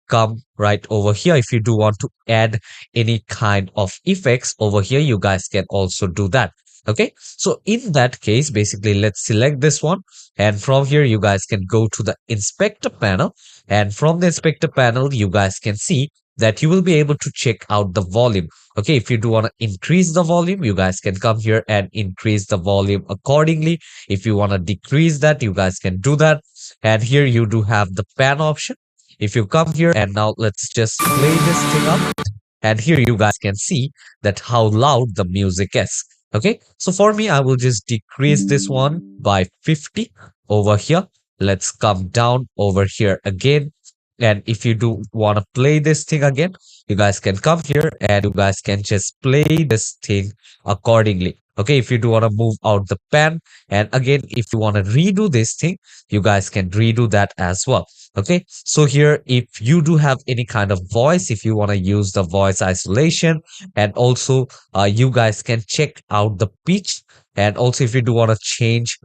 come right over here, if you do want to add any kind of effects over here, you guys can also do that. Okay, so in that case, basically, let's select this one, and from here you guys can go to the inspector panel, and from the inspector panel you guys can see that you will be able to check out the volume. Okay, if you do want to increase the volume, you guys can come here and increase the volume accordingly. If you want to decrease that, you guys can do that. And here you do have the pan option. If you come here and now let's just play this thing up, and here you guys can see that how loud the music is. Okay, so for me, I will just decrease this one by 50 over here. Let's come down over here again. And if you do want to play this thing again, you guys can come here and you guys can just play this thing accordingly. Okay, if you do want to move out the pan, and again, if you want to redo this thing, you guys can redo that as well. Okay, so here, if you do have any kind of voice, if you want to use the voice isolation, and also you guys can check out the pitch, and also if you do want to change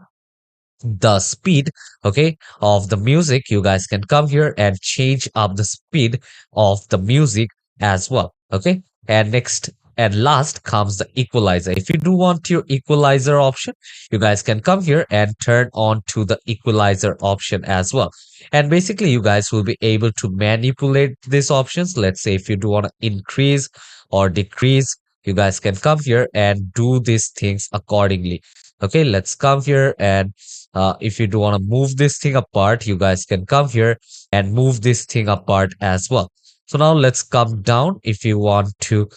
the speed, okay, of the music, you guys can come here and change up the speed of the music as well. Okay, and next and last comes the equalizer. If you do want your equalizer option, you guys can come here and turn on to the equalizer option as well. And basically you guys will be able to manipulate these options. Let's say if you do want to increase or decrease, you guys can come here and do these things accordingly. Okay, let's come here, and if you do want to move this thing apart, you guys can come here and move this thing apart as well. So now let's come down. If you want to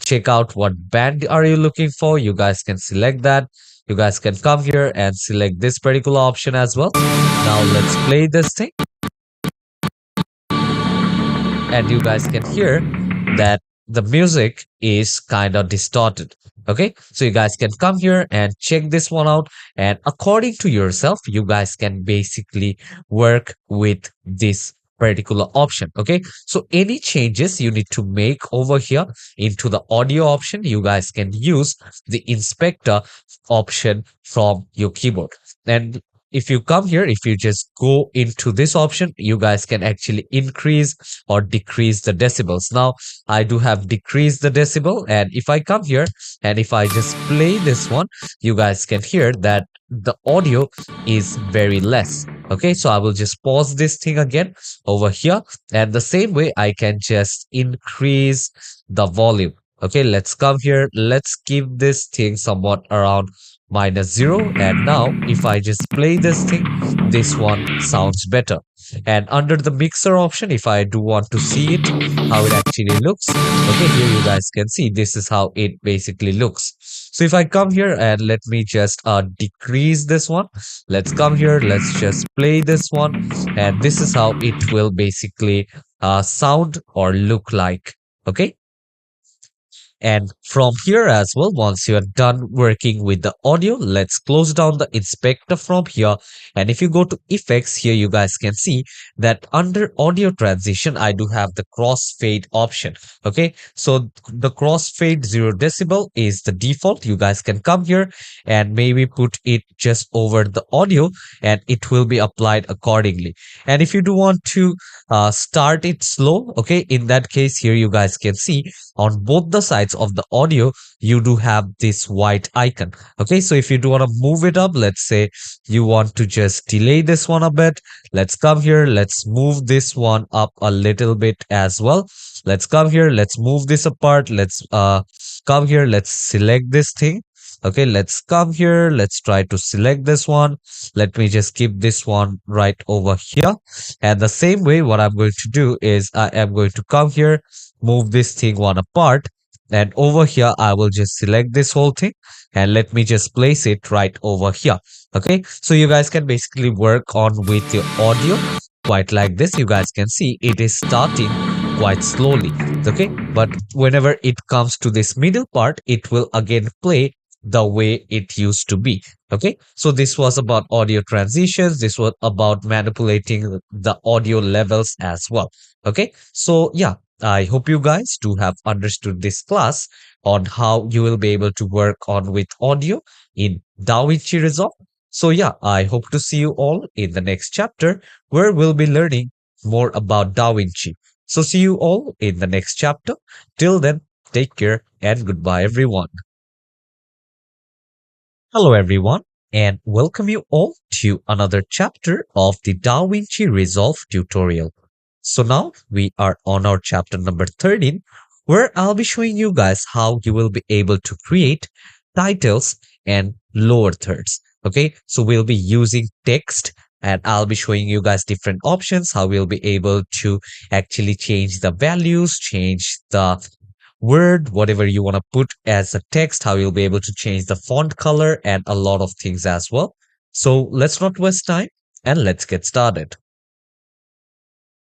check out what band are you looking for, you guys can select that. You guys can come here and select this particular option as well. Now let's play this thing. And you guys can hear that the music is kind of distorted. Okay, so you guys can come here and check this one out, and according to yourself, you guys can basically work with this particular option. Okay, so any changes you need to make over here into the audio option, you guys can use the inspector option from your keyboard. And if you come here, if you just go into this option, you guys can actually increase or decrease the decibels. Now, I do have decreased the decibel, and if I come here and if I just play this one, you guys can hear that the audio is very less. Okay, so I will just pause this thing again over here, and the same way I can just increase the volume. Okay, let's come here. Let's keep this thing somewhat around -0. And now if I just play this thing, this one sounds better. And under the mixer option, if I do want to see it, how it actually looks, okay, here you guys can see this is how it basically looks. So if I come here and let me just decrease this one, let's come here, let's just play this one, and this is how it will basically sound or look like. Okay, and from here as well, once you are done working with the audio, let's close down the inspector from here. And if you go to effects here, you guys can see that under audio transition, I do have the crossfade option. Okay, so the crossfade 0 decibel is the default. You guys can come here and maybe put it just over the audio, and it will be applied accordingly. And if you do want to start it slow, okay, in that case, here you guys can see on both the sides of the audio, you do have this white icon. Okay, so if you do want to move it up, let's say you want to just delay this one a bit, let's come here, let's move this one up a little bit as well. Let's come here, let's move this apart, let's come here, let's select this thing. Okay, let's come here, let's try to select this one. Let me just keep this one right over here. And the same way, what I'm going to do is I am going to come here, move this thing one apart, and over here I will just select this whole thing, and let me just place it right over here. Okay, so you guys can basically work on with your audio quite like this. You guys can see it is starting quite slowly. Okay, but whenever it comes to this middle part, it will again play the way it used to be. Okay, so this was about audio transitions. This was about manipulating the audio levels as well. Okay, so yeah, I hope you guys do have understood this class on how you will be able to work on with audio in DaVinci Resolve. So yeah, I hope to see you all in the next chapter where we'll be learning more about DaVinci. So see you all in the next chapter. Till then, take care and goodbye everyone. Hello everyone and welcome you all to another chapter of the DaVinci Resolve tutorial. So now we are on our chapter number 13 where I'll be showing you guys how you will be able to create titles and lower thirds. Okay, so we'll be using text and I'll be showing you guys different options, how we'll be able to actually change the values, change the word, whatever you want to put as a text, how you'll be able to change the font color and a lot of things as well. So let's not waste time and let's get started.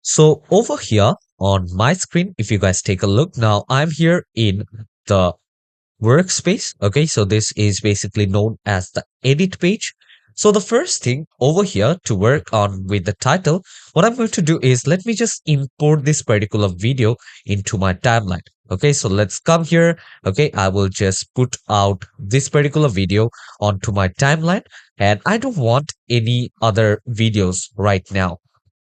So over here on my screen, if you guys take a look now, I'm here in the workspace. Okay, so this is basically known as the edit page. So the first thing over here to work on with the title, what I'm going to do is let me just import this particular video into my timeline. Okay, so let's come here. Okay, I will just put out this particular video onto my timeline and I don't want any other videos right now.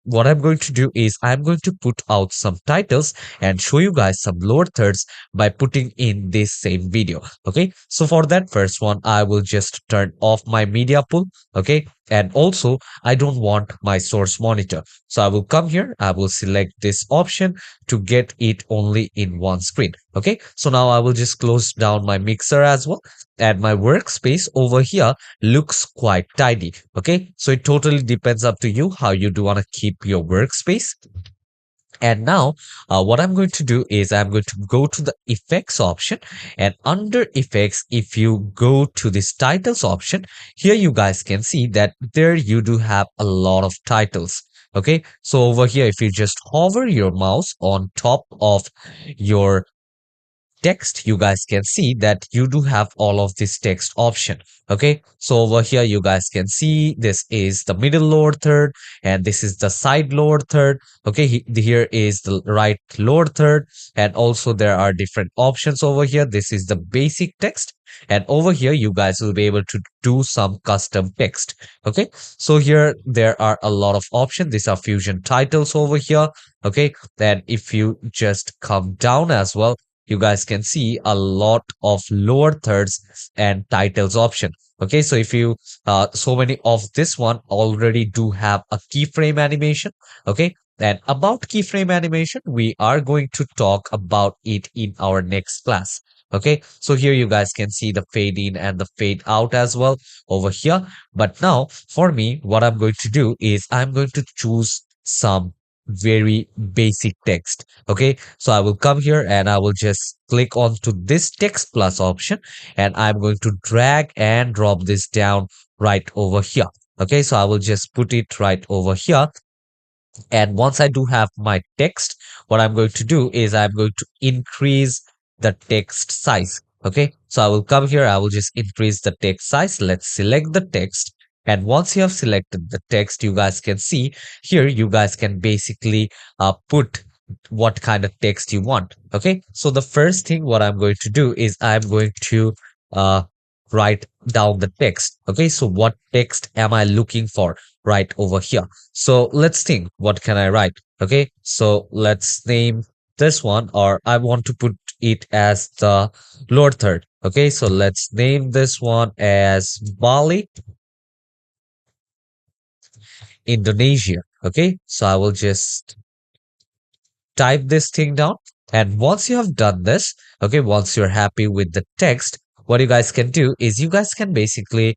What I'm going to do is I'm going to put out some titles and show you guys some lower thirds by putting in this same video. Okay, so for that first one, I will just turn off my media pool. Okay, and also I don't want my source monitor. So I will come here, I will select this option to get it only in one screen. Okay, so now I will just close down my mixer as well. And my workspace over here looks quite tidy. Okay, so it totally depends up to you how you do want to keep your workspace. And now what I'm going to do is I'm going to go to the effects option, and under effects, if you go to this titles option, here you guys can see that there you do have a lot of titles. Okay, so over here, if you just hover your mouse on top of your text, you guys can see that you do have all of this text option. Okay, so over here you guys can see this is the middle lower third and this is the side lower third. Okay, here is the right lower third, and also there are different options over here. This is the basic text, and over here you guys will be able to do some custom text. Okay, so here there are a lot of options. These are fusion titles over here. Okay, then if you just come down as well, you guys can see a lot of lower thirds and titles option. Okay, so if you so many of this one already do have a keyframe animation. Okay, and about keyframe animation, we are going to talk about it in our next class. Okay, so here you guys can see the fade in and the fade out as well over here. But now for me, what I'm going to do is I'm going to choose some very basic text. Okay, so I will come here and I will just click on to this text plus option, and I'm going to drag and drop this down right over here. Okay, so I will just put it right over here. And once I do have my text, what I'm going to do is I'm going to increase the text size. Okay, so I will come here, I will just increase the text size. Let's select the text. And once you have selected the text, you guys can see here, you guys can basically put what kind of text you want. Okay, so the first thing what I'm going to do is I'm going to uh, write down the text. Okay, so what text am I looking for right over here? So let's think, what can I write? Okay, so let's name this one, or I want to put it as the lower third. Okay, so let's name this one as Bali, Indonesia. Okay, so I will just type this thing down. And once you have done this, okay, once you're happy with the text, what you guys can do is you guys can basically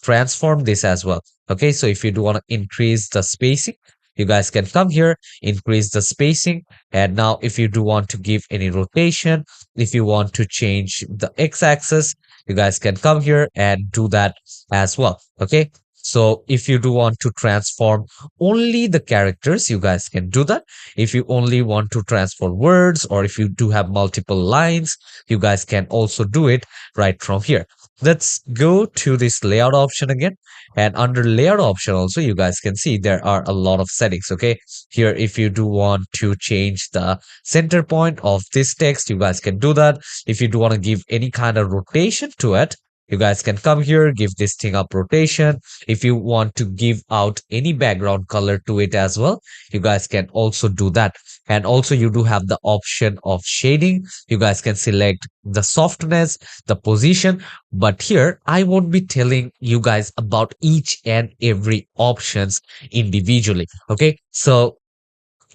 transform this as well. Okay, so if you do want to increase the spacing, you guys can come here, increase the spacing. And now if you do want to give any rotation, if you want to change the x-axis, you guys can come here and do that as well. Okay, so if you do want to transform only the characters, you guys can do that. If you only want to transform words, or if you do have multiple lines, you guys can also do it right from here. Let's go to this layout option again. And under layout option also, you guys can see there are a lot of settings. Okay, here if you do want to change the center point of this text, you guys can do that. If you do want to give any kind of rotation to it, you guys can come here, give this thing up rotation. If you want to give out any background color to it as well, you guys can also do that. And also you do have the option of shading. You guys can select the softness, the position, but here I won't be telling you guys about each and every options individually. Okay, so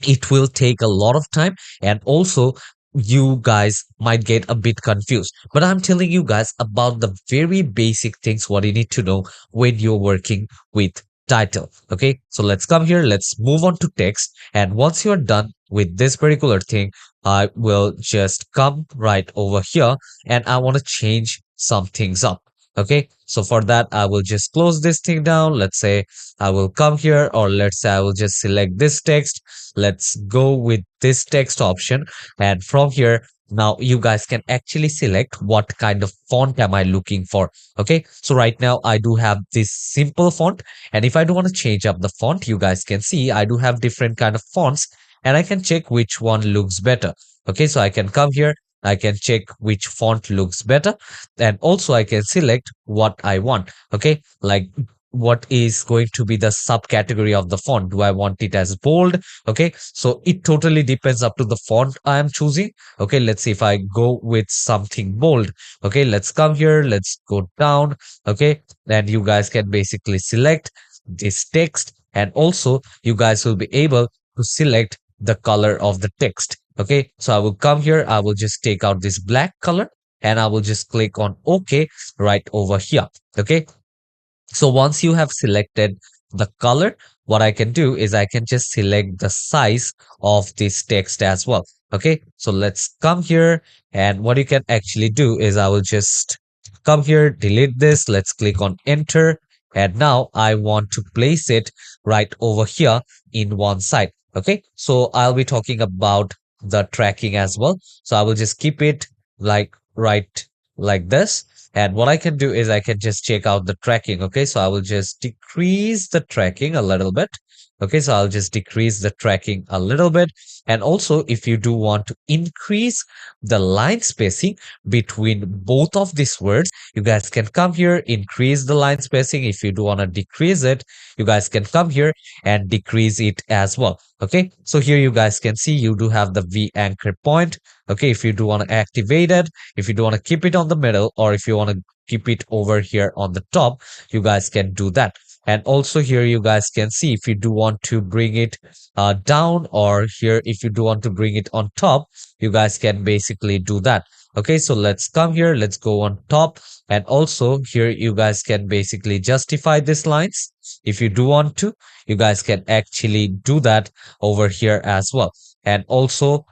it will take a lot of time, and also you guys might get a bit confused, but I'm telling you guys about the very basic things what you need to know when you're working with title. Okay, so let's come here, let's move on to text, and once you're done with this particular thing, I will just come right over here and I want to change some things up. Okay, so for that I will just close this thing down. Let's say I will come here, or let's say I will just select this text. Let's go with this text option. And from here, now you guys can actually select what kind of font am I looking for. Okay, so right now I do have this simple font. And if I do want to change up the font, you guys can see I do have different kind of fonts and I can check which one looks better. Okay, so I can come here. I can check which font looks better. And also I can select what I want. Okay, like what is going to be the subcategory of the font. Do I want it as bold? Okay, so it totally depends up to the font I am choosing. Okay, let's see if I go with something bold. Okay, let's come here, let's go down. Okay, and you guys can basically select this text, and also you guys will be able to select the color of the text. Okay, so I will come here, I will just take out this black color and I will just click on OK right over here. Okay, so once you have selected the color, what I can do is I can just select the size of this text as well. Okay, so let's come here, and what you can actually do is I will just come here, delete this. Let's click on enter. And now I want to place it right over here in one side. Okay, so I'll be talking about the tracking as well. So I will just keep it like right like this. And what I can do is I can just check out the tracking. Okay, so I will just decrease the tracking a little bit. Okay, so I'll just decrease the tracking a little bit. And also, if you do want to increase the line spacing between both of these words, you guys can come here, increase the line spacing. If you do want to decrease it, you guys can come here and decrease it as well. Okay, so here you guys can see you do have the V anchor point. Okay, if you do want to activate it, if you do want to keep it on the middle, or if you want to keep it over here on the top, you guys can do that. And also here you guys can see if you do want to bring it down, or here if you do want to bring it on top, you guys can basically do that. Okay, so let's come here, let's go on top. And also here you guys can basically justify these lines. If you do want to, you guys can actually do that over here as well. And also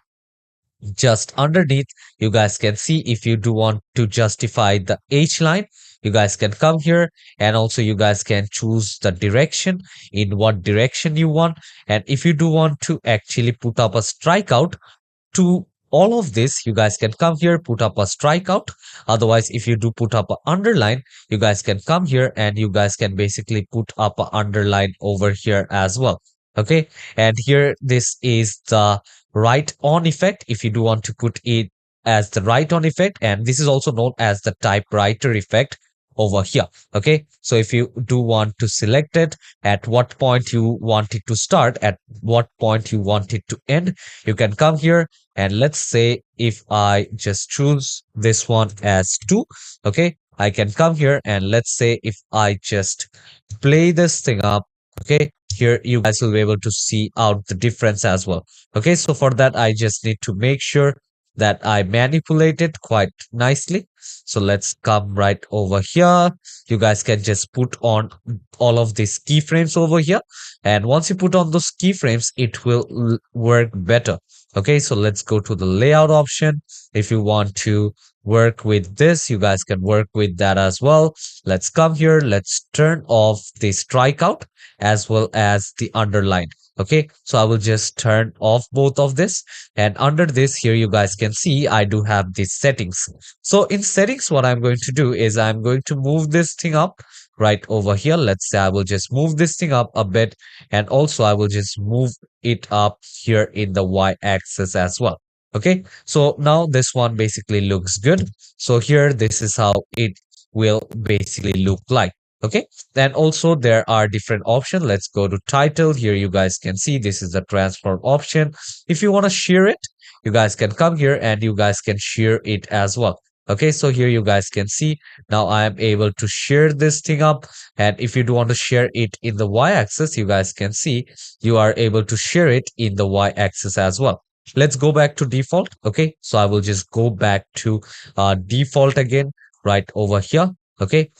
just underneath, you guys can see if you do want to justify the H line, you guys can come here, and also you guys can choose the direction, in what direction you want. And if you do want to actually put up a strikeout to all of this, you guys can come here, put up a strikeout. Otherwise, if you do put up an underline, you guys can come here and you guys can basically put up an underline over here as well. Okay, and here this is the right on effect if you do want to put it as the right on effect, and this is also known as the typewriter effect over here. Okay, so if you do want to select it, at what point you want it to start, at what point you want it to end, you can come here, and let's say if I just choose this one as 2, okay, I can come here, and let's say if I just play this thing up, okay, here you guys will be able to see out the difference as well. Okay, so for that I just need to make sure that I manipulate it quite nicely. So let's come right over here. You guys can just put on all of these keyframes over here, and once you put on those keyframes, it will work better. Okay, so let's go to the layout option. If you want to work with this, you guys can work with that as well. Let's come here, let's turn off the strikeout as well as the underline. Okay, so I will just turn off both of this, and under this here you guys can see I do have these settings. So in settings, what I'm going to do is I'm going to move this thing up right over here. Let's say I will just move this thing up a bit, and also I will just move it up here in the y-axis as well. Okay, so now this one basically looks good. So here this is how it will basically look like. Okay. Then also there are different options. Let's go to title. Here you guys can see this is the transform option. If you want to share it, you guys can come here and you guys can share it as well. Okay, so here you guys can see now I am able to share this thing up. And if you do want to share it in the y-axis, you guys can see you are able to share it in the y-axis as well. Let's go back to default. Okay, so I will just go back to default again right over here. Okay,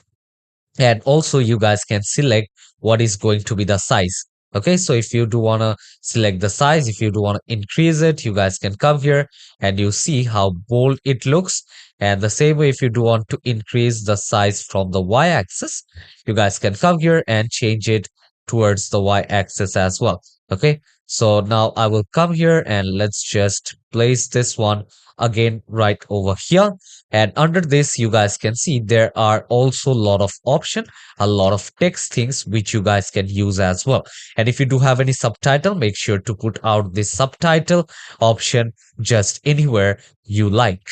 and also you guys can select what is going to be the size. Okay, so if you do want to select the size, if you do want to increase it, you guys can come here and you see how bold it looks. And the same way, if you do want to increase the size from the y-axis, you guys can come here and change it towards the y-axis as well. Okay, so now I will come here and let's just place this one again right over here. And under this, you guys can see there are also a lot of option, a lot of text things which you guys can use as well. And if you do have any subtitle, make sure to put out this subtitle option just anywhere you like.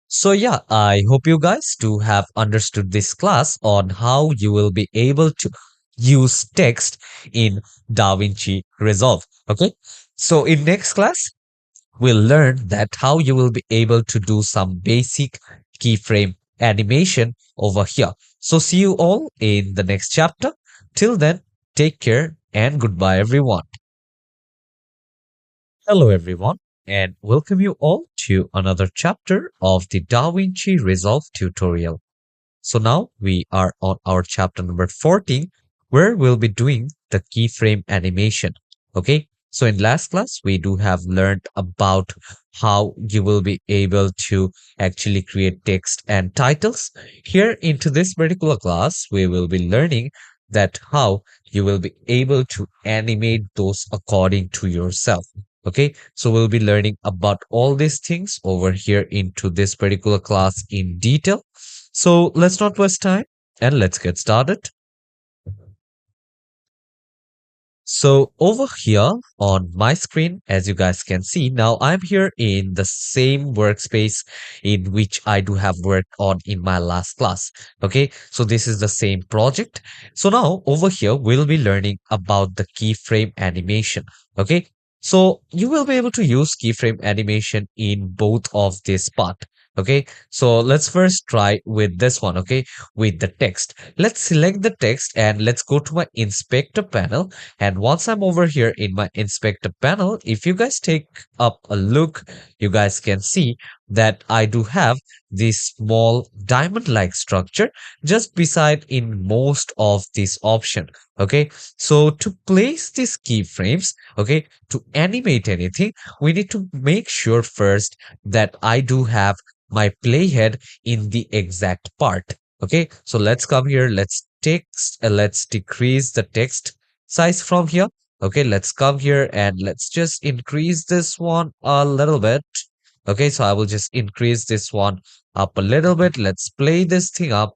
So yeah, I hope you guys do have understood this class on how you will be able to use text in DaVinci Resolve. Okay. So in next class, we'll learn that how you will be able to do some basic keyframe animation over here. So see you all in the next chapter. Till then, take care and goodbye everyone. Hello everyone and welcome you all to another chapter of the DaVinci Resolve tutorial. So now we are on our chapter number 14 where we'll be doing the keyframe animation. Okay, so in last class we do have learned about how you will be able to actually create text and titles. Here into this particular class we will be learning that how you will be able to animate those according to yourself. Okay, so we'll be learning about all these things over here into this particular class in detail. So let's not waste time and let's get started. So over here on my screen, as you guys can see, now I'm here in the same workspace in which I do have worked on in my last class. Okay, so this is the same project. So now over here, we'll be learning about the keyframe animation. Okay, so you will be able to use keyframe animation in both of this part. Okay, so let's first try with this one. Okay, with the text, let's select the text and let's go to my inspector panel. And once I'm over here in my inspector panel, if you guys take up a look, you guys can see that I do have this small diamond-like structure just beside in most of this option. Okay, so to place these keyframes, okay, to animate anything, we need to make sure first that I do have my playhead in the exact part. Okay, so let's come here. Let's decrease the text size from here. Okay, let's come here and let's just increase this one a little bit. Okay, so I will just increase this one up a little bit. Let's play this thing up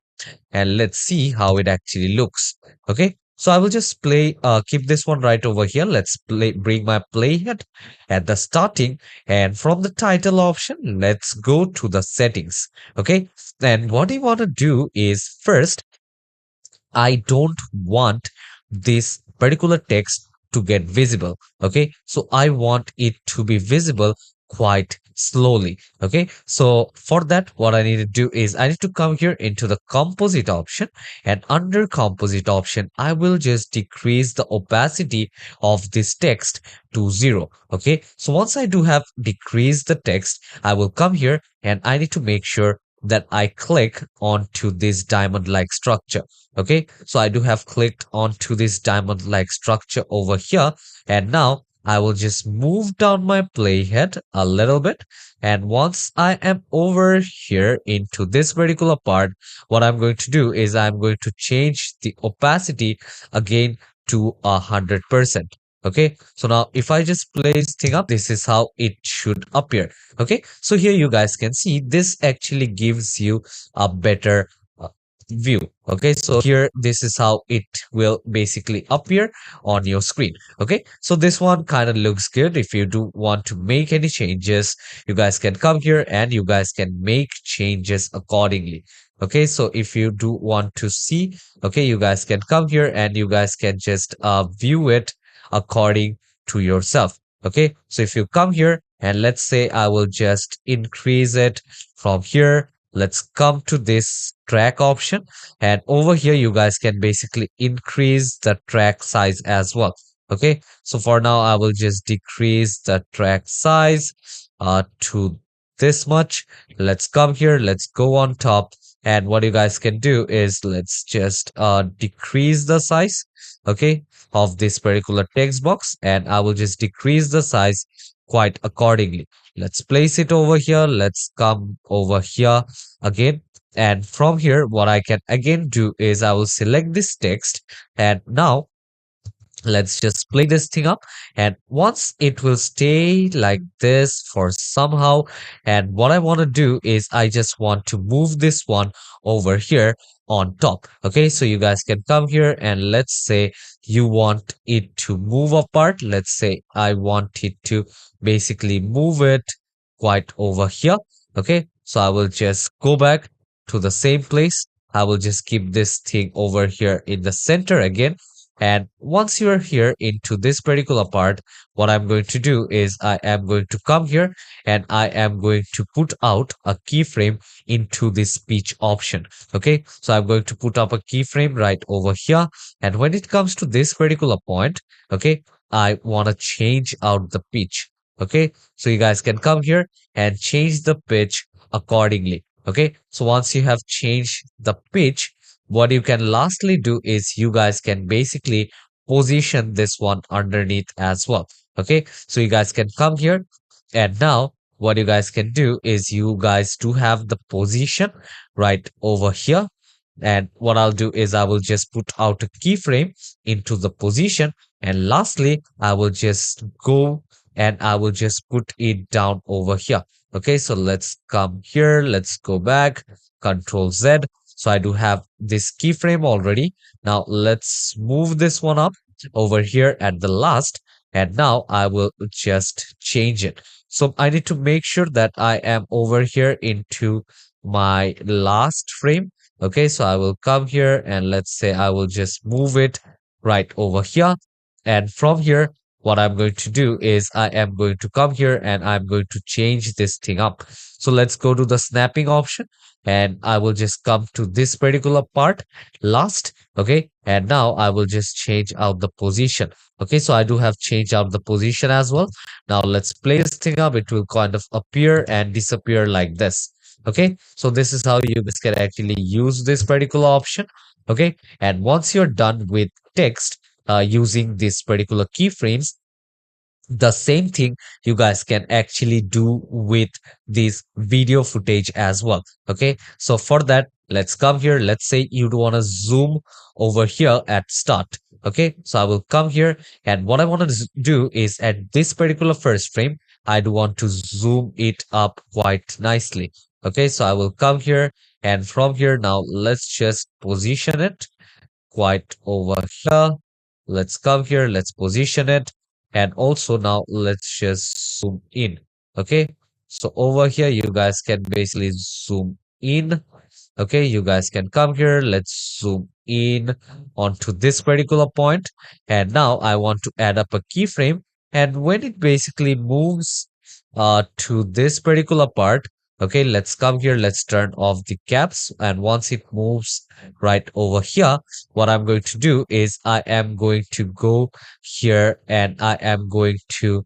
and let's see how it actually looks. Okay, so I will just keep this one right over here. Let's bring my playhead at the starting, and from the title option, let's go to the settings. Okay, and what you want to do is first, I don't want this particular text to get visible. Okay, so I want it to be visible quite slowly. Okay, so for that, what I need to do is I need to come here into the composite option, and under composite option, I will just decrease the opacity of this text to 0. Okay, so once I do have decreased the text, I will come here and I need to make sure that I click onto this diamond-like structure. Okay, so I do have clicked onto this diamond-like structure over here, and now I will just move down my playhead a little bit. And once I am over here into this particular part, what I'm going to do is I'm going to change the opacity again to 100%. Okay, so now if I just play this thing up, this is how it should appear. Okay, so here you guys can see this actually gives you a better view. Okay, so here this is how it will basically appear on your screen. Okay, so this one kind of looks good. If you do want to make any changes, you guys can come here and you guys can make changes accordingly. Okay, so if you do want to see, okay, you guys can come here and you guys can just view it according to yourself. Okay, so if you come here and let's say I will just increase it from here. Let's come to this track option, and over here you guys can basically increase the track size as well. Okay, so for now I will just decrease the track size to this much. Let's come here, let's go on top, and what you guys can do is let's just decrease the size, okay, of this particular text box, and I will just decrease the size quite accordingly. Let's place it over here. Let's come over here again. And from here, what I can again do is I will select this text, and now let's just play this thing up, and once it will stay like this for somehow, and what I want to do is I just want to move this one over here on top. Okay, so you guys can come here and let's say you want it to move apart. Let's say I want it to basically move it quite over here. Okay, so I will just go back to the same place. I will just keep this thing over here in the center again, and once you're here into this particular part, what I'm going to do is I am going to come here and I am going to put out a keyframe into this speech option. Okay, so I'm going to put up a keyframe right over here. And when it comes to this particular point, okay, I want to change out the pitch. Okay, so you guys can come here and change the pitch accordingly. Okay, so once you have changed the pitch, what you can lastly do is you guys can basically position this one underneath as well. Okay, so you guys can come here, and now what you guys can do is you guys do have the position right over here. And what I'll do is I will just put out a keyframe into the position, and lastly I will just go and I will just put it down over here. Okay, so let's come here, let's go back, Control Z. So I do have this keyframe already. Now let's move this one up over here at the last, and now I will just change it. So I need to make sure that I am over here into my last frame. Okay, so I will come here and let's say I will just move it right over here. And from here, what I'm going to do is I am going to come here and I'm going to change this thing up. So let's go to the snapping option, and I will just come to this particular part last. Okay, and now I will just change out the position. Okay, so I do have changed out the position as well. Now let's play this thing up. It will kind of appear and disappear like this. Okay, so this is how you guys can actually use this particular option. Okay, and once you're done with text using this particular keyframes, the same thing you guys can actually do with this video footage as well. Okay, so for that, let's come here. Let's say you do want to zoom over here at start. Okay, so I will come here, and what I want to do is at this particular first frame, I do want to zoom it up quite nicely. Okay, so I will come here, and from here now let's just position it quite over here. Let's come here, let's position it, and also now let's just zoom in. Okay, so over here you guys can basically zoom in. Okay, you guys can come here, let's zoom in onto this particular point, and now I want to add up a keyframe, and when it basically moves to this particular part, okay, let's come here, let's turn off the caps, and once it moves right over here, what I'm going to do is I am going to go here and I am going to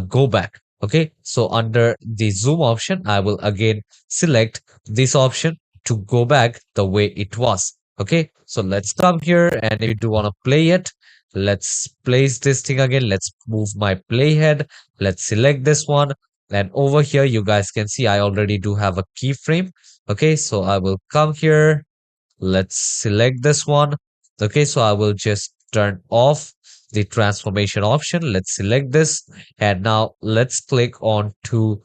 go back. Okay, so under the zoom option, I will again select this option to go back the way it was. Okay, so let's come here, and if you do want to play it, let's place this thing again. Let's move my playhead. Let's select this one. And over here, you guys can see I already do have a keyframe. Okay, so I will come here. Let's select this one. Okay, so I will just turn off the transformation option. Let's select this. And now let's click on to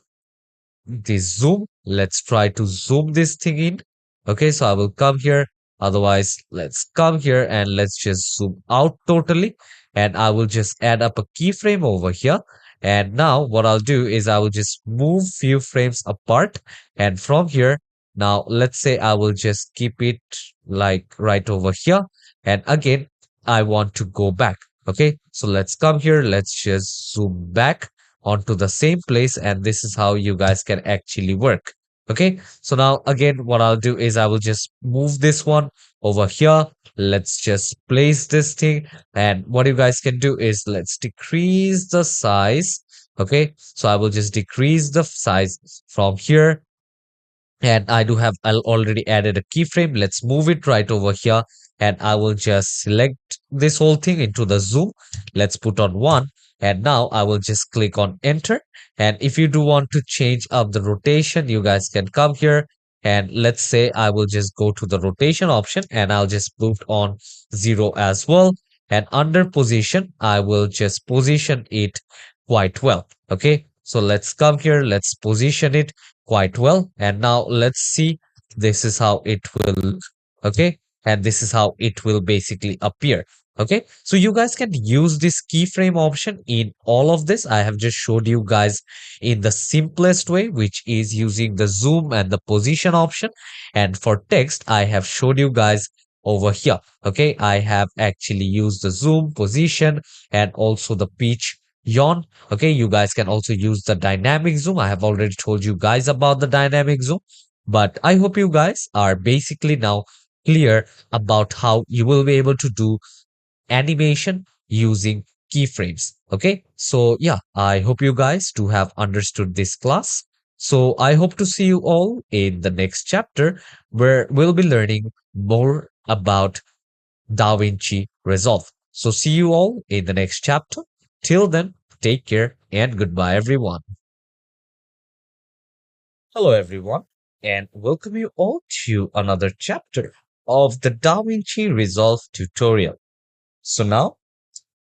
the zoom. Let's try to zoom this thing in. Okay, so I will come here. Otherwise, let's come here and let's just zoom out totally. And I will just add up a keyframe over here. And now what I'll do is I will just move few frames apart. And from here, Now let's say I will just keep it like right over here. And again, I want to go back. Okay, so let's come here. Let's just zoom back onto the same place. And this is how you guys can actually work. Okay, so now again, what I'll do is I will just move this one over here. Let's just place this thing. And what you guys can do is let's decrease the size. Okay, so I will just decrease the size from here, and I do have I already added a keyframe. Let's move it right over here, and I will just select this whole thing into the zoom. Let's put on 1, and now I will just click on enter. And if you do want to change up the rotation, you guys can come here, and let's say I will just go to the rotation option, and I'll just put on 0 as well. And under position, I will just position it quite well. Okay, so let's come here, let's position it quite well. And now let's see, this is how it will look. Okay, and this is how it will basically appear. Okay, so you guys can use this keyframe option in all of this. I have just showed you guys in the simplest way, which is using the zoom and the position option. And for text, I have showed you guys over here. Okay, I have actually used the zoom, position, and also the pitch yawn. Okay, you guys can also use the dynamic zoom. I have already told you guys about the dynamic zoom, but I hope you guys are basically now clear about how you will be able to do animation using keyframes. Okay, so yeah, I hope you guys do have understood this class. So I hope to see you all in the next chapter, where we'll be learning more about DaVinci Resolve. So see you all in the next chapter. Till then, take care and goodbye, everyone. Hello, everyone, and welcome you all to another chapter of the DaVinci Resolve tutorial. So now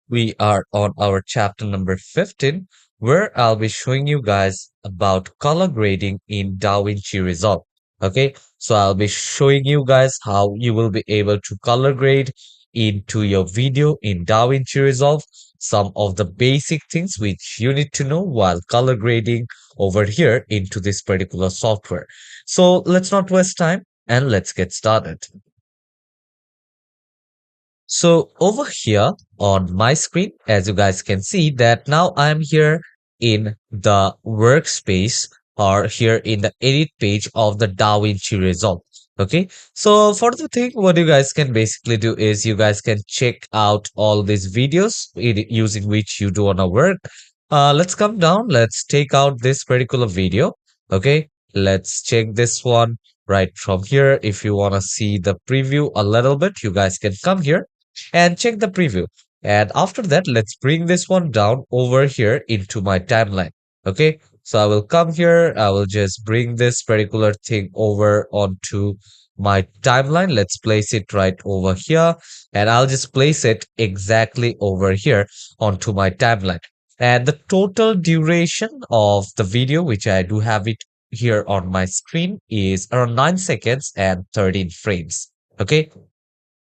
we are on our chapter number 15, where I'll be showing you guys about color grading in DaVinci Resolve. Okay, so I'll be showing you guys how you will be able to color grade into your video in DaVinci Resolve, some of the basic things which you need to know while color grading over here into this particular software. So let's not waste time and let's get started. So over here on my screen, as you guys can see that now I'm here in the workspace, or here in the edit page of the DaVinci Resolve. Okay, so for the thing, what you guys can basically do is you guys can check out all these videos using which you do wanna work. Let's come down. Let's take out this particular video. Okay, let's check this one right from here. If you want to see the preview a little bit, you guys can come here and check the preview. And after that, let's bring this one down over here into my timeline. Okay, so I will come here. I will just bring this particular thing over onto my timeline. Let's place it right over here, and I'll just place it exactly over here onto my timeline. And the total duration of the video, which I do have it here on my screen, is around 9 seconds and 13 frames. Okay,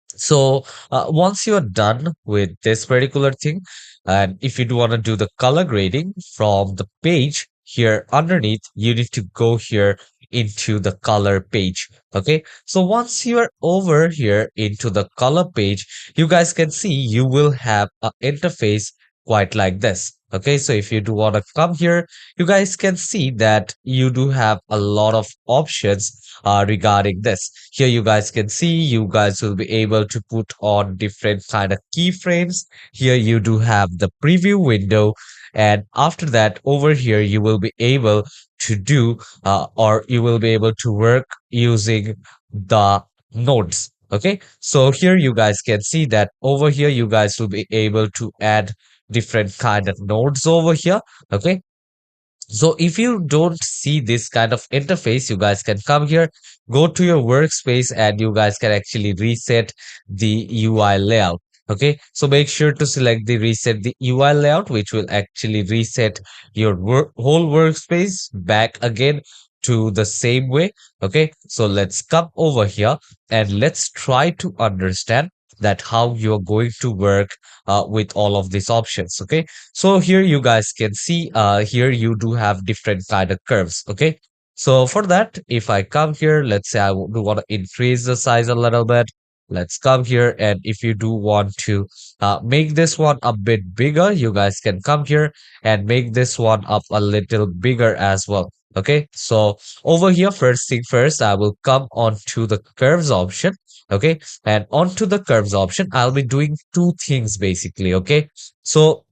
so once you are done with this particular thing, and if you do want to do the color grading from the page here underneath, you need to go here into the color page. Okay, so once you are over here into the color page, you guys can see you will have an interface quite like this. Okay, so if you do want to come here, you guys can see that you do have a lot of options regarding this. Here you guys can see you guys will be able to put on different kind of keyframes. Here you do have the preview window, and after that over here you will be able to do or you will be able to work using the nodes. Okay, so here you guys can see that over here you guys will be able to add different kind of nodes over here. Okay, so if you don't see this kind of interface, you guys can come here, go to your workspace, and you guys can actually reset the UI layout. Okay, so make sure to select the reset the UI layout, which will actually reset your whole workspace back again to the same way. Okay, so let's come over here and let's try to understand that how you're going to work with all of these options. Okay, so here you guys can see here you do have different kind of curves. Okay, So for that, if I come here, let's say I do want to increase the size a little bit. Let's come here, and if you do want to make this one a bit bigger, you guys can come here and make this one up a little bigger as well. Okay, so over here, first thing first, I will come onto the curves option. Okay, and onto the curves option, I'll be doing two things basically. Okay, so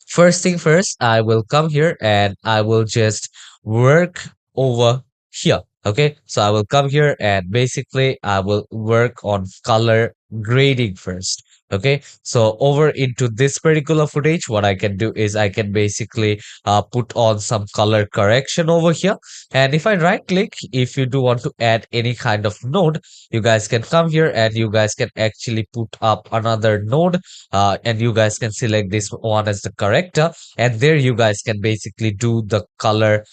first thing first, I will come here and I will just work over here. Okay, so I will come here and basically I will work on color grading first. Okay, so over into this particular footage, what I can do is I can basically put on some color correction over here. And if I right click, if you do want to add any kind of node, you guys can come here and you guys can actually put up another node, and you guys can select this one as the corrector, and there you guys can basically do the color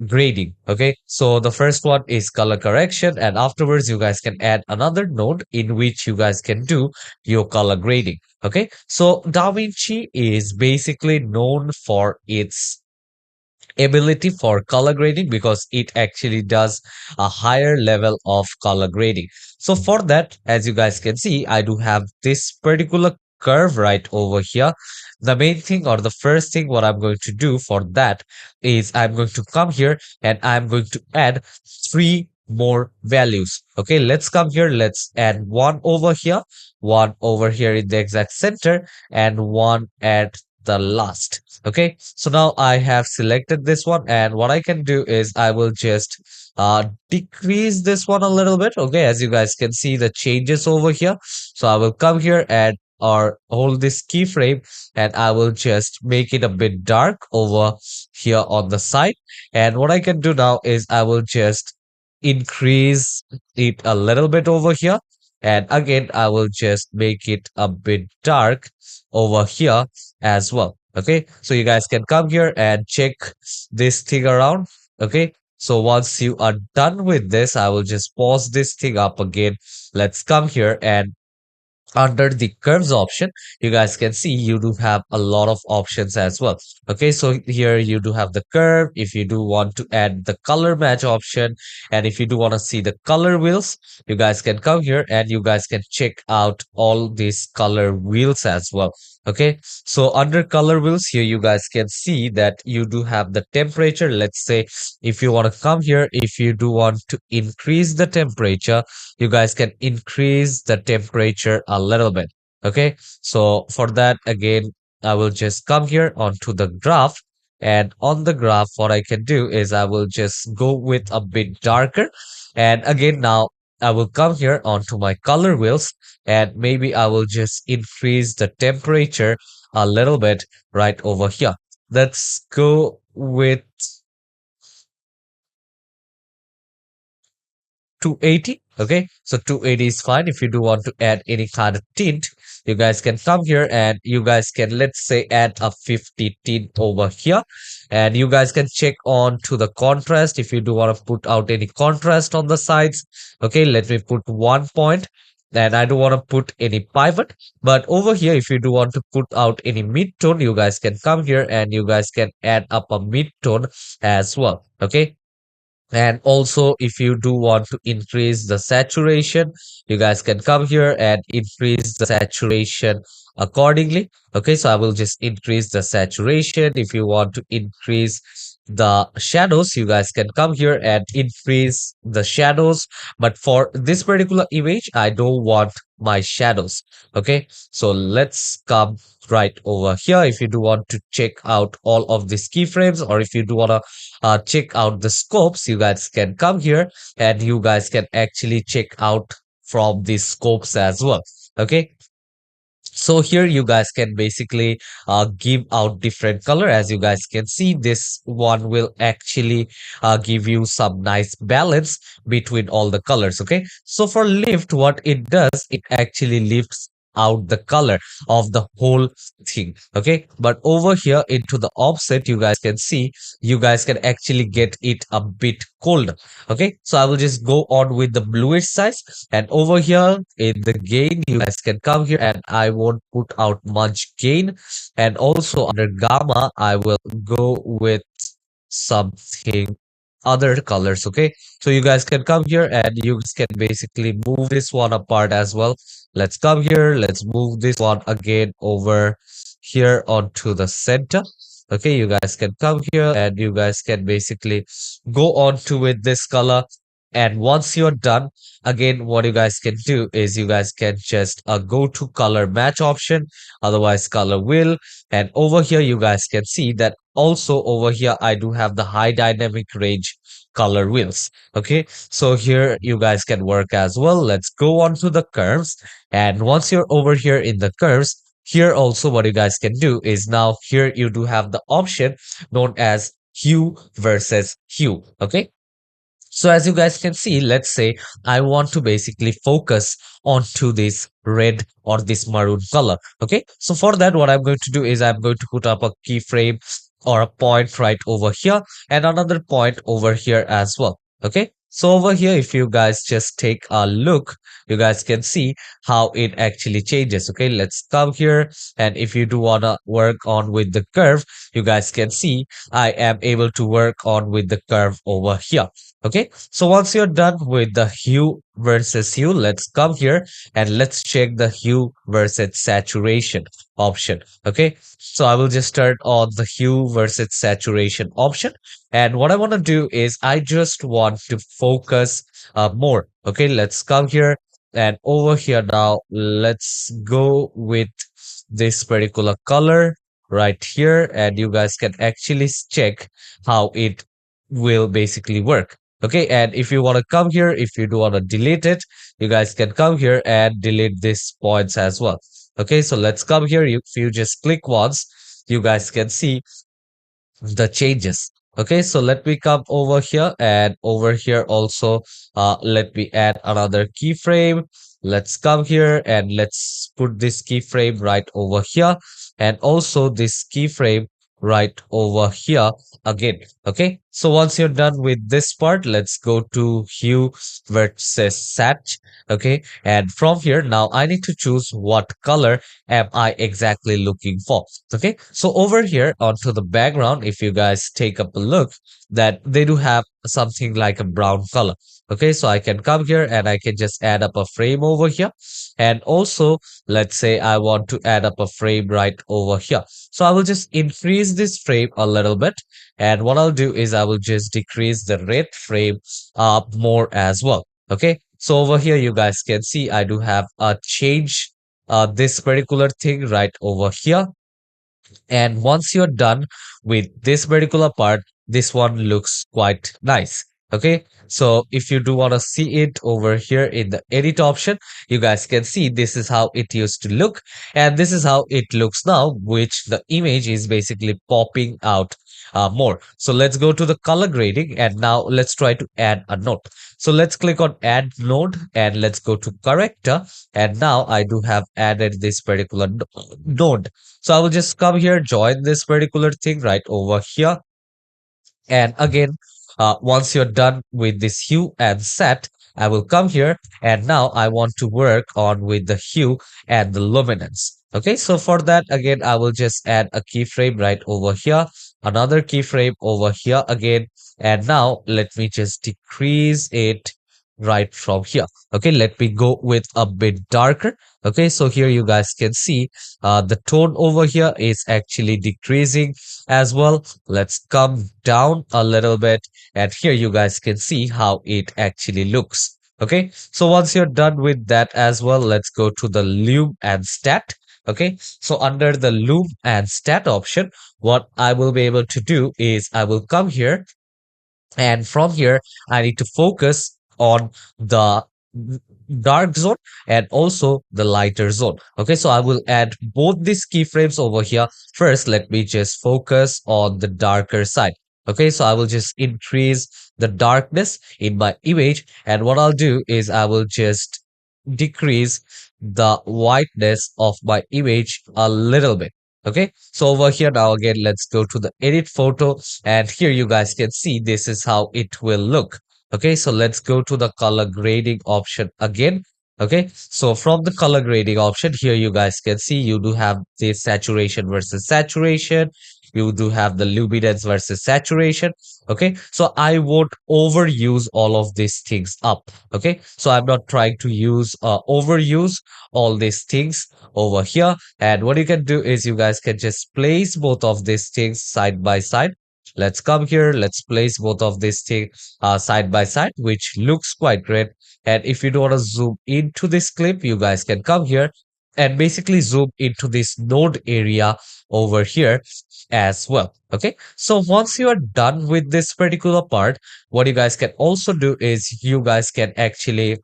grading. Okay, so the first one is color correction, and afterwards you guys can add another node in which you guys can do your color grading. Okay, so DaVinci is basically known for its ability for color grading because it actually does a higher level of color grading. So for that, as you guys can see, I do have this particular curve right over here. The main thing or the first thing what I'm going to do for that is I'm going to come here and I'm going to add three more values. Okay, let's come here. Let's add one over here in the exact center, and one at the last. Okay, so now I have selected this one, and what I can do is I will just decrease this one a little bit. Okay, as you guys can see the changes over here. So I will come here and or hold this keyframe, and I will just make it a bit dark over here on the side. And what I can do now is I will just increase it a little bit over here, and again I will just make it a bit dark over here as well. Okay, so you guys can come here and check this thing around. Okay, so once you are done with this, I will just pause this thing up again. Let's come here and under the curves option, you guys can see you do have a lot of options as well. Okay, so here you do have the curve. If you do want to add the color match option, and if you do want to see the color wheels, you guys can come here and you guys can check out all these color wheels as well. Okay, so under color wheels here, you guys can see that you do have the temperature. Let's say if you want to come here, if you do want to increase the temperature, you guys can increase the temperature a little bit. Okay, so for that, again, I will just come here onto the graph, and on the graph what I can do is I will just go with a bit darker, and again now I will come here onto my color wheels, and maybe I will just increase the temperature a little bit right over here. Let's go with 280. Okay, so 280 is fine. If you do want to add any kind of tint, you guys can come here and you guys can, let's say, add a 50 tint over here, and you guys can check on to the contrast if you do want to put out any contrast on the sides. Okay, let me put 1 point, and I don't want to put any pivot, but over here if you do want to put out any mid-tone, you guys can come here and you guys can add up a mid-tone as well. Okay, and also, if you do want to increase the saturation, you guys can come here and increase the saturation accordingly. Okay, so I will just increase the saturation. If you want to increase the shadows, you guys can come here and increase the shadows. But for this particular image, I don't want my shadows. Okay, so let's come right over here. If you do want to check out all of these keyframes, or if you do want to check out the scopes, you guys can come here and you guys can actually check out from the scopes as well. Okay, so here you guys can basically give out different color. As you guys can see, this one will actually give you some nice balance between all the colors. Okay, so for lift, what it does, it actually lifts out the color of the whole thing. Okay, but over here into the offset, you guys can see you guys can actually get it a bit colder. Okay, so I will just go on with the bluish size, and over here in the gain, you guys can come here and I won't put out much gain, and also under gamma I will go with something other colors. Okay, so you guys can come here and you guys can basically move this one apart as well. Let's come here, let's move this one again over here onto the center. Okay, you guys can come here and you guys can basically go on to with this color. And once you're done, again, what you guys can do is you guys can just go to color match option, otherwise color wheel. And over here, you guys can see that also over here, I do have the high dynamic range color wheels. Okay, so here you guys can work as well. Let's go on to the curves. And once you're over here in the curves, here also what you guys can do is now here you do have the option known as hue versus hue. Okay, so as you guys can see, let's say I want to basically focus onto this red or this maroon color. Okay, so for that, what I'm going to do is I'm going to put up a keyframe or a point right over here and another point over here as well. Okay, so over here, if you guys just take a look, you guys can see how it actually changes. Okay, let's come here, and if you do want to work on with the curve, you guys can see I am able to work on with the curve over here. Okay, so once you're done with the hue versus hue, let's come here and let's check the hue versus saturation option. Okay, so I will just turn on the hue versus saturation option. And what I want to do is I just want to focus more. Okay, let's come here and over here now, let's go with this particular color right here. And you guys can actually check how it will basically work. Okay, and if you want to come here, if you do want to delete it, you guys can come here and delete these points as well. Okay, so let's come here. If you just click once, you guys can see the changes. Okay, so let me come over here and over here also, let me add another keyframe. Let's come here and let's put this keyframe right over here and also this keyframe right over here again. Okay, so once you're done with this part, let's go to hue versus sat. Okay, and from here now I need to choose what color am I exactly looking for. Okay, so over here onto the background, if you guys take up a look, that they do have something like a brown color. Okay, so I can come here and I can just add up a frame over here. And also, let's say I want to add up a frame right over here. So I will just increase this frame a little bit. And what I'll do is I will just decrease the red frame up more as well. Okay, so over here, you guys can see I do have a change this particular thing right over here. And once you're done with this particular part, this one looks quite nice. Okay, so if you do want to see it over here in the edit option, you guys can see this is how it used to look, and this is how it looks now, which the image is basically popping out more. So let's go to the color grading, and now let's try to add a node. So let's click on add node and let's go to character, and now I do have added this particular node. So I will just come here, join this particular thing right over here. And again, once you're done with this hue and set, I will come here and now I want to work on with the hue and the luminance. Okay, so for that, again, I will just add a keyframe right over here, another keyframe over here again. And now let me just decrease it right from here. Okay, let me go with a bit darker. Okay, so here you guys can see the tone over here is actually decreasing as well. Let's come down a little bit, and here you guys can see how it actually looks. Okay, so once you're done with that as well, let's go to the loom and stat. Okay, so under the loom and stat option, what I will be able to do is I will come here, and from here I need to focus on the dark zone and also the lighter zone. Okay, so I will add both these keyframes over here. First, let me just focus on the darker side. Okay, so I will just increase the darkness in my image, and what I'll do is I will just decrease the whiteness of my image a little bit. Okay, so over here now again, let's go to the edit photo, and here you guys can see this is how it will look. Okay, so let's go to the color grading option again. Okay, so from the color grading option, here you guys can see you do have the saturation versus saturation, You do have the luminance versus saturation. Okay, so I won't overuse all of these things up. Okay, so I'm not trying to use overuse all these things over here. And what you can do is you guys can just place both of these things side by side. Let's come here. Let's place both of these things side by side, which looks quite great. And if you don't want to zoom into this clip, you guys can come here and basically zoom into this node area over here as well. Okay, so once you are done with this particular part, what you guys can also do is you guys can actually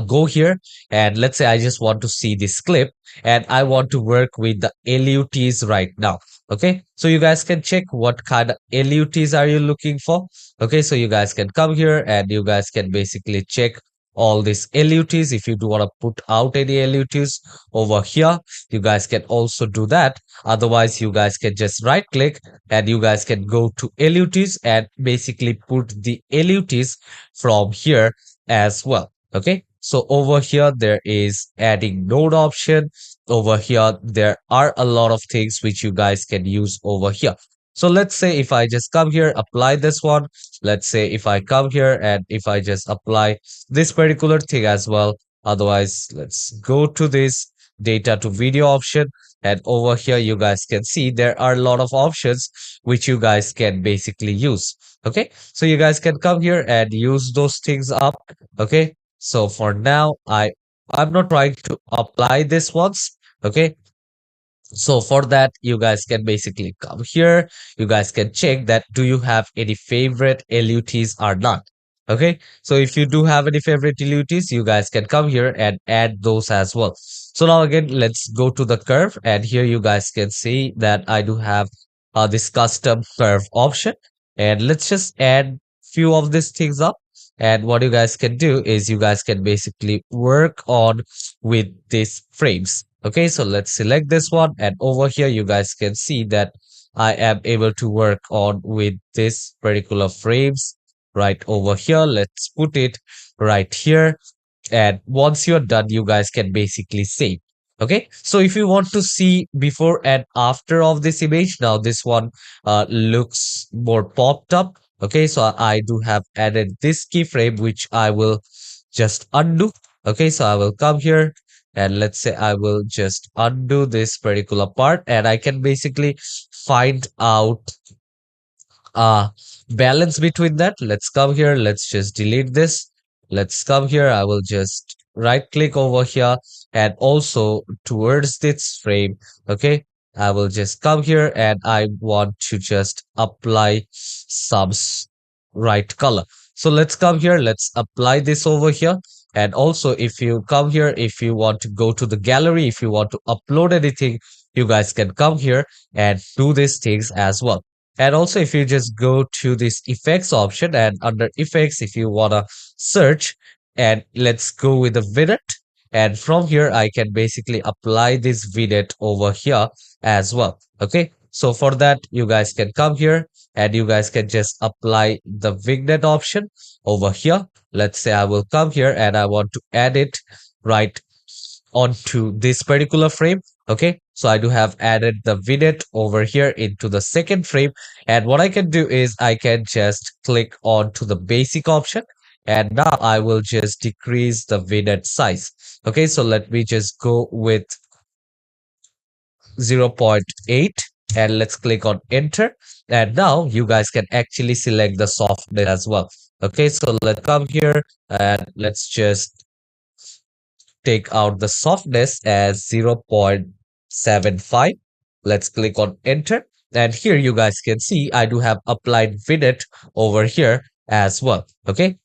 go here, and let's say I just want to see this clip and I want to work with the LUTs right now. Okay, so you guys can check what kind of LUTs are you looking for. Okay, so you guys can come here and you guys can basically check all these LUTs. If you do want to put out any LUTs over here, you guys can also do that. Otherwise, you guys can just right click and you guys can go to LUTs and basically put the LUTs from here as well. Okay, so over here there is adding node option. Over here there are a lot of things which you guys can use over here. So let's say if I just come here, apply this one. Let's say if I come here and if I just apply this particular thing as well. Otherwise, let's go to this data to video option. And over here, you guys can see there are a lot of options which you guys can basically use. Okay, so you guys can come here and use those things up. Okay, so for now, I'm not trying to apply this once. Okay, so for that, you guys can basically come here. You guys can check that do you have any favorite LUTs or not. Okay, so if you do have any favorite LUTs, you guys can come here and add those as well. So now again, let's go to the curve, and here you guys can see that I do have this custom curve option, and let's just add few of these things up. And what you guys can do is you guys can basically work on with these frames. Okay, so let's select this one, and over here you guys can see that I am able to work on with this particular frames right over here. Let's put it right here, and once you're done, you guys can basically save. Okay, so if you want to see before and after of this image, now this one looks more popped up. Okay, so I do have added this keyframe which I will just undo. Okay, so I will come here and let's say I will just undo this particular part, and I can basically find out uh balance between that. Let's come here, let's just delete this. Let's come here, I will just right click over here and also towards this frame. Okay, I will just come here and I want to just apply some right color. So let's come here, let's apply this over here. And also if you come here, if you want to go to the gallery, if you want to upload anything, you guys can come here and do these things as well. And also if you just go to this effects option, and under effects, if you want to search, and let's go with the vignette, and from here I can basically apply this vignette over here as well. Okay, so for that you guys can come here and you guys can just apply the vignette option over here. Let's say I will come here and I want to add it right onto this particular frame. Okay, so I do have added the vignette over here into the second frame, and what I can do is I can just click on to the basic option, and now I will just decrease the vignette size. Okay, so let me just go with 0.8 and let's click on enter, and now you guys can actually select the softness as well. Okay, so let's come here and let's just take out the softness as 0.75. Let's click on enter, and here you guys can see I do have applied vignette over here as well. Okay,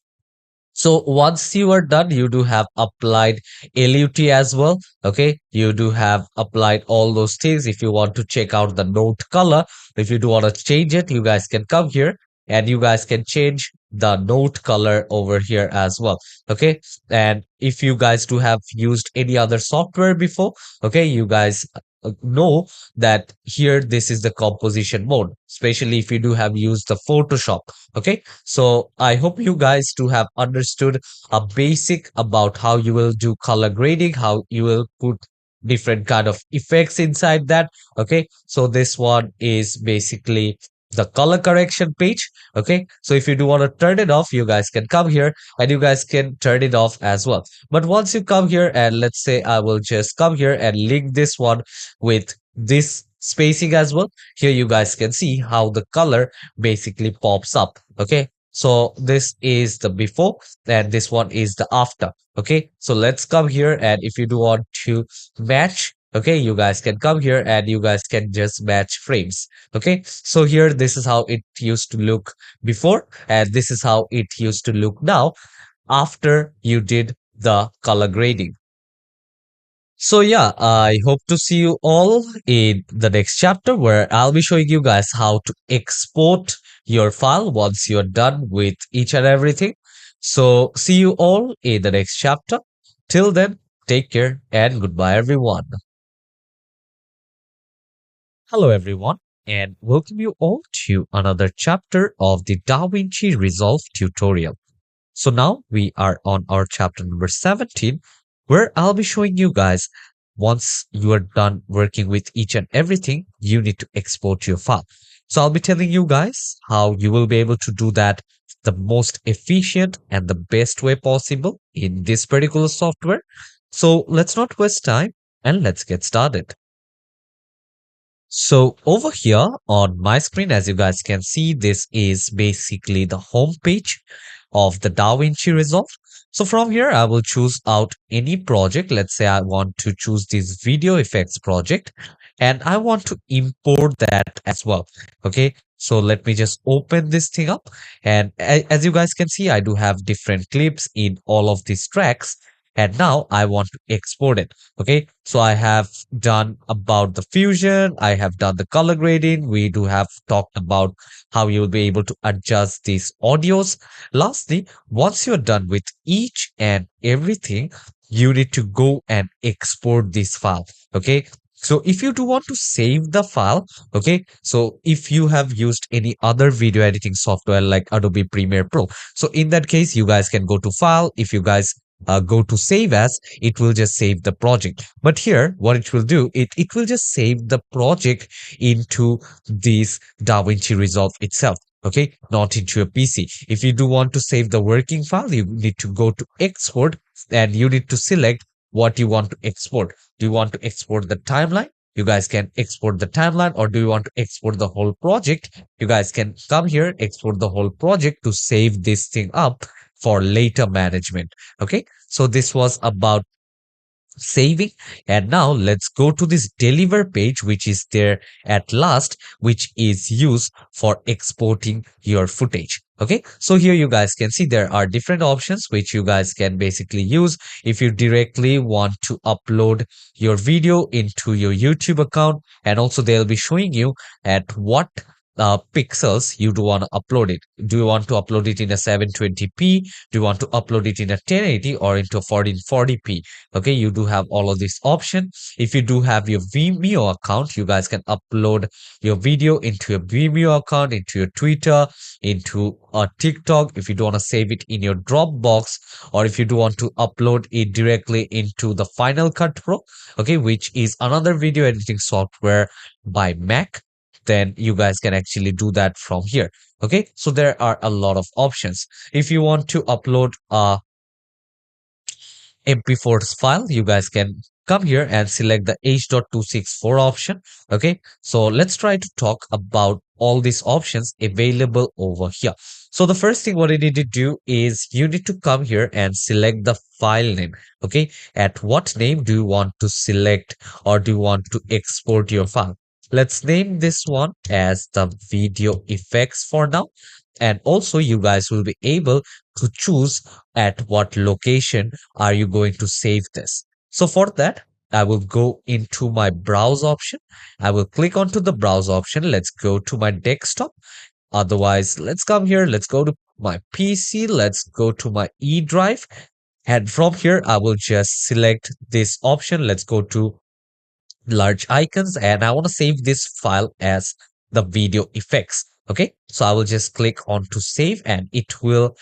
so once you are done, you do have applied LUT as well. Okay, you do have applied all those things. If you want to check out the note color, if you do want to change it, you guys can come here and you guys can change the note color over here as well. Okay, and if you guys do have used any other software before, okay, you guys know that here this is the composition mode, especially if you do have used the Photoshop. Okay, so I hope you guys do have understood a basic about how you will do color grading, how you will put different kind of effects inside that. Okay, so this one is basically the color correction page. Okay, so if you do want to turn it off, you guys can come here and you guys can turn it off as well. But once you come here, and let's say I will just come here and link this one with this spacing as well. Here you guys can see how the color basically pops up. Okay, so this is the before and this one is the after. Okay, so let's come here, and if you do want to match, okay, you guys can come here and you guys can just match frames. Okay, so here this is how it used to look before, and this is how it used to look now after you did the color grading. So yeah, I hope to see you all in the next chapter where I'll be showing you guys how to export your file once you're done with each and everything. So see you all in the next chapter. Till then, take care and goodbye everyone. Hello everyone, and welcome you all to another chapter of the DaVinci Resolve tutorial. So now we are on our chapter number 17, where I'll be showing you guys once you are done working with each and everything, you need to export your file. So I'll be telling you guys how you will be able to do that the most efficient and the best way possible in this particular software. So let's not waste time and let's get started. So over here on my screen, as you guys can see, this is basically the home page of the DaVinci Resolve. So from here, I will choose out any project. Let's say I want to choose this video effects project and I want to import that as well. Okay, so let me just open this thing up. And as you guys can see, I do have different clips in all of these tracks. And now I want to export it. Okay, so I have done about the fusion. I have done the color grading. We do have talked about how you'll be able to adjust these audios. Lastly, once you're done with each and everything, you need to go and export this file. Okay, so if you do want to save the file, okay, so if you have used any other video editing software like Adobe Premiere Pro, so in that case, you guys can go to file. If you guys go to save as, it will just save the project. But here what it will do, it will just save the project into this DaVinci Resolve itself. Okay, not into a PC. If you do want to save the working file, you need to go to export and you need to select what you want to export. Do you want to export the timeline? You guys can export the timeline, or do you want to export the whole project? You guys can come here, export the whole project to save this thing up for later management. Okay, so this was about saving, and now let's go to this deliver page, which is there at last, which is used for exporting your footage. Okay, so here you guys can see there are different options which you guys can basically use if you directly want to upload your video into your YouTube account, and also they'll be showing you at what pixels you do want to upload it. Do you want to upload it in a 720p? Do you want to upload it in a 1080 or into a 1440p? Okay, you do have all of these options. If you do have your Vimeo account, you guys can upload your video into your Vimeo account, into your Twitter, into a TikTok. If you do want to save it in your Dropbox, or if you do want to upload it directly into the Final Cut Pro, okay, which is another video editing software by Mac, then you guys can actually do that from here. Okay, so there are a lot of options. If you want to upload a MP4 file, you guys can come here and select the H.264 option. Okay, so let's try to talk about all these options available over here. So the first thing what you need to do is you need to come here and select the file name. Okay, at what name do you want to select, or do you want to export your file? Let's name this one as the video effects for now. And also you guys will be able to choose at what location are you going to save this. So for that, I will go into my browse option. I will click onto the browse option. Let's go to my desktop. Otherwise, let's come here. Let's go to my PC. Let's go to my E drive. And from here, I will just select this option. Let's go to large icons, and I want to save this file as the video effects. Okay, so I will just click on to save and it will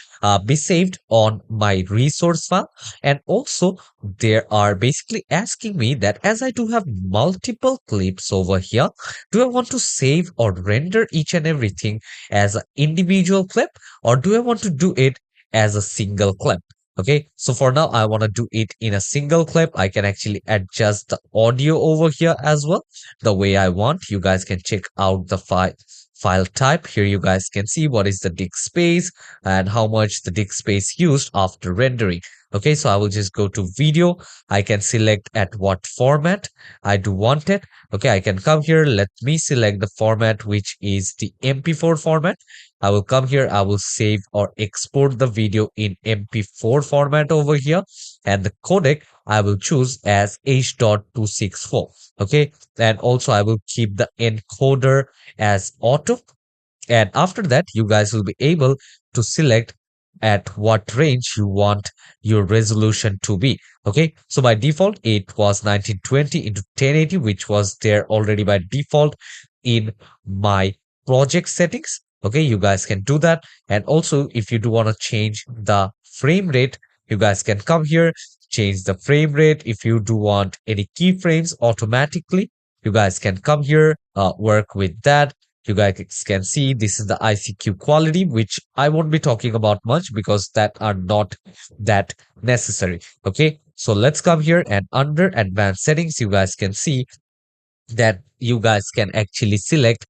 be saved on my resource file. And also they are basically asking me that as I do have multiple clips over here, do I want to save or render each and everything as an individual clip, or do I want to do it as a single clip? Okay, so for now, I want to do it in a single clip. I can actually adjust the audio over here as well the way I want. You guys can check out the file type. Here you guys can see what is the disk space and how much the disk space used after rendering. Okay, so I will just go to video. I can select at what format I do want it. Okay, I can come here. Let me select the format, which is the MP4 format. I will come here. I will save or export the video in MP4 format over here. And the codec I will choose as H.264. Okay, and also I will keep the encoder as auto. And after that, you guys will be able to select at what range you want your resolution to be. Okay, so by default, it was 1920 into 1080, which was there already by default in my project settings. Okay, you guys can do that. And also, if you do want to change the frame rate, you guys can come here, change the frame rate. If you do want any keyframes automatically, you guys can come here, work with that. You guys can see this is the ICQ quality, which I won't be talking about much because that are not that necessary. Okay, so let's come here and under advanced settings, you guys can see that you guys can actually select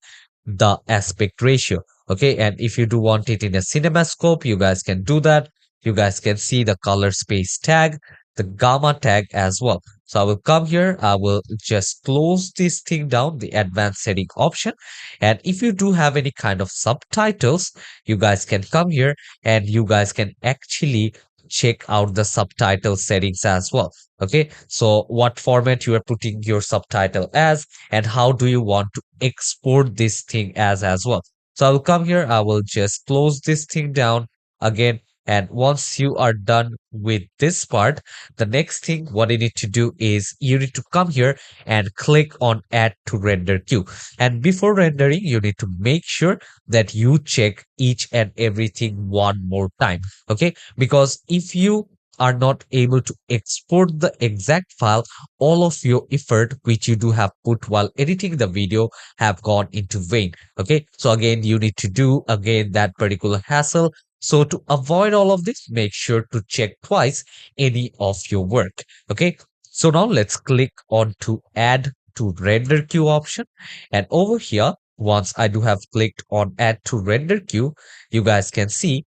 the aspect ratio. Okay, and if you do want it in a cinemascope, you guys can do that. You guys can see the color space tag, the gamma tag as well. So I will come here, I will just close this thing down, the advanced setting option. And if you do have any kind of subtitles, you guys can come here and you guys can actually check out the subtitle settings as well. Okay, so what format you are putting your subtitle as, and how do you want to export this thing as well. So I will come here, I will just close this thing down again. And once you are done with this part, the next thing what you need to do is you need to come here and click on add to render queue. And before rendering, you need to make sure that you check each and everything one more time. Okay, because if you are not able to export the exact file, all of your effort which you do have put while editing the video have gone into vain. Okay, so again, you need to do again that particular hassle. So to avoid all of this, make sure to check twice any of your work. Okay, so now let's click on to add to render queue option. And over here, once I do have clicked on add to render queue, you guys can see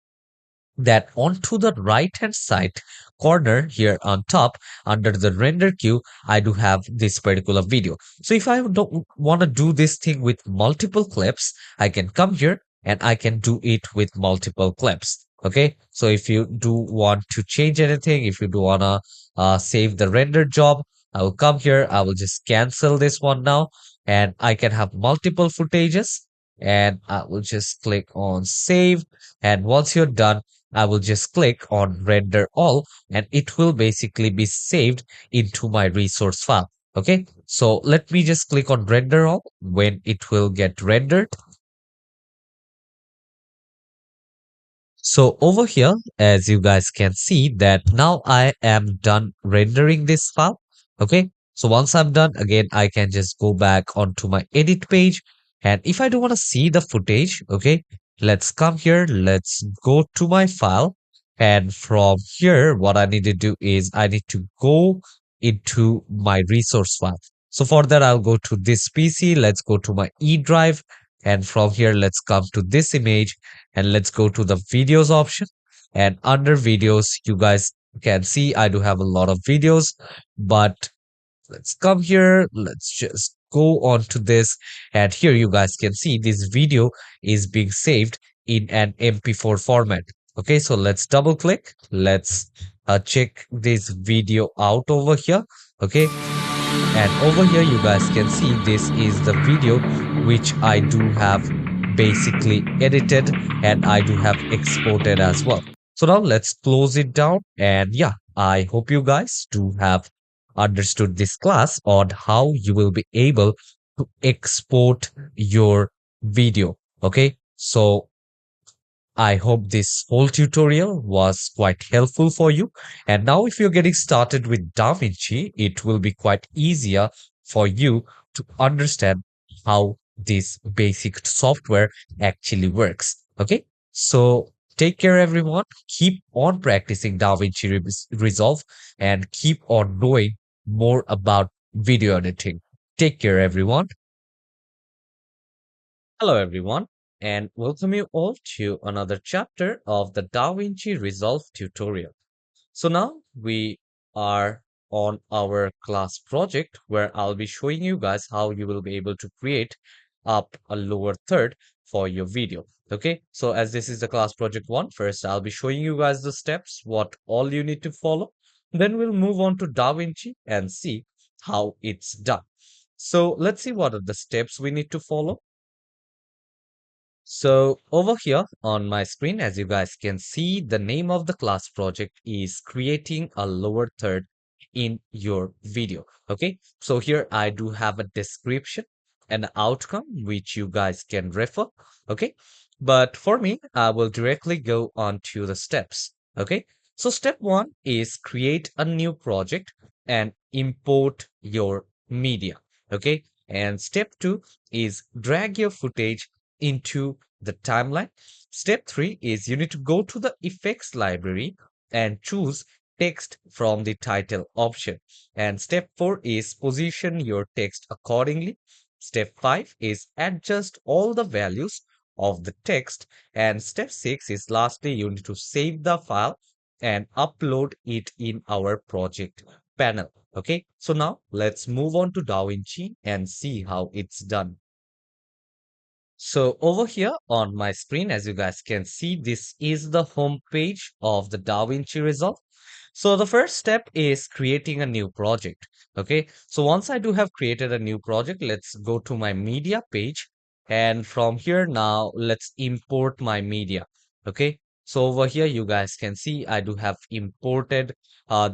that onto the right hand side corner here on top under the render queue, I do have this particular video. So if I don't want to do this thing with multiple clips, I can come here and I can do it with multiple clips. Okay, so if you do want to change anything, if you do want to save the render job, I will come here, I will just cancel this one now, and I can have multiple footages, and I will just click on save. And once you're done, I will just click on render all, and it will basically be saved into my resource file. Okay, so let me just click on render all when it will get rendered. So over here, as you guys can see that now I am done rendering this file. Okay, so once I'm done, again, I can just go back onto my edit page. And if I don't want to see the footage, okay, let's come here. Let's go to my file. And from here, what I need to do is I need to go into my resource file. So for that, I'll go to this PC. Let's go to my E drive. And from here, let's come to this image and let's go to the videos option. And under videos, you guys can see I do have a lot of videos, but let's come here. Let's just go on to this. And here you guys can see this video is being saved in an MP4 format. Okay, so let's double click. Let's check this video out over here. Okay, and over here you guys can see this is the video which I do have basically edited and I do have exported as well. So now let's close it down, and yeah, I hope you guys do have understood this class on how you will be able to export your video. Okay, So I hope this whole tutorial was quite helpful for you. And now if you're getting started with DaVinci, it will be quite easier for you to understand how this basic software actually works. Okay. So take care, everyone. Keep on practicing DaVinci Resolve and keep on knowing more about video editing. Take care, everyone. Hello, everyone, and welcome you all to another chapter of the DaVinci Resolve tutorial. So now we are on our class project where I'll be showing you guys how you will be able to create up a lower third for your video. Okay, so as this is the class project one, first I'll be showing you guys the steps, what all you need to follow. Then we'll move on to DaVinci and see how it's done. So let's see what are the steps we need to follow. So over here on my screen, as you guys can see, the name of the class project is creating a lower third in your video. Okay, so here I do have a description and outcome which you guys can refer. Okay, but for me, I will directly go on to the steps. Okay, so step one is create a new project and import your media. Okay, and step two is drag your footage into the timeline. Step 3 is you need to go to the effects library and choose text from the title option. And step 4 is position your text accordingly. Step 5 is adjust all the values of the text. And step 6 is lastly you need to save the file and upload it in our project panel. Okay, so now let's move on to DaVinci and see how it's done. So over here on my screen, as you guys can see, this is the home page of the DaVinci Resolve. So the first step is creating a new project. Okay, so once I do have created a new project, let's go to my media page. And from here now, let's import my media. Okay, so over here, you guys can see I do have imported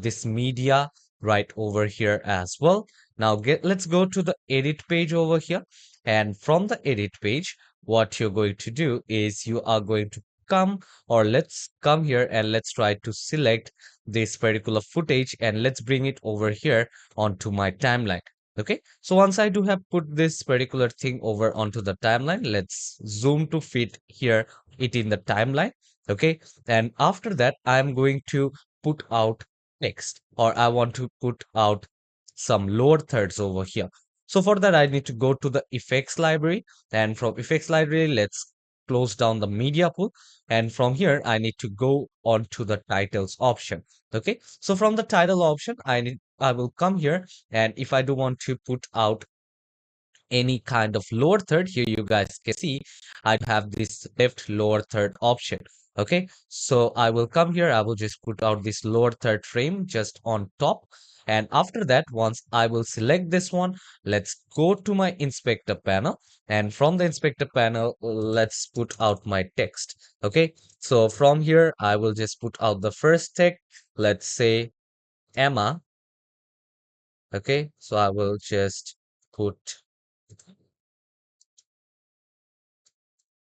this media right over here as well. Now let's go to the edit page over here. And from the edit page, what you're going to do is you are going to come or let's come here and let's try to select this particular footage and let's bring it over here onto my timeline. Okay, so once I do have put this particular thing over onto the timeline, let's zoom to fit here it in the timeline. Okay, and after that I'm going to put out text or I want to put out some lower thirds over here. So for that I need to go to the effects library, and from effects library let's close down the media pool, and from here I need to go on to the titles option. Okay, so from the title option I will come here, and if I do want to put out any kind of lower third, here you guys can see I have this left lower third option. Okay, so I will come here, I will just put out this lower third frame just on top, and after that once I will select this one, let's go to my inspector panel, and from the inspector panel let's put out my text. Okay, so from here I will just put out the first text, let's say Emma. Okay, so I will just put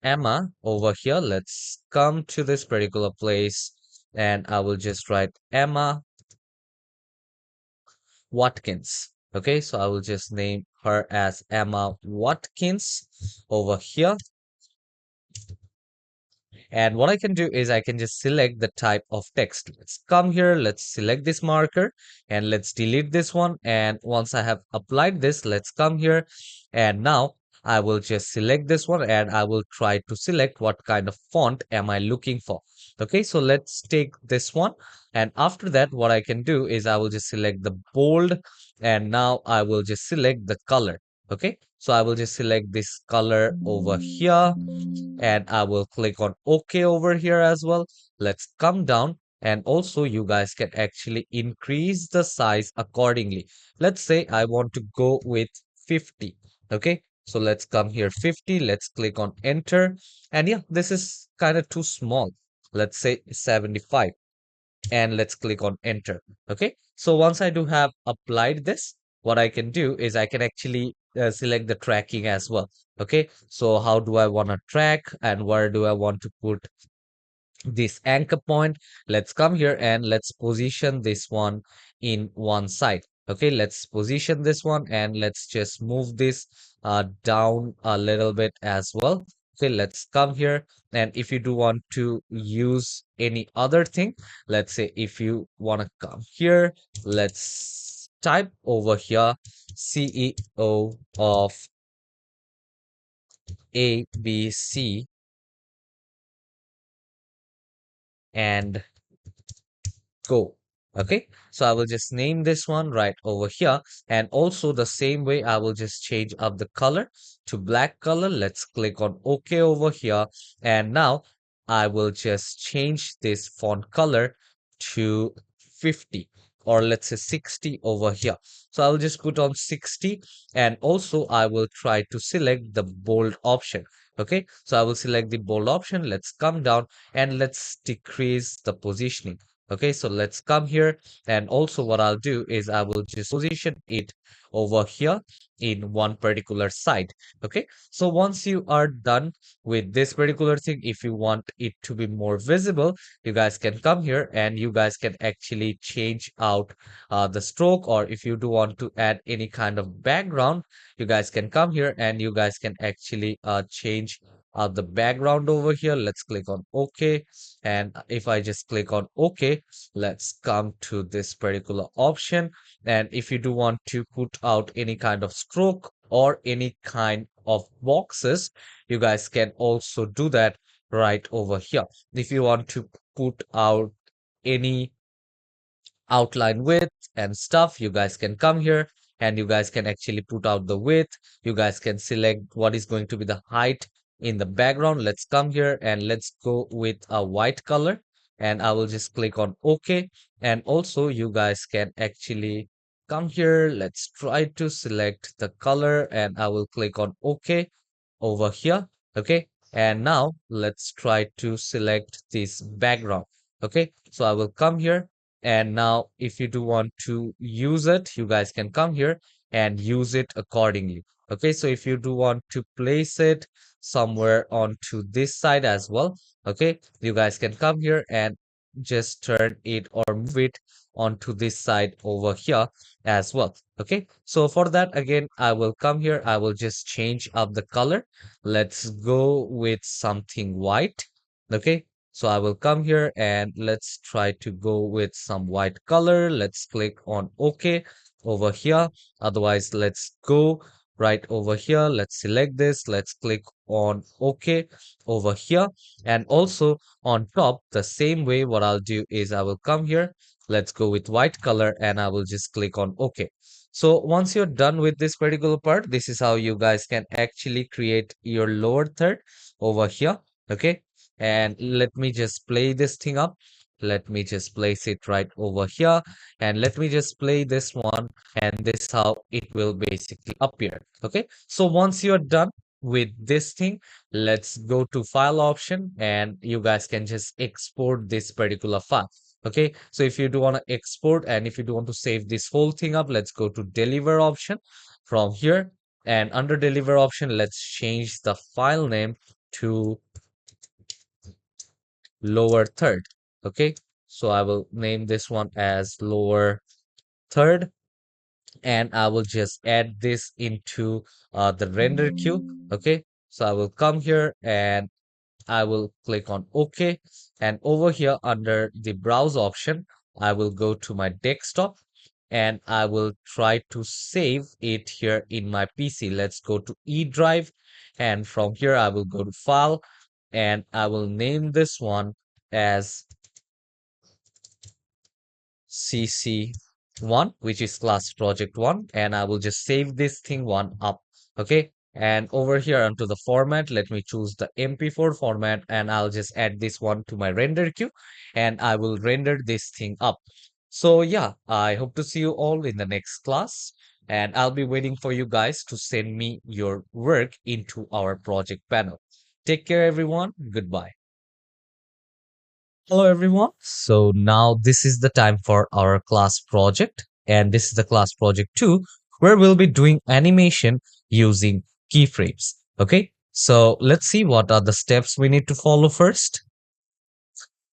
Emma over here. Let's come to this particular place and I will just write Emma Watkins. Okay, so I will just name her as Emma Watkins over here. And what I can do is I can just select the type of text. Let's come here, let's select this marker and let's delete this one. And once I have applied this, let's come here and now I will just select this one and I will try to select what kind of font am I looking for. Okay, so let's take this one. And after that, what I can do is I will just select the bold and now I will just select the color. Okay, so I will just select this color over here and I will click on OK over here as well. Let's come down, and also you guys can actually increase the size accordingly. Let's say I want to go with 50. Okay, so let's come here 50. Let's click on enter, and yeah, this is kind of too small. Let's say 75 and let's click on enter. Okay, so once I do have applied this, what I can do is I can actually select the tracking as well. Okay, so how do I want to track and where do I want to put this anchor point? Let's come here and let's position this one in one side. Okay, let's position this one and let's just move this down a little bit as well. Okay, let's come here, and if you do want to use any other thing, let's say if you want to come here, let's type over here CEO of ABC and go. Okay, so I will just name this one right over here, and also the same way I will just change up the color to black color. Let's click on OK over here, and now I will just change this font color to 50, or let's say 60 over here. So I will just put on 60, and also I will try to select the bold option. Okay, so I will select the bold option. Let's come down and let's decrease the positioning. Okay, so let's come here, and also what I'll do is I will just position it over here in one particular side. Okay, so once you are done with this particular thing, if you want it to be more visible, you guys can come here and you guys can actually change out the stroke, or if you do want to add any kind of background, you guys can come here and you guys can actually change the background over here. Let's click on OK, and if I just click on OK, let's come to this particular option. And if you do want to put out any kind of stroke or any kind of boxes, you guys can also do that right over here. If you want to put out any outline width and stuff, you guys can come here and you guys can actually put out the width. You guys can select what is going to be the height in the background. Let's come here and let's go with a white color, and I will just click on OK. And also you guys can actually come here. Let's try to select the color, and I will click on OK over here. Okay, and now let's try to select this background. Okay, so I will come here, and now if you do want to use it, you guys can come here and use it accordingly. Okay, so if you do want to place it somewhere onto this side as well, okay, you guys can come here and just turn it or move it onto this side over here as well. Okay, so for that, again, I will come here, I will just change up the color. Let's go with something white. Okay, so I will come here and let's try to go with some white color. Let's click on OK over here. Otherwise, let's go right over here. Let's select this. Let's click on OK over here. And also on top, the same way, what I'll do is I will come here. Let's go with white color and I will just click on OK. So once you're done with this particular part, this is how you guys can actually create your lower third over here. Okay, and let me just play this thing up. Let me just place it right over here, and let me just play this one, and this is how it will basically appear. Okay, so once you're done with this thing, let's go to file option, and you guys can just export this particular file. Okay, so if you do want to export and if you do want to save this whole thing up, let's go to deliver option from here, and under deliver option, let's change the file name to lower third. Okay, so I will name this one as lower third, and I will just add this into the render queue. Okay, so I will come here and I will click on OK, and over here under the browse option, I will go to my desktop and I will try to save it here in my PC. Let's go to E drive, and from here I will go to file, and I will name this one as CC1, which is class project 1, and I will just save this thing one up. Okay, and over here onto the format, let me choose the MP4 format, and I'll just add this one to my render queue, and I will render this thing up. So yeah, I hope to see you all in the next class, and I'll be waiting for you guys to send me your work into our project panel. Take care, everyone. Goodbye. Hello everyone. So now this is the time for our class project, and this is the class project 2, where we'll be doing animation using keyframes. Okay, so let's see what are the steps we need to follow first.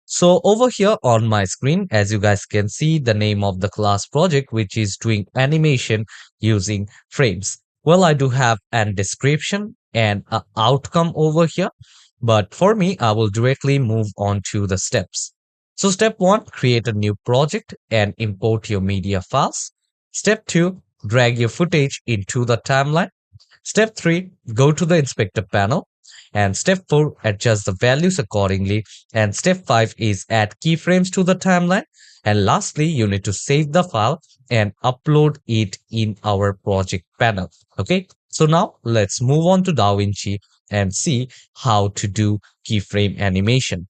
So over here on my screen, as you guys can see, the name of the class project, which is doing animation using frames. Well, I do have an description and an outcome over here, but for me, I will directly move on to the steps. So step one, create a new project and import your media files. Step two, drag your footage into the timeline. Step 3, go to the inspector panel. And step 4, adjust the values accordingly. And step 5 is add keyframes to the timeline. And lastly, you need to save the file and upload it in our project panel. Okay, so now let's move on to DaVinci and see how to do keyframe animation.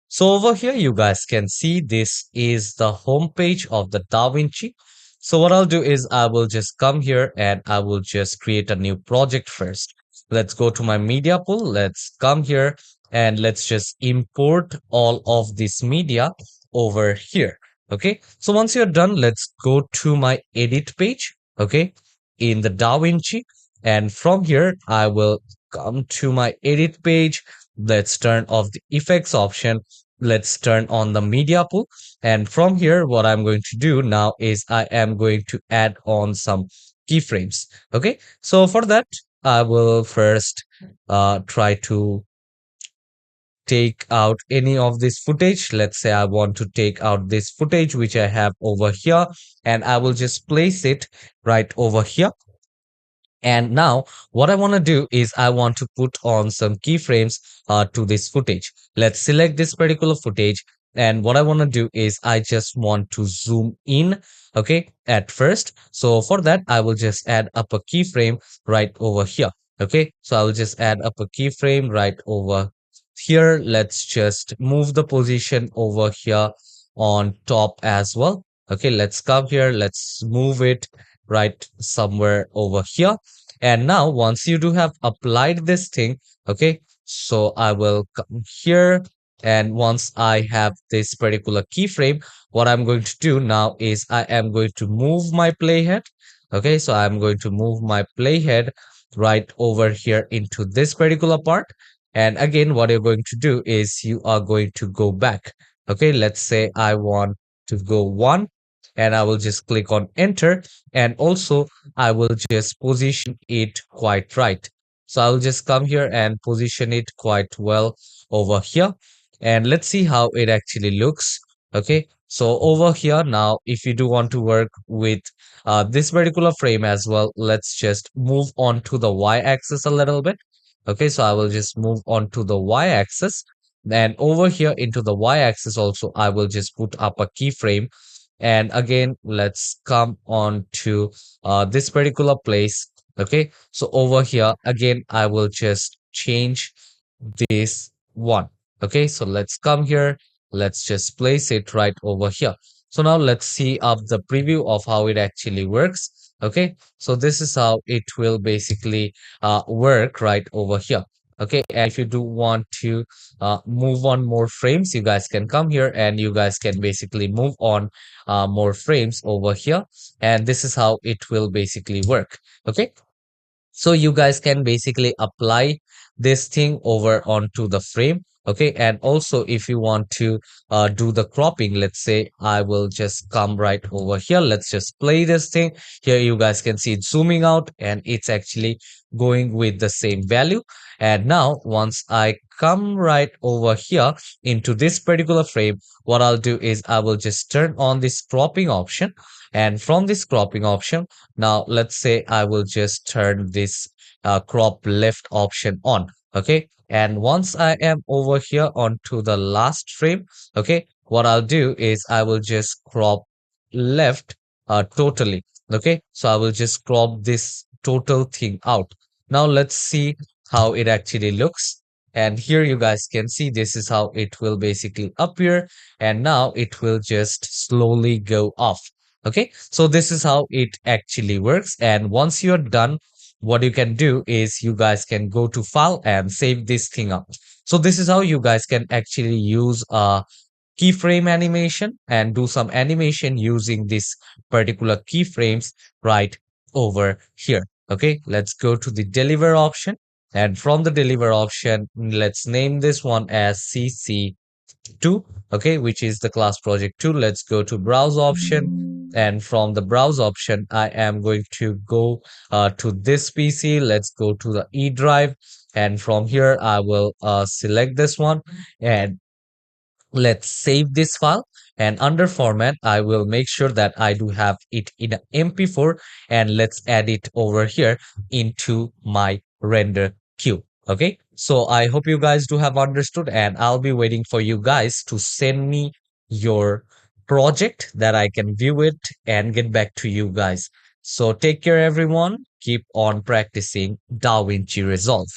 So over here, you guys can see this is the home page of the DaVinci. So what I'll do is I will just come here and I will just create a new project first. Let's go to my media pool. Let's come here and let's just import all of this media over here. Okay. So once you're done, let's go to my edit page. Okay. In the DaVinci. And from here, I will come to my edit page. Let's turn off the effects option. Let's turn on the media pool. And from here, what I'm going to do now is I am going to add on some keyframes. Okay. So for that, I will first try to take out any of this footage. Let's say I want to take out this footage, which I have over here, and I will just place it right over here. And now what I want to do is I want to put on some keyframes to this footage. Let's select this particular footage. And what I want to do is I just want to zoom in, okay, at first. So for that, I will just add up a keyframe right over here. Okay, so I will just add up a keyframe right over here. Let's just move the position over here on top as well. Okay, let's come here. Let's move it right somewhere over here. And now once you do have applied this thing, okay, so I will come here, and once I have this particular keyframe, what I'm going to do now is I am going to move my playhead. Okay, so I'm going to move my playhead right over here into this particular part. And again, what you're going to do is you are going to go back. Okay, let's say I want to go one, and I will just click on enter, and also I will just position it quite right. So I'll just come here and position it quite well over here, and let's see how it actually looks. Okay, so over here now, if you do want to work with this particular frame as well, let's just move on to the y-axis a little bit. Okay, so I will just move on to the y-axis, and over here into the y-axis also I will just put up a keyframe. And again, let's come on to this particular place. Okay, so over here again I will just change this one. Okay, so let's come here, let's just place it right over here. So now let's see up the preview of how it actually works. Okay, so this is how it will basically work right over here. Okay, and if you do want to move on more frames, you guys can come here and you guys can basically move on more frames over here, and this is how it will basically work. Okay, so you guys can basically apply this thing over onto the frame. Okay, and also if you want to do the cropping, let's say I will just come right over here, let's just play this thing. Here you guys can see it zooming out and it's actually going with the same value. And now once I come right over here into this particular frame, what I'll do is I will just turn on this cropping option, and from this cropping option, now let's say I will just turn this crop left option on. Okay, and once I am over here onto the last frame, okay, what I'll do is I will just crop left totally. Okay, so I will just crop this total thing out. Now let's see how it actually looks. And here you guys can see this is how it will basically appear, and now it will just slowly go off. Okay, so this is how it actually works. And once you're done, what you can do is you guys can go to file and save this thing up. So this is how you guys can actually use a keyframe animation and do some animation using this particular keyframes right over here. Okay, let's go to the deliver option. And from the deliver option, let's name this one as CC2, okay, which is the class project 2. Let's go to browse option. And from the browse option, I am going to go to this PC. Let's go to the E drive. And from here, I will select this one. And let's save this file, and under format I will make sure that I do have it in a MP4, and let's add it over here into my render queue. Okay, so I hope you guys do have understood, and I'll be waiting for you guys to send me your project that I can view it and get back to you guys. So take care everyone, keep on practicing DaVinci Resolve.